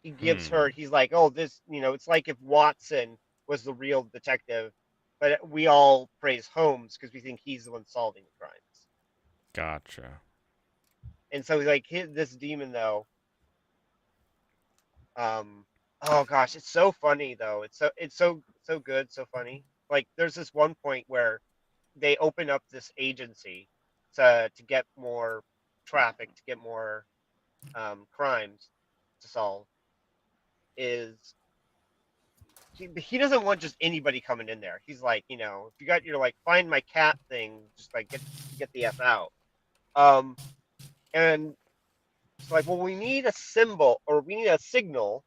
He gives her. He's like, oh, this, it's like if Watson was the real detective, but we all praise Holmes because we think he's the one solving the crimes.
Gotcha.
And so he's like, this demon though. Oh gosh, it's so funny though. It's so good, so funny. Like there's this one point where they open up this agency to get more traffic, to get more crimes to solve. Is he doesn't want just anybody coming in there. He's like, if you got your like find my cat thing, just like get the F out. And it's like, well, we need a symbol or we need a signal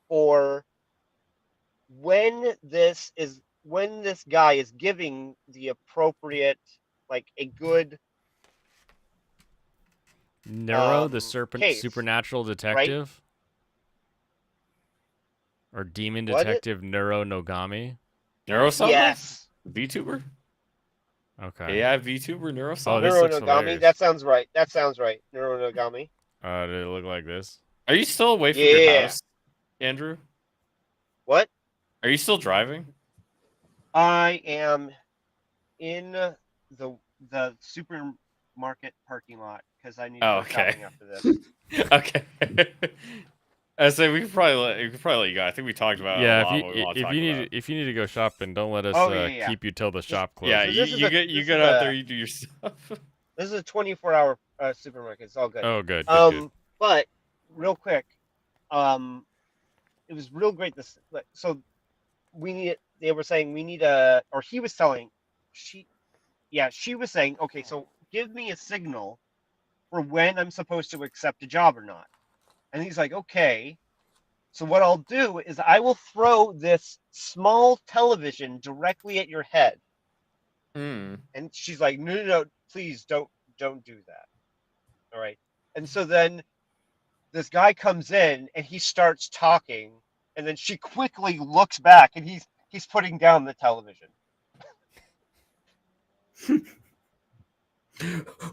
for when this guy is giving the appropriate, like a good
Nero, the
case,
supernatural
right?
detective? Or demon
What
detective Nero Nogami?
Neurosama?
Yes.
VTuber?
Okay.
AI VTuber Neurosama?
Oh, this looks
Neuronogami.
hilarious.
That sounds right. Neuronogami.
Did it look like this?
Are you still away from your
Yeah.
house, Andrew?
What?
Are you still driving?
I am in the supermarket parking lot because I need to
Oh,
go
okay.
shopping after this.
Okay. I say we could probably let you go. I think we talked about a
Yeah,
lot of what we want to talk about.
if you need to go shopping, don't let us
Oh, yeah.
keep you till the shop closes.
Yeah,
So this is
you get out there, you do your stuff.
This is a 24-hour supermarket. It's all good.
Oh, good. Good.
But real quick, it was real great. So they were saying we need or he was telling, she was saying, okay, so give me a signal for when I'm supposed to accept a job or not. And he's like, okay. So what I'll do is I will throw this small television directly at your head.
Mm.
And she's like, no, please don't do that. All right. And so then this guy comes in and he starts talking, and then she quickly looks back and he's putting down the television.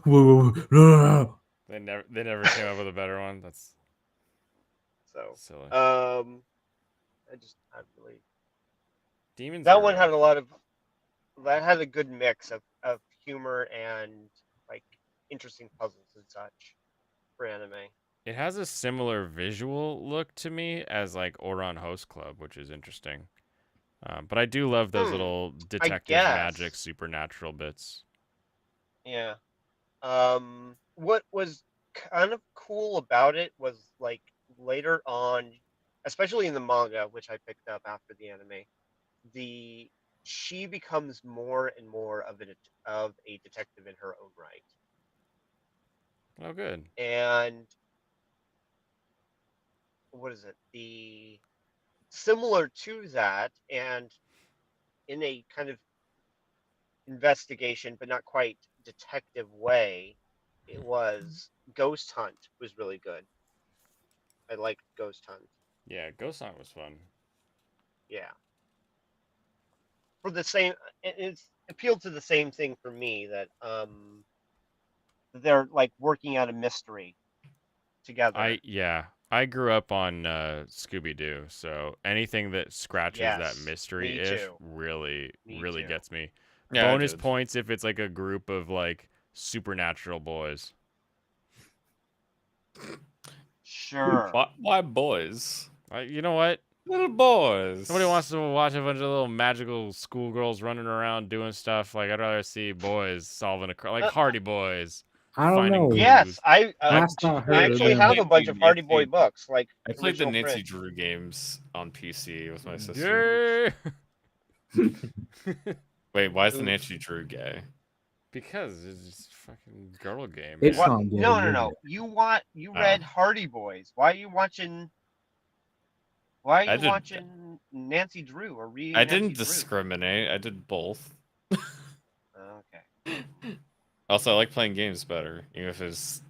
Whoa, no.
They never came up with a better one. That's
So
silly.
I really
Demons.
that
are
one
rough.
had a good mix of humor and like interesting puzzles and such for anime.
It has a similar visual look to me as like Ouran Host Club, which is interesting. But I do love those little detective magic supernatural bits.
Yeah. What was kind of cool about it was like later on, especially in the manga, which I picked up after the anime, she becomes more and more of a detective in her own right.
Oh, good.
And what is it? The similar to that, and in a kind of investigation, but not quite detective way, it was Ghost Hunt was really good. I liked Ghost Hunt.
Yeah, Ghost Hunt was fun.
Yeah. For the same, it's appealed to the same thing for me that they're like working out a mystery. together.
I grew up on Scooby Doo, so anything that scratches that
Yes,
mystery
me
ish
too.
really
Me too.
gets me.
Yeah, I
Bonus
did.
points if it's like a group of like supernatural boys.
Sure.
Why boys?
You know what?
Little boys.
Nobody wants to watch a bunch of little magical schoolgirls running around doing stuff. Like I'd rather see boys solving like Hardy Boys.
I don't
finding
know.
clues.
Yes, I
Last I
I
heard,
actually have a bunch of Hardy Boy books, like
I played the
original
Nancy
print.
Drew games on PC with my sister.
Yeah.
Wait, why is the
Oof.
Nancy Drew gay?
Because it's just a fucking girl game.
It's
man.
What?
not gay.
No, no,
you're
no.
gay.
You read Hardy Boys. Why are you watching? Why are
I
you
did-
watching Nancy Drew or reading?
I
Nancy
didn't
Drew?
discriminate. I did both.
Okay.
Also, I like playing games better, even if it's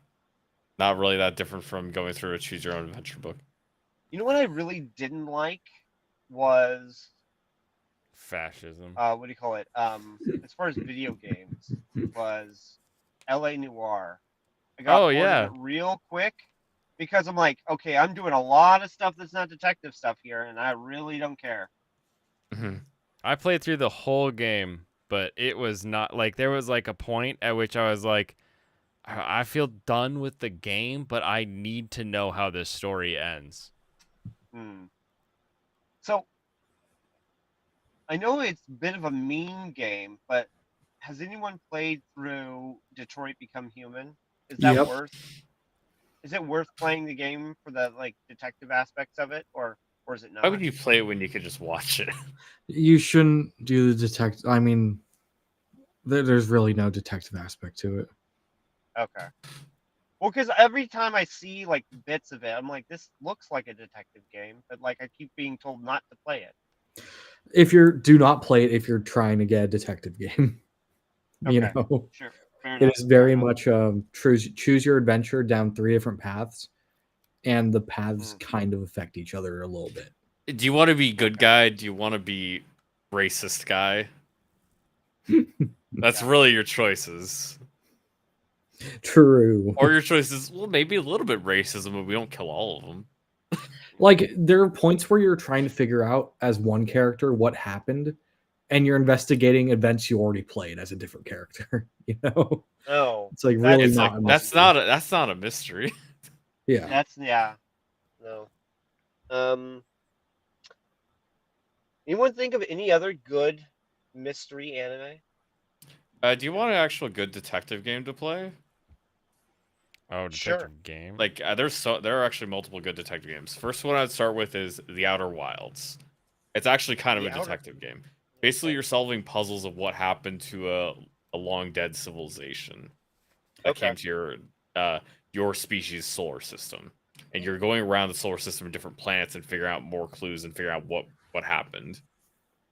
not really that different from going through a choose your own adventure book.
You know what I really didn't like was
Fascism.
what do you call it? As far as video games, was L.A. Noire. I got bored of it real quick because I'm like, okay, I'm doing a lot of stuff that's not detective stuff here, and I really don't care.
I played through the whole game, but it was not like there was like a point at which I was like, I feel done with the game, but I need to know how this story ends.
So I know it's a bit of a mean game, but has anyone played through Detroit Become Human? Is that
Yep.
worth? Is it worth playing the game for the like detective aspects of it, or is it not?
Why would you play it when you could just watch it?
You shouldn't do the detective. I mean, there's really no detective aspect to it.
Okay. Well, because every time I see like bits of it, I'm like, this looks like a detective game, but like I keep being told not to play it.
Do not play it if you're trying to get a detective game. You
Okay,
know,
sure. Fair
it
enough,
is
fair
very
enough.
much choose your adventure down 3 different paths, and the paths kind of affect each other a little bit.
Do you want to be good guy? Do you want to be racist guy? That's really your choices.
True.
Or your choices, well, maybe a little bit racism, but we don't kill all of them.
Like, there are points where you're trying to figure out as one character what happened, and you're investigating events you already played as a different character. You know?
Oh,
It's like really
It's
not.
like,
a
that's
mystery.
not a mystery.
Yeah.
That's no. Anyone think of any other good mystery anime?
Do you want an actual good detective game to play?
Oh, detective game.
Like there are actually multiple good detective games. First one I'd start with is The Outer Wilds. It's actually kind of a detective game. Basically, you're solving puzzles of what happened to a long dead civilization that came to your species' solar system, and you're going around the solar system in different planets and figuring out more clues and figuring out what happened.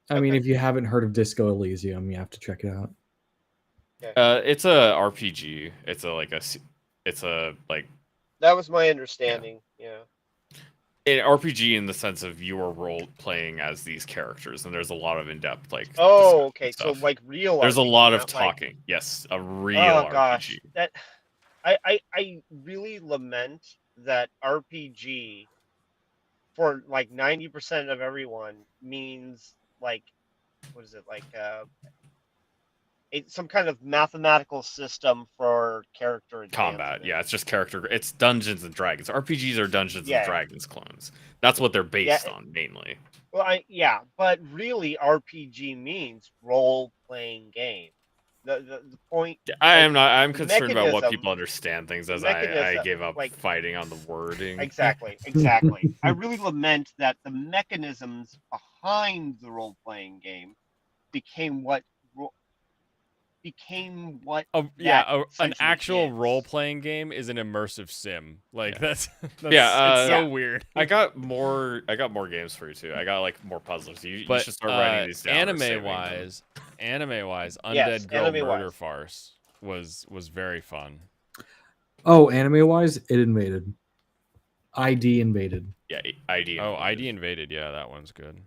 I mean, if you haven't heard of Disco Elysium, you have to check it out.
It's a RPG. It's a
That was my understanding. Yeah.
An RPG in the sense of you are role playing as these characters, and there's a lot of in depth
Oh, okay. So
stuff.
like real.
There's
RPG,
a lot of
not like-
talking. Yes, a real
Oh
RPG.
gosh, that I really lament that RPG for like 90% of everyone means like what is it like some kind of mathematical system for character
Combat. Yeah, it's just character. It's Dungeons and Dragons. RPGs are Dungeons and Dragons clones. That's what they're based on mainly.
Well, but really RPG means role playing game. The point.
I'm concerned about what
mechanism-
people understand things as
mechanism,
I gave up
like-
fighting on the wording.
Exactly. I really lament that the mechanisms behind the role playing game became what
an
essentially
actual
is.
role-playing game is an immersive sim. Like that's
Yeah,
it's so weird.
I got more games for you too. I got like more puzzles. You
But
should start writing these down. or saving them.
Anime-wise,
Yes,
Undead Girl
anime-wise.
Murder Farce was very fun.
Oh, anime-wise, it invaded. ID invaded.
Yeah, ID.
Oh, ID Invaded. Yeah, that one's good.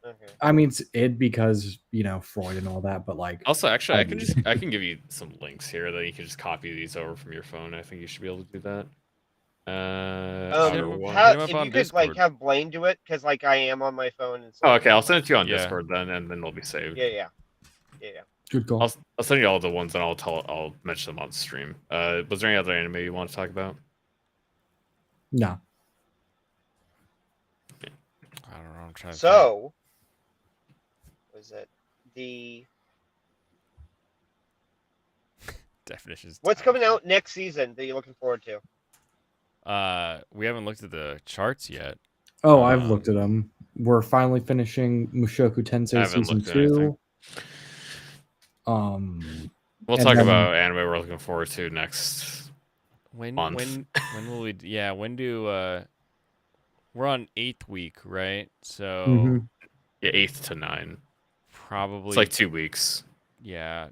Okay.
I mean, it's id because Freud and all that, but like.
Also, actually,
ID.
I can give you some links here that you can just copy these over from your phone. I think you should be able to do that.
hit him
Outer
up
If
on
you could like
Discord.
have Blaine do it, because like I am on my phone. And
Oh, okay. I'll send it to you on
Yeah.
Discord then, and then they'll be saved.
Yeah.
Good call.
I'll send you all the ones, and I'll mention them on stream. Was there any other anime you want to talk about?
No.
I don't know. I'm trying to think.
So, was it the
Definitions.
what's coming out next season that you're looking forward to?
We haven't looked at the charts yet.
Oh, I've looked at them. We're finally finishing Mushoku
I
Tensei
haven't
season
looked at anything.
2.
We'll
And
talk
then-
about anime we're looking forward to next.
When
month.
when will we? Yeah, when do we're on 8th week, right? So
Mhm.
Yeah, 8th to 9.
probably
It's like 2 weeks.
yeah,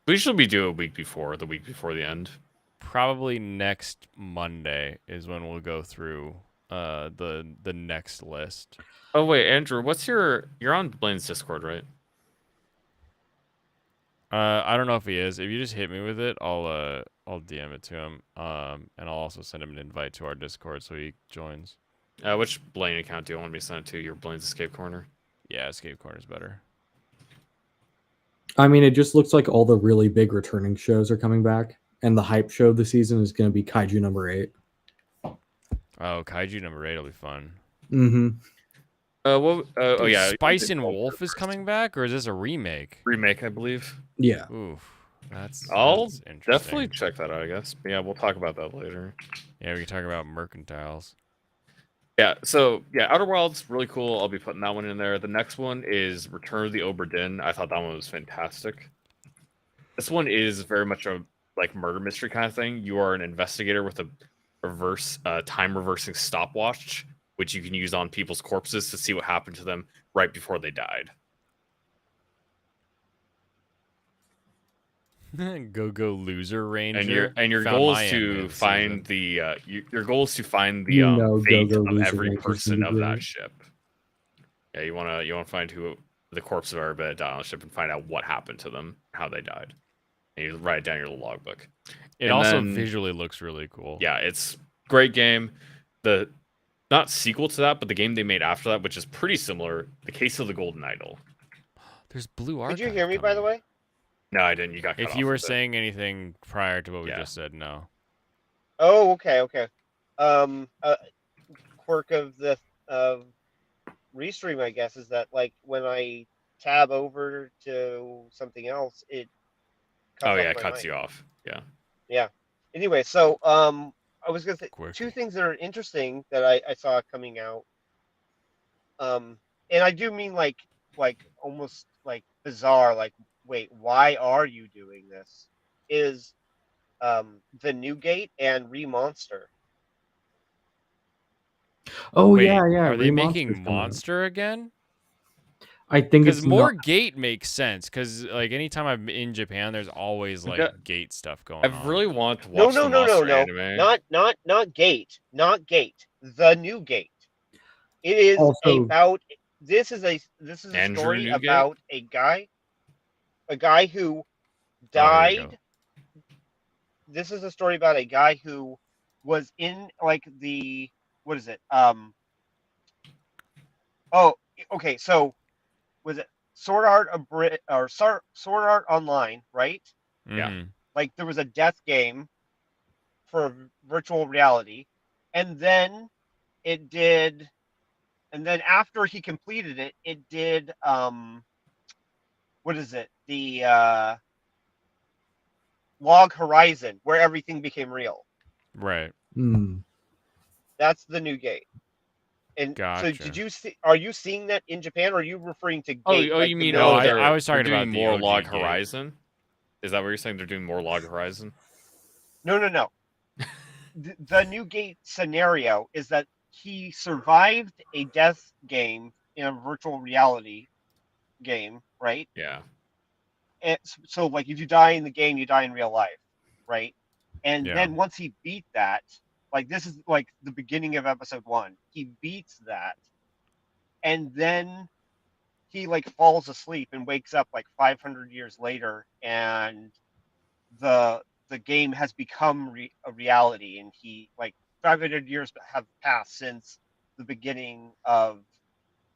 We should be due a week before the end.
probably next Monday is when we'll go through the next list.
Oh wait, Andrew, you're on Blaine's Discord, right?
I don't know if he is. If you just hit me with it, I'll DM it to him. And I'll also send him an invite to our Discord so he joins.
Which Blaine account do you want me to send it to? Your Blaine's Escape Corner?
Yeah, Escape Corner's better.
I mean, it just looks like all the really big returning shows are coming back, and the hype show this season is going to be Kaiju number 8.
Oh, Kaiju number 8 will be fun.
Mm-hmm.
Oh yeah,
Spice and Wolf is coming back, or is this a remake?
remake, I believe.
Yeah.
Oof, that's interesting.
Definitely check that out, I guess. But yeah, we'll talk about that later.
Yeah, we can talk about mercantiles.
Yeah, so yeah, Outer Wilds, really cool. I'll be putting that one in there. The next one is Return of the Obra Dinn. I thought that one was fantastic. This one is very much a like murder mystery kind of thing. You are an investigator with a time reversing stopwatch, which you can use on people's corpses to see what happened to them right before they died.
Go loser ranger.
And your
Found
goal
my
is
anime
to
this
find
season.
your goal is to find the
You know
fate
Go-Go
of
Loser
every
Ranger's
person
gonna
of
be
that
great.
ship. Yeah, you wanna find who the corpse of everybody that died on the ship and find out what happened to them, how they died. And you write it down in your little logbook.
It
And
also
then-
visually looks really cool.
Yeah, it's great game. The not sequel to that, but the game they made after that, which is pretty similar, The Case of the Golden Idol.
There's Blue Archive.
Did you hear me, by the way?
No, I didn't. You got cut
If
off
you were
with it.
saying anything prior to what we
Yeah.
just said, no.
Oh, okay. Quirk of the restream, I guess, is that like when I tab over to something else, it cuts
Oh yeah,
off
it
my
cuts
mic.
you off. Yeah.
Yeah. Anyway, so I was gonna say
Quirky.
2 things that are interesting that I saw coming out. And I do mean like almost like bizarre, like wait, why are you doing this? Is the New Gate and Remonster.
Oh
Wait,
yeah.
Are they
Remonster's
making
coming out.
Monster again?
I think
Because
it's
more
not-
Gate makes sense. Because like anytime I'm in Japan, there's always like
got-
Gate stuff going
I've
on.
really wanted to
No,
watch
no,
the
no, no,
Monster
no.
anime.
Not Gate. Not Gate. The New Gate. It is
Also-
about this is a
Andrew
story
Newgate?
about a guy who
Oh, here we
died.
go.
This is a story about a guy who was in like the what is it? Oh, okay. So was it Sword Art or Sword Art Online, right?
Yeah.
Mhm.
Like there was a death game for virtual reality, and then after he completed it, it did what is it? The Log Horizon, where everything became real.
Right.
Hmm.
That's the New Gate. And so
Gotcha.
did you see? Are you seeing that in Japan, or are you referring to Gate?
Oh,
like
you
the
mean
No,
military?
I was talking
they're doing
about the
more
OG
Log
Gate.
Horizon? Is that what you're saying? They're doing more Log Horizon?
No. The New Gate scenario is that he survived a death game in a virtual reality game, right?
Yeah.
And so, like, if you die in the game, you die in real life, right? And
Yeah.
then once he beat that, like, this is like the beginning of episode 1. He beats that, and then he like falls asleep and wakes up like 500 years later, and the the game has become a reality, and he like 500 years have passed since the beginning of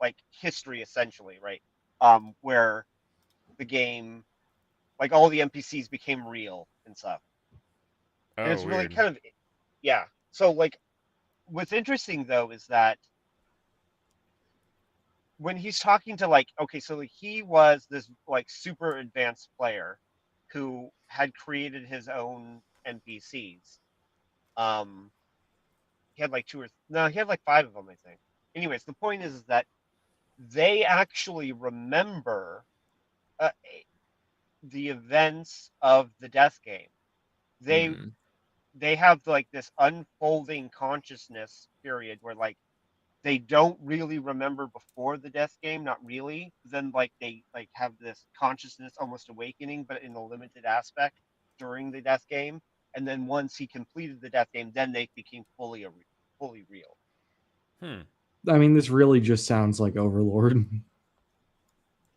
like history, essentially, right? Where the game, like all the NPCs became real and stuff, and
Oh,
it's really
weird.
kind of, yeah. So like, what's interesting though is that when he's talking to like, okay, so like, he was this like super advanced player who had created his own NPCs. Um, he had like he had like 5 of them, I think. Anyways, the point is that they actually remember uh, the events of the death game. They
Hmm.
they have like this unfolding consciousness period where like they don't really remember before the death game, not really. Then like they like have this consciousness almost awakening, but in a limited aspect during the death game. And then once he completed the death game, then they became fully real.
Hmm.
I mean, this really just sounds like Overlord.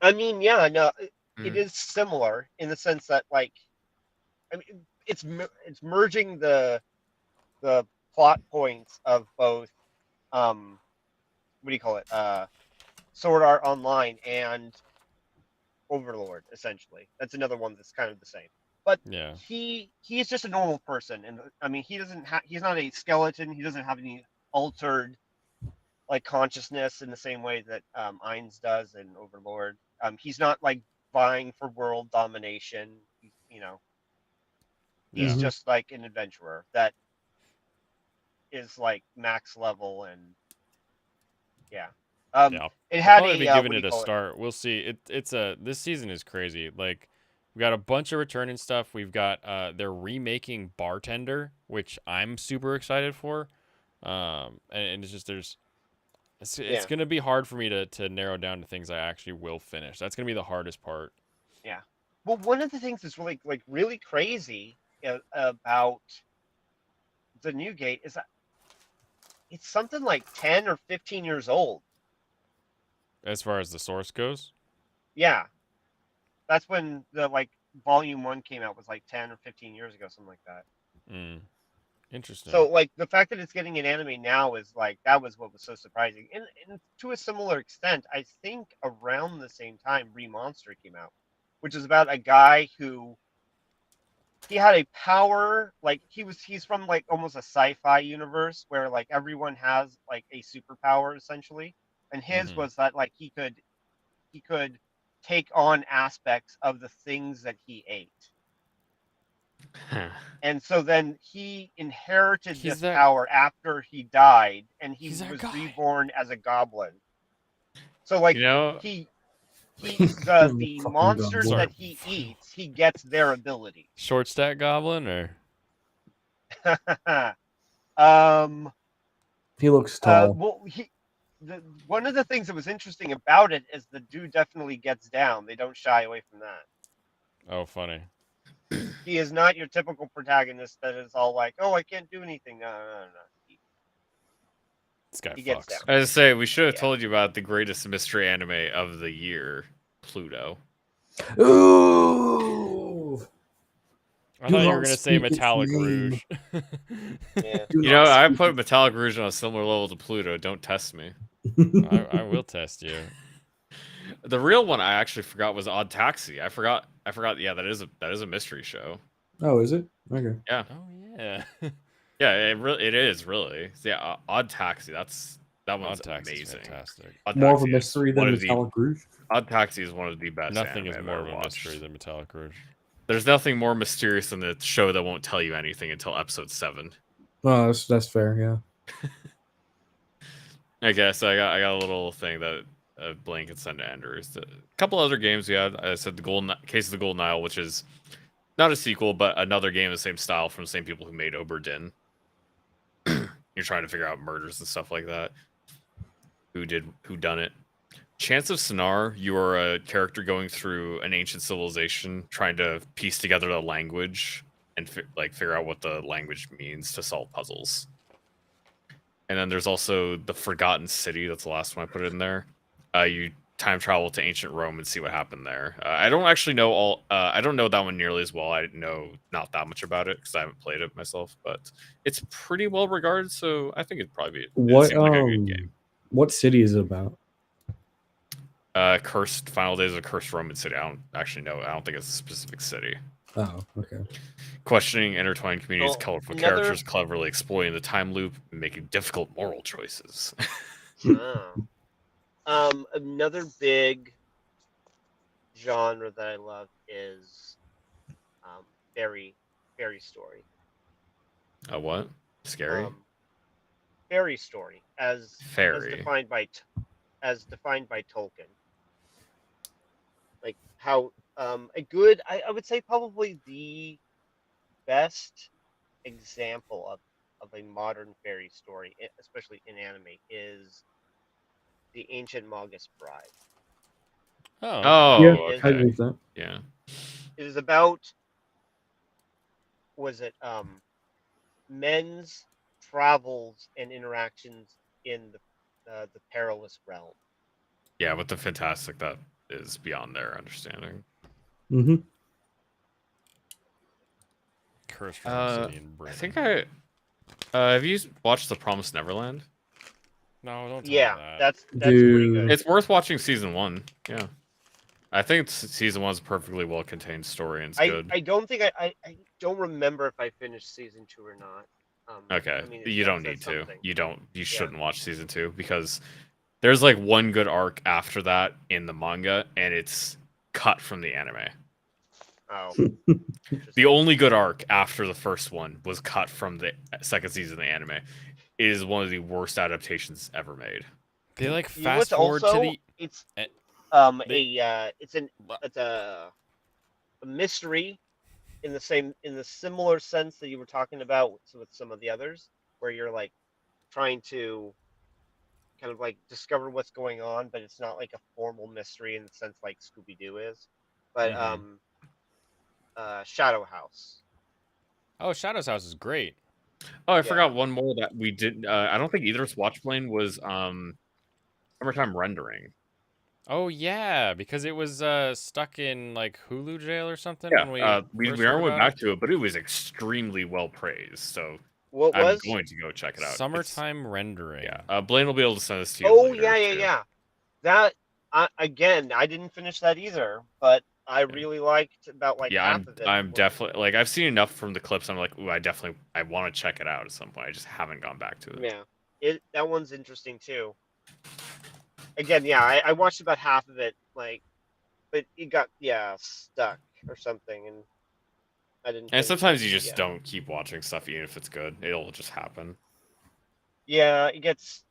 I mean, yeah, no, it
Mm.
is similar in the sense that like, I mean, it's merging the plot points of both what do you call it? Sword Art Online and Overlord, essentially. That's another one that's kind of the same. But
Yeah.
he's just a normal person, and I mean he's not a skeleton. He doesn't have any altered like consciousness in the same way that Ainz does in Overlord. He's not like vying for world domination. He's
Yeah.
just like an adventurer that is like max level, and yeah.
Yeah.
It
I'll
had
probably be
a
giving
what do you
it a
call it?
start. We'll see. It's a this season is crazy. Like we've got a bunch of returning stuff. We've got they're remaking Bartender, which I'm super excited for. And it's just it's
Yeah,
gonna be hard for me to narrow down to things I actually will finish. That's gonna be the hardest part.
yeah. Well, one of the things that's really crazy about the new gate is that it's something like 10 or 15 years old.
As far as the source goes.
Yeah, that's when the like volume 1 came out, was like 10 or 15 years ago, something like that.
Mm, interesting.
So like the fact that it's getting an anime now is like, that was what was so surprising. And to a similar extent, I think around the same time Remonster came out, which is about a guy who he had a power, like he's from like almost a sci-fi universe where like everyone has like a superpower essentially, and his
Mm-hmm.
was that like he could take on aspects of the things that he ate.
Huh.
And so then he inherited
He's
this
that
power after he died, and he
he's that
was
guy.
reborn as a goblin. So like
You know,
he
I'm a
the
fucking
monsters
goblin.
that he eats, he gets their abilities.
Short stack goblin or
um
He looks tall.
well, one of the things that was interesting about it is the dude definitely gets down. They don't shy away from that.
oh funny.
He is not your typical protagonist that is all like, "Oh, I can't do anything." No, no, no, no.
This guy
He gets down.
fucks.
I was say we should have
Yeah.
told you about the greatest mystery anime of the year, Pluto.
Ooh.
I
Do
thought you were
not
gonna say
speak its
Metallic
name.
Rouge.
Yeah.
Do
You
not
know, I
speak
put
its-
Metallic Rouge on a similar level to Pluto. Don't test me.
I will test you.
The real one I actually forgot was Odd Taxi. I forgot. Yeah, that is a mystery show.
Oh, is it? Okay.
Yeah,
Oh yeah.
yeah, it is really. Yeah, Odd Taxi. That one's
Odd Taxi's
amazing.
fantastic.
Odd
More of a
Taxi is
mystery
one
than
of the
Metallic Rouge.
Odd Taxi is one of the best.
Nothing
anime
is
I've
more
ever
of a
watched.
mystery than Metallic Rouge.
There's nothing more mysterious than the show that won't tell you anything until episode 7.
Oh, that's fair. Yeah.
Okay, so I got a little thing that Blaine could send to Andrew. A couple other games we had. I said the Case of the Golden Isle, which is not a sequel, but another game of the same style from the same people who made Oberdin. You're trying to figure out murders and stuff like that. Who done it? Chance of Sonar, you are a character going through an ancient civilization, trying to piece together the language and figure out what the language means to solve puzzles. And then there's also the Forgotten City. That's the last one I put in there. You time travel to ancient Rome and see what happened there. I don't actually know all. I don't know that one nearly as well. I know not that much about it because I haven't played it myself, but it's pretty well regarded. So I think it'd probably be. It
What
seems like a good game.
what city is it about?
Cursed Final Days of Cursed Roman City. I don't actually know. I don't think it's a specific city.
Oh, okay.
Questioning intertwined communities,
Well,
colorful
another-
characters, cleverly exploiting the time loop, and making difficult moral choices.
Another big genre that I love is fairy story.
What? Scary?
Fairy story, as
Fairy.
defined by Tolkien. Like how a good, I would say probably the best example of a modern fairy story, especially in anime, is the Ancient Magus Bride.
Oh.
Oh,
Yeah,
okay.
I agree with that.
Yeah.
It is about, was it men's travels and interactions in the perilous realm.
Yeah, with the fantastic that is beyond their understanding.
Mm-hmm.
Cursed Roman City in
I
Britain.
think I have you watched The Promised Neverland?
No, don't tell
Yeah,
me that.
that's pretty good.
It's worth watching season 1. Yeah. I think season 1's a perfectly well contained story and it's good.
I don't think I don't remember if I finished season 2 or not.
Okay.
I mean,
You don't need to.
something.
You shouldn't watch season 2 because there's like one good arc after that in the manga and it's cut from the anime.
Oh.
The only good arc after the first one was cut from the second season of the anime. It is one of the worst adaptations ever made.
They like
You know what's
fast forward
also,
to the.
it's
they-
it's a mystery in the similar sense that you were talking about with some of the others, where you're like trying to kind of like discover what's going on, but it's not like a formal mystery in the sense like Scooby-Doo is. But Shadow House.
Oh, Shadow's House is great.
Oh, I forgot one more that we did. I don't think either of us watched Blaine was Summertime Rendering.
Oh yeah, because it was stuck in like Hulu jail or something when we
we
first
never
heard
went
about
back to it, but it was extremely well praised. So
What
I'm
was
going to go check it out.
Summertime Rendering.
Yeah, Blaine will be able to send this to you.
Oh
later,
yeah.
too.
That again, I didn't finish that either, but I really liked about like half of it.
I'm definitely like I've seen enough from the clips. I'm like, ooh, I want to check it out at some point. I just haven't gone back to it.
Yeah, that one's interesting too. Again, yeah, I watched about half of it, like, but it got stuck or something, and I didn't.
And
finish
sometimes
it.
you just don't keep watching stuff, even if it's good. It'll just happen.
Yeah, it gets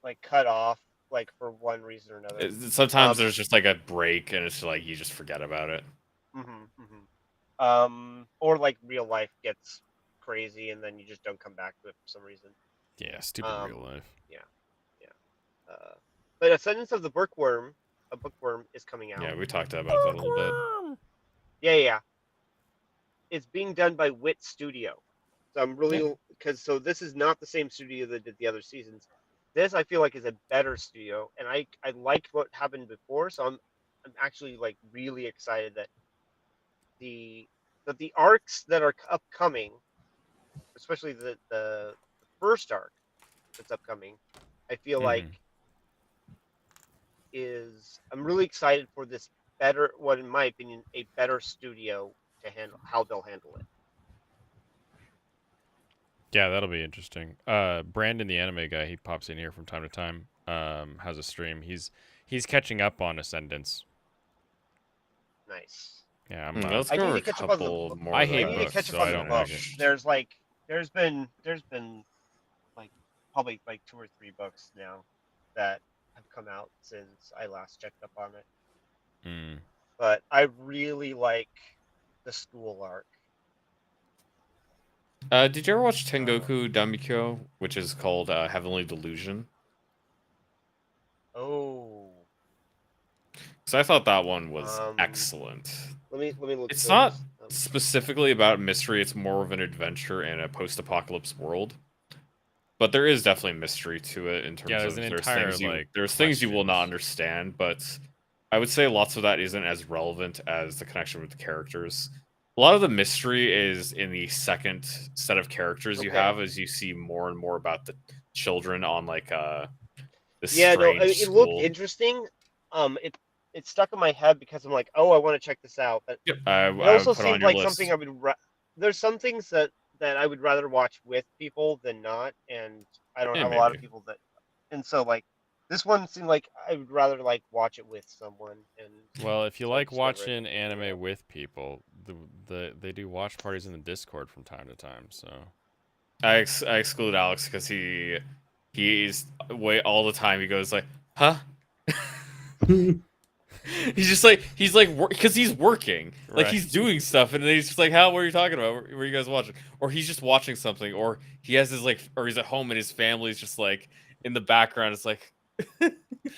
like cut off, like for one reason or another.
Sometimes there's just like a break, and it's like you just forget about it.
Or like real life gets crazy, and then you just don't come back to it for some reason.
Yeah, stupid real life.
Yeah. But Ascendance of the Bookworm, a bookworm is coming out.
Yeah, we talked about that a little bit.
Yeah. It's being done by Wit Studio. So I'm really so this is not the same studio that did the other seasons. This I feel like is a better studio, and I liked what happened before, so I'm actually like really excited that the arcs that are upcoming, especially the first arc that's upcoming, I feel like I'm really excited for this better, what in my opinion, a better studio to handle how they'll handle it.
Yeah, that'll be interesting. Brandon, the anime guy, he pops in here from time to time. Has a stream. He's catching up on Ascendance.
Nice.
Yeah,
let's
I
go
need
over
to catch
a
up on the
couple
book.
more.
I
of
hate
I need
those.
to catch
so
up on
I
the
don't
book.
like it.
There's been like probably like 2 or 3 books now that have come out since I last checked up on it. But I really like the school arc.
Did you ever watch Tengoku Damikyo, which is called Heavenly Delusion?
Oh.
So I thought that one was excellent.
Let me look.
It's not specifically about mystery. It's more of an adventure in a post-apocalypse world. But there is definitely mystery to it in terms
Yeah, there's
of
an
there's
entire,
things you
like,
there's things you will not
questions.
understand, but I would say lots of that isn't as relevant as the connection with the characters. A lot of the mystery is in the second set of characters you
Okay.
have as you see more and more about the children on like this
Yeah, no,
strange
it looked
school.
interesting. It stuck in my head because I'm like, oh, I want to check this out. But
Yep.
it
I would
also
put on
seemed
your
like something
list.
I would. There's some things that I would rather watch with people than not, and I don't
Yeah,
have a lot of
maybe.
people that. And so like this one seemed like I would rather like watch it with someone and
Well, if you
sort of
like
discover it.
watching
Yeah.
anime with people, they do watch parties in the Discord from time to time. So
I exclude Alex because he's way all the time. He goes like, "Huh." he's like because he's working, like
Right.
he's doing stuff, and then he's just like, "How? What are you talking about? What are you guys watching?" Or he's just watching something, or he has his like, or he's at home and his family's just like in the background. It's like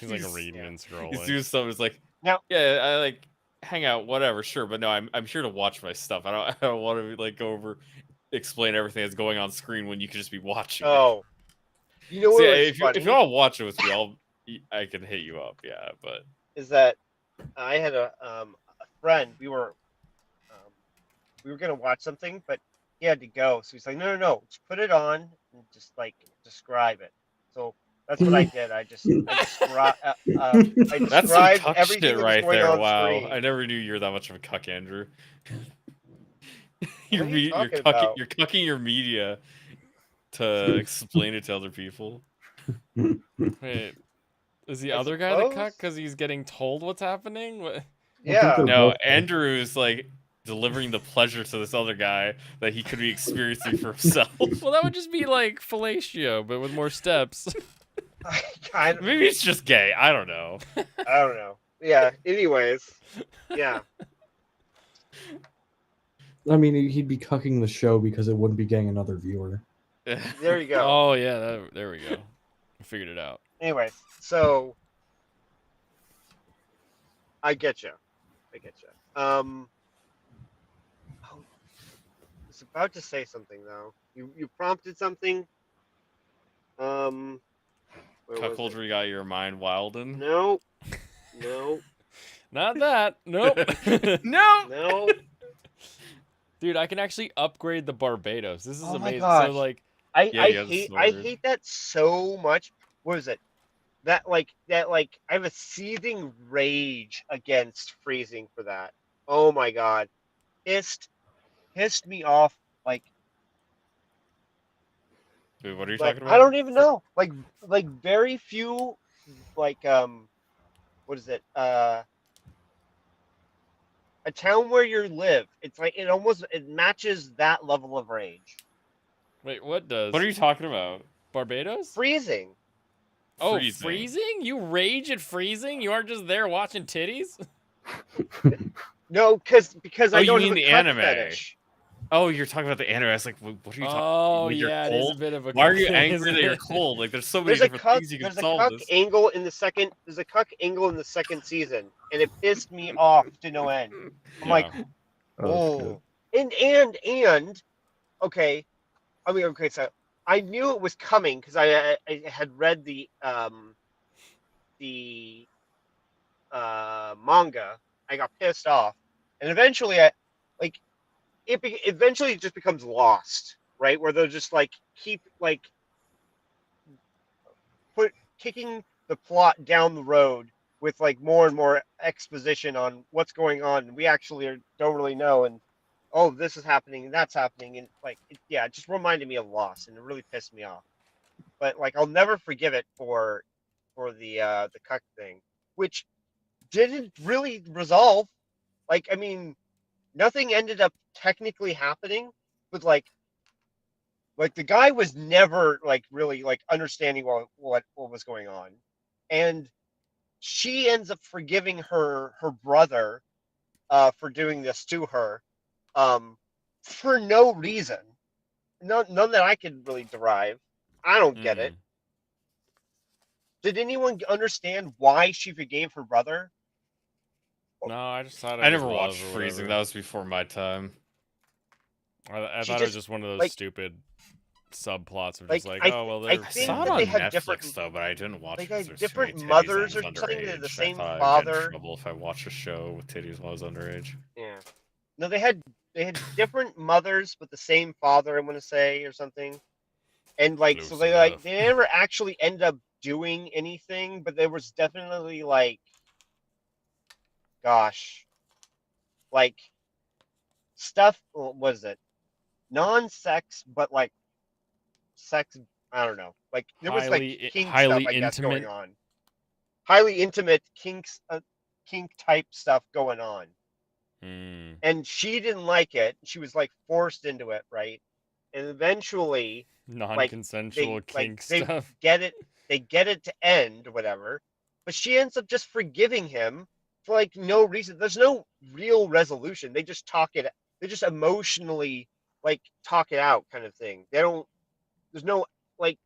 he's like reading and
he's
scrolling.
doing something. It's like,
Now,
yeah, I like hang out, whatever, sure, but no, I'm here to watch my stuff. I don't want to like go over explain everything that's going on screen when you could just be watching it.
oh, you know
So
what
yeah,
was
if you
funny
all watch it with me, I can hit you up. Yeah, but
is that I had a friend. We were gonna watch something, but he had to go, so he's like, no, no, no, just put it on and just like describe it. So that's what I did. I
that's some
described
cuck
everything
shit
that was
right
going
there.
on
Wow,
screen.
I never knew you were that much of a cuck, Andrew.
What are you talking about?
You're cucking your media to explain it to other people.
Wait, is the
I
other guy the cuck
suppose.
because he's getting told what's happening? What?
I think
Yeah.
they're
No,
both.
Andrew's like delivering the pleasure to this other guy that he could be experiencing for himself.
Well, that would just be like fellatio, but with more steps.
I kind of.
Maybe it's just gay. I don't know.
I don't know. Yeah. Anyways. Yeah.
I mean, he'd be cucking the show because it wouldn't be getting another viewer.
There you go.
Oh yeah, there we go. I figured it out.
Anyways, so I get you. I get you. I was about to say something though. You prompted something. Where was it?
Cuckoldry got your mind wildin'.
No. No.
Not that. Nope.
No.
No.
Dude, I can actually upgrade the Barbados. This is
Oh my
amazing.
gosh.
So like,
I
Yeah, you have the
I
sword.
hate that so much. What is it? That like I have a seething rage against freezing for that. Oh my god. Pissed me off like
Dude, what are you
like
talking
I
about?
don't even know. Like very few like what is it? A town where you live. It's like it matches that level of rage.
wait, what does?
What are you talking about?
Barbados?
Freezing.
Oh,
Freezing.
freezing? You rage at freezing? You aren't just there watching titties?
No, because
Oh,
I
you
don't
mean
have a
the
cuck
anime.
fetish.
Oh, you're talking about the anime. I was like, what are you talking
Oh
Like, you're
yeah, it is a
cold?
bit of a.
Why are you
thing,
angry
isn't
that you're
it?
cold? Like, there's so many
There's a
different
cuck.
things you can
There's a
solve
cuck
this.
angle in the second. There's a cuck angle in the second season, and it pissed me off to no end. I'm like,
Yeah.
oh, and okay. I mean, okay. So I knew it was coming because I had read the manga. I got pissed off, and eventually like eventually it just becomes Lost, right? Where they'll just like keep like kicking the plot down the road with like more and more exposition on what's going on, and we actually don't really know. And oh, this is happening and that's happening, and like yeah, it just reminded me of Lost, and it really pissed me off. But like I'll never forgive it for the cuck thing, which didn't really resolve. Like I mean, nothing ended up technically happening, but like the guy was never like really like understanding what was going on, and she ends up forgiving her brother for doing this to her for no reason, none that I could really derive. I don't get it. Did anyone understand why she forgave her brother?
No, I just thought it
I
was
never
love
watched
or
Freezing.
whatever.
That was before my time.
I
She
thought it was
just
just one of those
like
stupid subplots of
Like,
just like,
I
oh well,
I
they're
I
think
saw it
that
on
they had
Netflix
different-
though, but I didn't watch
they
it because
had
there's too many
different
titties and I
mothers
was
or something. They're the
underage. I
same
thought I'd get in
father.
trouble if I watched a show with titties while I was underage.
Yeah. No, they had different mothers with the same father, I want to say, or something. And like, so
Close
they
enough.
they never actually ended up doing anything, but there was definitely like, gosh, like stuff. What was it? Non-sex, but like sex. I don't know. Like there was like kink
highly
stuff, I guess, going
intimate.
on. Highly intimate kink type stuff going on.
Hmm.
And she didn't like it. She was like forced into it, right? And eventually,
Non-consensual kink stuff.
get it to end, whatever. But she ends up just forgiving him for like no reason. There's no real resolution. They just talk it. They just emotionally like talk it out, kind of thing. They don't. There's no like.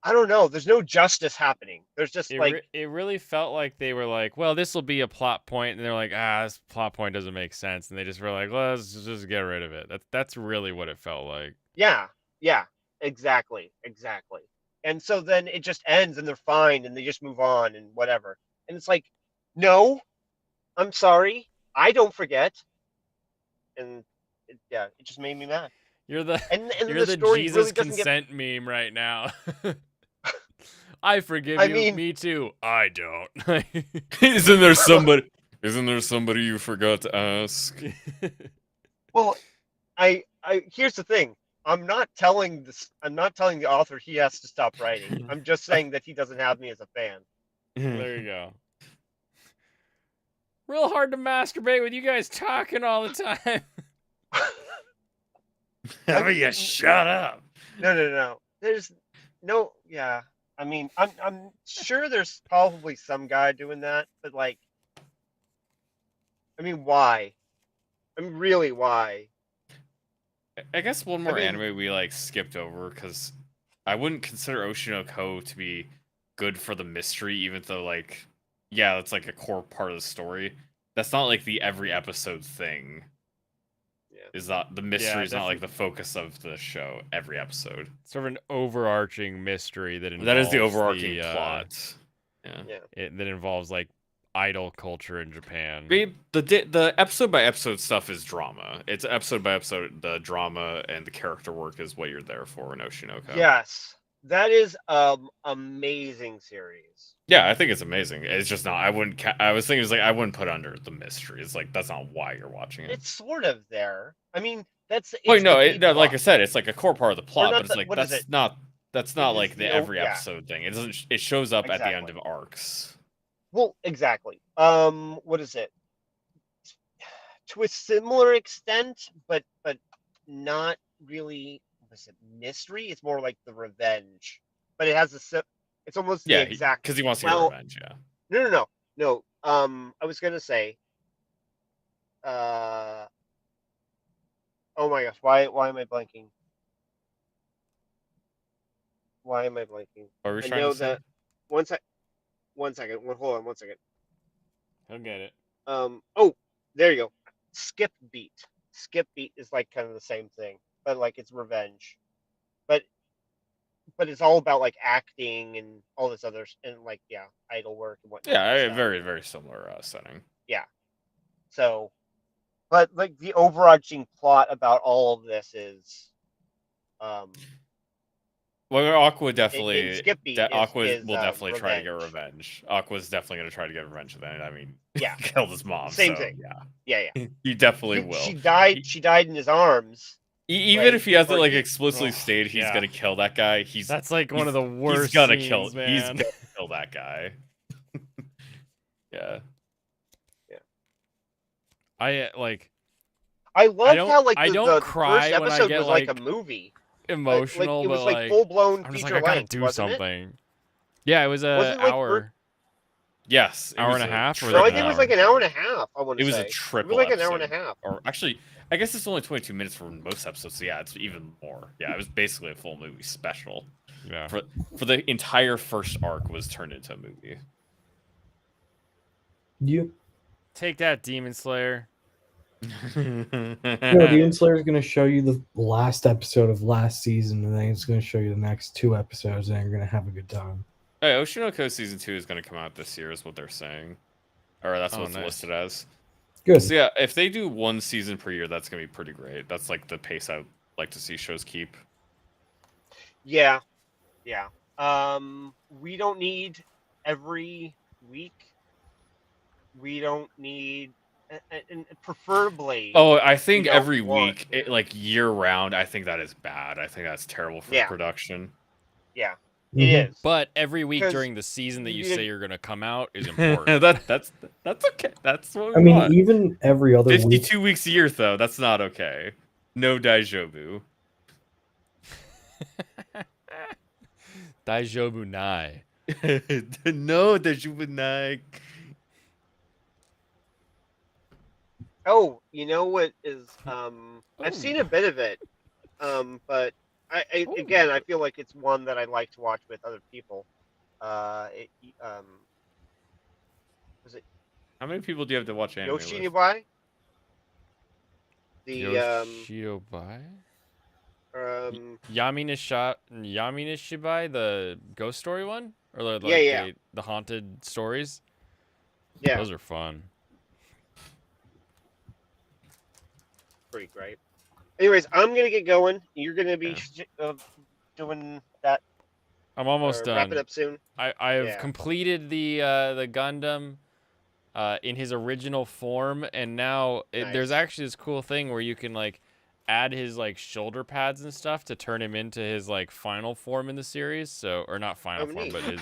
I don't know. There's no justice happening. There's just
It really felt like they were like, well, this will be a plot point, and they're like, this plot point doesn't make sense, and they just were like, well, let's just get rid of it. That's really what it felt like.
yeah, exactly. And so then it just ends, and they're fine, and they just move on, and whatever. And it's like, no, I'm sorry, I don't forget. And it just made me mad.
You're the
the story
Jesus
really doesn't
consent meme right now. I forgive
I
you.
mean-
Me too. I don't.
Isn't there somebody? Isn't there somebody you forgot to ask?
Well, I here's the thing. I'm not telling the author he has to stop writing. I'm just saying that he doesn't have me as a fan.
There you go. Real hard to masturbate with you guys talking all the time.
How about you shut up?
No. There's no. Yeah. I mean, I'm sure there's probably some guy doing that, but like, I mean, why? I mean, really, why?
I guess one more
mean-
anime we like skipped over because I wouldn't consider Oshinoko to be good for the mystery, even though like, yeah, that's like a core part of the story. That's not like the every episode thing.
Yeah.
Is not the mystery is not like the
definitely.
focus of the show every episode.
Sort of an overarching mystery that involves
That is the overarching
the,
plot. Yeah.
Yeah.
that involves like idol culture in Japan.
The episode by episode stuff is drama. It's episode by episode. The drama and the character work is what you're there for in Oshinoko.
Yes, that is amazing series.
Yeah, I think it's amazing. It's just not. I wouldn't. I was thinking, it's like I wouldn't put under the mystery. It's like that's not why you're watching it.
It's sort of there. I mean, that's.
Wait,
it's
no,
the
no. Like I
B-plot.
said, it's like a core part of the plot,
not
but it's
the-
like
what is
that's
it?
not. That's
It
not
is
like the
the
every
yeah.
episode thing. It doesn't. It shows up at the end
Exactly.
of arcs.
Well, exactly. What is it? To a similar extent, but not really. Was it mystery? It's more like the revenge, but it has it's almost
Yeah,
the exact.
because he wants to
well,
get revenge. Yeah.
No. I was gonna say. Oh my gosh! Why am I blanking? Why am I blanking?
What were we
I
trying
know
to say?
that. One second. Hold on. 1 second.
He'll get it.
Oh, there you go. Skip beat. Skip beat is like kind of the same thing, but like it's revenge. But it's all about like acting and all this other and like idol work and whatnot.
Yeah,
and
a
stuff.
very very similar setting.
So, but like the overarching plot about all of this is,
Well, Aqua definitely.
Skip Beat
Aqua
is,
will definitely try to get
revenge.
revenge. Aqua's definitely going to try to get revenge. Then I mean,
Yeah.
killed his mom.
Same
so,
thing.
Yeah,
yeah.
he definitely will.
She died in his arms.
Even
right,
if he hasn't
before
like
he-
explicitly stated he's
yeah.
gonna kill that guy,
That's like one of the worst.
He's gonna
scenes,
kill.
Man.
He's gonna kill that guy. Yeah.
I like
I love
don't-
how like
I
the,
don't
the
cry
first
when I
episode
get,
was like a
like,
movie.
emotional,
Like, it was
but
like
like
full blown
I'm just
feature
like I gotta
length.
do
wasn't it?
something. Yeah, it was a
Wasn't, like,
hour.
Yes. it
Hour
was
and a half, or
No, I
like
think
an
it was
hour?
like an hour and a half. I want to
It was
say
a
It
triple.
was like an hour and a
episode.
half.
Or actually, I guess it's only 22 minutes for most episodes. So yeah, it's even more. Yeah, it was basically a full movie special.
Yeah.
For the entire first arc was turned into a movie.
Yeah.
Take that, Demon Slayer.
No, Demon Slayer is going to show you the last episode of last season, and then it's going to show you the next 2 episodes, and you're going to have a good time.
Hey, Oshinoko season 2 is going to come out this year, is what they're saying, or that's
Oh,
what's
nice.
listed as.
Good.
So yeah, if they do 1 season per year, that's going to be pretty great. That's like the pace I like to see shows keep.
Yeah, yeah. We don't need every week. We don't need, and preferably.
Oh, I think
we don't
every
want-
week, like year round, I think that is bad. I think that's terrible for
Yeah.
production.
Yeah,
Mhm.
it is.
But every week
'Cause
during the season that you
you-
say you're gonna come out is important.
that's okay. That's what we
I mean,
want.
even every other week.
52 weeks a year, though. That's not okay. No Daijobu.
Daijobu Nai.
No Daijobu Nai.
Oh, you know what is? I've
Ooh.
seen a bit of it, but I
Ooh.
again, I feel like it's one that I like to watch with other people. Was it
How many people do you have to watch anime with?
Yoshinobai? The
Yoshidobai? Yaminishibai, the ghost story one? Or like
Yeah.
the haunted stories?
yeah,
Those are fun.
pretty great. Anyways, I'm gonna get going. You're gonna be doing that.
I'm almost
Wrap it
done.
up soon.
I have
Yeah.
completed the Gundam in his original form, and now there's
Nice.
actually this cool thing where you can like add his like shoulder pads and stuff to turn him into his like final form in the series. So, or not final
Oh,
form,
neat.
but his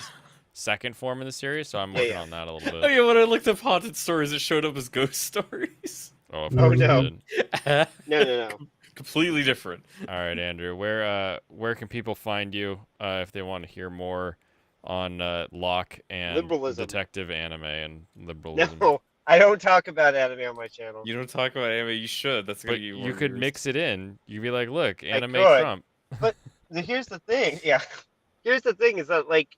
second form in the series. So I'm
Yeah,
working
yeah.
on that a little
Oh
bit.
yeah, when I looked up haunted stories, it showed up as ghost stories.
Oh, of
Oh,
course it
no.
did.
No.
Completely different.
All right, Andrew. Where can people find you if they want to hear more on Locke and
Liberalism.
detective anime and liberalism?
No, I don't talk about anime on my channel.
You don't talk about anime. You should. That's gonna
But
be one
you
of
could
yours.
mix it in. You'd be like, look, anime
could.
Trump.
But here's the thing. Yeah, here's the thing is that like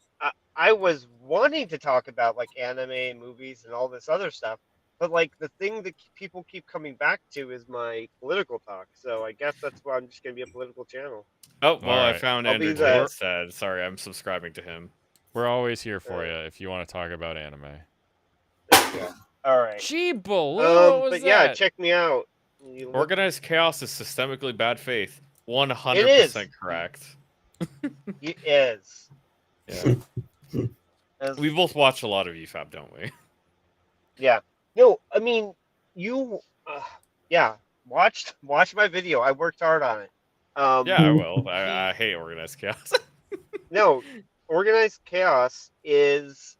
I was wanting to talk about like anime, movies, and all this other stuff, but like the thing that people keep coming back to is my political talk. So I guess that's why I'm just gonna be a political channel.
Oh well, I
Alright.
found
I'll be
Andrew
the-
instead. Sorry, I'm subscribing to him.
We're always here for
Uh,
you if you want to talk about anime.
Yeah. All right.
Cheeple, what was
But
that?
yeah, check me out. You look-
Organized chaos is systemically bad faith. 100%
is.
correct.
It is.
Yeah.
As-
We both watch a lot of EFAP, don't we?
Yeah. No, I mean, you. Yeah. Watch my video. I worked hard on it.
Yeah, I will. I hate organized chaos.
No, organized chaos is.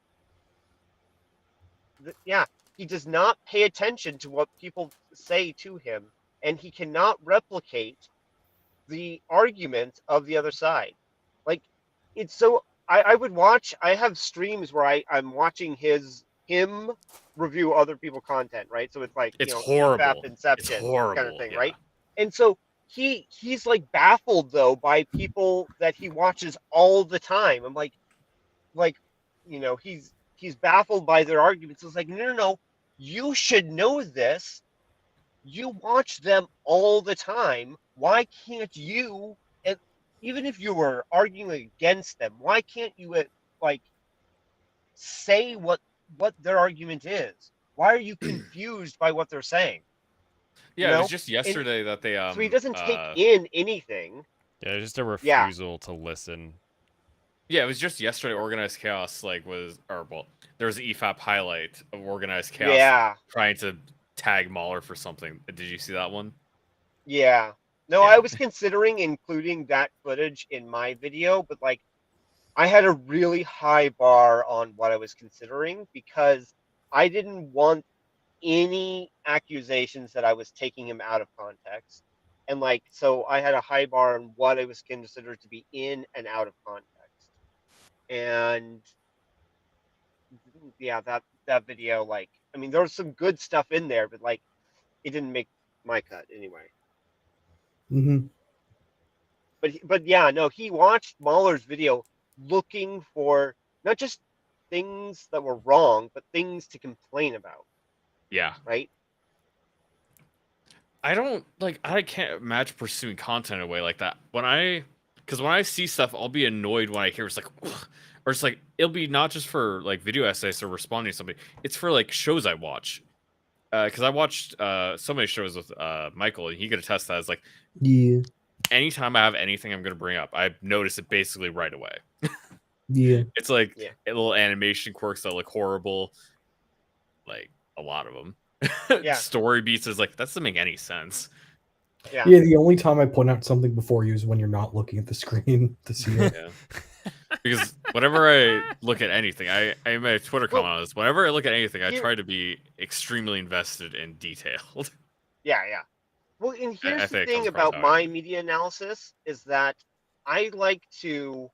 He does not pay attention to what people say to him, and he cannot replicate the arguments of the other side. Like, it's so. I would watch. I have streams where I'm watching him review other people content, right? So it's like
It's
FAP
horrible.
Inception
It's horrible.
kind of thing,
yeah.
right? And so he's like baffled though by people that he watches all the time. I'm like he's baffled by their arguments. It's like no, you should know this. You watch them all the time. Why can't you? And even if you were arguing against them, why can't you like say what their argument is? Why are you confused by what they're saying?
Yeah,
You
it
know?
was just yesterday that they
So he doesn't take in anything.
Yeah, just a refusal to listen.
Yeah, it was just yesterday. Organized chaos there was an EFAP highlight of organized chaos
Yeah.
trying to tag Mahler for something. Did you see that one?
Yeah. No,
Yeah.
I was considering including that footage in my video, but like I had a really high bar on what I was considering because I didn't want any accusations that I was taking him out of context. And like so I had a high bar on what I was considered to be in and out of context. And yeah, that video, like, I mean, there was some good stuff in there, but like, it didn't make my cut anyway.
Mm-hmm.
But yeah, no, he watched Mahler's video looking for not just things that were wrong, but things to complain about,
Yeah.
right?
I can't imagine pursuing content in a way like that. Because when I see stuff, I'll be annoyed when I hear it's like, ugh, or it's like it'll be not just for like video essays or responding to somebody. It's for like shows I watch. Because I watched so many shows with Michael, and he could attest that. It's like
Yeah.
anytime I have anything I'm gonna bring up, I notice it basically right away.
Yeah.
It's like
Yeah.
little animation quirks that look horrible, like a lot of them.
Yeah.
Story beats is like that doesn't make any sense.
Yeah.
Yeah, the only time I point out something before you is when you're not looking at the screen to see it.
Yeah. Because whenever I look at anything, I made a Twitter comment on this. Whenever I look at anything, I try to be extremely invested and detailed.
Yeah. Well, and
I
here's the
think it
thing
comes across
about
how I
my
am.
media analysis is that I like to.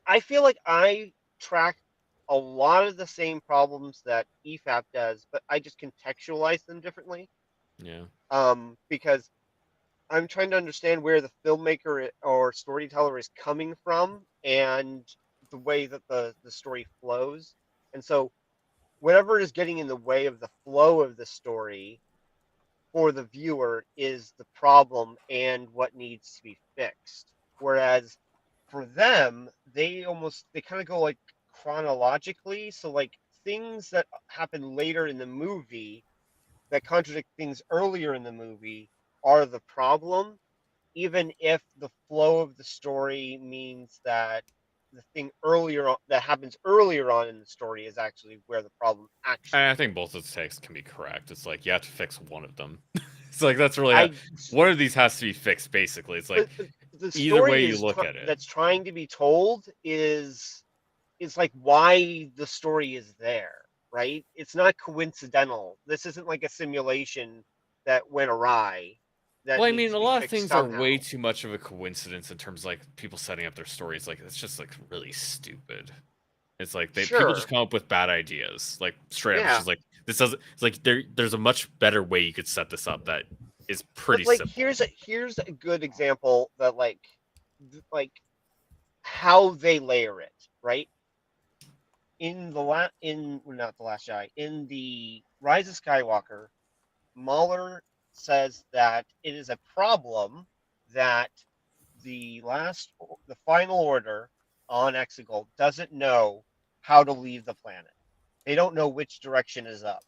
I feel like I track a lot of the same problems that EFAP does, but I just contextualize them differently.
Yeah.
Because I'm trying to understand where the filmmaker or storyteller is coming from and the way that the story flows. And so whatever is getting in the way of the flow of the story for the viewer is the problem and what needs to be fixed. Whereas for them, they kind of go like chronologically. So like things that happen later in the movie that contradict things earlier in the movie are the problem, even if the flow of the story means that the thing that happens earlier on in the story is actually where the problem actually
I think both of the takes can be correct. It's like you have to fix one of them. It's like that's really
I
one of these has to be fixed. Basically, it's like
but the
either way
story
you look at it.
that's trying to be told is like why the story is there, right? It's not coincidental. This isn't like a simulation that went awry that
Well, I
needs
mean,
to
a
be
lot of
fixed
things are
somehow.
way too much of a coincidence in terms of like people setting up their stories. Like it's just like really stupid. It's like people
Sure.
just come up with bad ideas, like straight up. It's
Yeah.
just like this doesn't. It's like there's a much better way you could set this up that is pretty
But like
simple.
here's a good example that like how they layer it, right? In not the Last Jedi, in the Rise of Skywalker, Mahler says that it is a problem that the final order on Exegol doesn't know how to leave the planet. They don't know which direction is up.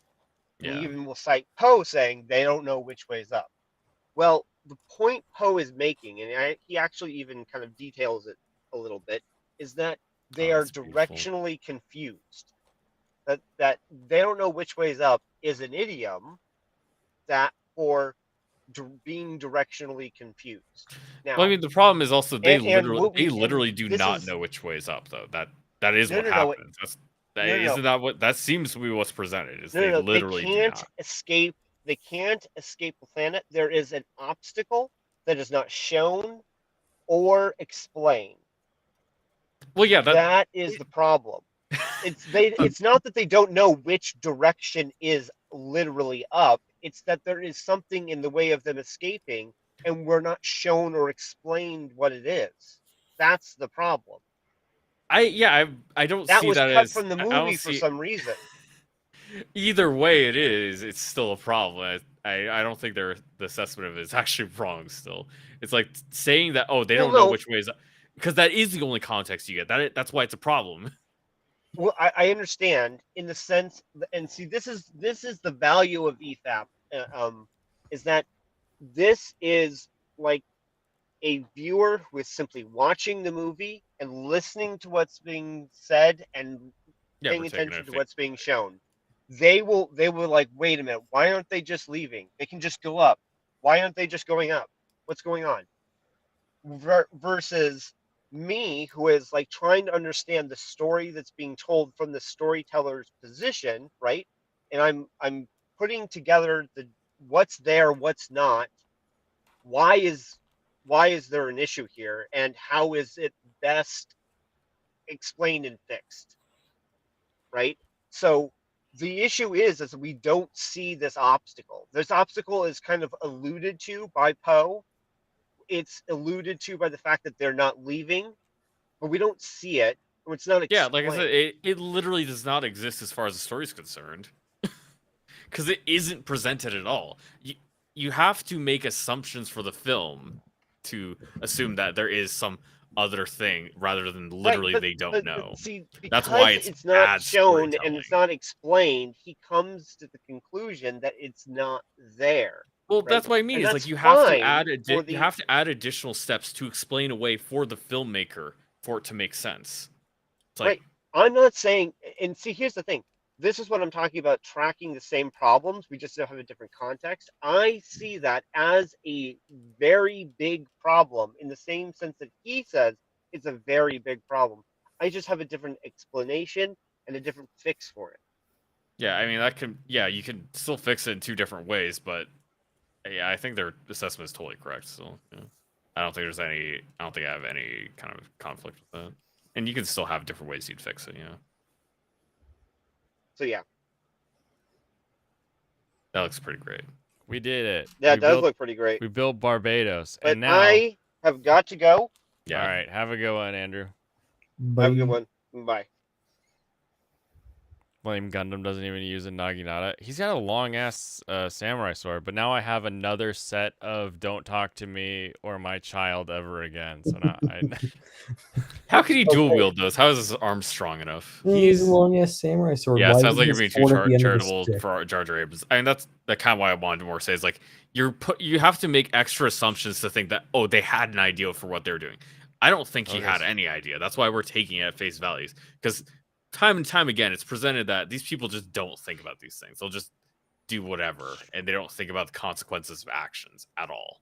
And
Yeah.
we even will cite Poe saying they don't know which way is up. Well, the point Poe is making, and he actually even kind of details it a little bit, is that they are
That's beautiful.
directionally confused. That they don't know which way is up is an idiom that for being directionally confused. Now,
Well, I mean, the problem is also they
and what we
literally do
this
not
is
know which way is up, though. That is
no
what
no no
happens.
no no
Isn't that what that seems to be what's presented? Is
no
they
no no they
literally do
can't
not.
escape they can't escape the planet. There is an obstacle that is not shown or explained.
Well, yeah,
That is the problem. It's not that they don't know which direction is literally up. It's that there is something in the way of them escaping, and we're not shown or explained what it is. That's the problem.
I don't
That
see
was
that
cut
as
from the
I don't
movie for
see
some reason.
either way it is. It's still a problem. I don't think the assessment of it is actually wrong. Still, it's like saying that they
Well,
don't know
no,
which way is up, because that is the only context you get. That's why it's a problem.
well, I understand in the sense, and see, this is the value of EFAP, is that this is like a viewer who is simply watching the movie and listening to what's being said and
Yeah,
paying
we're taking
attention
it.
to what's being shown. They will like, wait a minute, why aren't they just leaving? They can just go up. Why aren't they just going up? What's going on? Versus me, who is like trying to understand the story that's being told from the storyteller's position, right? And I'm putting together the what's there, what's not. Why is there an issue here, and how is it best explained and fixed, right? So the issue is we don't see this obstacle. This obstacle is kind of alluded to by Poe. It's alluded to by the fact that they're not leaving, but we don't see it, or it's not
Yeah,
explained.
like I said, it literally does not exist as far as the story's concerned, because it isn't presented at all. you have to make assumptions for the film to assume that there is some other thing rather than literally
Right,
they don't know.
See,
That's why
because
it's
it's not
bad
shown and
storytelling.
it's not explained, he comes to the conclusion that it's not there.
Well,
Right?
that's what I mean.
And
Is
that's
like you have to
fine
add
for
you
the
have to add additional steps to explain a way for the filmmaker for it to make sense. It's like
right. I'm not saying, and see, here's the thing. This is what I'm talking about, tracking the same problems. We just have a different context. I see that as a very big problem in the same sense that he says it's a very big problem. I just have a different explanation and a different fix for it.
yeah, I mean that can you can still fix it in two different ways, but yeah, I think their assessment is totally correct. So yeah. I don't think I have any kind of conflict with that. And you can still have different ways you'd fix it, you know.
So yeah,
That looks pretty great.
We did it.
that
we
does
built,
look pretty great.
We built Barbados,
But
and now.
I have got to go.
Yeah.
All right, have a good one, Andrew.
Have a good one. Bye.
Flame Gundam doesn't even use a Naginata. He's got a long ass samurai sword, but now I have another set of "Don't talk to me or my child ever again." So now
How can he dual wield those? How is his arm strong enough?
He's a long ass samurai sword.
Yeah, it
Why
sounds
is
like
his
you're being too
sword at the end of the
charitable
stick?
for Jar Jar Abrams. I mean, that's kind of why I wanted to more say is like you have to make extra assumptions to think that they had an idea for what they're doing. I don't think he had any idea. That's why we're taking it at face values because time and time again it's presented that these people just don't think about these things. They'll just do whatever and they don't think about the consequences of actions at all.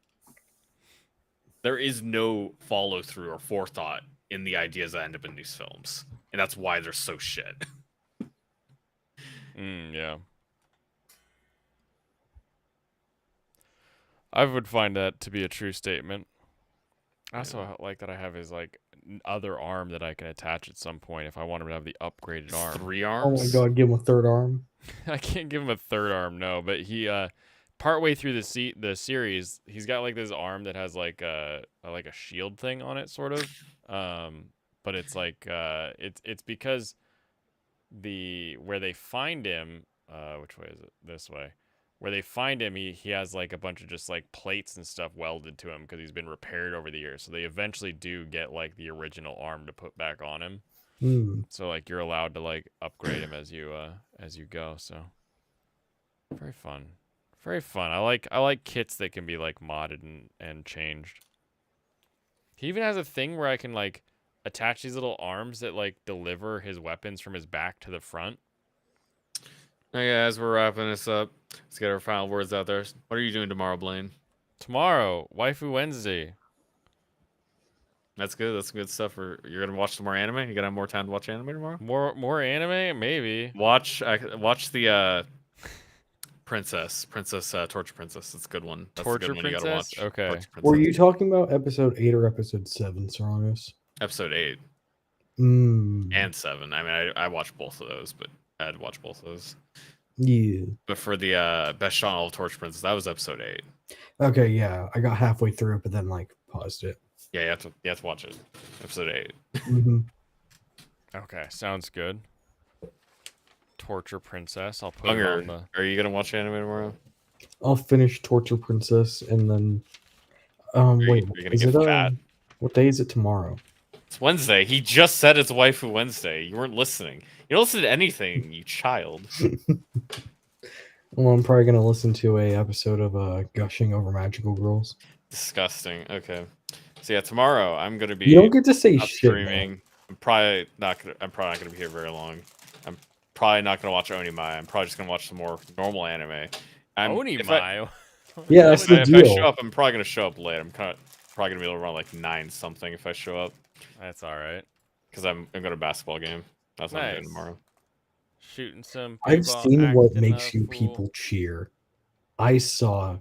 There is no follow through or forethought in the ideas that end up in these films, and that's why they're so shit.
Yeah. I would find that to be a true statement. I also like that I have his like other arm that I can attach at some point if I want him to have the upgraded arm.
3
Oh
arms.
my god, give him a third arm.
I can't give him a third arm, no. But he, partway through the series, he's got like this arm that has like a shield thing on it, sort of. But it's like it's because where they find him, which way is it? This way. Where they find him, he has like a bunch of just like plates and stuff welded to him because he's been repaired over the years. So they eventually do get like the original arm to put back on him. So like you're allowed to like upgrade him as you go. So very fun, very fun. I like kits that can be like modded and changed. He even has a thing where I can like attach these little arms that like deliver his weapons from his back to the front.
Okay, as we're wrapping this up, let's get our final words out there. What are you doing tomorrow, Blaine?
Tomorrow, Waifu Wednesday.
That's good. That's good stuff. You're gonna watch some more anime. You gonna have more time to watch anime tomorrow.
More anime, maybe.
Watch the Princess Torture Princess. It's a good one. That's
Torture
a good one you gotta
Princess?
watch.
Okay.
Torture
Were
Princess.
you talking about episode 8 or episode 7, Sarangus?
Episode 8
Mm.
and 7? I mean, I watched both of those, but I had to watch both of those.
Yeah.
But for the best shot in all of Torture Princess, that was episode 8.
Okay, yeah. I got halfway through it, but then like paused it.
Yeah, you have to watch it. Episode 8.
Mm-hmm.
Okay, sounds good. Torture Princess. I'll put it
Hunger,
on the.
are you gonna watch anime tomorrow?
I'll finish Torture Princess and then wait,
you're gonna
is
get
it
fat.
what day is it tomorrow?
It's Wednesday. He just said it's Waifu Wednesday. You weren't listening. You don't listen to anything, you child.
Well, I'm probably gonna listen to a episode of gushing over magical girls.
Disgusting. Okay. So yeah, tomorrow I'm gonna be.
You don't get to say
up
shit,
streaming.
man.
I'm probably not gonna be here very long. I'm probably not gonna watch Onimai. I'm probably just gonna watch some more normal anime. If I-
Onimai.
Yeah, that's the
if
deal.
I show up, I'm probably gonna show up late. I'm probably gonna be around like 9 something if I show up.
That's all right.
Because I'm going to a basketball game. That's what I'm doing
Nice.
tomorrow.
Shooting some.
I've
people,
seen what
acting
makes
a
you
fool.
people cheer. I saw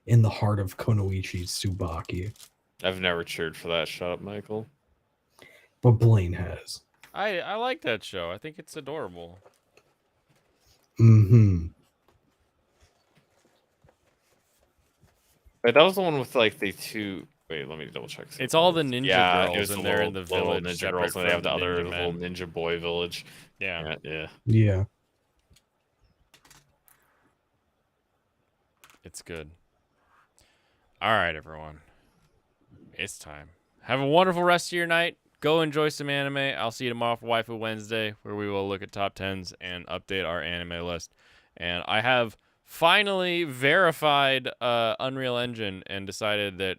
in the heart of Konoichi Tsubaki.
I've never cheered for that. Shut up, Michael.
But Blaine has.
I like that show. I think it's adorable.
Mm-hmm.
Wait, that was the one with like the two. Wait, let me double check.
It's all the ninja
yeah,
girls,
it was
and
the
they're
little,
in the
little
village.
ninja
separate
girls, and they have
from
the other
ninja
little
men.
ninja boy village.
Yeah.
Yeah.
Yeah.
It's good. All right, everyone. It's time. Have a wonderful rest of your night. Go enjoy some anime. I'll see you tomorrow for Waifu Wednesday, where we will look at top 10s and update our anime list. And I have finally verified Unreal Engine and decided that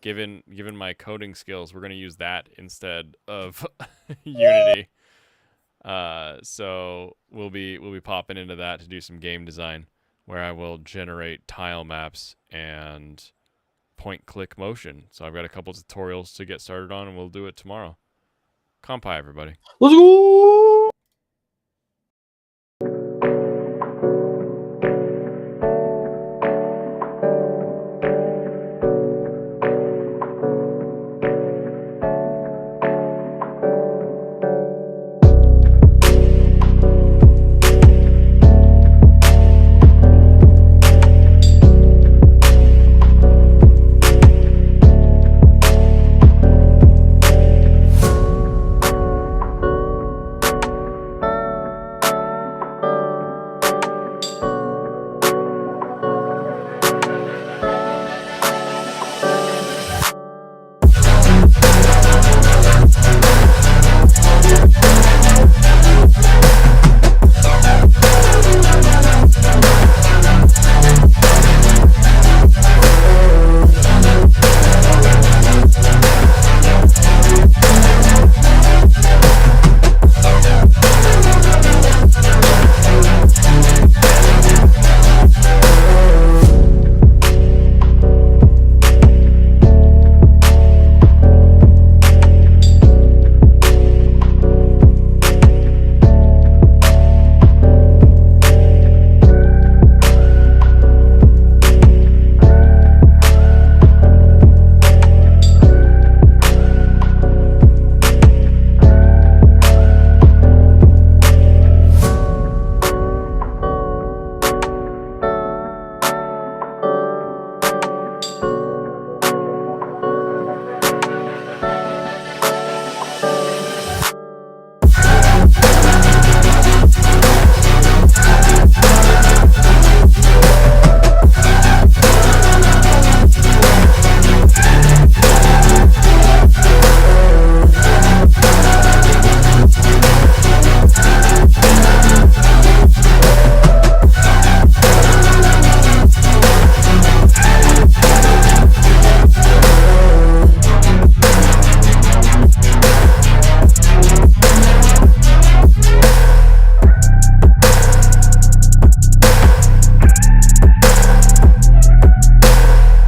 given my coding skills, we're going to use that instead of Unity. So we'll be popping into that to do some game design, where I will generate tile maps and point-click motion. So I've got a couple tutorials to get started on, and we'll do it tomorrow. Kampai, everybody.
Let's go.